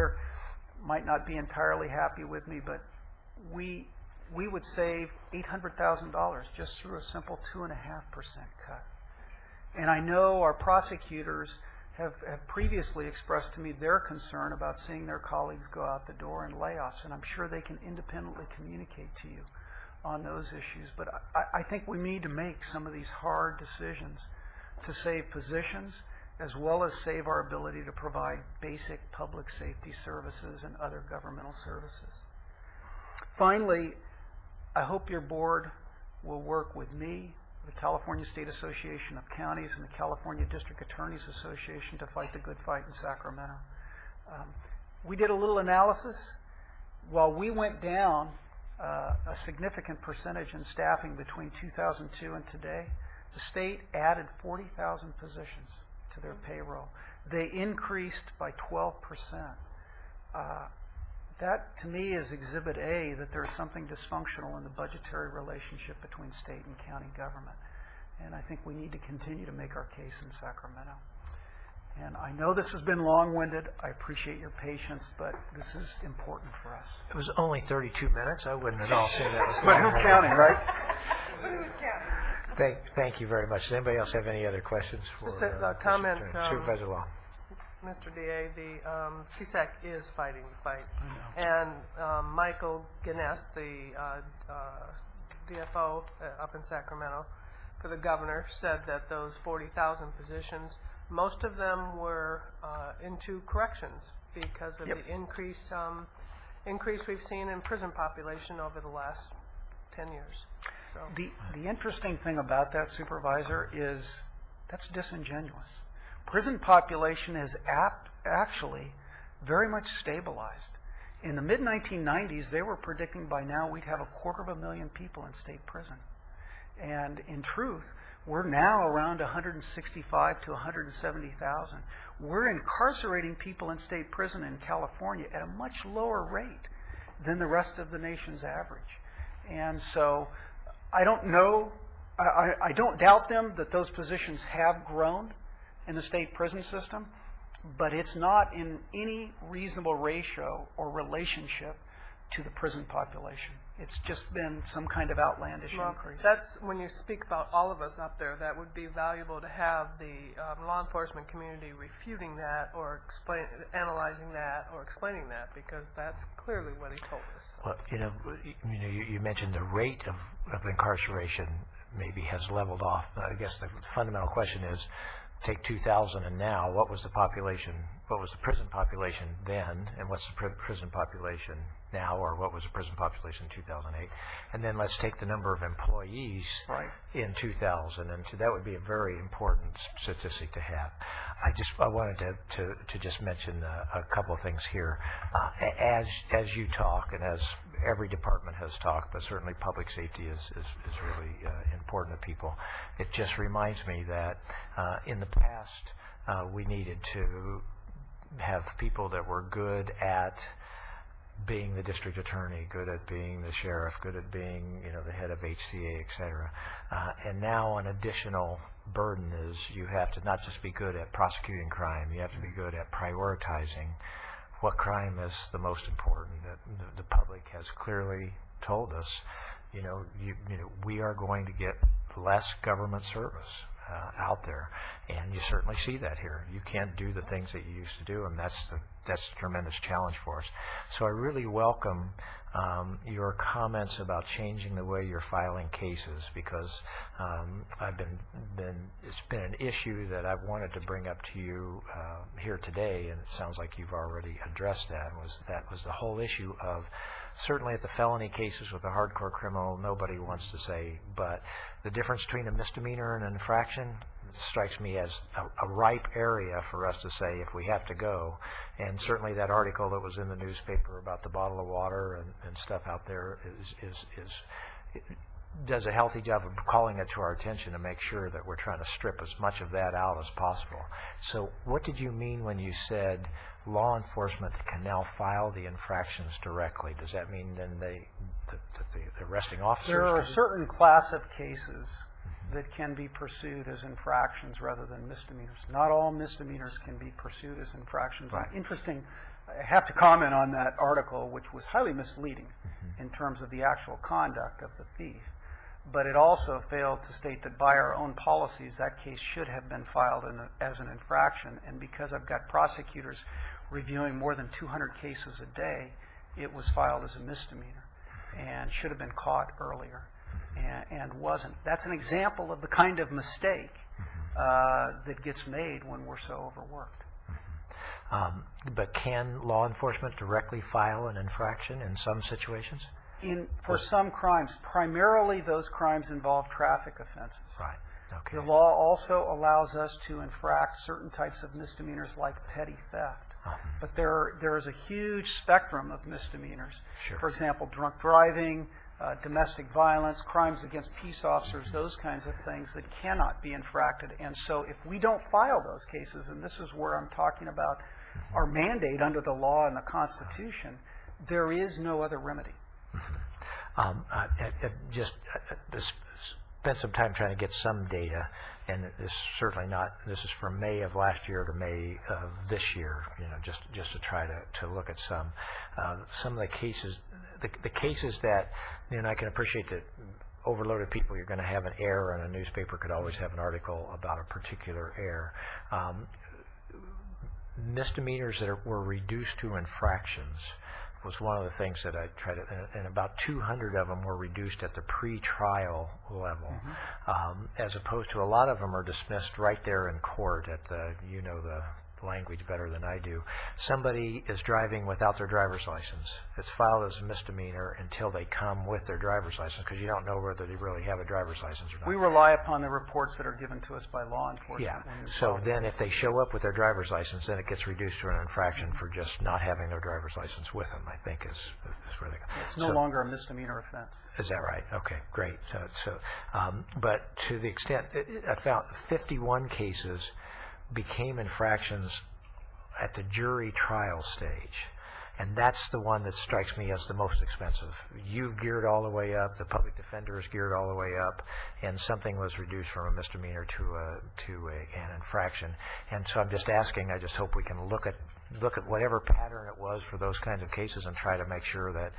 might not be entirely happy with me, but we would save $800,000 just through a simple 2.5% cut. And I know our prosecutors have previously expressed to me their concern about seeing their colleagues go out the door in layoffs, and I'm sure they can independently communicate to you on those issues. But I think we need to make some of these hard decisions to save positions as well as save our ability to provide basic public safety services and other governmental services. Finally, I hope your board will work with me, the California State Association of Counties, and the California District Attorneys Association to fight the good fight in Sacramento. We did a little analysis. While we went down a significant percentage in staffing between 2002 and today, the state added 40,000 positions to their payroll. They increased by 12%. That, to me, is Exhibit A, that there's something dysfunctional in the budgetary relationship between state and county government. And I think we need to continue to make our case in Sacramento. And I know this has been long-winded. I appreciate your patience, but this is important for us. It was only 32 minutes. I wouldn't at all say that was But who's counting, right? But who's counting? Thank you very much. Does anybody else have any other questions for Just a comment. Supervisor Law? Mr. DA, the CSAC is fighting the fight. And Michael Gaines, the DFO up in Sacramento for the governor, said that those 40,000 positions, most of them were into corrections because of the increase we've seen in prison population over the last 10 years. So. The interesting thing about that, Supervisor, is that's disingenuous. Prison population is actually very much stabilized. In the mid-1990s, they were predicting by now we'd have 250,000 people in state prison. And in truth, we're now around 165 to 170,000. We're incarcerating people in state prison in California at a much lower rate than the rest of the nation's average. And so I don't know, I don't doubt them that those positions have grown in the state prison system, but it's not in any reasonable ratio or relationship to the prison population. It's just been some kind of outlandish increase. That's when you speak about all of us up there, that would be valuable to have the law enforcement community refuting that or analyzing that or explaining that, because that's clearly what he told us. Well, you mentioned the rate of incarceration maybe has leveled off. I guess the fundamental question is, take 2000 and now, what was the prison population then, and what's the prison population now, or what was the prison population in 2008? And then let's take the number of employees in 2000, and so that would be a very important statistic to have. I wanted to just mention a couple of things here. As you talk, and as every department has talked, but certainly public safety is really important to people. It just reminds me that in the past we needed to have people that were good at being the district attorney, good at being the sheriff, good at being the head of HCA, et cetera. And now an additional burden is you have to not just be good at prosecuting crime, you have to be good at prioritizing what crime is the most important. The public has clearly told us, we are going to get less government service out there, and you certainly see that here. You can't do the things that you used to do, and that's a tremendous challenge for us. So I really welcome your comments about changing the way you're filing cases, because it's been an issue that I've wanted to bring up to you here today, and it sounds like you've already addressed that. Was the whole issue of, certainly at the felony cases with a hardcore criminal, nobody wants to say, but the difference between a misdemeanor and an infraction strikes me as a ripe area for us to say if we have to go. And certainly that article that was in the newspaper about the bottle of water and stuff out there does a healthy job of calling it to our attention to make sure that we're trying to strip as much of that out as possible. So what did you mean when you said law enforcement can now file the infractions directly? Does that mean then the arresting officers? There are a certain class of cases that can be pursued as infractions rather than misdemeanors. Not all misdemeanors can be pursued as infractions. Right. Interesting, I have to comment on that article, which was highly misleading in terms of the actual conduct of the thief. But it also failed to state that by our own policies, that case should have been filed as an infraction. And because I've got prosecutors reviewing more than 200 cases a day, it was filed as a misdemeanor and should have been caught earlier. And wasn't. That's an example of the kind of mistake that gets made when we're so overworked. But can law enforcement directly file an infraction in some situations? For some crimes, primarily those crimes involve traffic offenses. Right. Okay. The law also allows us to infract certain types of misdemeanors like petty theft. But there is a huge spectrum of misdemeanors. Sure. For example, drunk driving, domestic violence, crimes against peace officers, those kinds of things that cannot be infracted. And so if we don't file those cases, and this is where I'm talking about our mandate under the law and the Constitution, there is no other remedy. Just spent some time trying to get some data, and this is from May of last year to May of this year, just to try to look at some of the cases, the cases that, I can appreciate that overloaded people, you're going to have an error, and a newspaper could always have an article about a particular error. Misdemeanors that were reduced to infractions was one of the things that I tried to, and about 200 of them were reduced at the pre-trial level, as opposed to a lot of them are dismissed right there in court at the language better than I do. Somebody is driving without their driver's license. It's filed as a misdemeanor until they come with their driver's license, because you don't know whether they really have a driver's license or not. We rely upon the reports that are given to us by law enforcement. Yeah. So then if they show up with their driver's license, then it gets reduced to an infraction for just not having their driver's license with them, I think is where they go. It's no longer a misdemeanor offense. Is that right? Okay, great. But to the extent, I found 51 cases became infractions at the jury trial stage. And that's the one that strikes me as the most expensive. You've geared all the way up, the public defender is geared all the way up, and something was reduced from a misdemeanor to an infraction. And so I'm just asking, I just hope we can look at whatever pattern it was for those kinds of cases and try to make sure that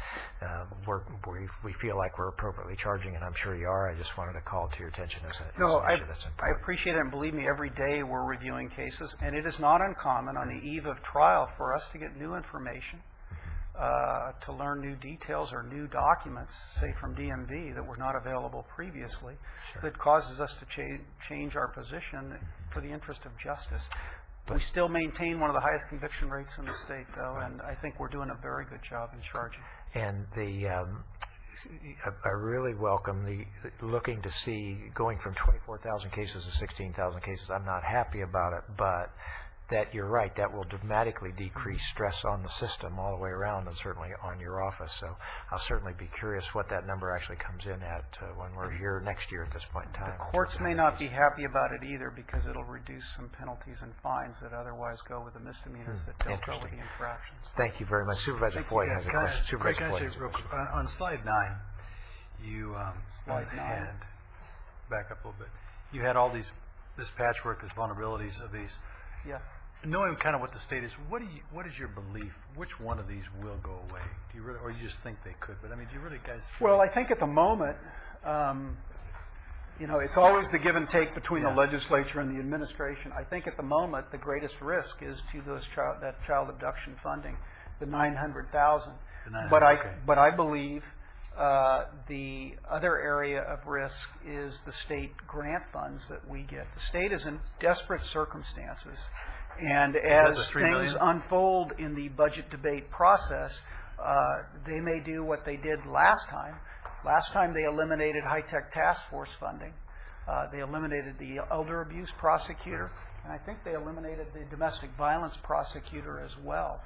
we feel like we're appropriately charging, and I'm sure you are. I just wanted to call to your attention as an issue that's important. I appreciate it, and believe me, every day we're reviewing cases, and it is not uncommon on the eve of trial for us to get new information to learn new details or new documents, say from DMV, that were not available previously, that causes us to change our position for the interest of justice. We still maintain one of the highest conviction rates in the state, though, and I think we're doing a very good job in charging. And I really welcome the looking to see going from 24,000 cases to 16,000 cases. I'm not happy about it, but that you're right, that will dramatically decrease stress on the system all the way around, and certainly on your office. So I'll certainly be curious what that number actually comes in at when we're here next year at this point in time. The courts may not be happy about it either, because it'll reduce some penalties and fines that otherwise go with the misdemeanors that don't go with the infractions. Thank you very much. Supervisor Floyd has a question. Supervisor Craig, Floyd can I has say a real question. quick, on slide 9, you Slide 9. had, back up a little bit, you had all this patchwork, these vulnerabilities of these. Yes. Knowing kind of what the state is, what is your belief? Which one of these will go away? Do you really, or you just think they could? But I mean, do you really, guys? Well, I think at the moment, it's always the give and take between the legislature and the administration. I think at the moment, the greatest risk is to that child abduction funding, the $900,000. But I believe the other area of risk is the state grant funds that we get. The state is in desperate circumstances. And as things unfold in the budget debate process, they may do what they did last time. Last time they eliminated high-tech task force funding. They eliminated the elder abuse prosecutor, and I think they eliminated the domestic violence prosecutor as well.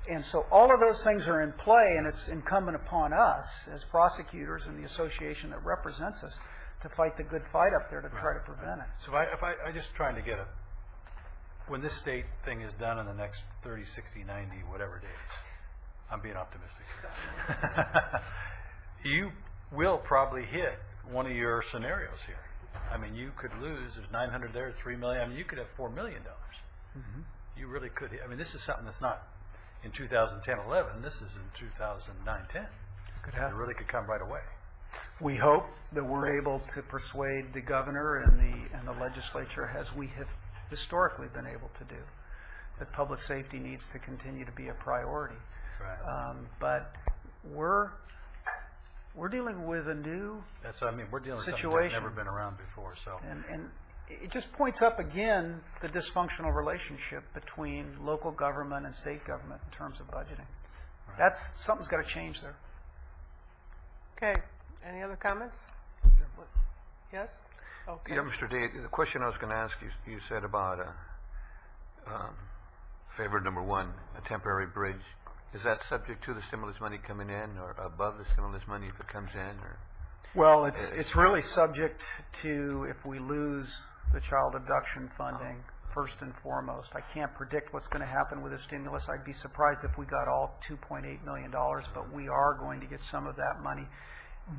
And so all of those things are in play, and it's incumbent upon us as prosecutors and the association that represents us to fight the good fight up there to try to prevent it. So if I just trying to get when this state thing is done in the next 30, 60, 90, whatever days, I'm being optimistic. You will probably hit one of your scenarios here. I mean, you could lose, there's 900 there, 3 million, I mean, you could have $4 million. Mm-hmm. You really could. I mean, this is something that's not in 2010, 11, this is in 2009, 10. Could happen. It really could come right away. We hope that we're able to persuade the governor and the legislature, as we have historically been able to do, that public safety needs to continue to be a priority. Right. But we're dealing with a new we're dealing with something situation that's never been around before. So and it just points up again the dysfunctional relationship between local government and state government in terms of budgeting. Right. Something's got to change there. Okay. Any other comments? Yes? Okay. Yeah, Mr. Day, the question I was going to ask you, you said about favor number 1, a temporary bridge. Is that subject to the stimulus money coming in, or above the stimulus money if it comes in? Or well, it's really subject to if we lose the child abduction funding, first and foremost. I can't predict what's going to happen with the stimulus. I'd be surprised if we got all $2.8 million, but we are going to get some of that money.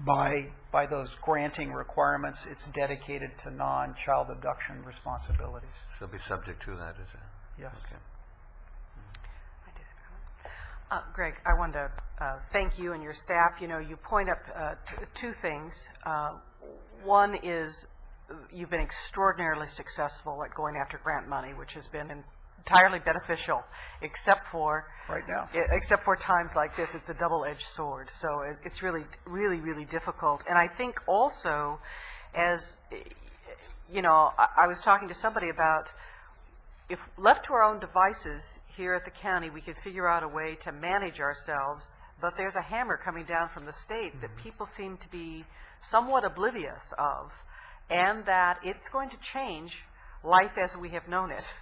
By those granting requirements, it's dedicated to non-child abduction responsibilities. So it'll be subject to that, is it? Yes. Okay. Greg, I wanted to thank you and your staff. You point up two things. One is you've been extraordinarily successful at going after grant money, which has been entirely beneficial, except for right now. Except for times like this, it's a double-edged sword. So it's really, really, really difficult. And I think also, as I was talking to somebody about, if left to our own devices here at the county, we could figure out a way to manage ourselves. But there's a hammer coming down from the state that people seem to be somewhat oblivious of, and that it's going to change life as we have known it.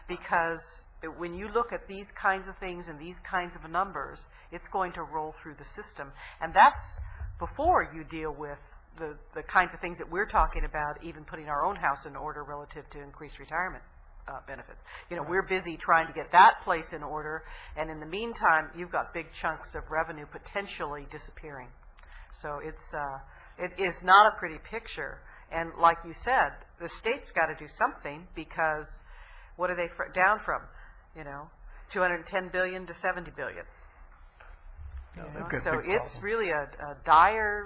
Because when you look at these kinds of things and these kinds of numbers, it's going to roll through the system. And that's before you deal with the kinds of things that we're talking about, even putting our own house in order relative to increased retirement benefits. We're busy trying to get that place in order, and in the meantime, you've got big chunks of revenue potentially disappearing. So it is not a pretty picture. And like you said, the state's got to do something, because what are they down from? 210 billion to 70 billion. So it's really a dire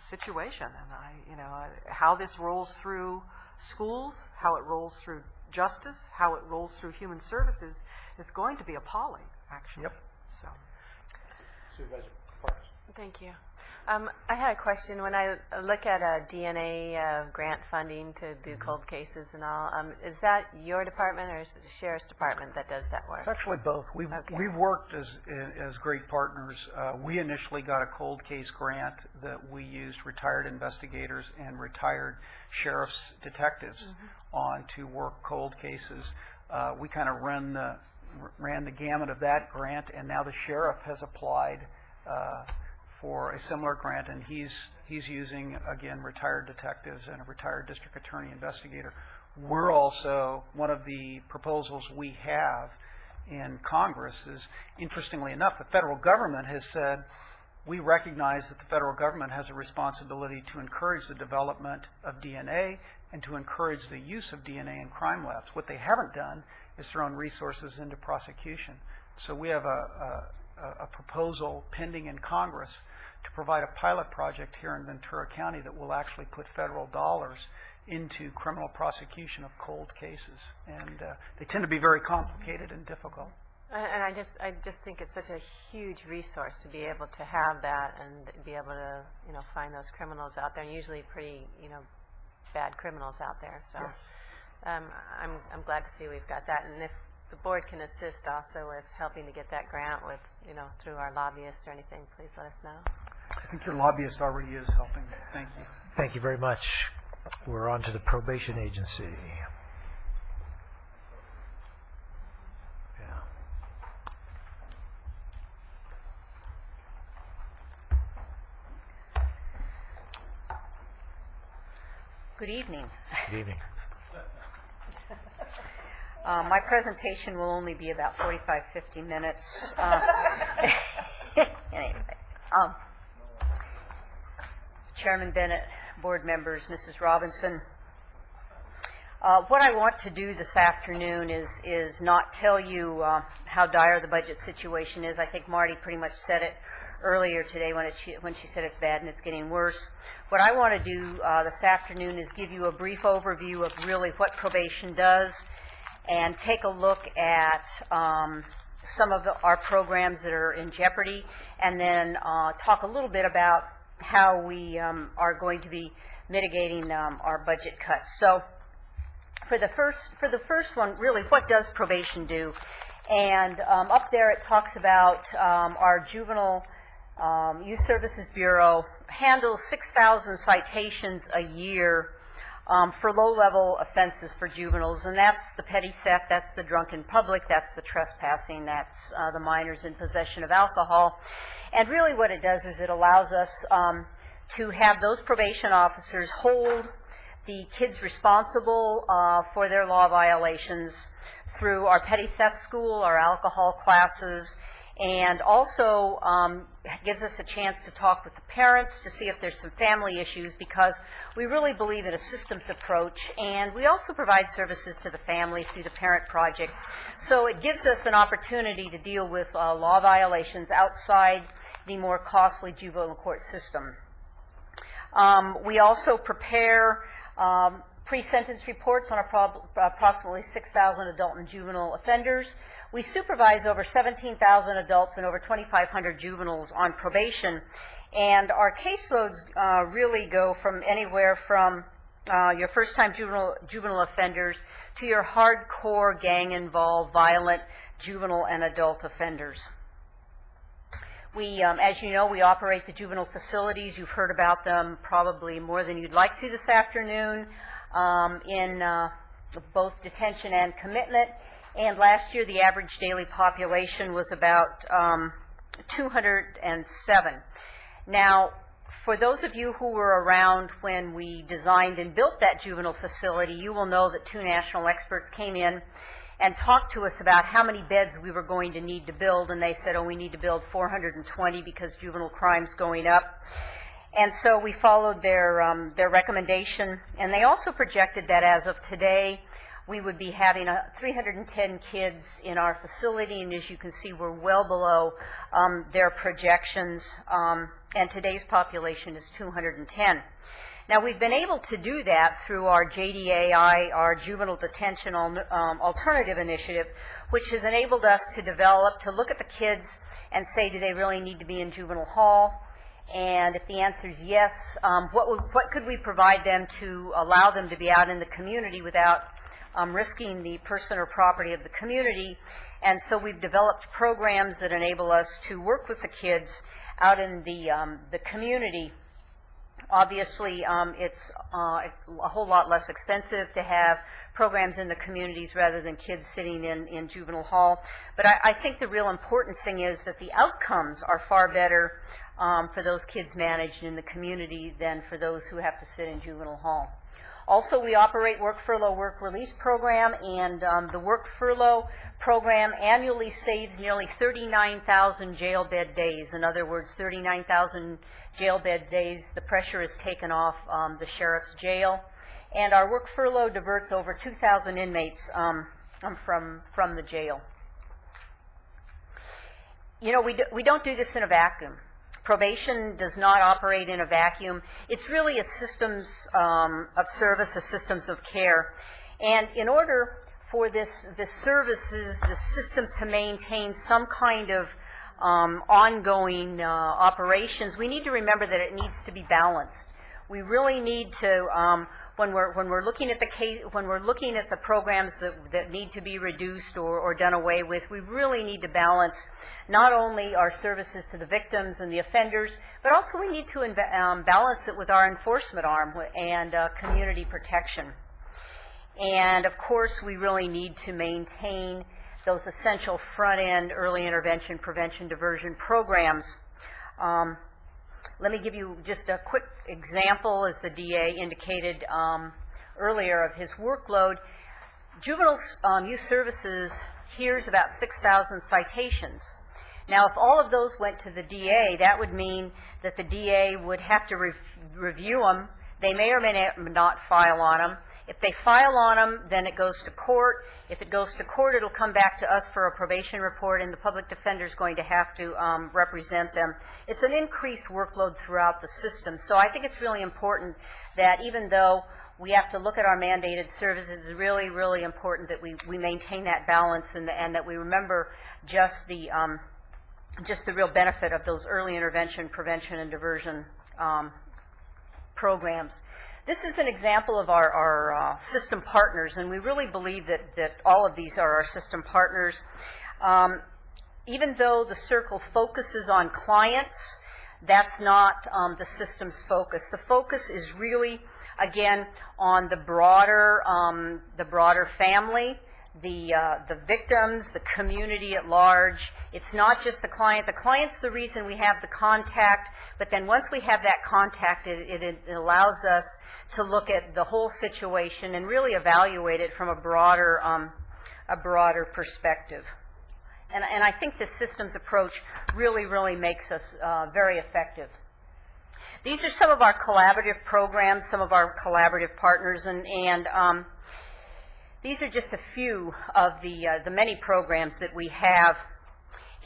situation, and how this rolls through schools, how it rolls through justice, how it rolls through human services is going to be appalling, actually. Yep. So. Supervisor Farkas. Thank you. I had a question. When I look at DNA grant funding to do cold cases and all, is that your department or is it the Sheriff's Department that does that work? It's actually both. We've worked as great partners. We initially got a cold case grant that we used retired investigators and retired sheriff's detectives on to work cold cases. We kind of ran the gamut of that grant, and now the sheriff has applied for a similar grant, and he's using, again, retired detectives and a retired district attorney investigator. We're also, one of the proposals we have in Congress is, interestingly enough, the federal government has said, we recognize that the federal government has a responsibility to encourage the development of DNA and to encourage the use of DNA in crime labs. What they haven't done is thrown resources into prosecution. So we have a proposal pending in Congress to provide a pilot project here in Ventura County that will actually put federal dollars into criminal prosecution of cold cases. And they tend to be very complicated and difficult. And I just think it's such a huge resource to be able to have that and be able to, find those criminals out there, and usually pretty, bad criminals out there. So Yes. I'm glad to see we've got that. And if the board can assist also with helping to get that grant with, through our lobbyists or anything, please let us know. I think your lobbyist already is helping. Thank you. Thank you very much. We're on to the probation agency. Good evening. Good evening. My presentation will only be about 45, 50 minutes. Anyway, Chairman Bennett, board members, Mrs. Robinson, what I want to do this afternoon is not tell you how dire the budget situation is. I think Marty pretty much said it earlier today when she said it's bad and it's getting worse. What I want to do this afternoon is give you a brief overview of really what probation does and take a look at some of our programs that are in jeopardy, and then talk a little bit about how we are going to be mitigating our budget cuts. So for the first one, really, what does probation do? And up there it talks about our Juvenile Youth Services Bureau handles 6,000 citations a year for low-level offenses for juveniles, and that's the petty theft, that's the drunk in public, that's the trespassing, that's the minors in possession of alcohol. And really what it does is it allows us to have those probation officers hold the kids responsible for their law violations through our petty theft school, our alcohol classes, and also gives us a chance to talk with the parents to see if there's some family issues, because we really believe in a systems approach, and we also provide services to the family through the Parent Project. So it gives us an opportunity to deal with law violations outside the more costly juvenile court system. We also prepare pre-sentence reports on approximately 6,000 adult and juvenile offenders. We supervise over 17,000 adults and over 2,500 juveniles on probation, and our caseloads really go from anywhere from your first-time juvenile offenders to your hardcore gang-involved violent juvenile and adult offenders. We, as you know, we operate the juvenile facilities. You've heard about them probably more than you'd like to this afternoon in both detention and commitment. And last year, the average daily population was about 207. Now, for those of you who were around when we designed and built that juvenile facility, you will know that two national experts came in and talked to us about how many beds we were going to need to build, and they said, oh, we need to build 420 because juvenile crime's going up. And so we followed their recommendation, and they also projected that as of today, we would be having 310 kids in our facility, and as you can see, we're well below their projections, and today's population is 210. Now, we've been able to do that through our JDAI, our Juvenile Detention Alternative Initiative, which has enabled us to look at the kids and say, do they really need to be in juvenile hall? And if the answer is yes, what could we provide them to allow them to be out in the community without risking the person or property of the community? And so we've developed programs that enable us to work with the kids out in the community. Obviously, it's a whole lot less expensive to have programs in the communities rather than kids sitting in juvenile hall. But I think the real important thing is that the outcomes are far better for those kids managed in the community than for those who have to sit in juvenile hall. Also, we operate work furlough, work release program, and the work furlough program annually saves nearly 39,000 jail bed days. In other words, 39,000 jail bed days, the pressure is taken off the sheriff's jail. And our work furlough diverts over 2,000 inmates from the jail. You know, we don't do this in a vacuum. Probation does not operate in a vacuum. It's really a systems of service, a systems of care. And in order for this services, the system to maintain some kind of ongoing operations, we need to remember that it needs to be balanced. We really need to, when we're looking at the programs that need to be reduced or done away with, we really need to balance not only our services to the victims and the offenders, but also we need to balance it with our enforcement arm and community protection. And of course, we really need to maintain those essential front-end early intervention, prevention, diversion programs. Let me give you just a quick example, as the DA indicated earlier, of his workload. Juvenile Youth Services hears about 6,000 citations. Now, if all of those went to the DA, that would mean that the DA would have to review them. They may or may not file on them. If they file on them, then it goes to court. If it goes to court, it'll come back to us for a probation report, and the public defender is going to have to represent them. It's an increased workload throughout the system. So I think it's really important that even though we have to look at our mandated services, it's really, really important that we maintain that balance and that we remember just the real benefit of those early intervention, prevention, and diversion programs. This is an example of our system partners, and we really believe that all of these are our system partners. Even though the circle focuses on clients, that's not the system's focus. The focus is really, again, on the broader family, the victims, the community at large. It's not just the client. The client's the reason we have the contact, but then once we have that contact, it allows us to look at the whole situation and really evaluate it from a broader perspective. And I think this systems approach really, really makes us very effective. These are some of our collaborative programs, some of our collaborative partners, and these are just a few of the many programs that we have.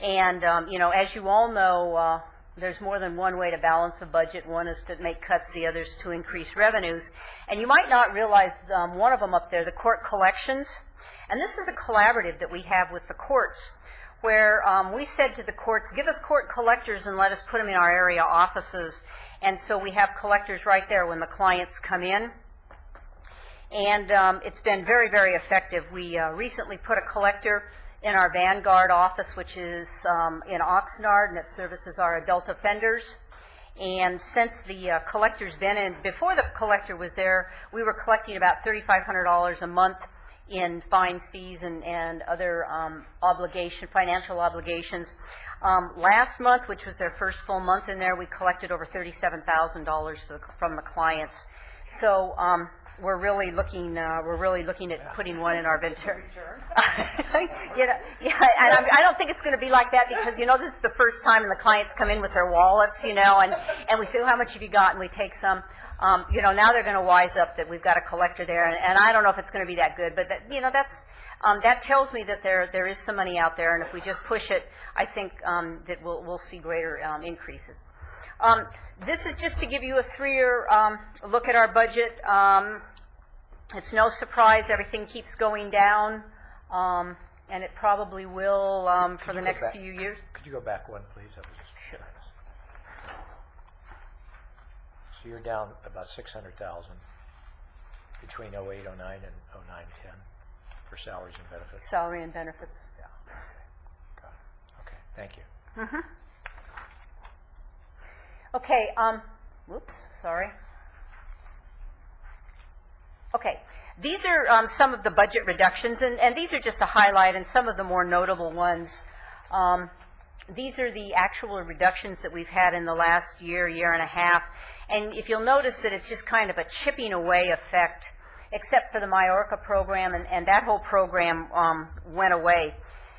And you know, as you all know, there's more than one way to balance a budget. One is to make cuts, the other is to increase revenues. And you might not realize one of them up there, the court collections. And this is a collaborative that we have with the courts, where we said to the courts, give us court collectors and let us put them in our area offices. And so we have collectors right there when the clients come in. And it's been very, very effective. We recently put a collector in our Vanguard office, which is in Oxnard, and it services our adult offenders. And since the collector's been in, before the collector was there, we were collecting about $3,500 a month in fines, fees, and other financial obligations. Last month, which was their first full month in there, we collected over $37,000 from the clients. So we're really looking at putting one in our Ventura. And I don't think it's going to be like that, because this is the first time and the clients come in with their wallets, and we say, well, how much have you got? And we take some. Now they're going to wise up that we've got a collector there, and I don't know if it's going to be that good, but that tells me that there is some money out there, and if we just push it, I think that we'll see greater increases. This is just to give you a 3-year look at our budget. It's no surprise everything keeps going down, and it probably will for the next few years. Could Could you go back one, please? That was sure. So you're down about 600,000 between 08, 09, and 09, 10 for salaries and benefits. Salary and benefits. Yeah. Got it. Okay. Thank you. Mm-hmm. Okay, whoops, sorry. Okay, these are some of the budget reductions, and these are just a highlight and some of the more notable ones. These are the actual reductions that we've had in the last year, year and a half, and if you'll notice that it's just kind of a chipping away effect, except for the Majorca program, and that whole program went away.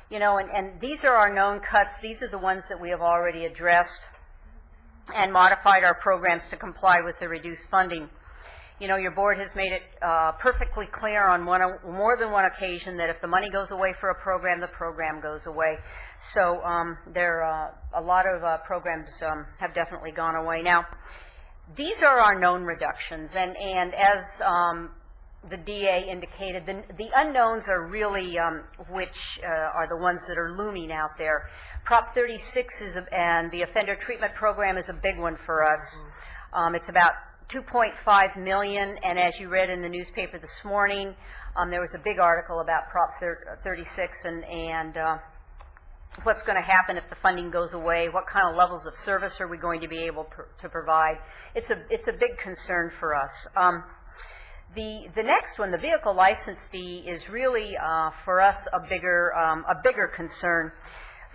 You know, and these are our known cuts. These are the ones that we have already addressed and modified our programs to comply with the reduced funding. You know, your board has made it perfectly clear on more than one occasion that if the money goes away for a program, the program goes away. So a lot of programs have definitely gone away. Now, these are our known reductions, and as the DA indicated, the unknowns are really which are the ones that are looming out there. Prop 36 and the offender treatment program is a big one for us. It's about $2.5 million, and as you read in the newspaper this morning, there was a big article about Prop 36 and what's going to happen if the funding goes away, what kind of levels of service are we going to be able to provide. It's a big concern for us. The next one, the vehicle license fee, is really for us a bigger concern.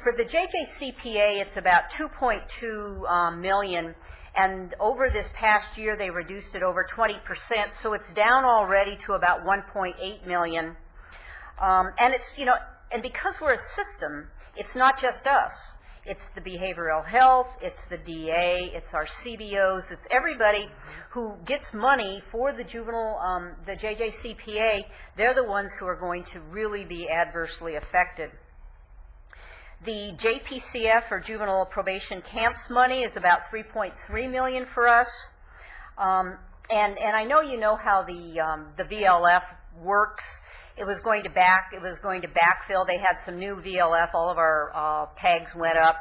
For the JJCPA, it's about $2.2 million, and over this past year, they reduced it over 20%, so it's down already to about $1.8 million. And it's, you know, and because we're a system, it's not just us. It's the behavioral health, it's the DA, it's our CBOs, it's everybody who gets money for the juvenile, the JJCPA. They're the ones who are going to really be adversely affected. The JPCF, or Juvenile Probation Camps money, is about $3.3 million for us. And I know you know how the VLF works. It was going to backfill. They had some new VLF. All of our tags went up,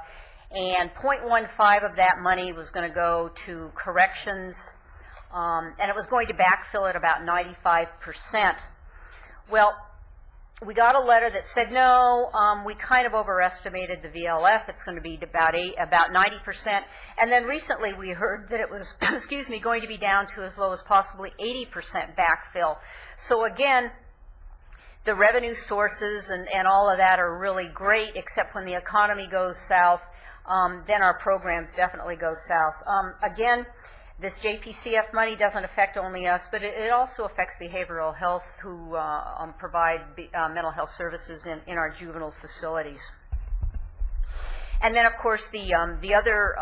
and 0.15 of that money was going to go to corrections, and it was going to backfill at about 95%. Well, we got a letter that said, no, we kind of overestimated the VLF. It's going to be about 90%. And then recently we heard that it was, excuse me, going to be down to as low as possibly 80% backfill. So again, the revenue sources and all of that are really great, except when the economy goes south, then our programs definitely go south. Again, this JPCF money doesn't affect only us, but it also affects behavioral health, who provide mental health services in our juvenile facilities. And then, of course, the other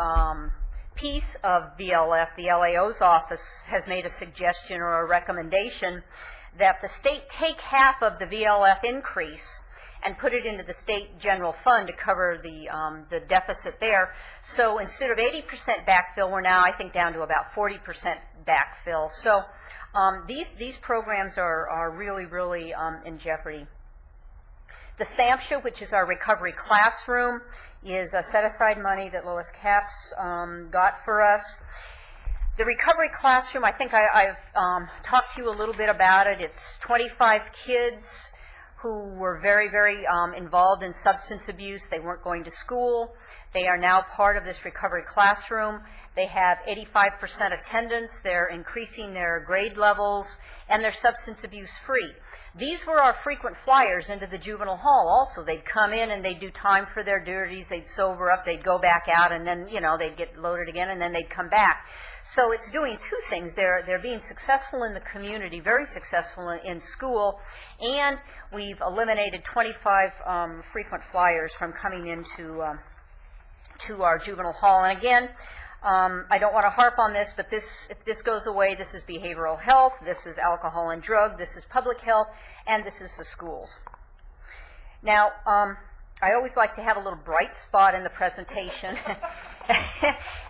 piece of VLF, the LAO's office, has made a suggestion or a recommendation that the state take half of the VLF increase and put it into the state general fund to cover the deficit there. So instead of 80% backfill, we're now, I think, down to about 40% backfill. So these programs are really, really in jeopardy. The SAMHSA, which is our recovery classroom, is a set-aside money that Lois Capps got for us. The recovery classroom, I think I've talked to you a little bit about it. It's 25 kids who were very, very involved in substance abuse. They weren't going to school. They are now part of this recovery classroom. They have 85% attendance. They're increasing their grade levels, and they're substance abuse free. These were our frequent flyers into the juvenile hall also. They'd come in and they'd do time for their duties. They'd sober up. They'd go back out, and then, you know, they'd get loaded again, and then they'd come back. So it's doing two things. They're being successful in the community, very successful in school, and we've eliminated 25 frequent flyers from coming into to our juvenile hall. And again, I don't want to harp on this, but if this goes away, this is behavioral health, this is alcohol and drug, this is public health, and this is the schools. Now, I always like to have a little bright spot in the presentation,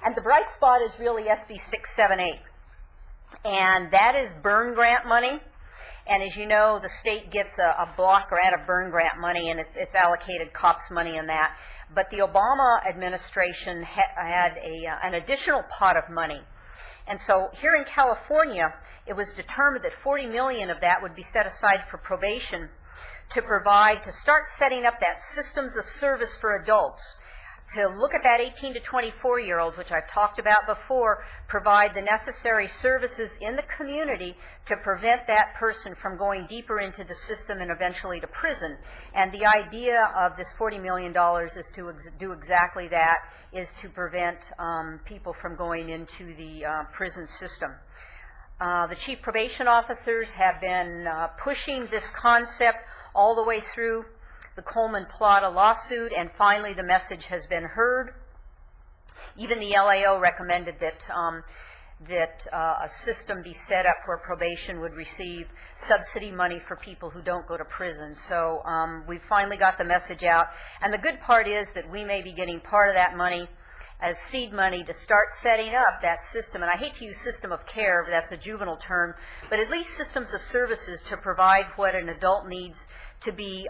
and the bright spot is really SB 678, and that is burn grant money. And as you know, the state gets a block grant of burn grant money, and it's allocated COPS money in that. But the Obama administration had an additional pot of money. And so here in California, it was determined that $40 million of that would be set aside for probation to start setting up that systems of service for adults, to look at that 18 to 24-year-old, which I've talked about before, provide the necessary services in the community to prevent that person from going deeper into the system and eventually to prison. And the idea of this $40 million is to do exactly that, is to prevent people from going into the prison system. The chief probation officers have been pushing this concept all the way through the Coleman-Plata lawsuit, and finally the message has been heard. Even the LAO recommended that a system be set up where probation would receive subsidy money for people who don't go to prison. So we finally got the message out. And the good part is that we may be getting part of that money as seed money to start setting up that system. And I hate to use system of care, but that's a juvenile term, but at least systems of services to provide what an adult needs to be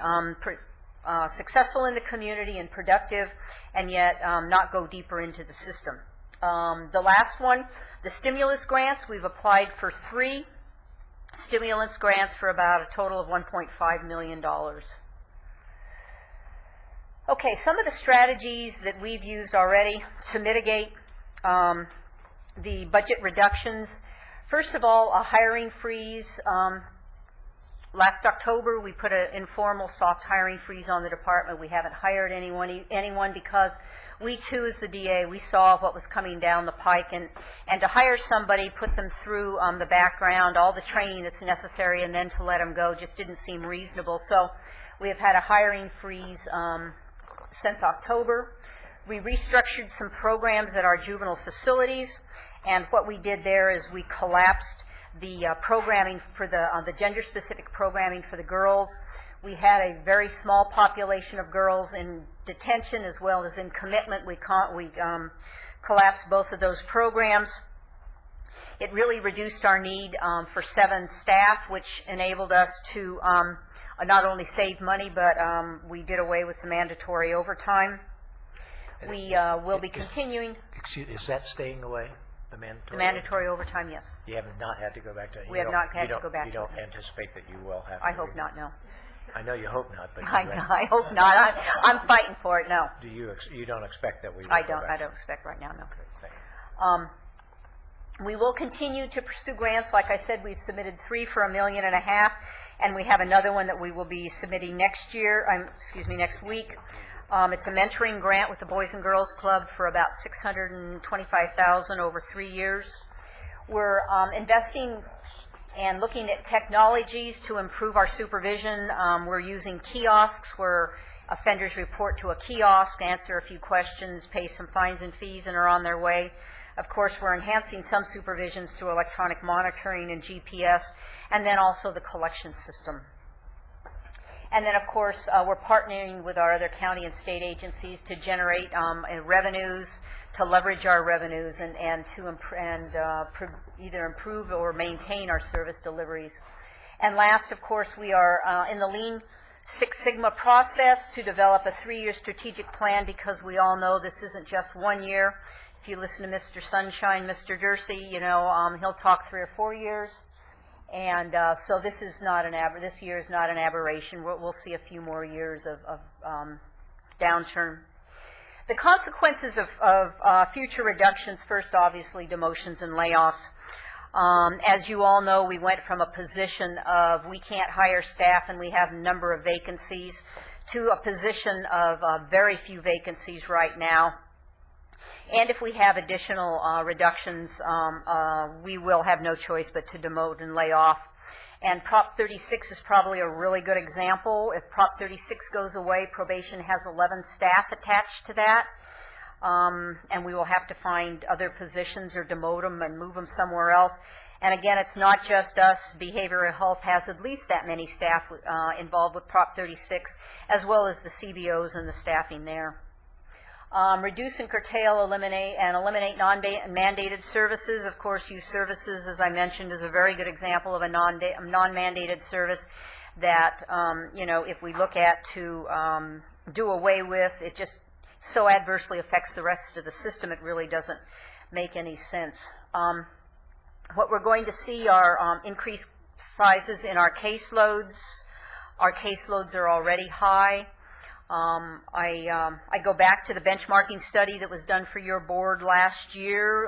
successful in the community and productive, and yet not go deeper into the system. The last one, the stimulus grants, we've applied for 3 stimulus grants for about a total of $1.5 million. Okay, some of the strategies that we've used already to mitigate the budget reductions. First of all, a hiring freeze. Last October, we put an informal soft hiring freeze on the department. We haven't hired anyone because we too, as the DA, we saw what was coming down the pike, and to hire somebody, put them through the background, all the training that's necessary, and then to let them go just didn't seem reasonable. So we have had a hiring freeze since October. We restructured some programs at our juvenile facilities, and what we did there is we collapsed the programming for the gender-specific programming for the girls. We had a very small population of girls in detention as well as in commitment. We collapsed both of those programs. It really reduced our need for 7 staff, which enabled us to not only save money, but we did away with the mandatory overtime. We will be continuing. Is that staying away? The mandatory overtime, yes. You have not had to go back to it? We have not had to go back to it. You don't anticipate that you will have to? I hope not, no. I know you hope not, but I hope not. I'm fighting for it, no. Do you don't expect that we will I don't expect right now, no. Okay, thanks. We will continue to pursue grants. Like I said, we've submitted 3 for $1.5 million, and we have another one that we will be submitting next week. It's a mentoring grant with the Boys and Girls Club for about $625,000 over 3 years. We're investing and looking at technologies to improve our supervision. We're using kiosks where offenders report to a kiosk, answer a few questions, pay some fines and fees, and are on their way. Of course, we're enhancing some supervisions through electronic monitoring and GPS, and then also the collection system. And then, of course, we're partnering with our other county and state agencies to generate revenues, to leverage our revenues, and to either improve or maintain our service deliveries. And last, of course, we are in the Lean Six Sigma process to develop a 3-year strategic plan, because we all know this isn't just 1 year. If you listen to Mr. Sunshine, Mr. Dursey, he'll talk 3 or 4 years. And so this is not this year is not an aberration. We'll see a few more years of downturn. The consequences of future reductions, first, obviously, demotions and layoffs. As you all know, we went from a position of we can't hire staff and we have a number of vacancies to a position of very few vacancies right now. And if we have additional reductions, we will have no choice but to demote and lay off. And Prop 36 is probably a really good example. If Prop 36 goes away, probation has 11 staff attached to that. And we will have to find other positions or demote them and move them somewhere else. And again, it's not just us. Behavioral health has at least that many staff involved with Prop 36, as well as the CBOs and the staffing there. Reduce and curtail, eliminate non-mandated services. Of course, youth services, as I mentioned, is a very good example of a non-mandated service that, if we look at to do away with, so adversely affects the rest of the system, it really doesn't make any sense. What we're going to see are increased sizes in our caseloads. Our caseloads are already high. I go back to the benchmarking study that was done for your board last year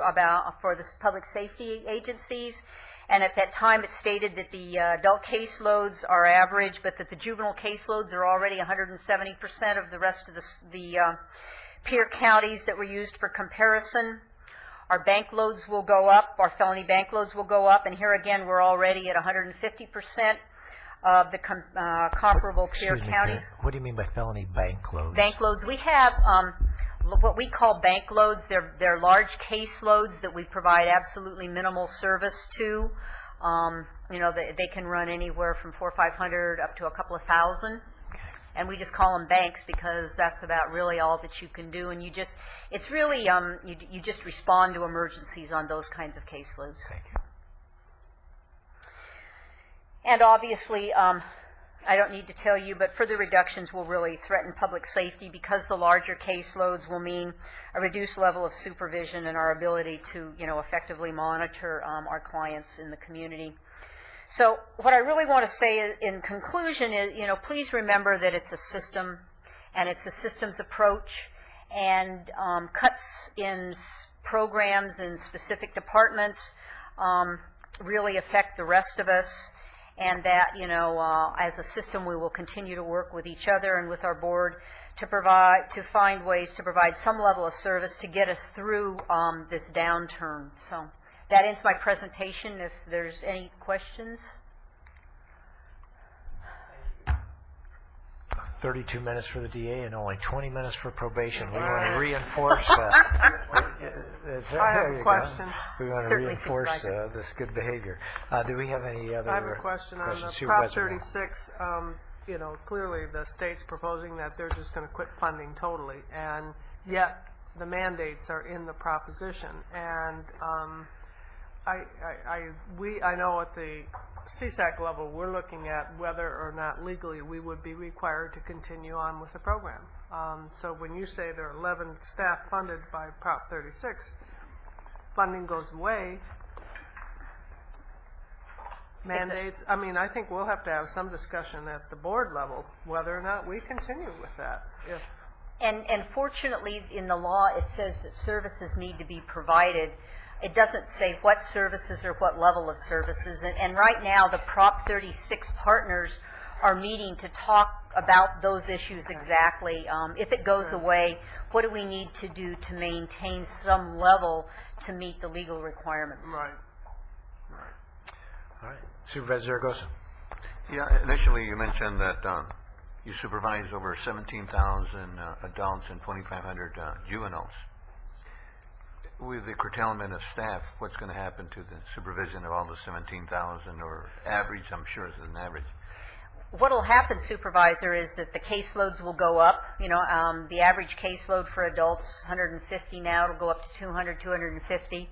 for the public safety agencies, and at that time it stated that the adult caseloads are average, but that the juvenile caseloads are already 170% of the rest of the peer counties that were used for comparison. Our bank loads will go up, our felony bank loads will go up, and here again we're already at 150% of the comparable peer Excuse me, counties. Karen, what do you mean by felony bank loads? Bank loads, we have what we call bank loads. They're large case loads that we provide absolutely minimal service to. You know, they can run anywhere from 400 or 500 up to a couple of thousand. And we just call them banks because that's about really all that you can do. And it's really, you just respond to emergencies on those kinds of caseloads. Thank you. And obviously, I don't need to tell you, but further reductions will really threaten public safety because the larger caseloads will mean a reduced level of supervision and our ability to, effectively monitor our clients in the community. So what I really want to say in conclusion is, please remember that it's a system, and it's a systems approach, and cuts in programs in specific departments really affect the rest of us, and that, as a system we will continue to work with each other and with our board to find ways to provide some level of service to get us through this downturn. So that ends my presentation. If there's any questions. 32 minutes for the DA and only 20 minutes for probation. We want to reinforce that. I have a question. We want to Certainly, reinforce Supervisor. this good behavior. Do we have any other I have a question on the Prop Supervisor? 36. Clearly the state's proposing that they're just going to quit funding totally, and yet the mandates are in the proposition. And I know at the CSAC level we're looking at whether or not legally we would be required to continue on with the program. So when you say there are 11 staff funded by Prop 36, funding goes away. Mandates, I think we'll have to have some discussion at the board level whether or not we continue with that. And fortunately, in the law, it says that services need to be provided. It doesn't say what services or what level of services. And right now, the Prop 36 partners are meeting to talk about those issues exactly. If it goes away, what do we need to do to maintain some level to meet the legal requirements? Right. All right. Supervisor Zaragoza. Yeah, initially you mentioned that you supervise over 17,000 adults and 2,500 juveniles. With the curtailment of staff, what's going to happen to the supervision of all the 17,000, or average? I'm sure it's an average. What will happen, Supervisor, is that the caseloads will go up. The average caseload for adults, 150 now, it'll go up to 200, 250,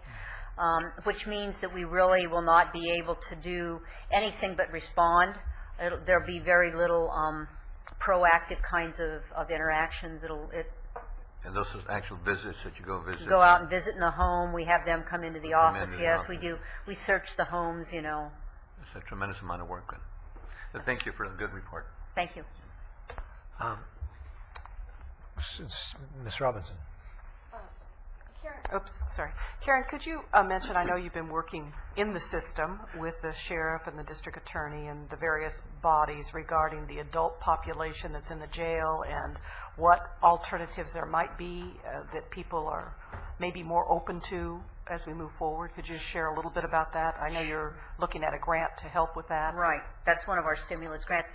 which means that we really will not be able to do anything but respond. There'll be very little proactive kinds of interactions. And those are actual visits that you go visit? Go out and visit in the home. We have them come into the office. Yes, we do. We search the homes, It's a tremendous amount of work. Thank you for the good report. Thank you. Ms. Robinson. Oops, sorry. Karen, could you mention, I know you've been working in the system with the sheriff and the district attorney and the various bodies regarding the adult population that's in the jail and what alternatives there might be that people are maybe more open to as we move forward. Could you share a little bit about that? I know you're looking at a grant to help with that. Right. That's one of our stimulus grants.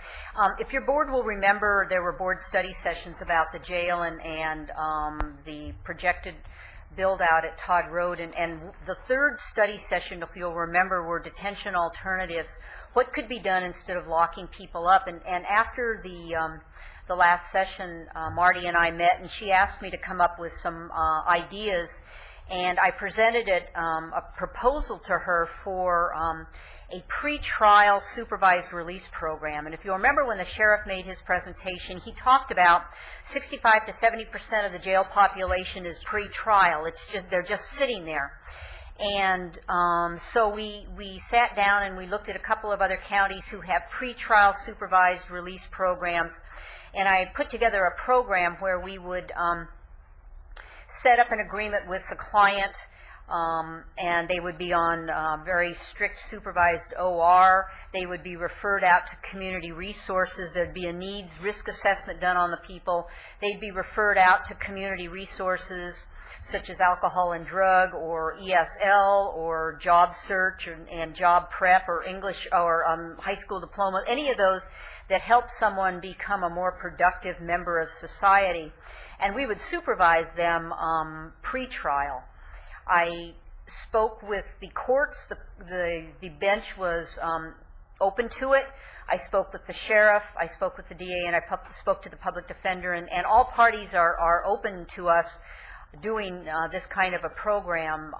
If your board will remember, there were board study sessions about the jail and the projected build out at Todd Road, and the third study session, if you'll remember, were detention alternatives. What could be done instead of locking people up? And after the last session, Marty and I met, and she asked me to come up with some ideas, and I presented a proposal to her for a pre-trial supervised release program. And if you remember when the sheriff made his presentation, he talked about 65 to 70% of the jail population is pre-trial. It's just, they're just sitting there. And so we sat down and we looked at a couple of other counties who have pre-trial supervised release programs. And I put together a program where we would set up an agreement with the client, and they would be on very strict supervised OR. They would be referred out to community resources. There'd be a needs risk assessment done on the people. They'd be referred out to community resources such as alcohol and drug, or ESL, or job search, and job prep, or English, or high school diploma, any of those that help someone become a more productive member of society. And we would supervise them pre-trial. I spoke with the courts. The bench was open to it. I spoke with the sheriff. I spoke with the DA, and I spoke to the public defender. And all parties are open to us doing this kind of a program.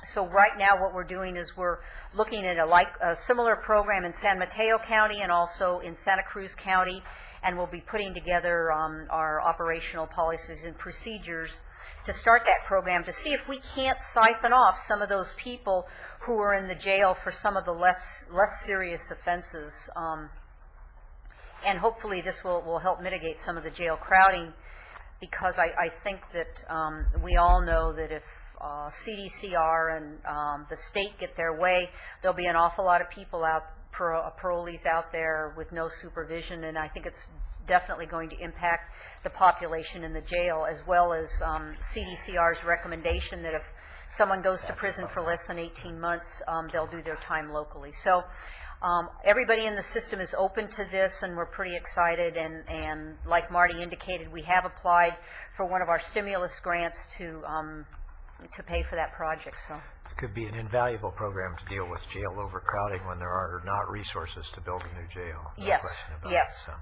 So right now what we're doing is we're looking at a similar program in San Mateo County and also in Santa Cruz County, and we'll be putting together our operational policies and procedures to start that program to see if we can't siphon off some of those people who are in the jail for some of the less serious offenses. And hopefully this will help mitigate some of the jail crowding, because I think that we all know that if CDCR and the state get their way, there'll be an awful lot of people parolees out there with no supervision, and I think it's definitely going to impact the population in the jail, as well as CDCR's recommendation that if someone goes to prison for less than 18 months, they'll do their time locally. So everybody in the system is open to this, and we're pretty excited, and like Marty indicated, we have applied for one of our stimulus grants to pay for that project. So it could be an invaluable program to deal with jail overcrowding when there are not resources to build a new jail. No yes, question about yes. it, so.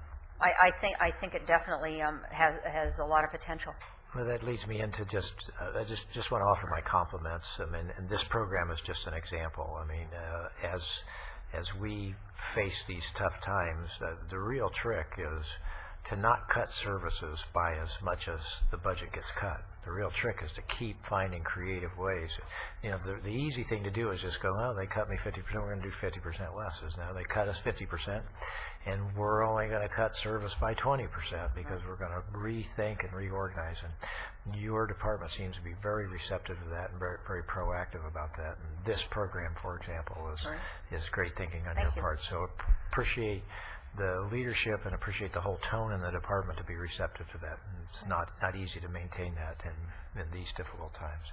I think it definitely has a lot of potential. Well, that leads me into I just want to offer my compliments. I mean, and this program is just an example. I mean, as we face these tough times, the real trick is to not cut services by as much as the budget gets cut. The real trick is to keep finding creative ways. You know, the easy thing to do is just go, oh, they cut me 50%, we're going to do 50% less. Now they cut us 50%, and we're only going to cut service by 20% because we're going to rethink and reorganize. And your department seems to be very receptive to that and very, very proactive about that. And this program, for example, is great thinking on your part. So appreciate the leadership and appreciate the whole tone in the department to be receptive to that. And it's not easy to maintain that in these difficult times.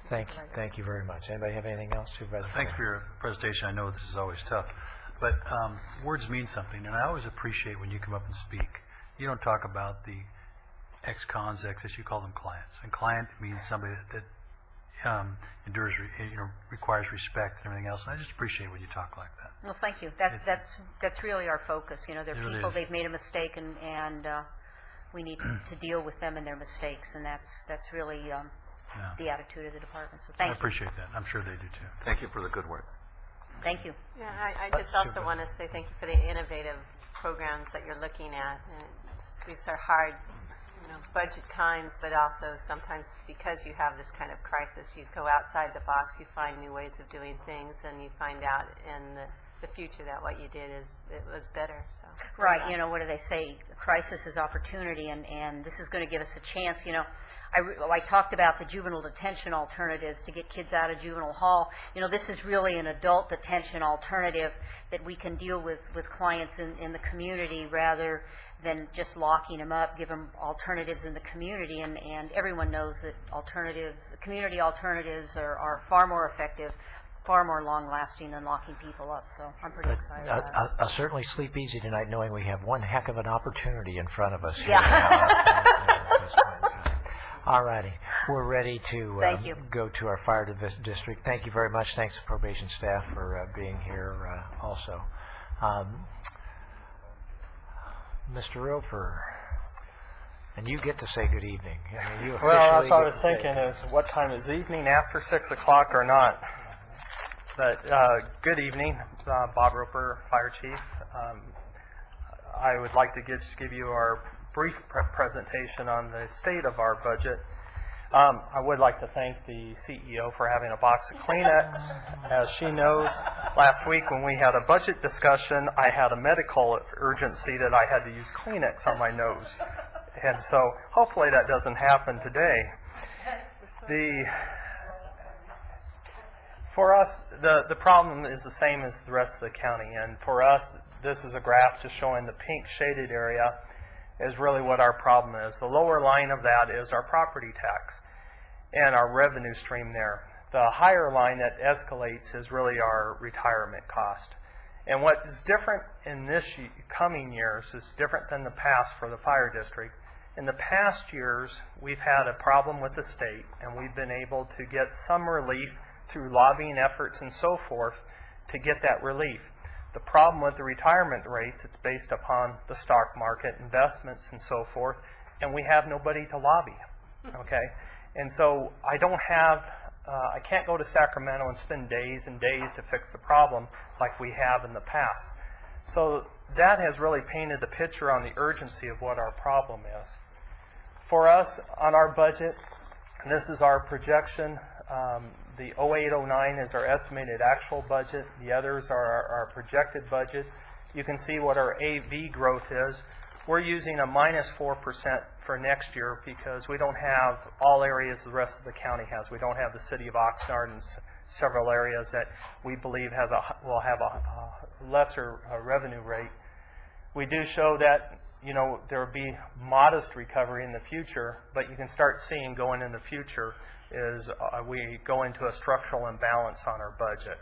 Thank you very much. Anybody have anything else? Supervisor? Thanks for your presentation. I know this is always tough, but words mean something, and I always appreciate when you come up and speak. You don't talk about the ex-cons, as you call them, clients. And client means somebody that endures, requires respect and everything else. And I just appreciate when you talk like that. Well, thank you. That's really our focus. You know, they're people, they've made a mistake, and we need to deal with them and their mistakes, and that's really the attitude of the department. So thank you. I appreciate that. I'm sure they do too. Thank you for the good work. Thank you. Yeah, I just also want to say thank you for the innovative programs that you're looking at. And these are hard, budget times, but also sometimes because you have this kind of crisis, you go outside the box, you find new ways of doing things, and you find out in the future that what you did it was better. So right, what do they say? Crisis is opportunity, and this is going to give us a chance. I talked about the juvenile detention alternatives to get kids out of juvenile hall. This is really an adult detention alternative that we can deal with clients in the community rather than just locking them up, give them alternatives in the community. And everyone knows that community alternatives are far more effective, far more long-lasting than locking people up. So I'm pretty excited about it. I'll certainly sleep easy tonight knowing we have one heck of an opportunity in front of us here. All righty. We're ready to go to our fire district. Thank you very much. Thanks to probation staff for being here also. Mr. Roper, and you get to say good evening. Well, that's what I was thinking is what time is evening, after 6 o'clock or not? But good evening, Bob Roper, Fire Chief. I would like to just give you our brief presentation on the state of our budget. I would like to thank the CEO for having a box of Kleenex. As she knows, last week when we had a budget discussion, I had a medical urgency that I had to use Kleenex on my nose. And so hopefully that doesn't happen today. For us, the problem is the same as the rest of the county. And for us, this is a graph just showing the pink shaded area is really what our problem is. The lower line of that is our property tax and our revenue stream there. The higher line that escalates is really our retirement cost. And what is different in this coming years is different than the past for the fire district. In the past years, we've had a problem with the state, and we've been able to get some relief through lobbying efforts and so forth to get that relief. The problem with the retirement rates, it's based upon the stock market, investments and so forth, and we have nobody to lobby, okay? And so I don't have, I can't go to Sacramento and spend days and days to fix the problem like we have in the past. So that has really painted the picture on the urgency of what our problem is. For us, on our budget, this is our projection. The 08-09 is our estimated actual budget. The others are our projected budget. You can see what our AV growth is. We're using a -4% for next year because we don't have all areas the rest of the county has. We don't have the city of Oxnard and several areas that we believe will have a lesser revenue rate. We do show that there will be modest recovery in the future, but you can start seeing going in the future is we go into a structural imbalance on our budget.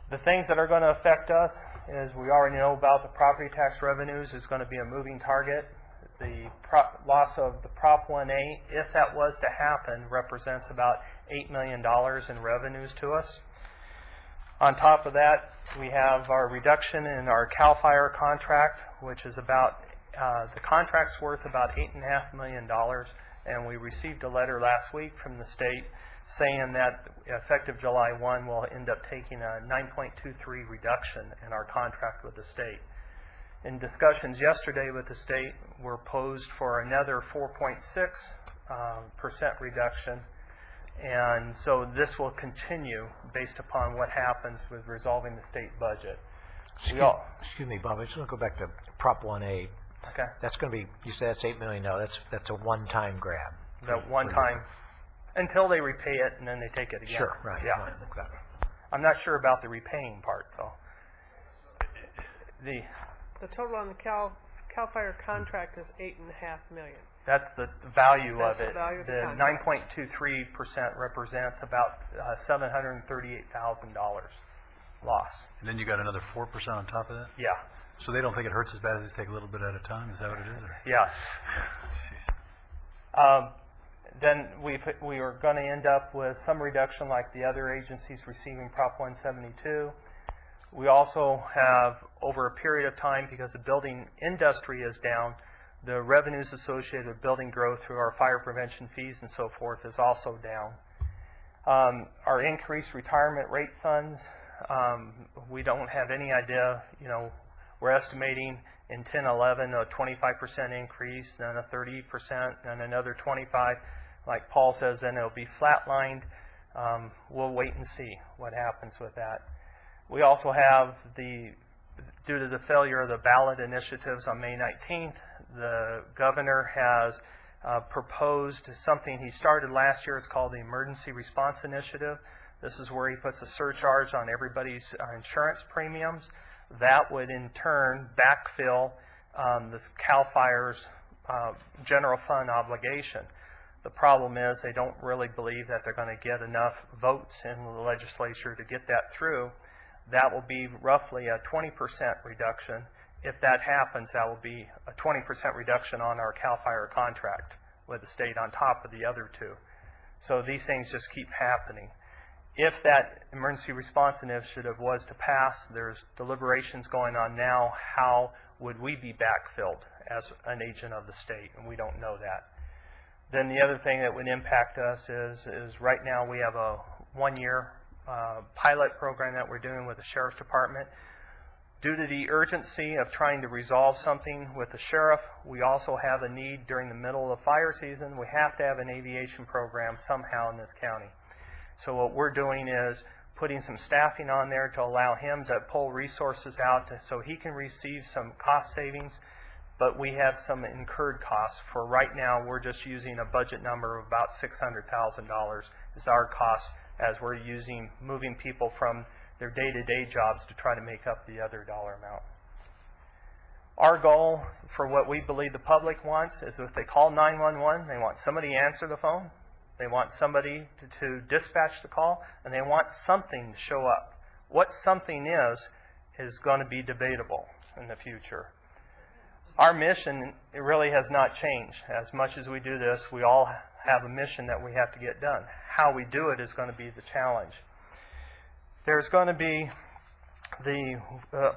The things that are going to affect us is we already know about the property tax revenues is going to be a moving target. The loss of the Prop 1A, if that was to happen, represents about $8 million in revenues to us. On top of that, we have our reduction in our CAL FIRE contract, which is about, the contract's worth about $8.5 million. And we received a letter last week from the state saying that effective July 1, we'll end up taking a 9.23 reduction in our contract with the state. In discussions yesterday with the state, we're posed for another 4.6% reduction. And so this will continue based upon what happens with resolving the state budget. Excuse me, Bob, I just want to go back to Prop 1A. Okay. That's going to be, you said that's $8 million. That's a one-time grab. That one time, until they repay it and then they take it again. Sure, right. Yeah. Right, exactly. I'm not sure about the repaying part, though. The total on the CAL FIRE contract is $8.5 million. That's the value That's of it. the value of the The contract. 9.23% represents about $738,000 loss. And then you got another 4% on top of that? Yeah. So they don't think it hurts as bad as they take a little bit at a time? Is that what it is? Or? Yeah. Then we are going to end up with some reduction like the other agencies receiving Prop 172. We also have, over a period of time, because the building industry is down, the revenues associated with building growth through our fire prevention fees and so forth is also down. Our increased retirement rate funds, we don't have any idea, we're estimating in 10-11 a 25% increase, then a 30%, then another 25%. Like Paul says, then it'll be flatlined. We'll wait and see what happens with that. We also have due to the failure of the ballot initiatives on May 19th, the governor has proposed something he started last year. It's called the Emergency Response Initiative. This is where he puts a surcharge on everybody's insurance premiums. That would in turn backfill this CAL FIRE's general fund obligation. The problem is they don't really believe that they're going to get enough votes in the legislature to get that through. That will be roughly a 20% reduction. If that happens, that will be a 20% reduction on our CAL FIRE contract with the state on top of the other two. So these things just keep happening. If that emergency response initiative was to pass, there's deliberations going on now. How would we be backfilled as an agent of the state? And we don't know that. Then the other thing that would impact us is right now we have a one-year pilot program that we're doing with the Sheriff's Department. Due to the urgency of trying to resolve something with the sheriff, we also have a need during the middle of the fire season. We have to have an aviation program somehow in this county. So what we're doing is putting some staffing on there to allow him to pull resources out so he can receive some cost savings, but we have some incurred costs. For right now, we're just using a budget number of about $600,000 is our cost as we're moving people from their day-to-day jobs to try to make up the other dollar amount. Our goal for what we believe the public wants is if they call 911, they want somebody to answer the phone, they want somebody to dispatch the call, and they want something to show up. What something is going to be debatable in the future. Our mission, it really has not changed. As much as we do this, we all have a mission that we have to get done. How we do it is going to be the challenge. There's going to be the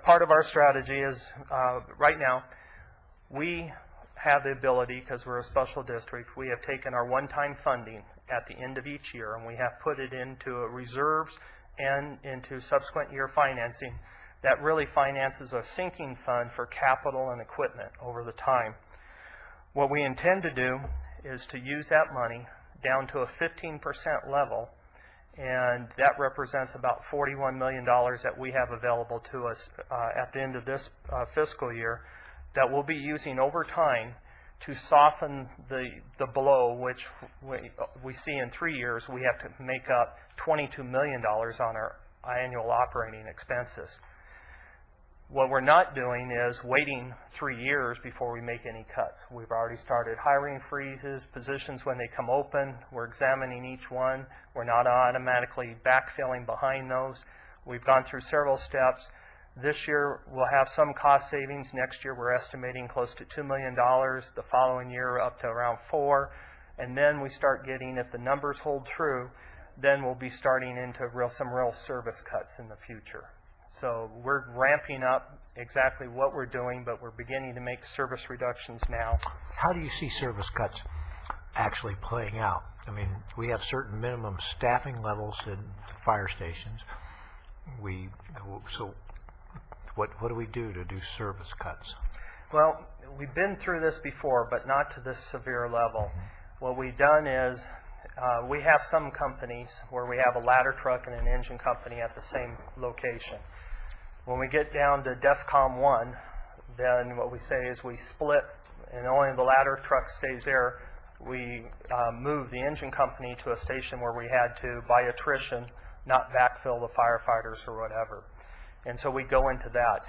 part of our strategy is right now we have the ability, because we're a special district, we have taken our one-time funding at the end of each year and we have put it into reserves and into subsequent year financing that really finances a sinking fund for capital and equipment over the time. What we intend to do is to use that money down to a 15% level, and that represents about $41 million that we have available to us at the end of this fiscal year that we'll be using over time to soften the blow, which we see in 3 years we have to make up $22 million on our annual operating expenses. What we're not doing is waiting 3 years before we make any cuts. We've already started hiring freezes, positions when they come open. We're examining each one. We're not automatically backfilling behind those. We've gone through several steps. This year we'll have some cost savings. Next year we're estimating close to $2 million. The following year up to around $4 million. And then we start getting, if the numbers hold true, then we'll be starting into some real service cuts in the future. So we're ramping up exactly what we're doing, but we're beginning to make service reductions now. How do you see service cuts actually playing out? I mean, we have certain minimum staffing levels in fire stations. So what do we do to do service cuts? Well, we've been through this before, but not to this severe level. What we've done is we have some companies where we have a ladder truck and an engine company at the same location. When we get down to DEFCON 1, then what we say is we split, and only the ladder truck stays there. We move the engine company to a station where we had to, by attrition, not backfill the firefighters or whatever. And so we go into that.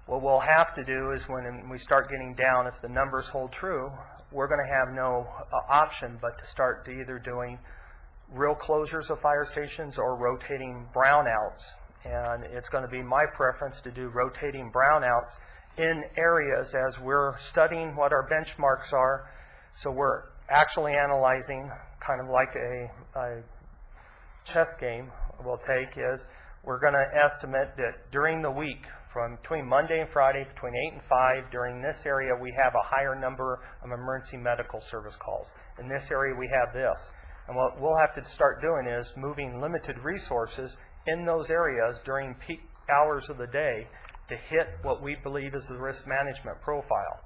What we'll have to do is when we start getting down, if the numbers hold true, we're going to have no option but to start either doing real closures of fire stations or rotating brownouts. And it's going to be my preference to do rotating brownouts in areas as we're studying what our benchmarks are. So we're actually analyzing, kind of like a chess game we'll take, is we're going to estimate that during the week, from between Monday and Friday, between 8 and 5, during this area we have a higher number of emergency medical service calls. In this area we have this. And what we'll have to start doing is moving limited resources in those areas during peak hours of the day to hit what we believe is the risk management profile.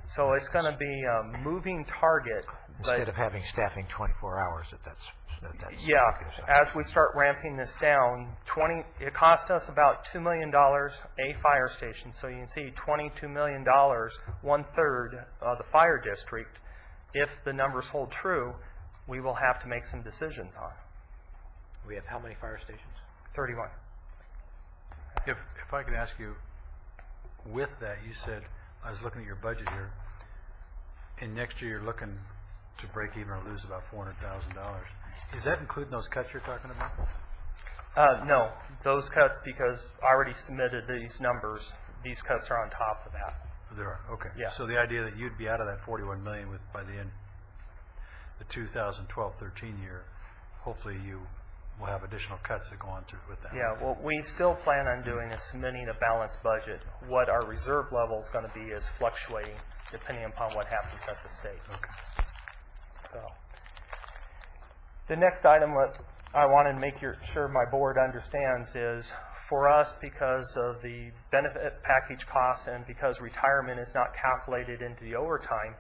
So it's going to be a moving target. Instead of having staffing 24 hours that's yeah, as we start ramping this down, it cost us about $2 million a fire station. So you can see $22 million, 1/3 of the fire district. If the numbers hold true, we will have to make some decisions on. We have how many fire stations? 31. If I could ask you, with that, you said, I was looking at your budget here, and next year you're looking to break even or lose about $400,000. Is that including those cuts you're talking about? No, those cuts, because I already submitted these numbers, these cuts are on top of that. There are, okay. Yeah. So the idea that you'd be out of that $41 million by the end, the 2012-13 year, hopefully you will have additional cuts that go on through with that. Yeah, what we still plan on doing is submitting a balanced budget. What our reserve level is going to be is fluctuating depending upon what happens at the state. Okay. So, the next item I want to make sure my board understands is, for us, because of the benefit package costs and because retirement is not calculated into the overtime,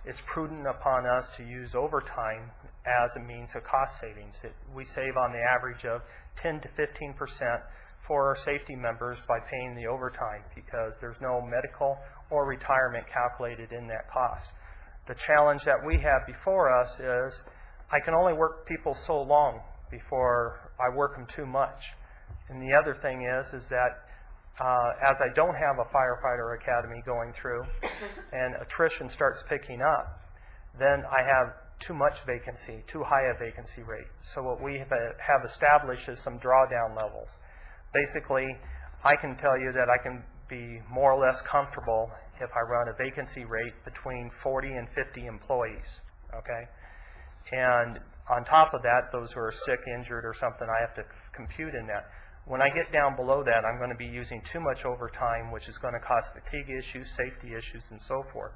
it's prudent upon us to use overtime as a means of cost savings. We save on the average of 10 to 15% for our safety members by paying the overtime because there's no medical or retirement calculated in that cost. The challenge that we have before us is I can only work people so long before I work them too much. And the other thing is that as I don't have a firefighter academy going through and attrition starts picking up, then I have too much vacancy, too high a vacancy rate. So what we have established is some drawdown levels. Basically, I can tell you that I can be more or less comfortable if I run a vacancy rate between 40 and 50 employees, okay? And on top of that, those who are sick, injured, or something, I have to compute in that. When I get down below that, I'm going to be using too much overtime, which is going to cause fatigue issues, safety issues, and so forth.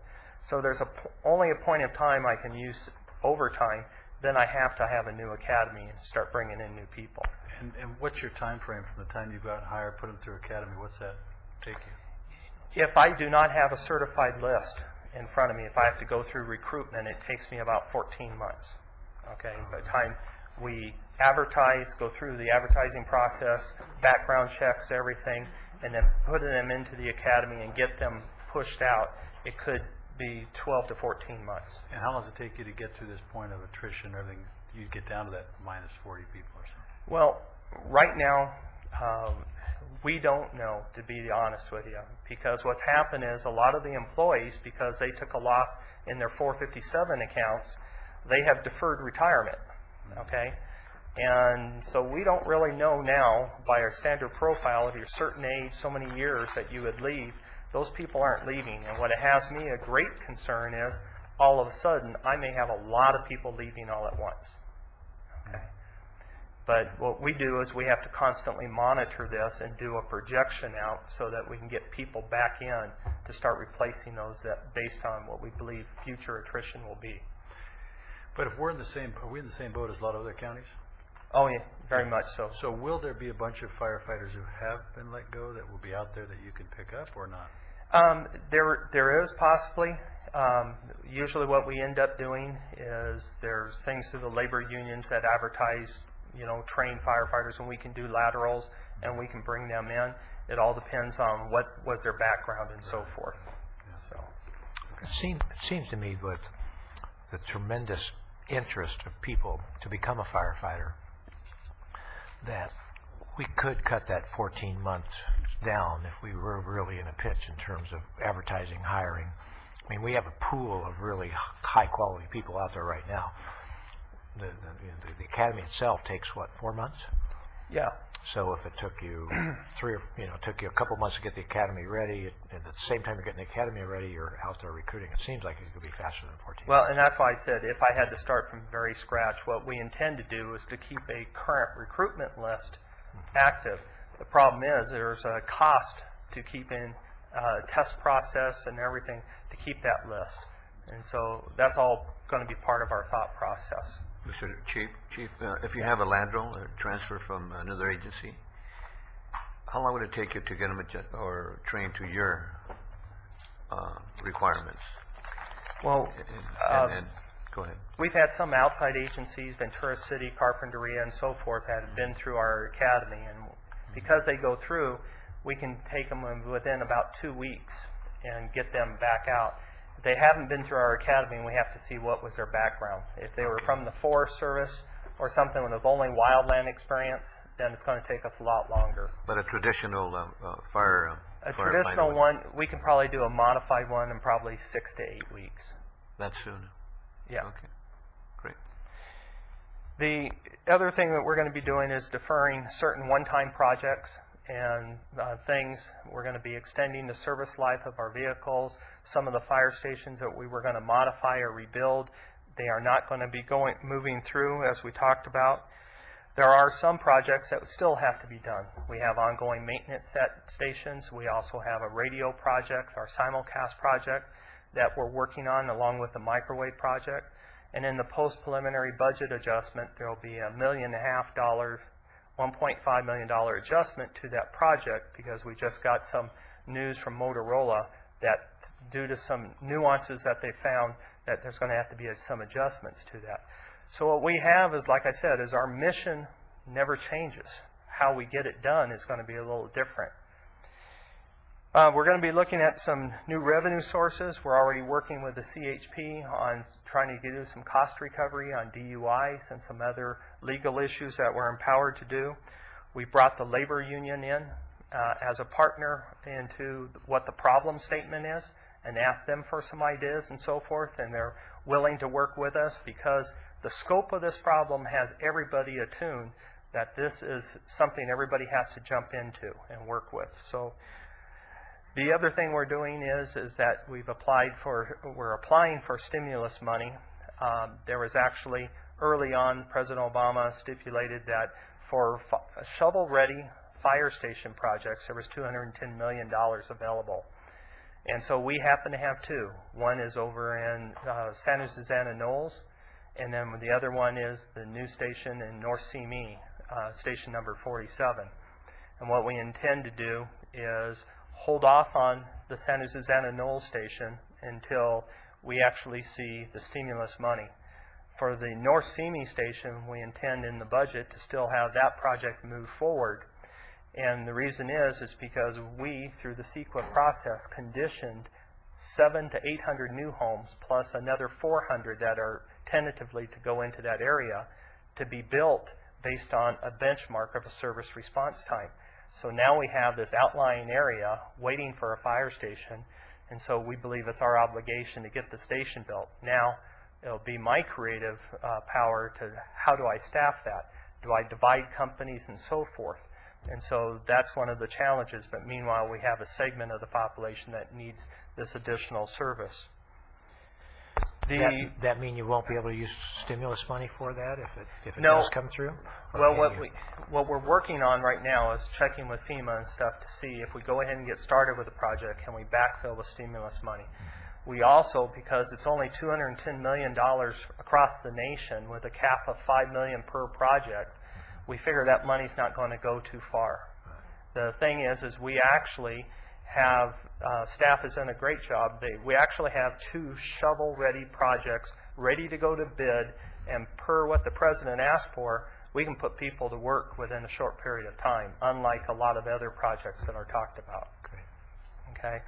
So there's only a point of time I can use overtime, then I have to have a new academy and start bringing in new people. And what's your time frame from the time you go out and hire, put them through academy? What's that take you? If I do not have a certified list in front of me, if I have to go through recruitment, it takes me about 14 months. Okay, by the time we advertise, go through the advertising process, background checks, everything, and then putting them into the academy and get them pushed out, it could be 12 to 14 months. And how long does it take you to get to this point of attrition, everything, you get down to that minus 40 people or something? Well, right now, we don't know, to be honest with you, because what's happened is a lot of the employees, because they took a loss in their 457 accounts, they have deferred retirement, okay? And so we don't really know now, by our standard profile, if you're a certain age, so many years that you would leave, those people aren't leaving. And what it has me a great concern is, all of a sudden, I may have a lot of people leaving all at once. Okay. But what we do is we have to constantly monitor this and do a projection out so that we can get people back in to start replacing those that based on what we believe future attrition will be. But if we're in the same, are we in the same boat as a lot of other counties? Oh yeah, very much so. So will there be a bunch of firefighters who have been let go that will be out there that you can pick up or not? There is possibly. Usually what we end up doing is there's things through the labor unions that advertise, trained firefighters, and we can do laterals and we can bring them in. It all depends on what was their background and so forth. Yeah. So it seems to me with the tremendous interest of people to become a firefighter that we could cut that 14 months down if we were really in a pinch in terms of advertising, hiring. I mean, we have a pool of really high-quality people out there right now. The academy itself takes, 4 months? Yeah. So if it took you took you a couple months to get the academy ready, and at the same time you're getting the academy ready, you're out there recruiting. It seems like it could be faster than 14 Well, and that's why I said if I had to start from very scratch, what we intend to do is to keep a current recruitment list active. The problem is there's a cost to keeping test process and everything to keep that list. And so that's all going to be part of our thought process. Mr. Chief, if you have a lateral or transfer from another agency, how long would it take you to get them or train to your requirements? Well, and go ahead. We've had some outside agencies, Ventura City, Carpinteria, and so forth, that have been through our academy, and because they go through, we can take them within about 2 weeks and get them back out. If they haven't been through our academy, we have to see what was their background. If they were from the Forest Service or something with only wildland experience, then it's going to take us a lot longer. But a traditional fire traditional one, we can probably do a modified one in probably 6 to 8 weeks. That's soon? Yeah. Okay, great. The other thing that we're going to be doing is deferring certain one-time projects and things. We're going to be extending the service life of our vehicles. Some of the fire stations that we were going to modify or rebuild, they are not going to be moving through as we talked about. There are some projects that still have to be done. We have ongoing maintenance at stations. We also have a radio project, our simulcast project, that we're working on along with the microwave project. And in the post-preliminary budget adjustment, there will be $1.5 million, $1.5 million adjustment to that project because we just got some news from Motorola that due to some nuances that they found, that there's going to have to be some adjustments to that. So what we have is, like I said, is our mission never changes. How we get it done is going to be a little different. We're going to be looking at some new revenue sources. We're already working with the CHP on trying to do some cost recovery on DUIs and some other legal issues that we're empowered to do. We brought the labor union in as a partner into what the problem statement is and asked them for some ideas and so forth, and they're willing to work with us because the scope of this problem has everybody attuned that this is something everybody has to jump into and work with. So the other thing we're doing is that we're applying for stimulus money. There was actually, early on, President Obama stipulated that for shovel-ready fire station projects, there was $210 million available. And so we happen to have two. One is over in Santa Susana Knolls, and then the other one is the new station in North Simi, station number 47. And what we intend to do is hold off on the Santa Susana Knolls station until we actually see the stimulus money. For the North Simi station, we intend in the budget to still have that project move forward. And the reason is because we, through the CEQA process, conditioned 700 to 800 new homes plus another 400 that are tentatively to go into that area to be built based on a benchmark of a service response time. So now we have this outlying area waiting for a fire station, and so we believe it's our obligation to get the station built. Now, it'll be my creative power to how do I staff that? Do I divide companies and so forth? And so that's one of the challenges, but meanwhile we have a segment of the population that needs this additional service. That mean you won't be able to use stimulus money for that if it No. does come through? Well, what we're working on right now is checking with FEMA and stuff to see if we go ahead and get started with the project, can we backfill with stimulus money? We also, because it's only $210 million across the nation with a cap of $5 million per project, we figure that money's not going to go too far. The thing is we actually have, staff has done a great job. We actually have 2 shovel-ready projects ready to go to bid, and per what the President asked for, we can put people to work within a short period of time, unlike a lot of other projects that are talked about. Okay.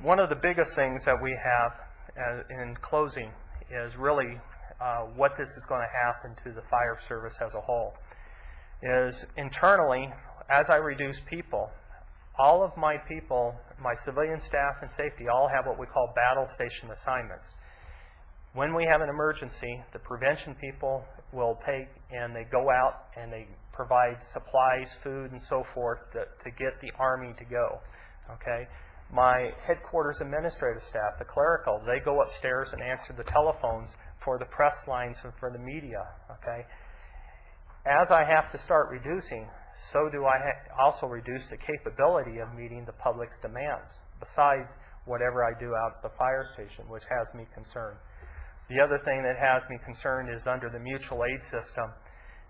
One of the biggest things that we have in closing is really what this is going to happen to the fire service as a whole. Is internally, as I reduce people, all of my people, my civilian staff and safety, all have what we call battle station assignments. When we have an emergency, the prevention people will take and they go out and they provide supplies, food, and so forth to get the Army to go. Okay? My headquarters administrative staff, the clerical, they go upstairs and answer the telephones for the press lines and for the media. Okay? As I have to start reducing, so do I also reduce the capability of meeting the public's demands, besides whatever I do out at the fire station, which has me concerned. The other thing that has me concerned is under the mutual aid system,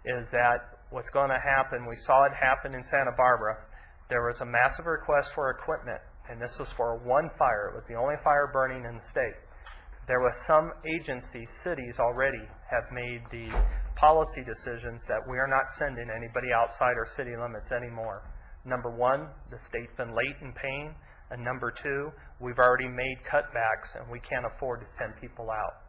is that what's going to happen, we saw it happen in Santa Barbara. There was a massive request for equipment, and this was for one fire. It was the only fire burning in the state. There was some agencies, cities already have made the policy decisions that we are not sending anybody outside our city limits anymore. Number one, the state's been late in paying, and number two, we've already made cutbacks and we can't afford to send people out.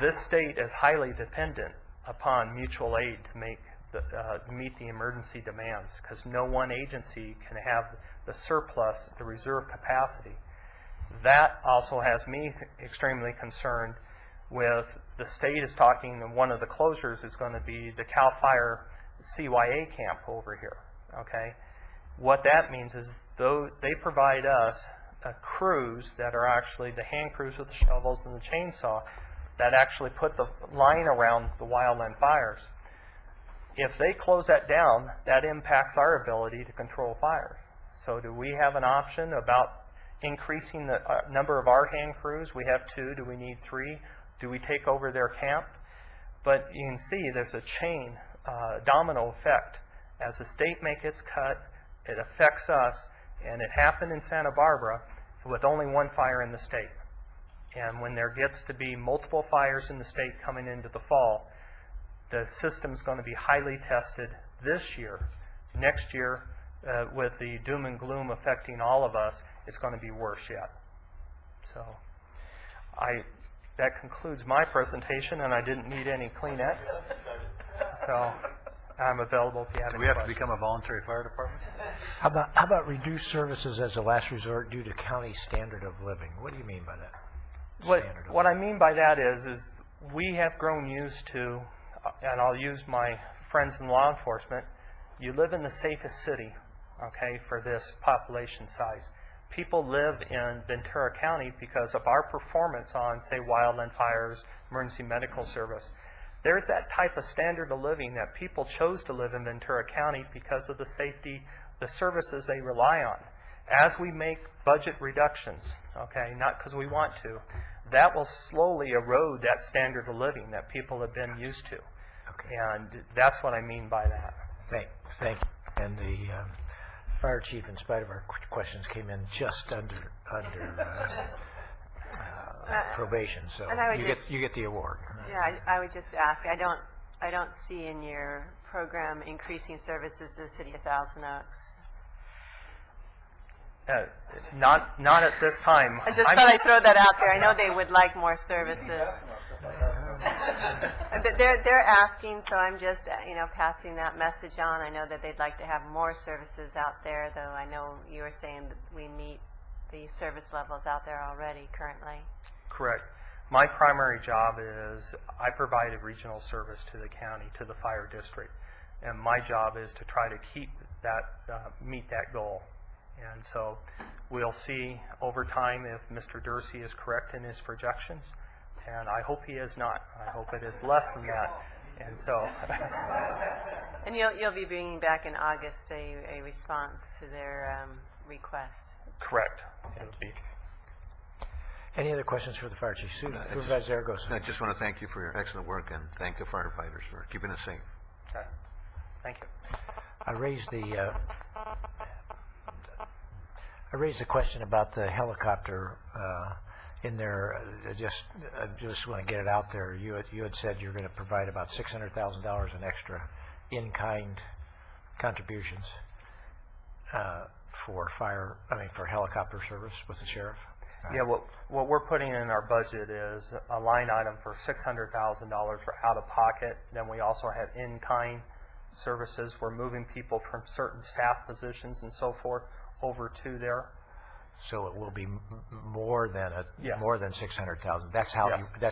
This state is highly dependent upon mutual aid to meet the emergency demands, because no one agency can have the surplus, the reserve capacity. That also has me extremely concerned with the state is talking, and one of the closures is going to be the CAL FIRE CYA camp over here. Okay, what that means is they provide us crews that are actually the hand crews with the shovels and the chainsaw that actually put the line around the wildland fires. If they close that down, that impacts our ability to control fires. So do we have an option about increasing the number of our hand crews? We have 2. Do we need 3? Do we take over their camp? But you can see there's a chain, domino effect. As the state makes its cut, it affects us, and it happened in Santa Barbara with only one fire in the state. And when there gets to be multiple fires in the state coming into the fall, the system's going to be highly tested this year. Next year, with the doom and gloom affecting all of us, it's going to be worse yet. So that concludes my presentation, and I didn't need any Kleenex. So I'm available if you have any questions. Do we have to become a voluntary fire department? How about reduced services as a last resort due to county standard of living? What do you mean by that? What I mean by that is we have grown used to, and I'll use my friends in law enforcement, you live in the safest city, okay, for this population size. People live in Ventura County because of our performance on, say, wildland fires, emergency medical service. There's that type of standard of living that people chose to live in Ventura County because of the safety, the services they rely on. As we make budget reductions, okay, not because we want to, that will slowly erode that standard of living that people have been used to. Okay. And that's what I mean by that. Thank you. And the fire chief, in spite of our questions, came in just under probation. So you get the award. Yeah, I would just ask. I don't see in your program increasing services to the city of Thousand Oaks. Not at this time. I just thought I'd throw that out there. I know they would like more services. They're asking, so I'm just passing that message on. I know that they'd like to have more services out there, though I know you were saying that we meet the service levels out there already currently. Correct. My primary job is I provide a regional service to the county, to the fire district, and my job is to try to keep that, meet that goal. And so we'll see over time if Mr. Dursey is correct in his projections, and I hope he is not. I hope it is less than that. And so, and you'll be bringing back in August a response to their request. Correct. It'll be. Any other questions for the fire chief? Supervisor Zaragoza. I just want to thank you for your excellent work and thank the firefighters for keeping us safe. Okay. Thank you. I raised the question about the helicopter in there. I just want to get it out there. You had said you're going to provide about $600,000 in extra in-kind contributions for helicopter service with the sheriff. Yeah, what we're putting in our budget is a line item for $600,000 for out-of-pocket. Then we also have in-kind services. We're moving people from certain staff positions and so forth over to there. So it will be more than Yes. more than $600,000. That's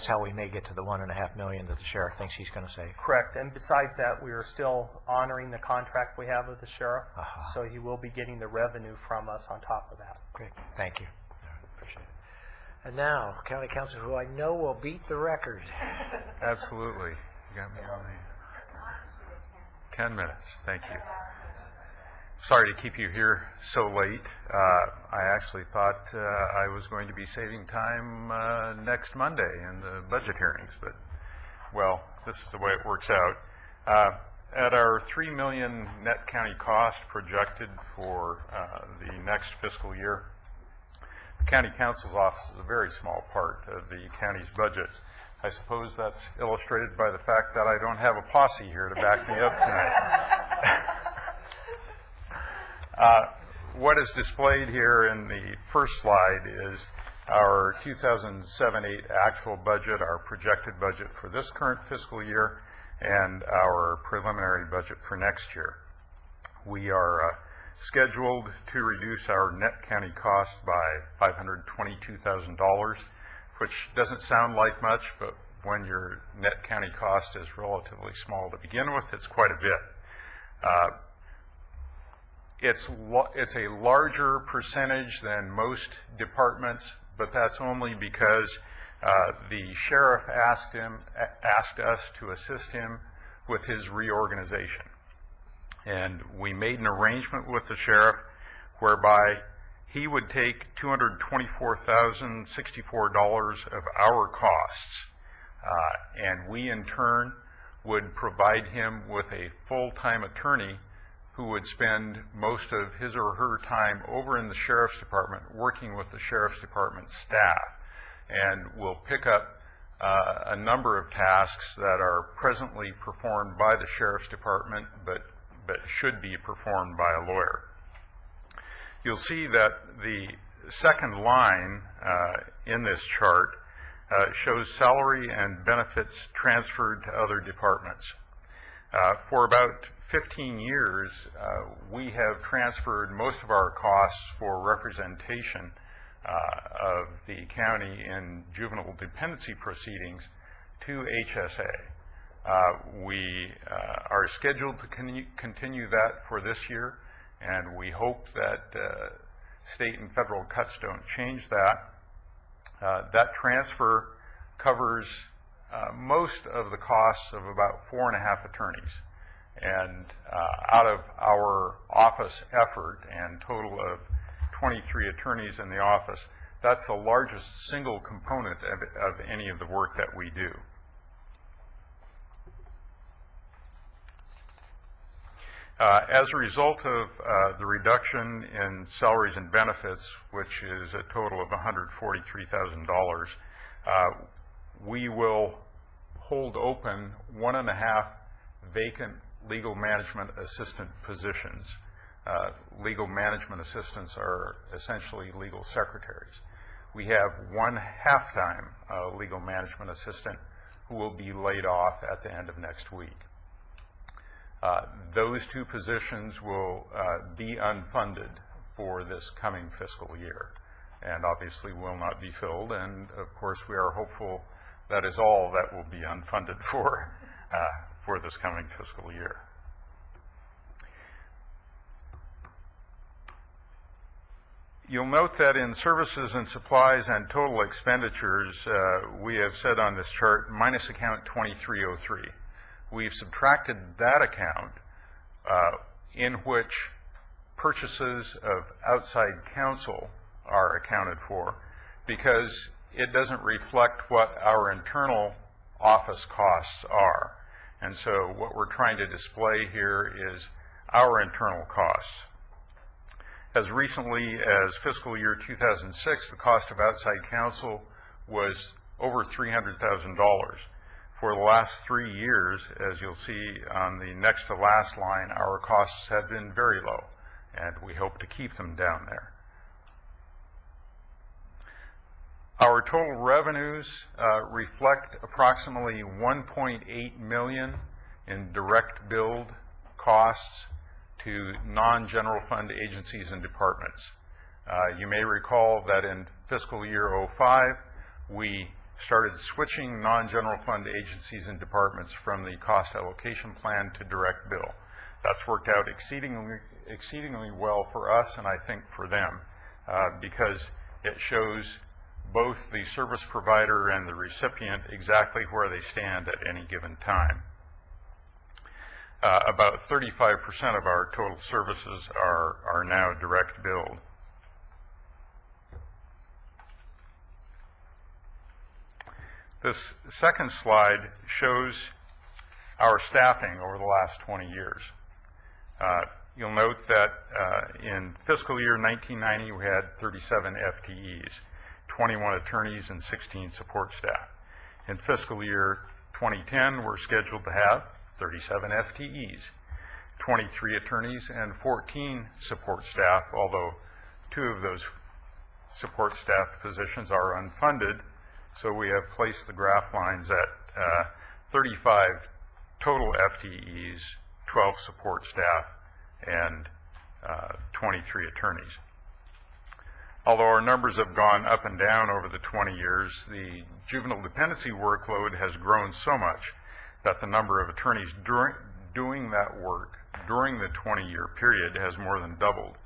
how we may get to the $1.5 million that the sheriff thinks he's going to save. Correct. And besides that, we are still honoring the contract we have with the sheriff. So he will be getting the revenue from us on top of that. Great. Thank you. Appreciate it. And now, County Council, who I know will beat the record. Absolutely. You got me on the 10 minutes. Thank you. Sorry to keep you here so late. I actually thought I was going to be saving time next Monday in the budget hearings, but, well, this is the way it works out. At our $3 million net county cost projected for the next fiscal year, the County Council's office is a very small part of the county's budget. I suppose that's illustrated by the fact that I don't have a posse here to back me up tonight. What is displayed here in the first slide is our 2007-8 actual budget, our projected budget for this current fiscal year, and our preliminary budget for next year. We are scheduled to reduce our net county cost by $522,000, which doesn't sound like much, but when your net county cost is relatively small to begin with, it's quite a bit. It's a larger percentage than most departments, but that's only because the sheriff asked us to assist him with his reorganization. And we made an arrangement with the sheriff whereby he would take $224,064 of our costs And we, in turn, would provide him with a full-time attorney who would spend most of his or her time over in the Sheriff's Department working with the Sheriff's Department staff, and will pick up a number of tasks that are presently performed by the Sheriff's Department but should be performed by a lawyer. You'll see that the second line in this chart shows salary and benefits transferred to other departments. For about 15 years, we have transferred most of our costs for representation of the county in juvenile dependency proceedings to HSA. We are scheduled to continue that for this year, and we hope that state and federal cuts don't change that. That transfer covers most of the costs of about 4.5 attorneys. And out of our office effort and total of 23 attorneys in the office, that's the largest single component of any of the work that we do. As a result of the reduction in salaries and benefits, which is a total of $143,000, we will hold open 1.5 vacant legal management assistant positions. Legal management assistants are essentially legal secretaries. We have 1 half-time legal management assistant who will be laid off at the end of next week. Those 2 positions will be unfunded for this coming fiscal year, and obviously will not be filled, and of course we are hopeful that is all that will be unfunded for this coming fiscal year. You'll note that in services and supplies and total expenditures, we have said on this chart, minus account 2303. We've subtracted that account in which purchases of outside counsel are accounted for, because it doesn't reflect what our internal office costs are. And so what we're trying to display here is our internal costs. As recently as fiscal year 2006, the cost of outside counsel was over $300,000. For the last 3 years, as you'll see on the next to last line, our costs have been very low, and we hope to keep them down there. Our total revenues reflect approximately $1.8 million in direct billed costs to non-general fund agencies and departments. You may recall that in fiscal year 05, we started switching non-general fund agencies and departments from the cost allocation plan to direct bill. That's worked out exceedingly well for us, and I think for them, because it shows both the service provider and the recipient exactly where they stand at any given time. About 35% of our total services are now direct billed. This second slide shows our staffing over the last 20 years. You'll note that in fiscal year 1990, we had 37 FTEs, 21 attorneys, and 16 support staff. In fiscal year 2010, we're scheduled to have 37 FTEs, 23 attorneys, and 14 support staff, although 2 of those support staff positions are unfunded. So we have placed the graph lines at 35 total FTEs, 12 support staff, and 23 attorneys. Although our numbers have gone up and down over the 20 years, the juvenile dependency workload has grown so much that the number of attorneys doing that work during the 20-year period has more than doubled.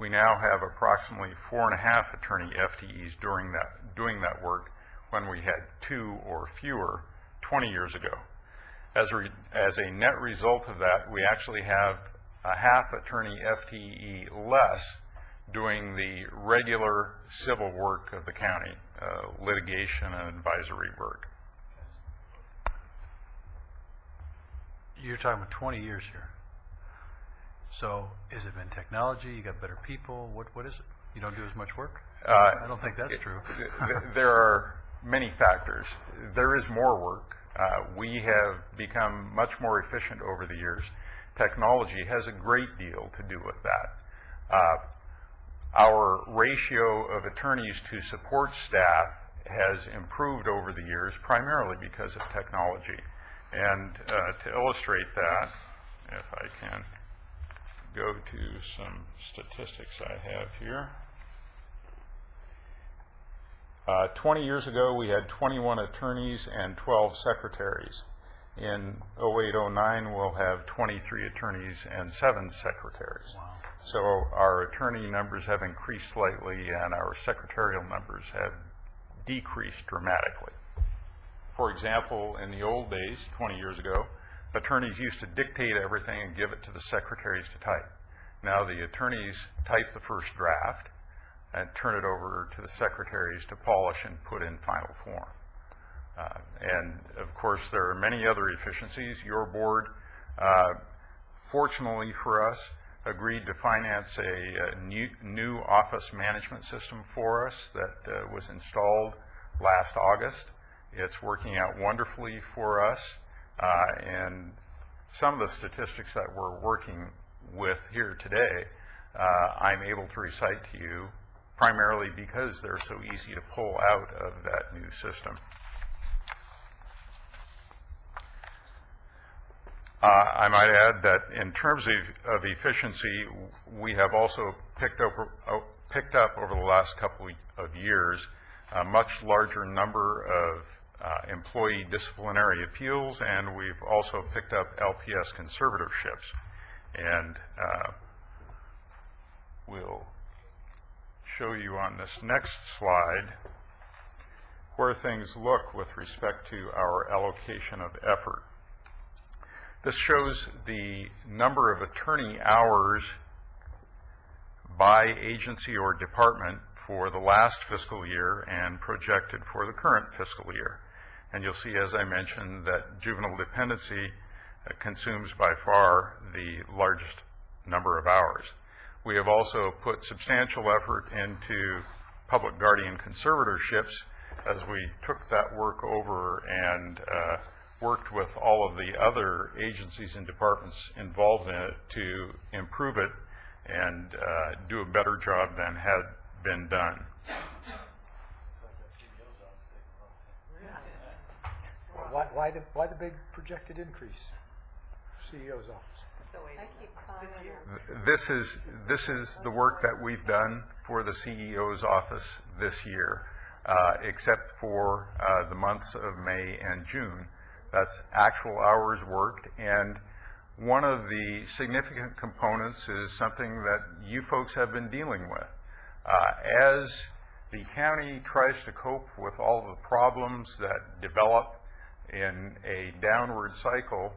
We now have approximately 4.5 attorney FTEs doing that work when we had 2 or fewer 20 years ago. As a net result of that, we actually have a half attorney FTE less doing the regular civil work of the county, litigation and advisory work. You're talking about 20 years here. So has it been technology? You got better people? What is it? You don't do as much work? I don't think that's true. There are many factors. There is more work. We have become much more efficient over the years. Technology has a great deal to do with that. Our ratio of attorneys to support staff has improved over the years, primarily because of technology. And to illustrate that, if I can go to some statistics I have here. 20 years ago, we had 21 attorneys and 12 secretaries. In 08-09, we'll have 23 attorneys and 7 secretaries. Wow. So our attorney numbers have increased slightly, and our secretarial numbers have decreased dramatically. For example, in the old days, 20 years ago, attorneys used to dictate everything and give it to the secretaries to type. Now the attorneys type the first draft and turn it over to the secretaries to polish and put in final form. And of course, there are many other efficiencies. Your board, fortunately for us, agreed to finance a new office management system for us that was installed last August. It's working out wonderfully for us, and some of the statistics that we're working with here today, I'm able to recite to you primarily because they're so easy to pull out of that new system. I might add that in terms of efficiency, we have also picked up over the last couple of years a much larger number of employee disciplinary appeals, and we've also picked up LPS conservatorships. And we'll show you on this next slide where things look with respect to our allocation of effort. This shows the number of attorney hours by agency or department for the last fiscal year and projected for the current fiscal year. And you'll see, as I mentioned, that juvenile dependency consumes by far the largest number of hours. We have also put substantial effort into public guardian conservatorships as we took that work over and worked with all of the other agencies and departments involved in it to improve it and do a better job than had been done. Why the big projected increase? CEO's office. This is the work that we've done for the CEO's office this year, except for the months of May and June. That's actual hours worked, and one of the significant components is something that you folks have been dealing with. As the county tries to cope with all the problems that develop in a downward cycle,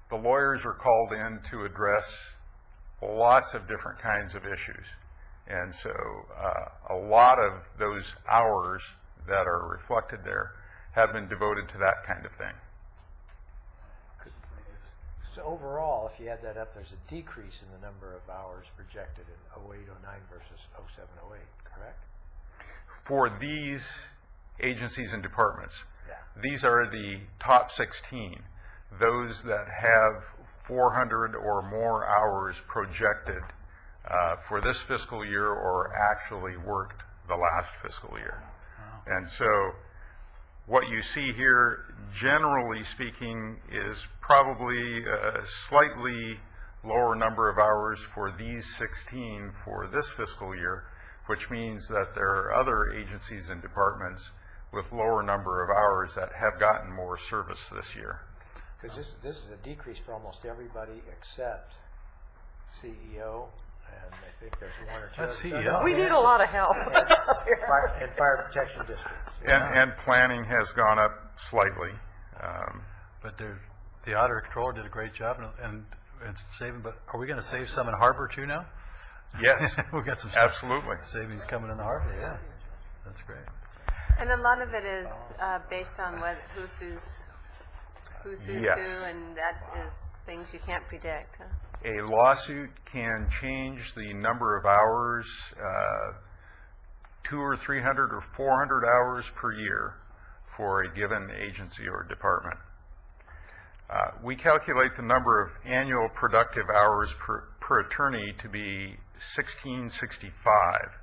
the lawyers are called in to address lots of different kinds of issues. And so a lot of those hours that are reflected there have been devoted to that kind of thing. So overall, if you add that up, there's a decrease in the number of hours projected in 08-09 versus 07-08, correct? For these agencies and departments, Yeah. these are the top 16, those that have 400 or more hours projected for this fiscal year or actually worked the last fiscal year. Wow. And so what you see here, generally speaking, is probably a slightly lower number of hours for these 16 for this fiscal year, which means that there are other agencies and departments with lower number of hours that have gotten more service this year. Because this is a decrease for almost everybody except CEO, and I think there's one or two. That's CEO. We need a lot of help. And fire protection districts. And planning has gone up slightly. But the auditor controller did a great job and saving. But are we going to save some in Harbor too now? Yes, We've got some absolutely savings coming in the Harbor. Yeah, that's great. And a lot of it is based on who's who's who, Yes. and that's is things you can't predict. Huh? A lawsuit can change the number of hours, 200 or 300 or 400 hours per year for a given agency or department. We calculate the number of annual productive hours per attorney to be 1665.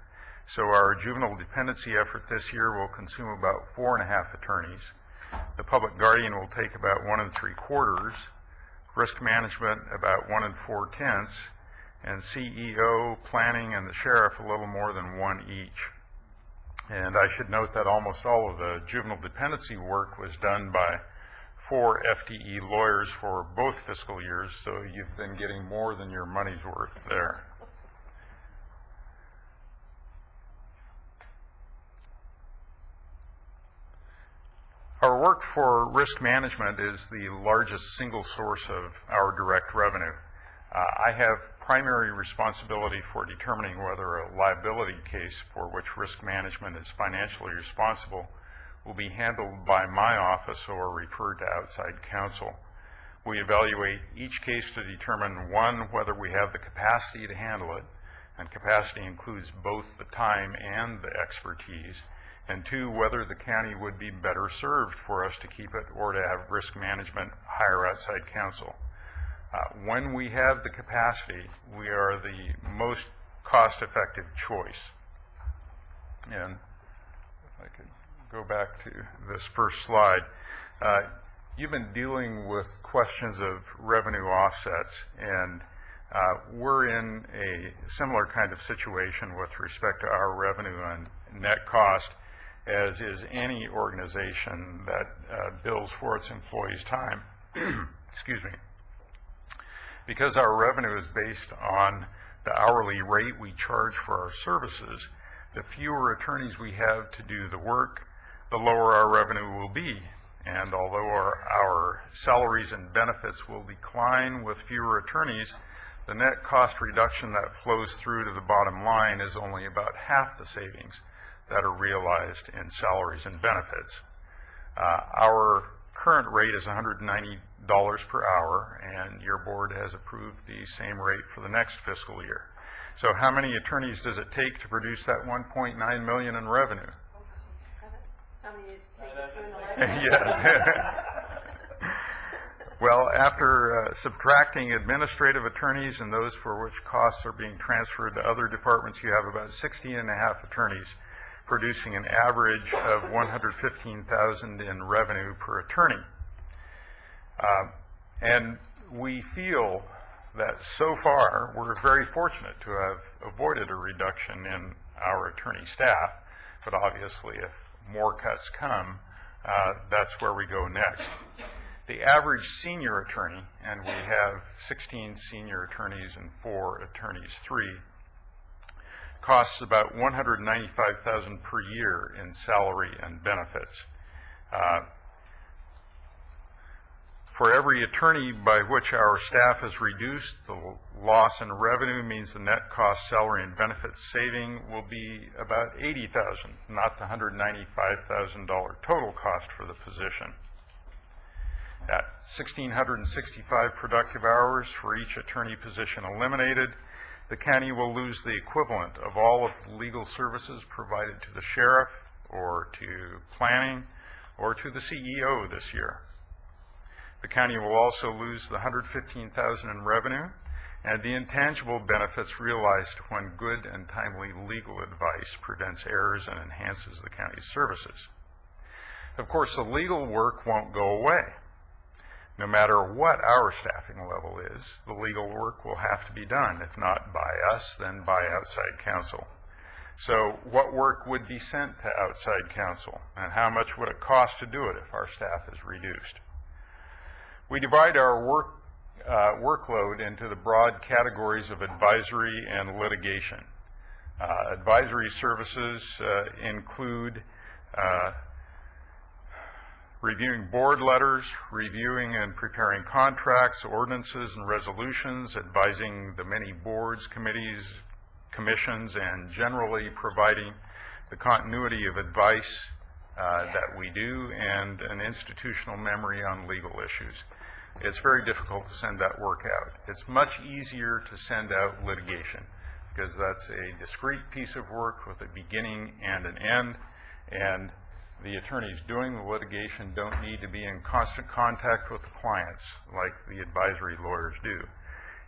So our juvenile dependency effort this year will consume about 4.5 attorneys. The public guardian will take about 1 3/4, risk management about 1 4/10, and CEO, planning, and the sheriff a little more than 1 each. And I should note that almost all of the juvenile dependency work was done by 4 FTE lawyers for both fiscal years, so you've been getting more than your money's worth there. Our work for risk management is the largest single source of our direct revenue. I have primary responsibility for determining whether a liability case for which risk management is financially responsible will be handled by my office or referred to outside counsel. We evaluate each case to determine, 1, whether we have the capacity to handle it, and capacity includes both the time and the expertise, and 2, whether the county would be better served for us to keep it or to have risk management hire outside counsel. When we have the capacity, we are the most cost-effective choice. And if I could go back to this first slide. You've been dealing with questions of revenue offsets, and we're in a similar kind of situation with respect to our revenue and net cost, as is any organization that bills for its employees' time. Excuse me. Because our revenue is based on the hourly rate we charge for our services, the fewer attorneys we have to do the work, the lower our revenue will be. And although our salaries and benefits will decline with fewer attorneys, the net cost reduction that flows through to the bottom line is only about half the savings that are realized in salaries and benefits. Our current rate is $190 per hour, and your board has approved the same rate for the next fiscal year. So how many attorneys does it take to produce that $1.9 million in revenue? How many is take Yes. Well, after subtracting administrative attorneys and those for which costs are being transferred to other departments, you have about 16.5 attorneys producing an average of $115,000 in revenue per attorney. And we feel that so far we're very fortunate to have avoided a reduction in our attorney staff, but obviously if more cuts come, that's where we go next. The average senior attorney, and we have 16 senior attorneys and 4 attorneys 3, costs about $195,000 per year in salary and benefits. For every attorney by which our staff is reduced, the loss in revenue means the net cost, salary, and benefits saving will be about $80,000, not the $195,000 total cost for the position. At 1,665 productive hours for each attorney position eliminated, the county will lose the equivalent of all of the legal services provided to the sheriff or to planning or to the CEO this year. The county will also lose the $115,000 in revenue and the intangible benefits realized when good and timely legal advice prevents errors and enhances the county's services. Of course, the legal work won't go away. No matter what our staffing level is, the legal work will have to be done, if not by us, then by outside counsel. So what work would be sent to outside counsel, and how much would it cost to do it if our staff is reduced? We divide our workload into the broad categories of advisory and litigation. Advisory services include reviewing board letters, reviewing and preparing contracts, ordinances, and resolutions, advising the many boards, committees, commissions, and generally providing the continuity of advice that we do and an institutional memory on legal issues. It's very difficult to send that work out. It's much easier to send out litigation because that's a discrete piece of work with a beginning and an end, and the attorneys doing the litigation don't need to be in constant contact with the clients like the advisory lawyers do.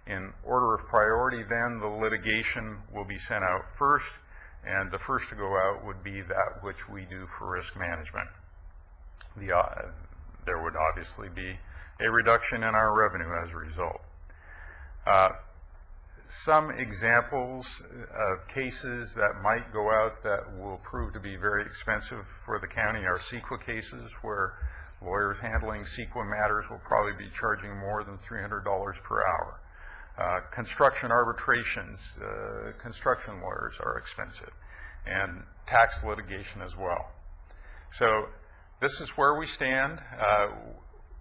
In order of priority, then, the litigation will be sent out first, and the first to go out would be that which we do for risk management. There would obviously be a reduction in our revenue as a result. Some examples of cases that might go out that will prove to be very expensive for the county are CEQA cases, where lawyers handling CEQA matters will probably be charging more than $300 per hour. Construction arbitrations, construction lawyers are expensive, and tax litigation as well. So this is where we stand.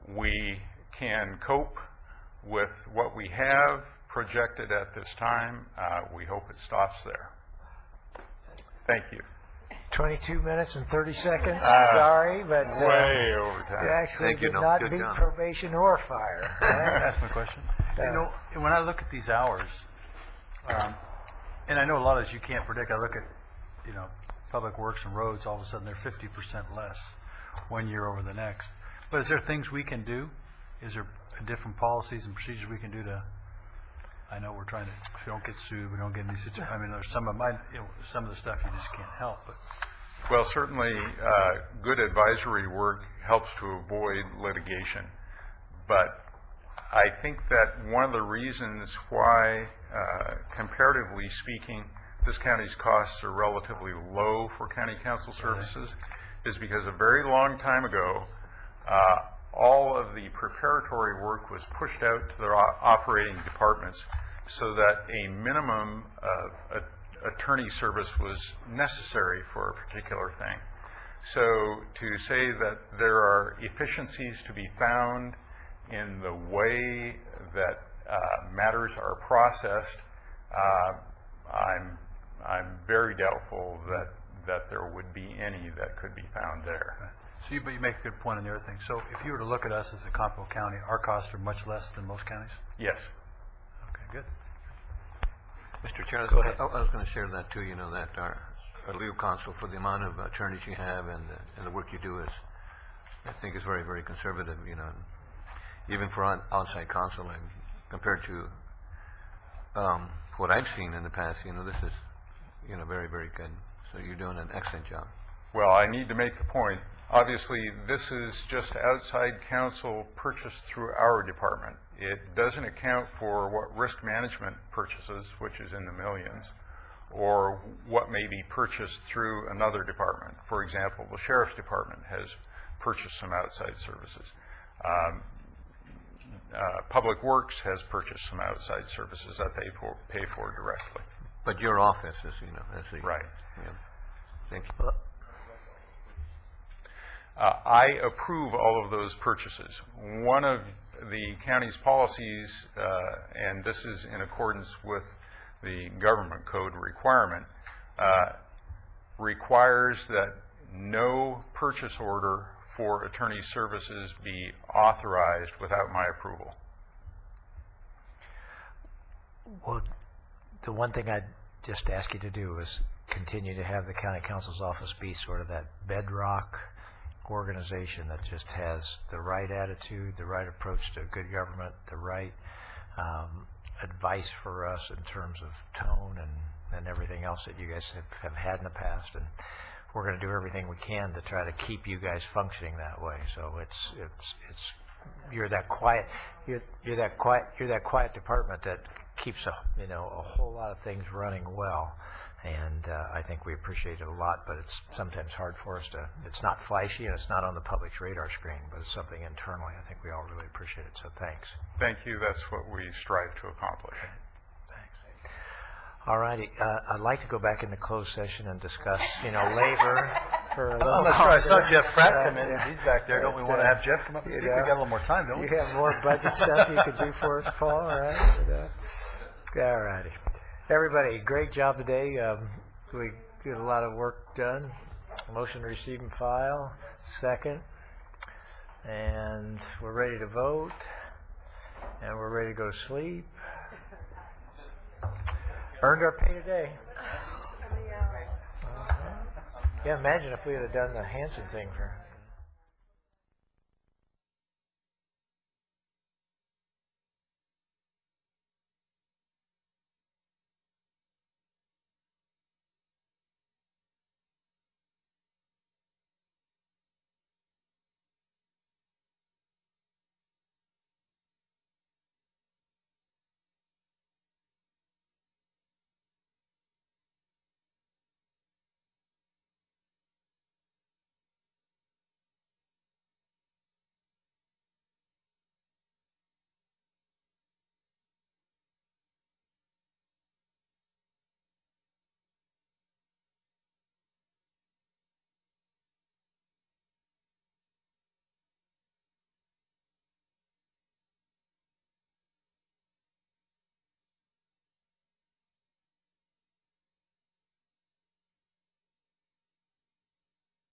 We can cope with what we have projected at this time. We hope it stops there. Thank you. 22 minutes and 30 seconds. Sorry, but way over time. You actually did not beat probation or fire. That's my question. You know, when I look at these hours, and I know a lot of this you can't predict. I look at, you know, public works and roads. All of a sudden, they're 50% less one year over the next. But is there things we can do? Is there different policies and procedures we can do to? I know we're trying to. We don't get sued. We don't get in these situations. I mean, there's some of my, you know, some of the stuff you just can't help. But well, certainly, good advisory work helps to avoid litigation. But I think that one of the reasons why, comparatively speaking, this county's costs are relatively low for county council services is because a very long time ago, all of the preparatory work was pushed out to their operating departments so that a minimum of attorney service was necessary for a particular thing. So to say that there are efficiencies to be found in the way that matters are processed, I'm very doubtful that there would be any that could be found there. So but you make a good point on the other thing. So if you were to look at us as a comparable county, our costs are much less than most counties? Yes. Okay, good. Mr. Chair, I was going to share that too, you know, that our legal counsel, for the amount of attorneys you have and the work you do, is, I think, is very, very conservative, you know. Even for outside counsel, and compared to what I've seen in the past, you know, this is, you know, very, very good. So you're doing an excellent job. Well, I need to make the point. Obviously, this is just outside counsel purchased through our department. It doesn't account for what risk management purchases, which is in the millions, or what may be purchased through another department. For example, the Sheriff's Department has purchased some outside services. Public Works has purchased some outside services that they pay for directly. But your office is, you know, that's the... Right. Yeah. Thank you. I approve all of those purchases. One of the county's policies, and this is in accordance with the government code requirement, requires that no purchase order for attorney services be authorized without my approval. Well, the one thing I'd just ask you to do is continue to have the county counsel's office be sort of that bedrock organization that just has the right attitude, the right approach to good government, the right advice for us in terms of tone and everything else that you guys have had in the past. And we're going to do everything we can to try to keep you guys functioning that way. So it's you're that quiet department that keeps a whole lot of things running well. And I think we appreciate it a lot, but it's sometimes hard for us to, it's not flashy and it's not on the public's radar screen, but it's something internally. I think we all really appreciate it, so thanks. Thank you. That's what we strive to accomplish. Thanks. All righty. I'd like to go back into closed session and discuss, labor for a little bit. I saw Jeff Pratt come in. He's back there. Don't we want to have Jeff come up and speak? We got a little more time, don't we? You have more budget stuff you could do for us, Paul, all right? All righty. Everybody, great job today. We get a lot of work done. Motion to receive and file, second. And we're ready to vote. And we're ready to go to sleep. Earned our pay today. Yeah, imagine if we had done the Hanson thing for